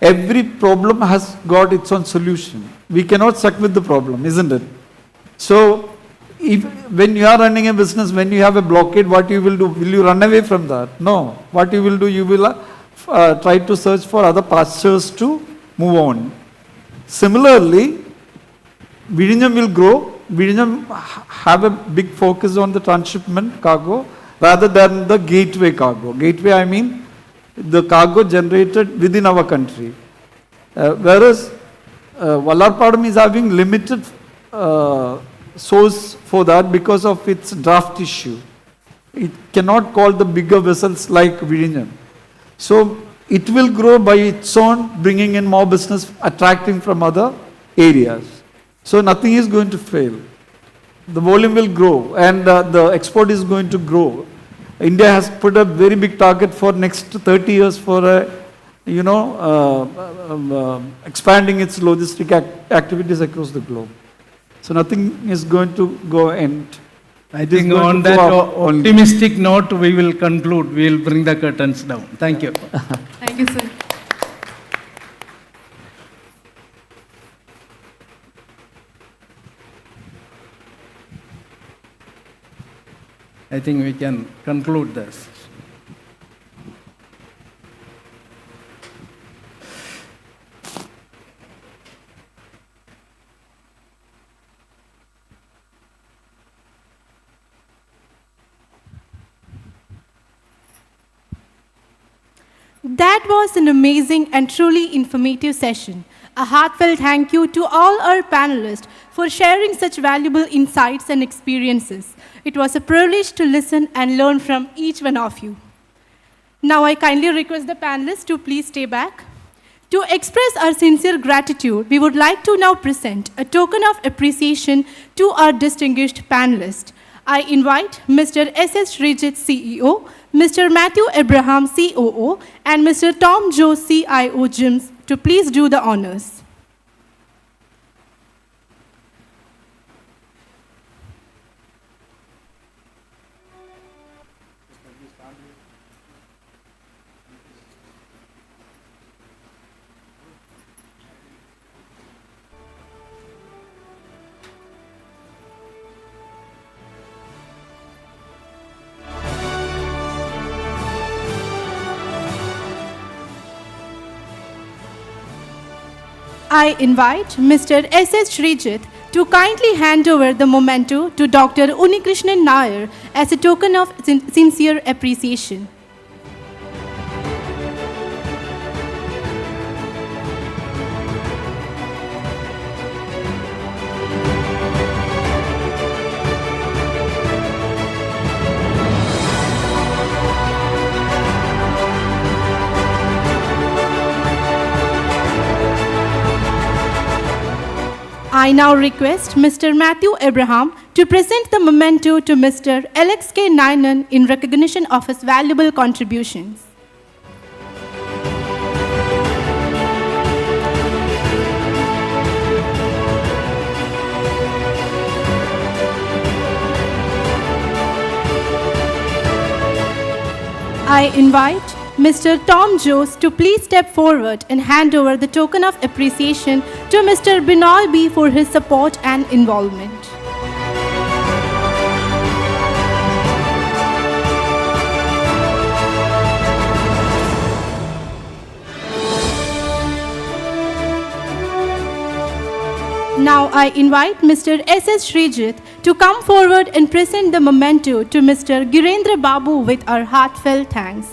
every problem has got its own solution. We cannot stuck with the problem, isn't it? So, when you are running a business, when you have a blockade, what you will do? Will you run away from that? No. What you will do, you will try to search for other pastures to move on. Similarly, Vizhinjam will grow. Vizhinjam have a big focus on the transshipment cargo rather than the gateway cargo. Gateway, I mean the cargo generated within our country. Whereas Vallarpadam is having limited source for that because of its draft issue. It cannot call the bigger vessels like Vizhinjam. So it will grow by its own, bringing in more business, attracting from other areas. So nothing is going to fail. The volume will grow and the export is going to grow. India has put a very big target for next 30 years for expanding its logistic activities across the globe. So nothing is going to go end. I think on that optimistic note, we will conclude. We will bring the curtains down. Thank you. Thank you, sir. I think we can conclude this. That was an amazing and truly informative session. A heartfelt thank you to all our panelists for sharing such valuable insights and experiences. It was a privilege to listen and learn from each one of you. Now I kindly request the panelists to please stay back. To express our sincere gratitude, we would like to now present a token of appreciation to our distinguished panelists. I invite Mr. S.S. Sreejith, CEO, Mr. Matthew Abraham, COO, and Mr. Tom Joe, CIO, GIIMS, to please do the honors. I invite Mr. S.S. Sreejith to kindly hand over the memento to Dr. Unikrishnan Nair as a token of sincere appreciation. I now request Mr. Matthew Abraham to present the memento to Mr. Alex K. Nainan in recognition of his valuable contributions. I invite Mr. Tom Joes to please step forward and hand over the token of appreciation to Mr. Binoy B for his support and involvement. Now I invite Mr. S.S. Sreejith to come forward and present the memento to Mr. Girendra Babu with our heartfelt thanks.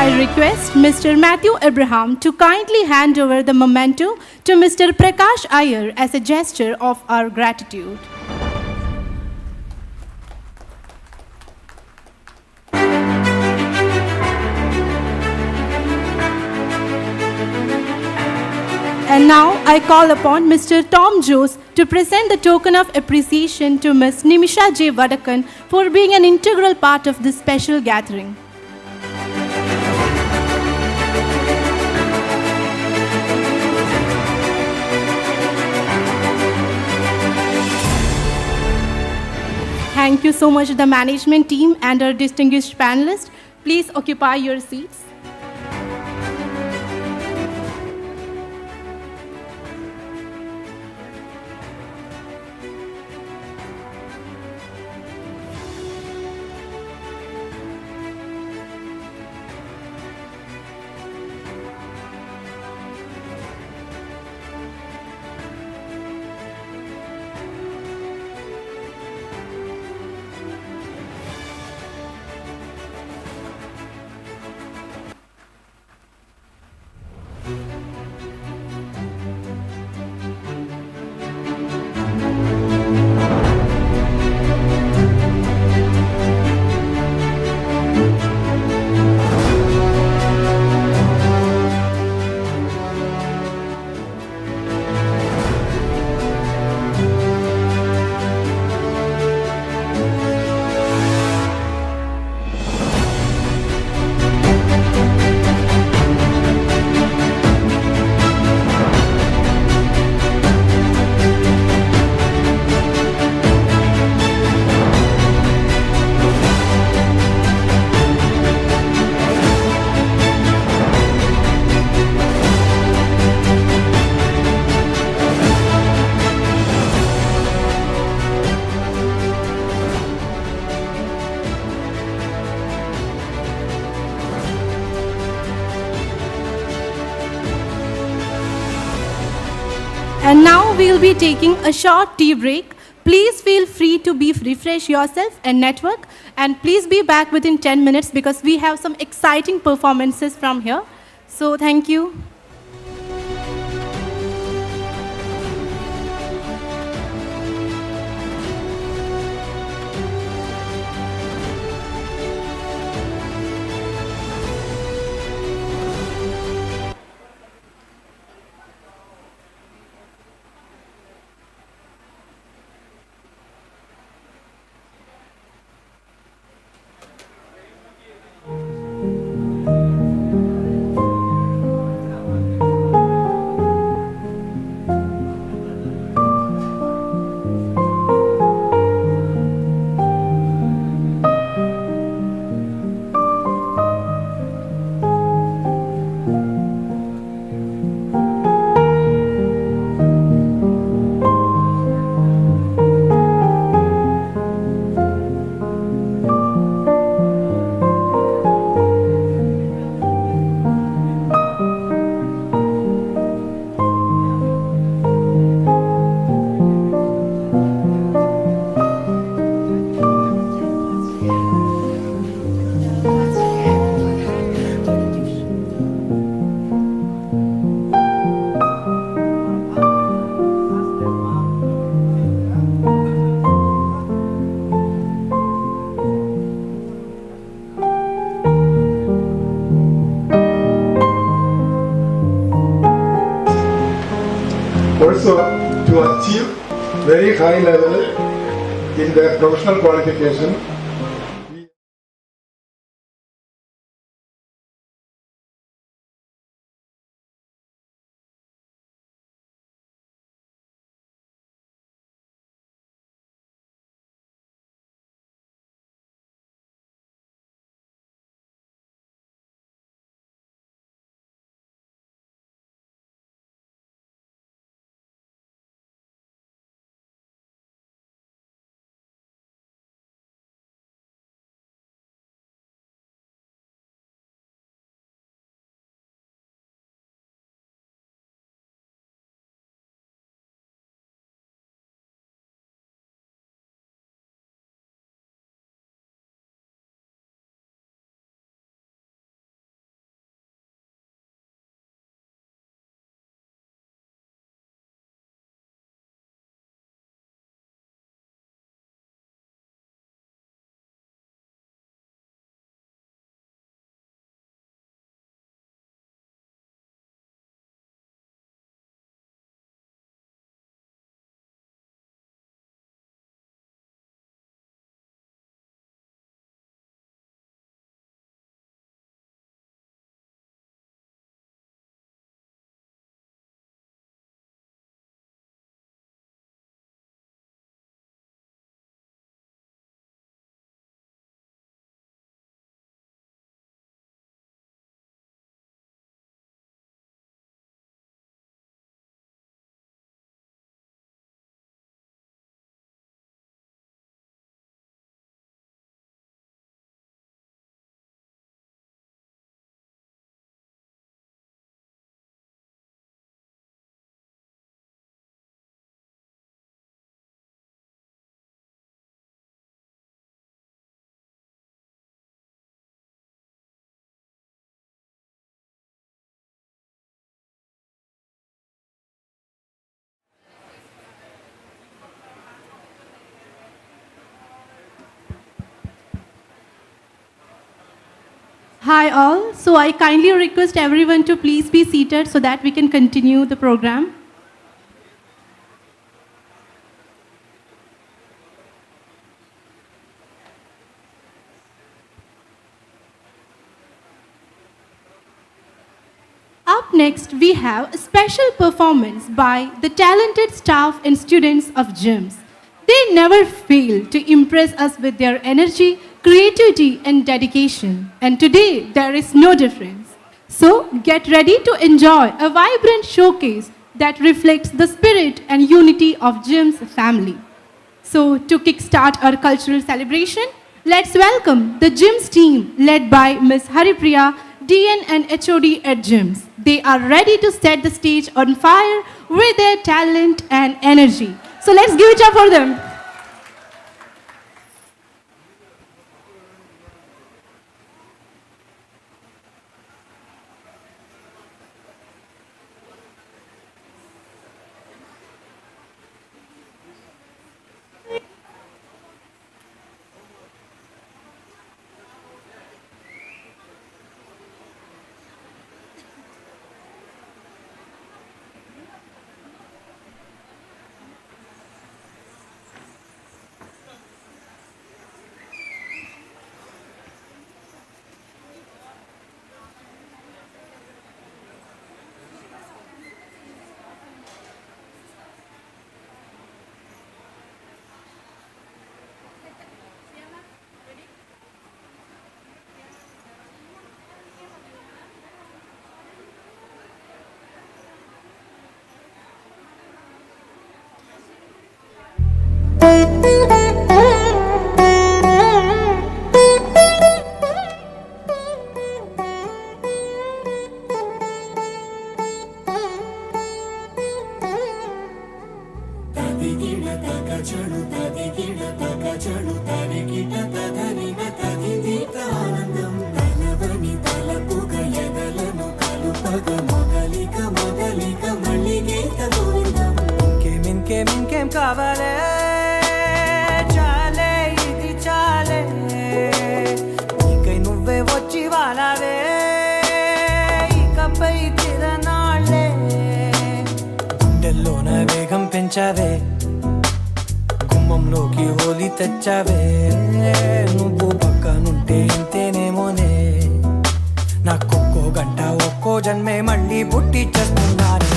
I request Mr. Matthew Abraham to kindly hand over the memento to Mr. Prakash Iyer as a gesture of our gratitude. And now I call upon Mr. Tom Joes to present the token of appreciation to Ms. Nimisha J. Vadakan for being an integral part of this special gathering. Thank you so much, the management team and our distinguished panelists. Please occupy your seats. And now we'll be taking a short tea break. Please feel free to refresh yourself and network. And please be back within 10 minutes because we have some exciting performances from here. So thank you. very high level in their professional qualification. Hi all. So I kindly request everyone to please be seated so that we can continue the program. Up next, we have a special performance by the talented staff and students of GIIMS. They never fail to impress us with their energy, creativity, and dedication. And today, there is no difference. So, get ready to enjoy a vibrant showcase that reflects the spirit and unity of GIIMS family. So, to kickstart our cultural celebration, let's welcome the GIIMS team led by Ms. Haripriya, DN and HOD at GIIMS. They are ready to set the stage on fire with their talent and energy. So let's give it up for them. జీవితంలోకి హోలీ తెచ్చావే నువ్వు పక్కనుంటే ఇంతేనేమోనే నాకొక్కో గంట ఒక్కో జన్మే మళ్ళీ పుట్టి చేస్తున్నాను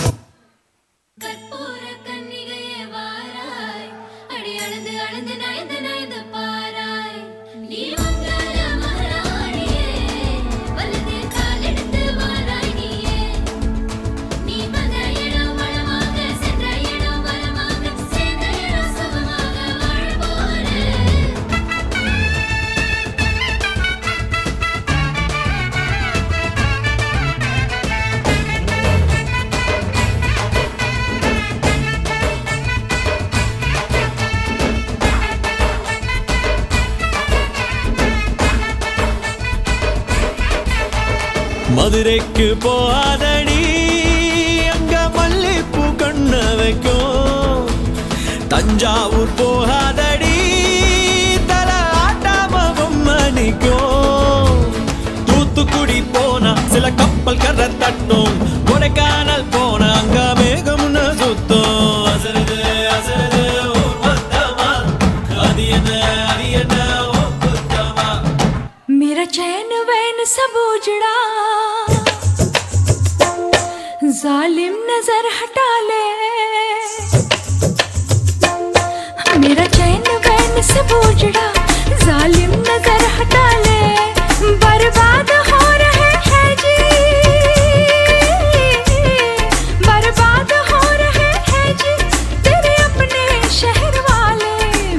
மதுரைக்கு போகாதடி அங்க மல்லிப்பூ கண்ண வைக்கும் தஞ்சாவூர் போகாதடி தல ஆட்டாம பொம்மணிக்கும் தூத்துக்குடி போனா சில கப்பல் கரை தட்டும் கொடைக்கானல் போனா அங்க மேகம்னு சுத்தும் அசருது அசருது ஊர் மொத்தமா அது என்ன ஓ குத்தமா मेरा चैन वैन सब उजड़ा जालिम नजर हटा ले मेरा चैन वैन सब उजड़ा जालिम नजर हटा ले बर्बाद हो रहे हैं जी बर्बाद हो रहे हैं जी तेरे अपने शहर वाले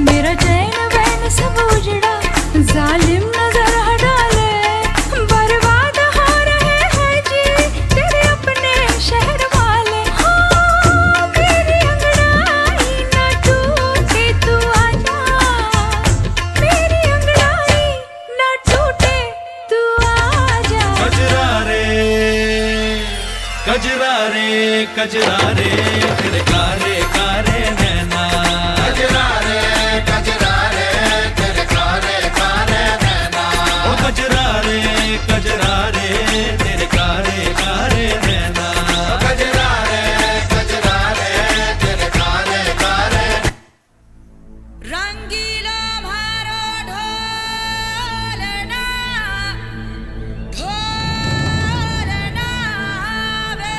मेरा चैन वैन सब उजड़ा जालिम नजर हटा ले बर्बाद हो रहे हैं जी तेरे अपने शहर वाले हाँ मेरी अंगड़ाई ना टूटे तू आजा मेरी अंगड़ाई ना टूटे तू आजा कजरा रे कजरा रे कजरा रे तेरे कारे कारे नैना कजरा रे तेरे कारे कारे नैना ओ कजरा रे तेरे कारे कारे नैना कजरा रे तेरे कारे कारे रंगीला भारो ढोलना ढोलना वे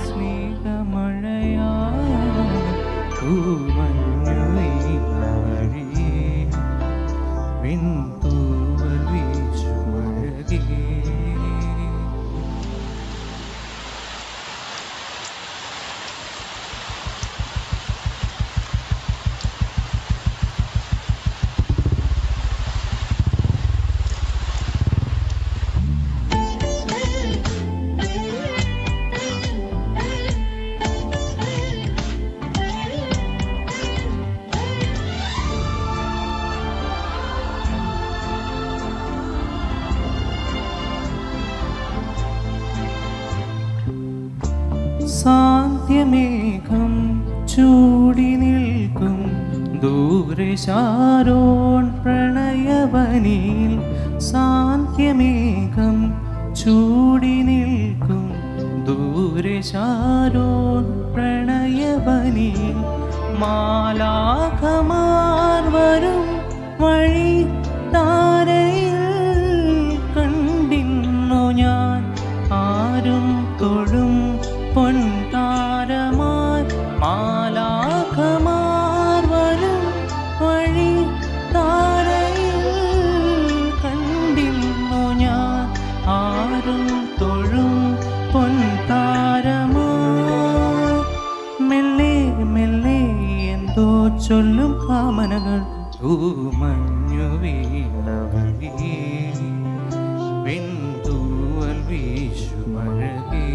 സ്നേഹമഴയാ തൂമഞ്ഞു വീണ വഴിയേ വിൺതൂവൽ വീശുമഴകേ. സാന്ധ്യമേഘം ചൂടി നിൽക്കും ദൂരെ ശാരോൺ പ്രണയവനിൽ. സാന്ധ്യമേഘം ചൂടി നിൽക്കും ദൂരെ ശാരോൺ പ്രണയവനിൽ. മാലാഖമാർ വരും വഴി താരയിൽ കണ്ടിന്നു ഞാൻ ആരും തൊഴും പൊൻതാരമായി. മാലാഖമാർ വരും വഴി താരയിൽ കണ്ടിന്നു ഞാൻ ആരും തൊഴും പൊൻതാരമായി. മെല്ലെ മെല്ലെ എന്തോ ചൊല്ലും കാമനകൾ തൂമഞ്ഞു വീണ വഴിയേ വെന്തൂവൽ വീശുമഴകേ.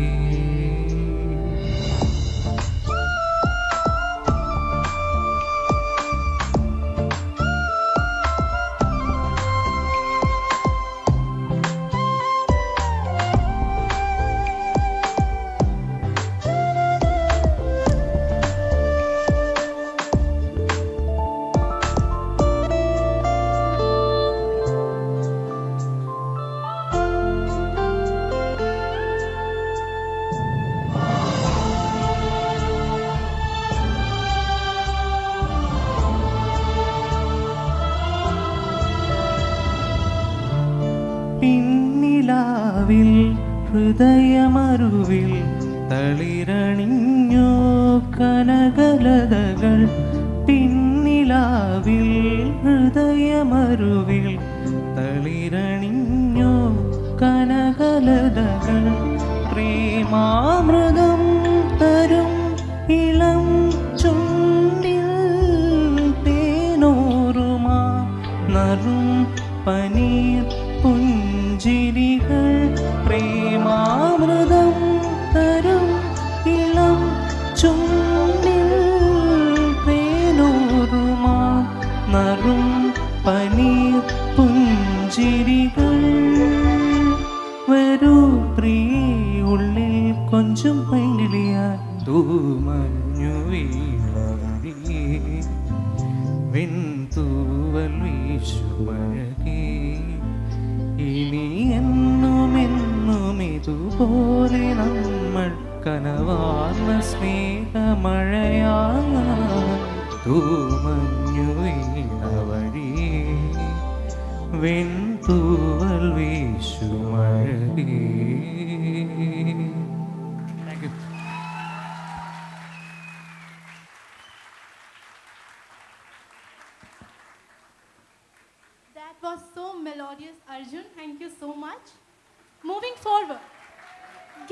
പിന്നിലാവിൽ ഹൃദയമരുവിൽ തളിരണിഞ്ഞോ കനകലതകൾ. പിന്നിലാവിൽ ഹൃദയമരുവിൽ തളിരണിഞ്ഞോ കനകലതകൾ. പ്രേമാമൃതം തരും ഇളം ചുണ്ടിൽ തേനോറുമാ നറും പനീർ പുഞ്ചിരികൾ. പ്രേമാമൃതം തരും ഇളം ചുണ്ടിൽ തേനോറുമാ നറും പനീർ പുഞ്ചിരികൾ. വരൂ പ്രിയേ ഉള്ളിൽ കൊഞ്ചും പൈങ്കിളിയാൻ തൂമഞ്ഞു വീണ വഴിയേ വെന്തൂവൽ വീശുമഴകേ. ഇനി എന്നുമെന്നും ഇതുപോലെ നമ്മൾ കനവാർന്ന സ്നേഹമഴയായ തൂമഞ്ഞു വീണ വഴിയേ വെന്തൂവൽ വീശുമഴകേ. Thank you. That was so melodious, Arjun. Thank you so much. Moving forward,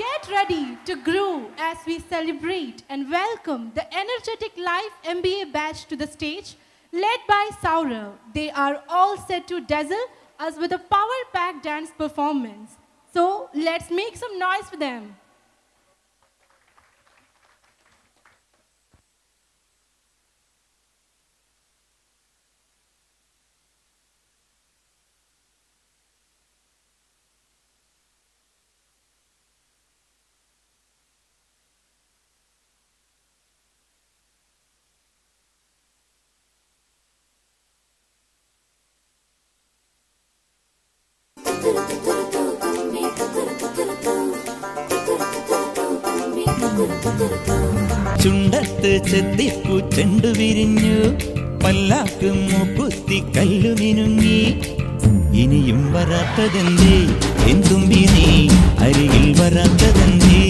get ready to groove as we celebrate and welcome the energetic live MBA batch to the stage, led by Saurav. They are all set to dazzle us with a power-packed dance performance. So let's make some noise for them. ചുണ്ടത്ത് ചെത്തിപ്പൂ ചെണ്ടു വിരിഞ്ഞു പല്ലാക്ക് മൂക്കുത്തി കല്ലു മിനുങ്ങി ഇനിയും വരാത്തതെന്തേ എന്തുമ്പി നീ അരികിൽ വരാത്തതെന്തേ.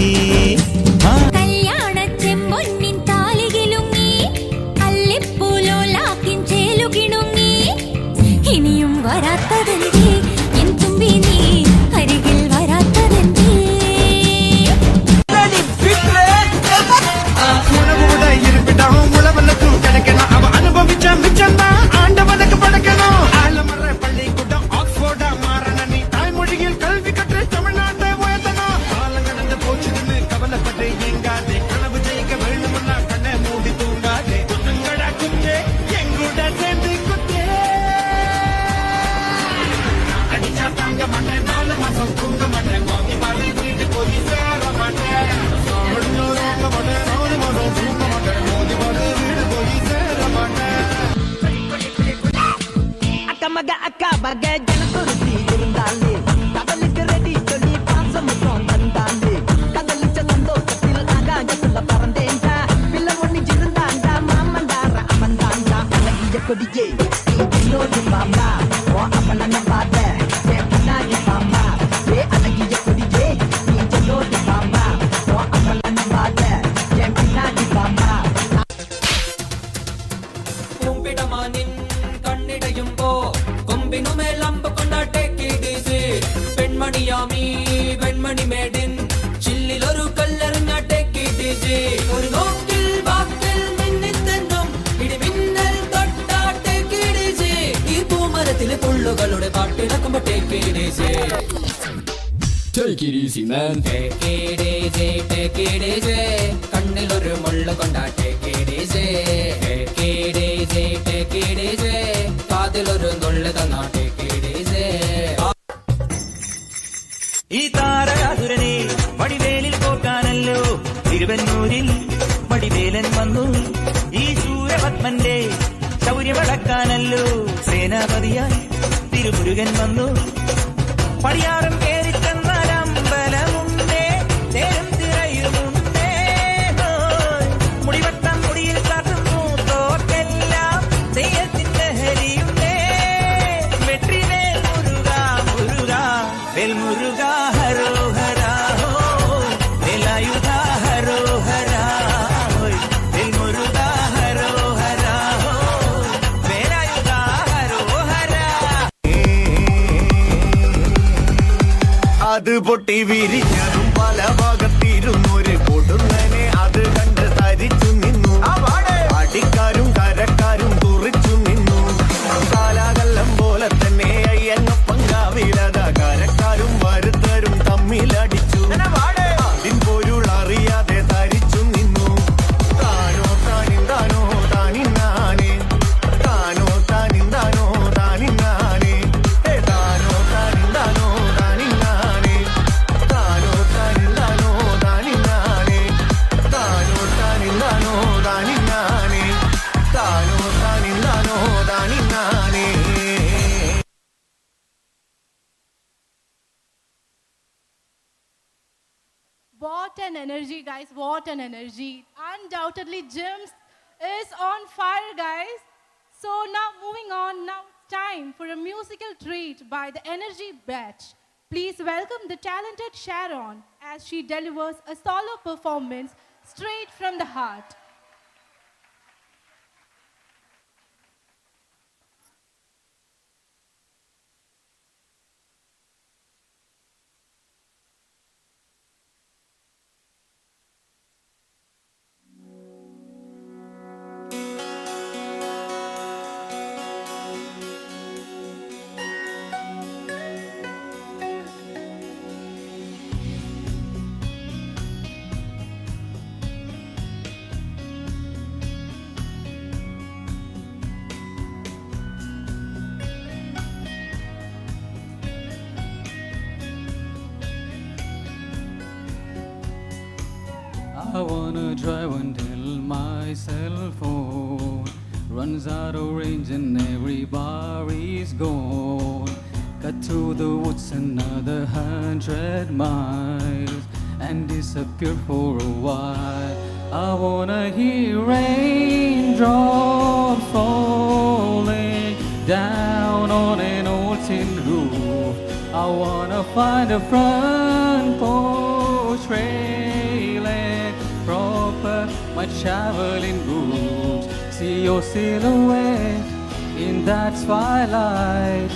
take it easy, man. Take it easy, take it easy. കണ്ണിലൊരു മുള്ളു കൊണ്ടാ take it easy. Take it easy, take it easy. കാതിലൊരു നുള്ളു തന്നാ take it easy. ഈ താരകാതുരനെ വടിവേലിൽ കോർക്കാനല്ലോ തിരുവന്നൂരിൽ വടിവേലൻ വന്നു. ഈ ശൂരപത്മന്റെ ശൗര്യമടക്കാനല്ലോ സേനാപതിയായി തിരുമുരുകൻ വന്നു. പടിയാറും കേറി ചെന്നാലമ്പലമുണ്ടേ, തേരും തിരയുമുണ്ടേ. മുടിവട്ടം മുടിയിൽ കാട്ടുന്നു തോക്കെല്ലാം തെയ്യത്തിന്റെ ഹരിയുണ്ടേ. വെற்றிവേൽ മുരുക മുരുക വേൽ മുരുക ഹരോഹര വേലായുധ ഹരോഹര വേൽ മുരുക ഹരോഹര വേലായുധ ഹരോഹര. അത് പൊട്ടി വിരിഞ്ഞതും പല ഭാഗത്തിരുന്നൊരു കൊടുന്നനെ അത് കണ്ട് തരിച്ചു നിന്നു. അടിക്കാരും കരക്കാരും തുറിച്ചു നിന്നു. കാലാകല്ലം പോലെ തന്നെ അയ്യങ്ങപ്പം കാവിലത കരക്കാരും വരുത്തരും തമ്മിലടിച്ചു. അതിൻ പൊരുൾ അറിയാതെ തരിച്ചു നിന്നു. താനോ താനിന്താനോ താനിന്നാനേ, താനോ താനിന്താനോ താനിന്നാനേ, താനോ താനിന്താനോ താനിന്നാനേ, താനോ താനിന്താനോ താനിന്നാനേ, താനോ താനിന്താനോ താനിന്നാനേ, താനോ താനിന്താനോ താനിന്നാനേ. What an energy, guys. What an energy. Undoubtedly, GIIMS is on fire, guys. So now moving on, now it's time for a musical treat by the Energy Batch. Please welcome the talented Sharon as she delivers a solo performance straight from the heart. I wanna drive until my cell phone runs out of range and every bar is gone. Cut through the woods another 100 miles and disappear for a while. I wanna hear raindrops falling down on an old tin roof. I wanna find a front porch railing proper my traveling boots. See your silhouette in that twilight.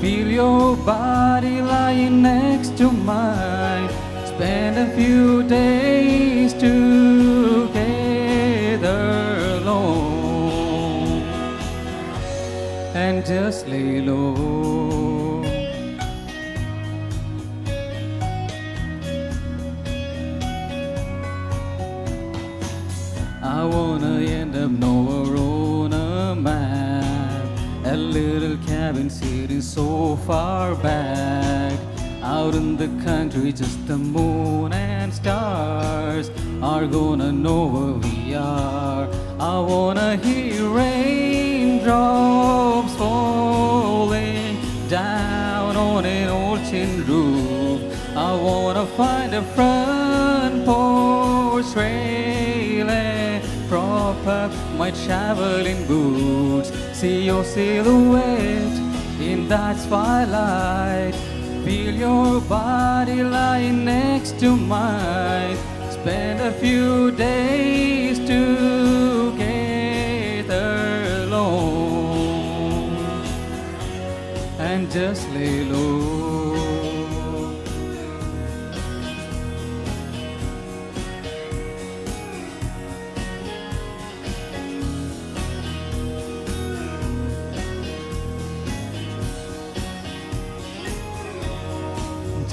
Feel your body lying next to mine. Spend a few days together alone and just lay low. I wanna end up nowhere on a map. A little cabin sitting so far back. Out in the country, just the moon and stars are gonna know where we are. I wanna hear raindrops falling down on an old tin roof. I wanna find a front porch railing, prop up my traveling boots. See your silhouette in that twilight. Feel your body lying next to mine. Spend a few days together alone and just lay low.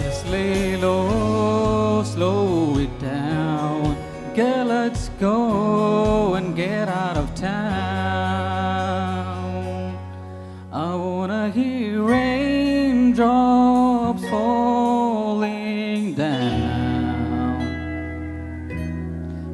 Just lay low. go and get out of town. I wanna hear raindrops falling down.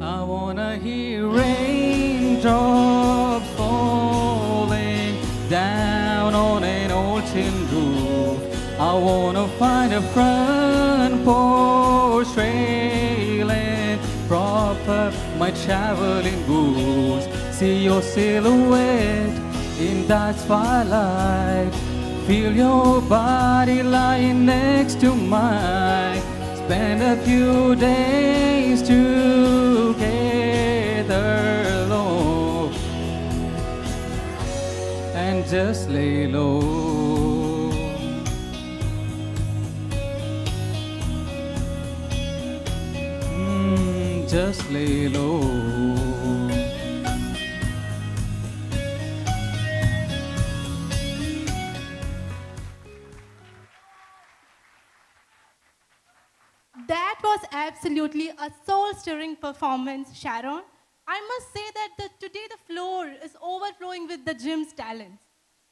I wanna hear raindrops falling down on an old tin roof. I wanna find a front porch rail and prop up my traveling boots. See your silhouette in that twilight. Feel your body lying next to mine. Spend a few days together alone and just lay low. Just lay low. That was absolutely a soul-stirring performance, Sharon. I must say that today the floor is overflowing with the GIIMS talents.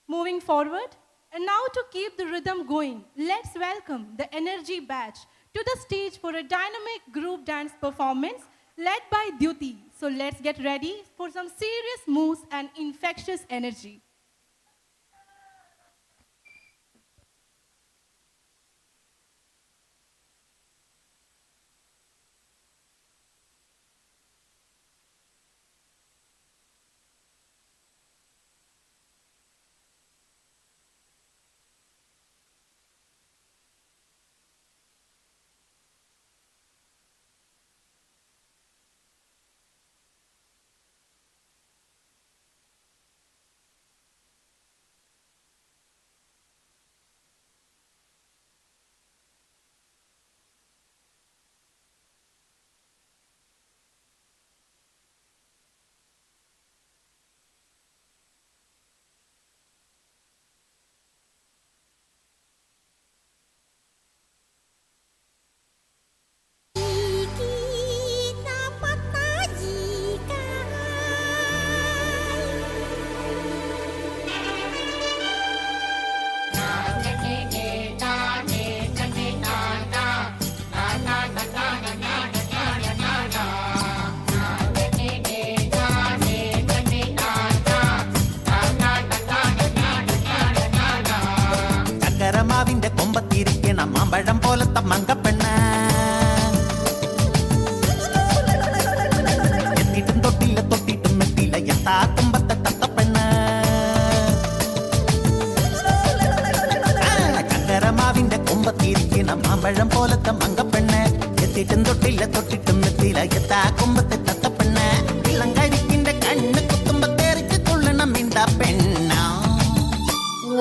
Moving forward, and now to keep the rhythm going, let's welcome the Energy Batch to the stage for a dynamic group dance performance led by Dyuti. So let's get ready for some serious moves and infectious energy. മാമ്പഴം പോലത്തെ മങ്കപ്പെണ്ണ് എത്തിയിട്ടും തൊട്ടില്ല തൊട്ടിട്ടും എത്തിയില്ല എത്താ കുമ്പത്തെ തത്തപ്പെണ്ണ് കങ്കരമാവിന്റെ കൊമ്പത്തിരിക്കണ മാമ്പഴം പോലത്തെ മങ്കപ്പെണ്ണ് എത്തിയിട്ടും തൊട്ടില്ല തൊട്ടിട്ടും എത്തിയില്ല എത്താ കുമ്പത്തെ തത്തപ്പെണ്ണ് ഇളങ്കരിക്കിന്റെ കണ്ണ് കുത്തുമ്പോ തെറിച്ച് തുള്ളണം മിണ്ട പെണ്ണ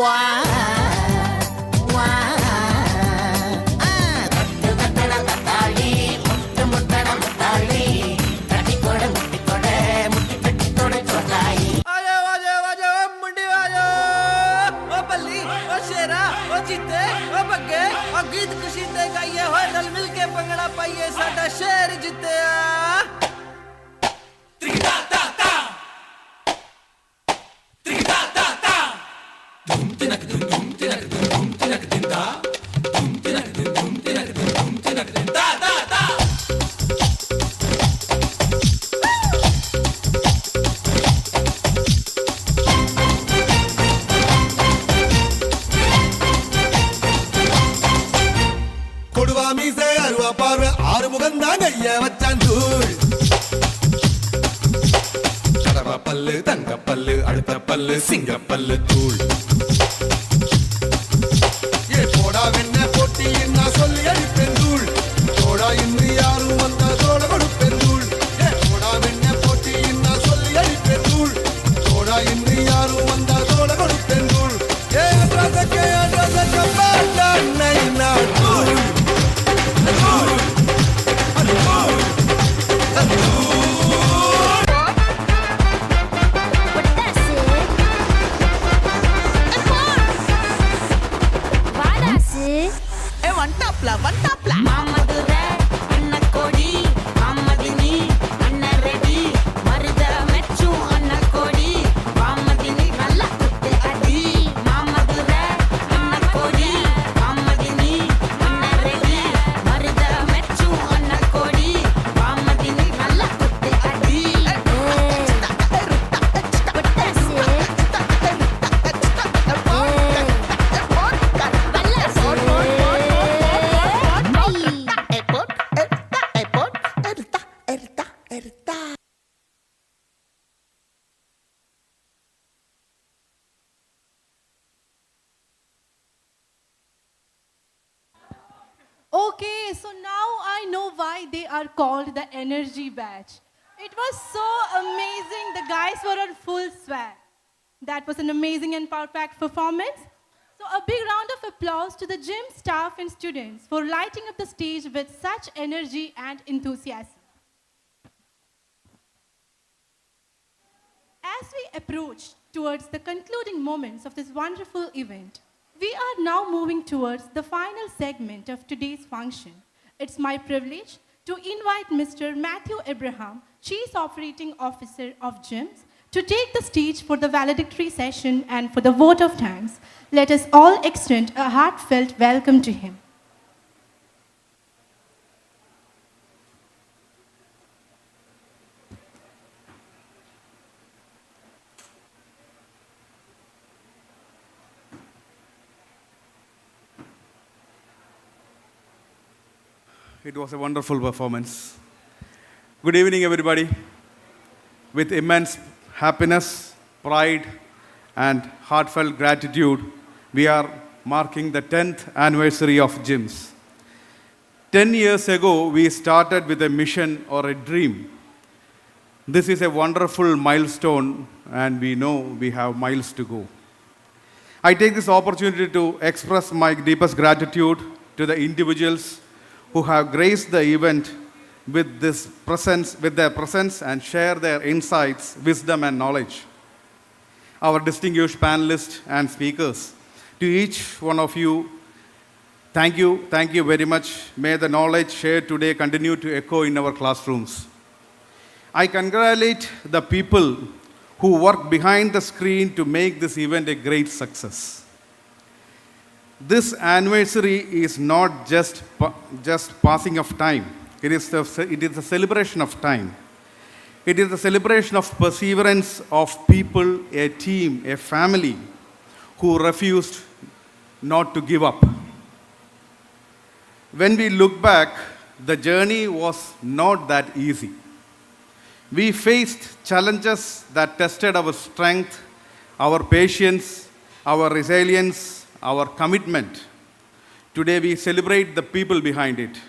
വാ गीत खुशी ते गाइए होए रल मिल के पंगड़ा पाइए साडा शहर जितया त्रिता ता ता त्रिता ता ता धूम तिनक दिंदा धूम तिनक दिंदा ता ता மீசை அருவா பார்வை ஆறு முகந்தான் ஐய வச்சான் தூள் கடவா பல்லு தங்க பல்லு அடுத்த பல்லு சிங்க பல்லு தூள் ஏ போடா வெண்ண போட்டி நான் சொல்லி அடிப்பேன் தூள் போடா இன்று யாரும் வந்த தோட கொடுப்பேன் தூள் ஏ போடா வெண்ண போட்டி நான் சொல்லி அடிப்பேன் தூள் போடா இன்று யாரும் வந்த தோட கொடுப்பேன் தூள் ஏ ரசக்கே பாட்டா நைனா தூள் What? That's it. So now I know why they are called the Energy Batch. It was so amazing. The guys were on full swag. That was an amazing and power-packed performance. So a big round of applause to the gym staff and students for lighting up the stage with such energy and enthusiasm. As we approach towards the concluding moments of this wonderful event, we are now moving towards the final segment of today's function. It's my privilege to invite Mr. Matthew Abraham, Chief Operating Officer of GIIMS, to take the stage for the valedictory session and for the vote of thanks. Let us all extend a heartfelt welcome to him. It was a wonderful performance. Good evening, everybody. With immense happiness, pride, and heartfelt gratitude, we are marking the 10th anniversary of GIIMS. 10 years ago, we started with a mission or a dream. This is a wonderful milestone, and we know we have miles to go. I take this opportunity to express my deepest gratitude to the individuals who have graced the event with their presence and share their insights, wisdom, and knowledge. Our distinguished panelists and speakers, to each one of you, thank you very much. May the knowledge shared today continue to echo in our classrooms. I congratulate the people who work behind the screen to make this event a great success. This anniversary is not just passing of time. It is a celebration of time. It is a celebration of perseverance of people, a team, a family who refused not to give up. When we look back, the journey was not that easy. We faced challenges that tested our strength, our patience, our resilience, our commitment. Today we celebrate the people behind it.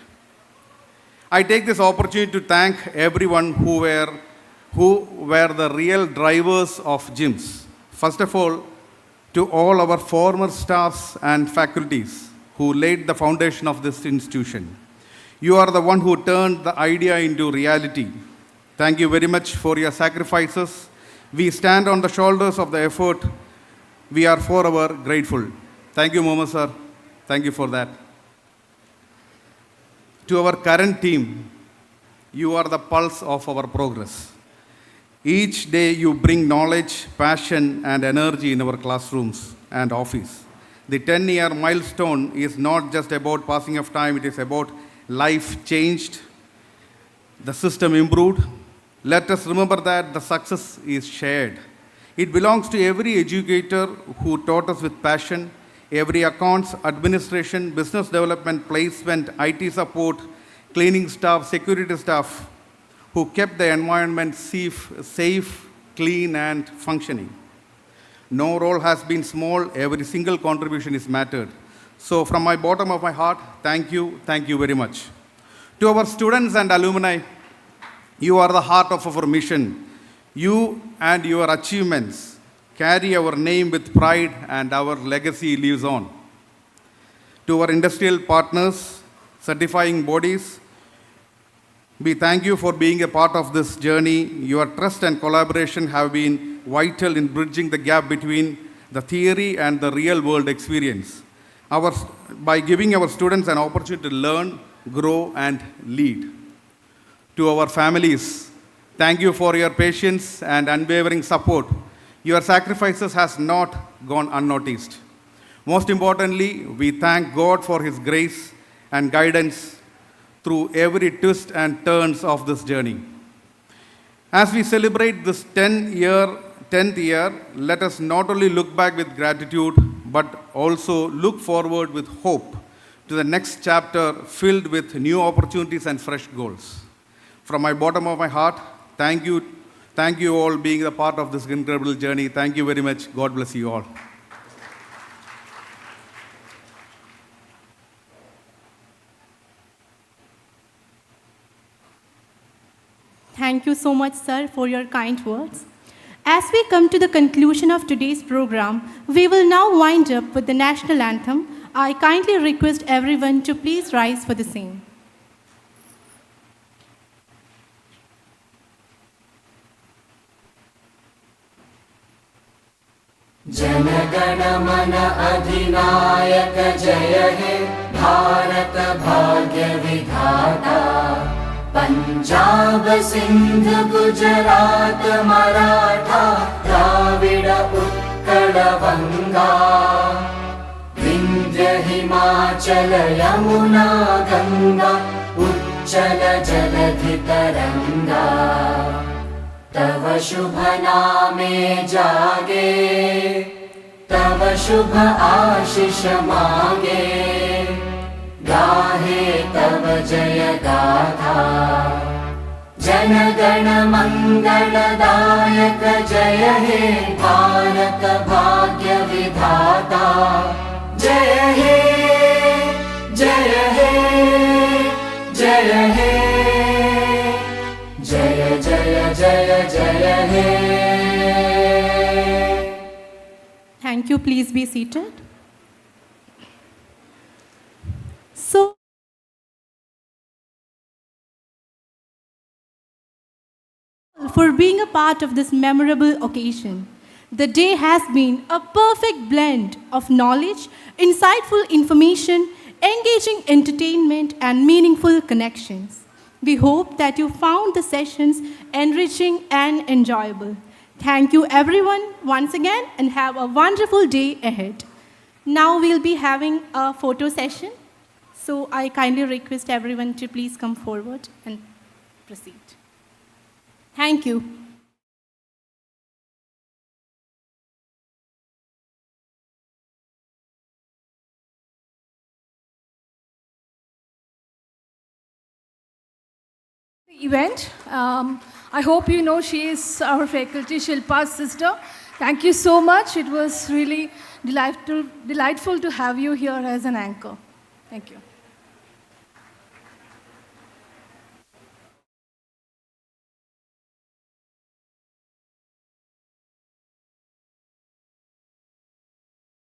I take this opportunity to thank everyone who were the real drivers of GIIMS. First of all, to all our former staffs and faculties who laid the foundation of this institution. You are the one who turned the idea into reality. Thank you very much for your sacrifices. We stand on the shoulders of the effort. We are forever grateful. Thank you, Momo sir. Thank you for that. To our current team, you are the pulse of our progress. Each day you bring knowledge, passion, and energy in our classrooms and office. The 10-year milestone is not just about passing of time, it is about life changed, the system improved. Let us remember that the success is shared. It belongs to every educator who taught us with passion, every accounts, administration, business development, placement, IT support, cleaning staff, security staff, who kept the environment safe, clean, and functioning. No role has been small, every single contribution is mattered. So from my bottom of my heart, thank you very much. To our students and alumni, you are the heart of our mission. You and your achievements carry our name with pride, and our legacy lives on. To our industrial partners, certifying bodies, we thank you for being a part of this journey. Your trust and collaboration have been vital in bridging the gap between the theory and the real world experience. By giving our students an opportunity to learn, grow, and lead. To our families, thank you for your patience and unwavering support. Your sacrifices has not gone unnoticed. Most importantly, we thank God for His grace and guidance through every twist and turns of this journey. As we celebrate this 10th year, let us not only look back with gratitude, but also look forward with hope to the next chapter filled with new opportunities and fresh goals. From my bottom of my heart, thank you all being a part of this incredible journey. Thank you very much. God bless you all. so much, sir, for your kind words. As we come to the conclusion of today's program, we will now wind up with the national anthem. I kindly request everyone to please rise for the same. जनगण मन अधिनायक जय हे भारत भाग्य विधाता पंजाब सिंध गुजरात मराठा द्राविड उत्कल बंगा विंध्य हिमाचल यमुना गंगा उच्चल जलधि तरंगा तव शुभ नामे जागे तव शुभ आशीष मागे गाहे तव जय गाथा जनगण मंगलदायक जय हे भारत भाग्य विधाता जय हे जय हे जय हे जय जय जय जय हे Thank you. Please be seated. So, for being a part of this memorable occasion, the day has been a perfect blend of knowledge, insightful information, engaging entertainment, and meaningful connections. We hope that you found the sessions enriching and enjoyable. Thank you everyone once again and have a wonderful day ahead. Now we'll be having a photo session. So I kindly request everyone to please come forward and proceed. Thank you. Event. I hope you know she is our faculty, Shilpa's sister. Thank you so much. It was really delightful to have you here as an anchor. Thank you.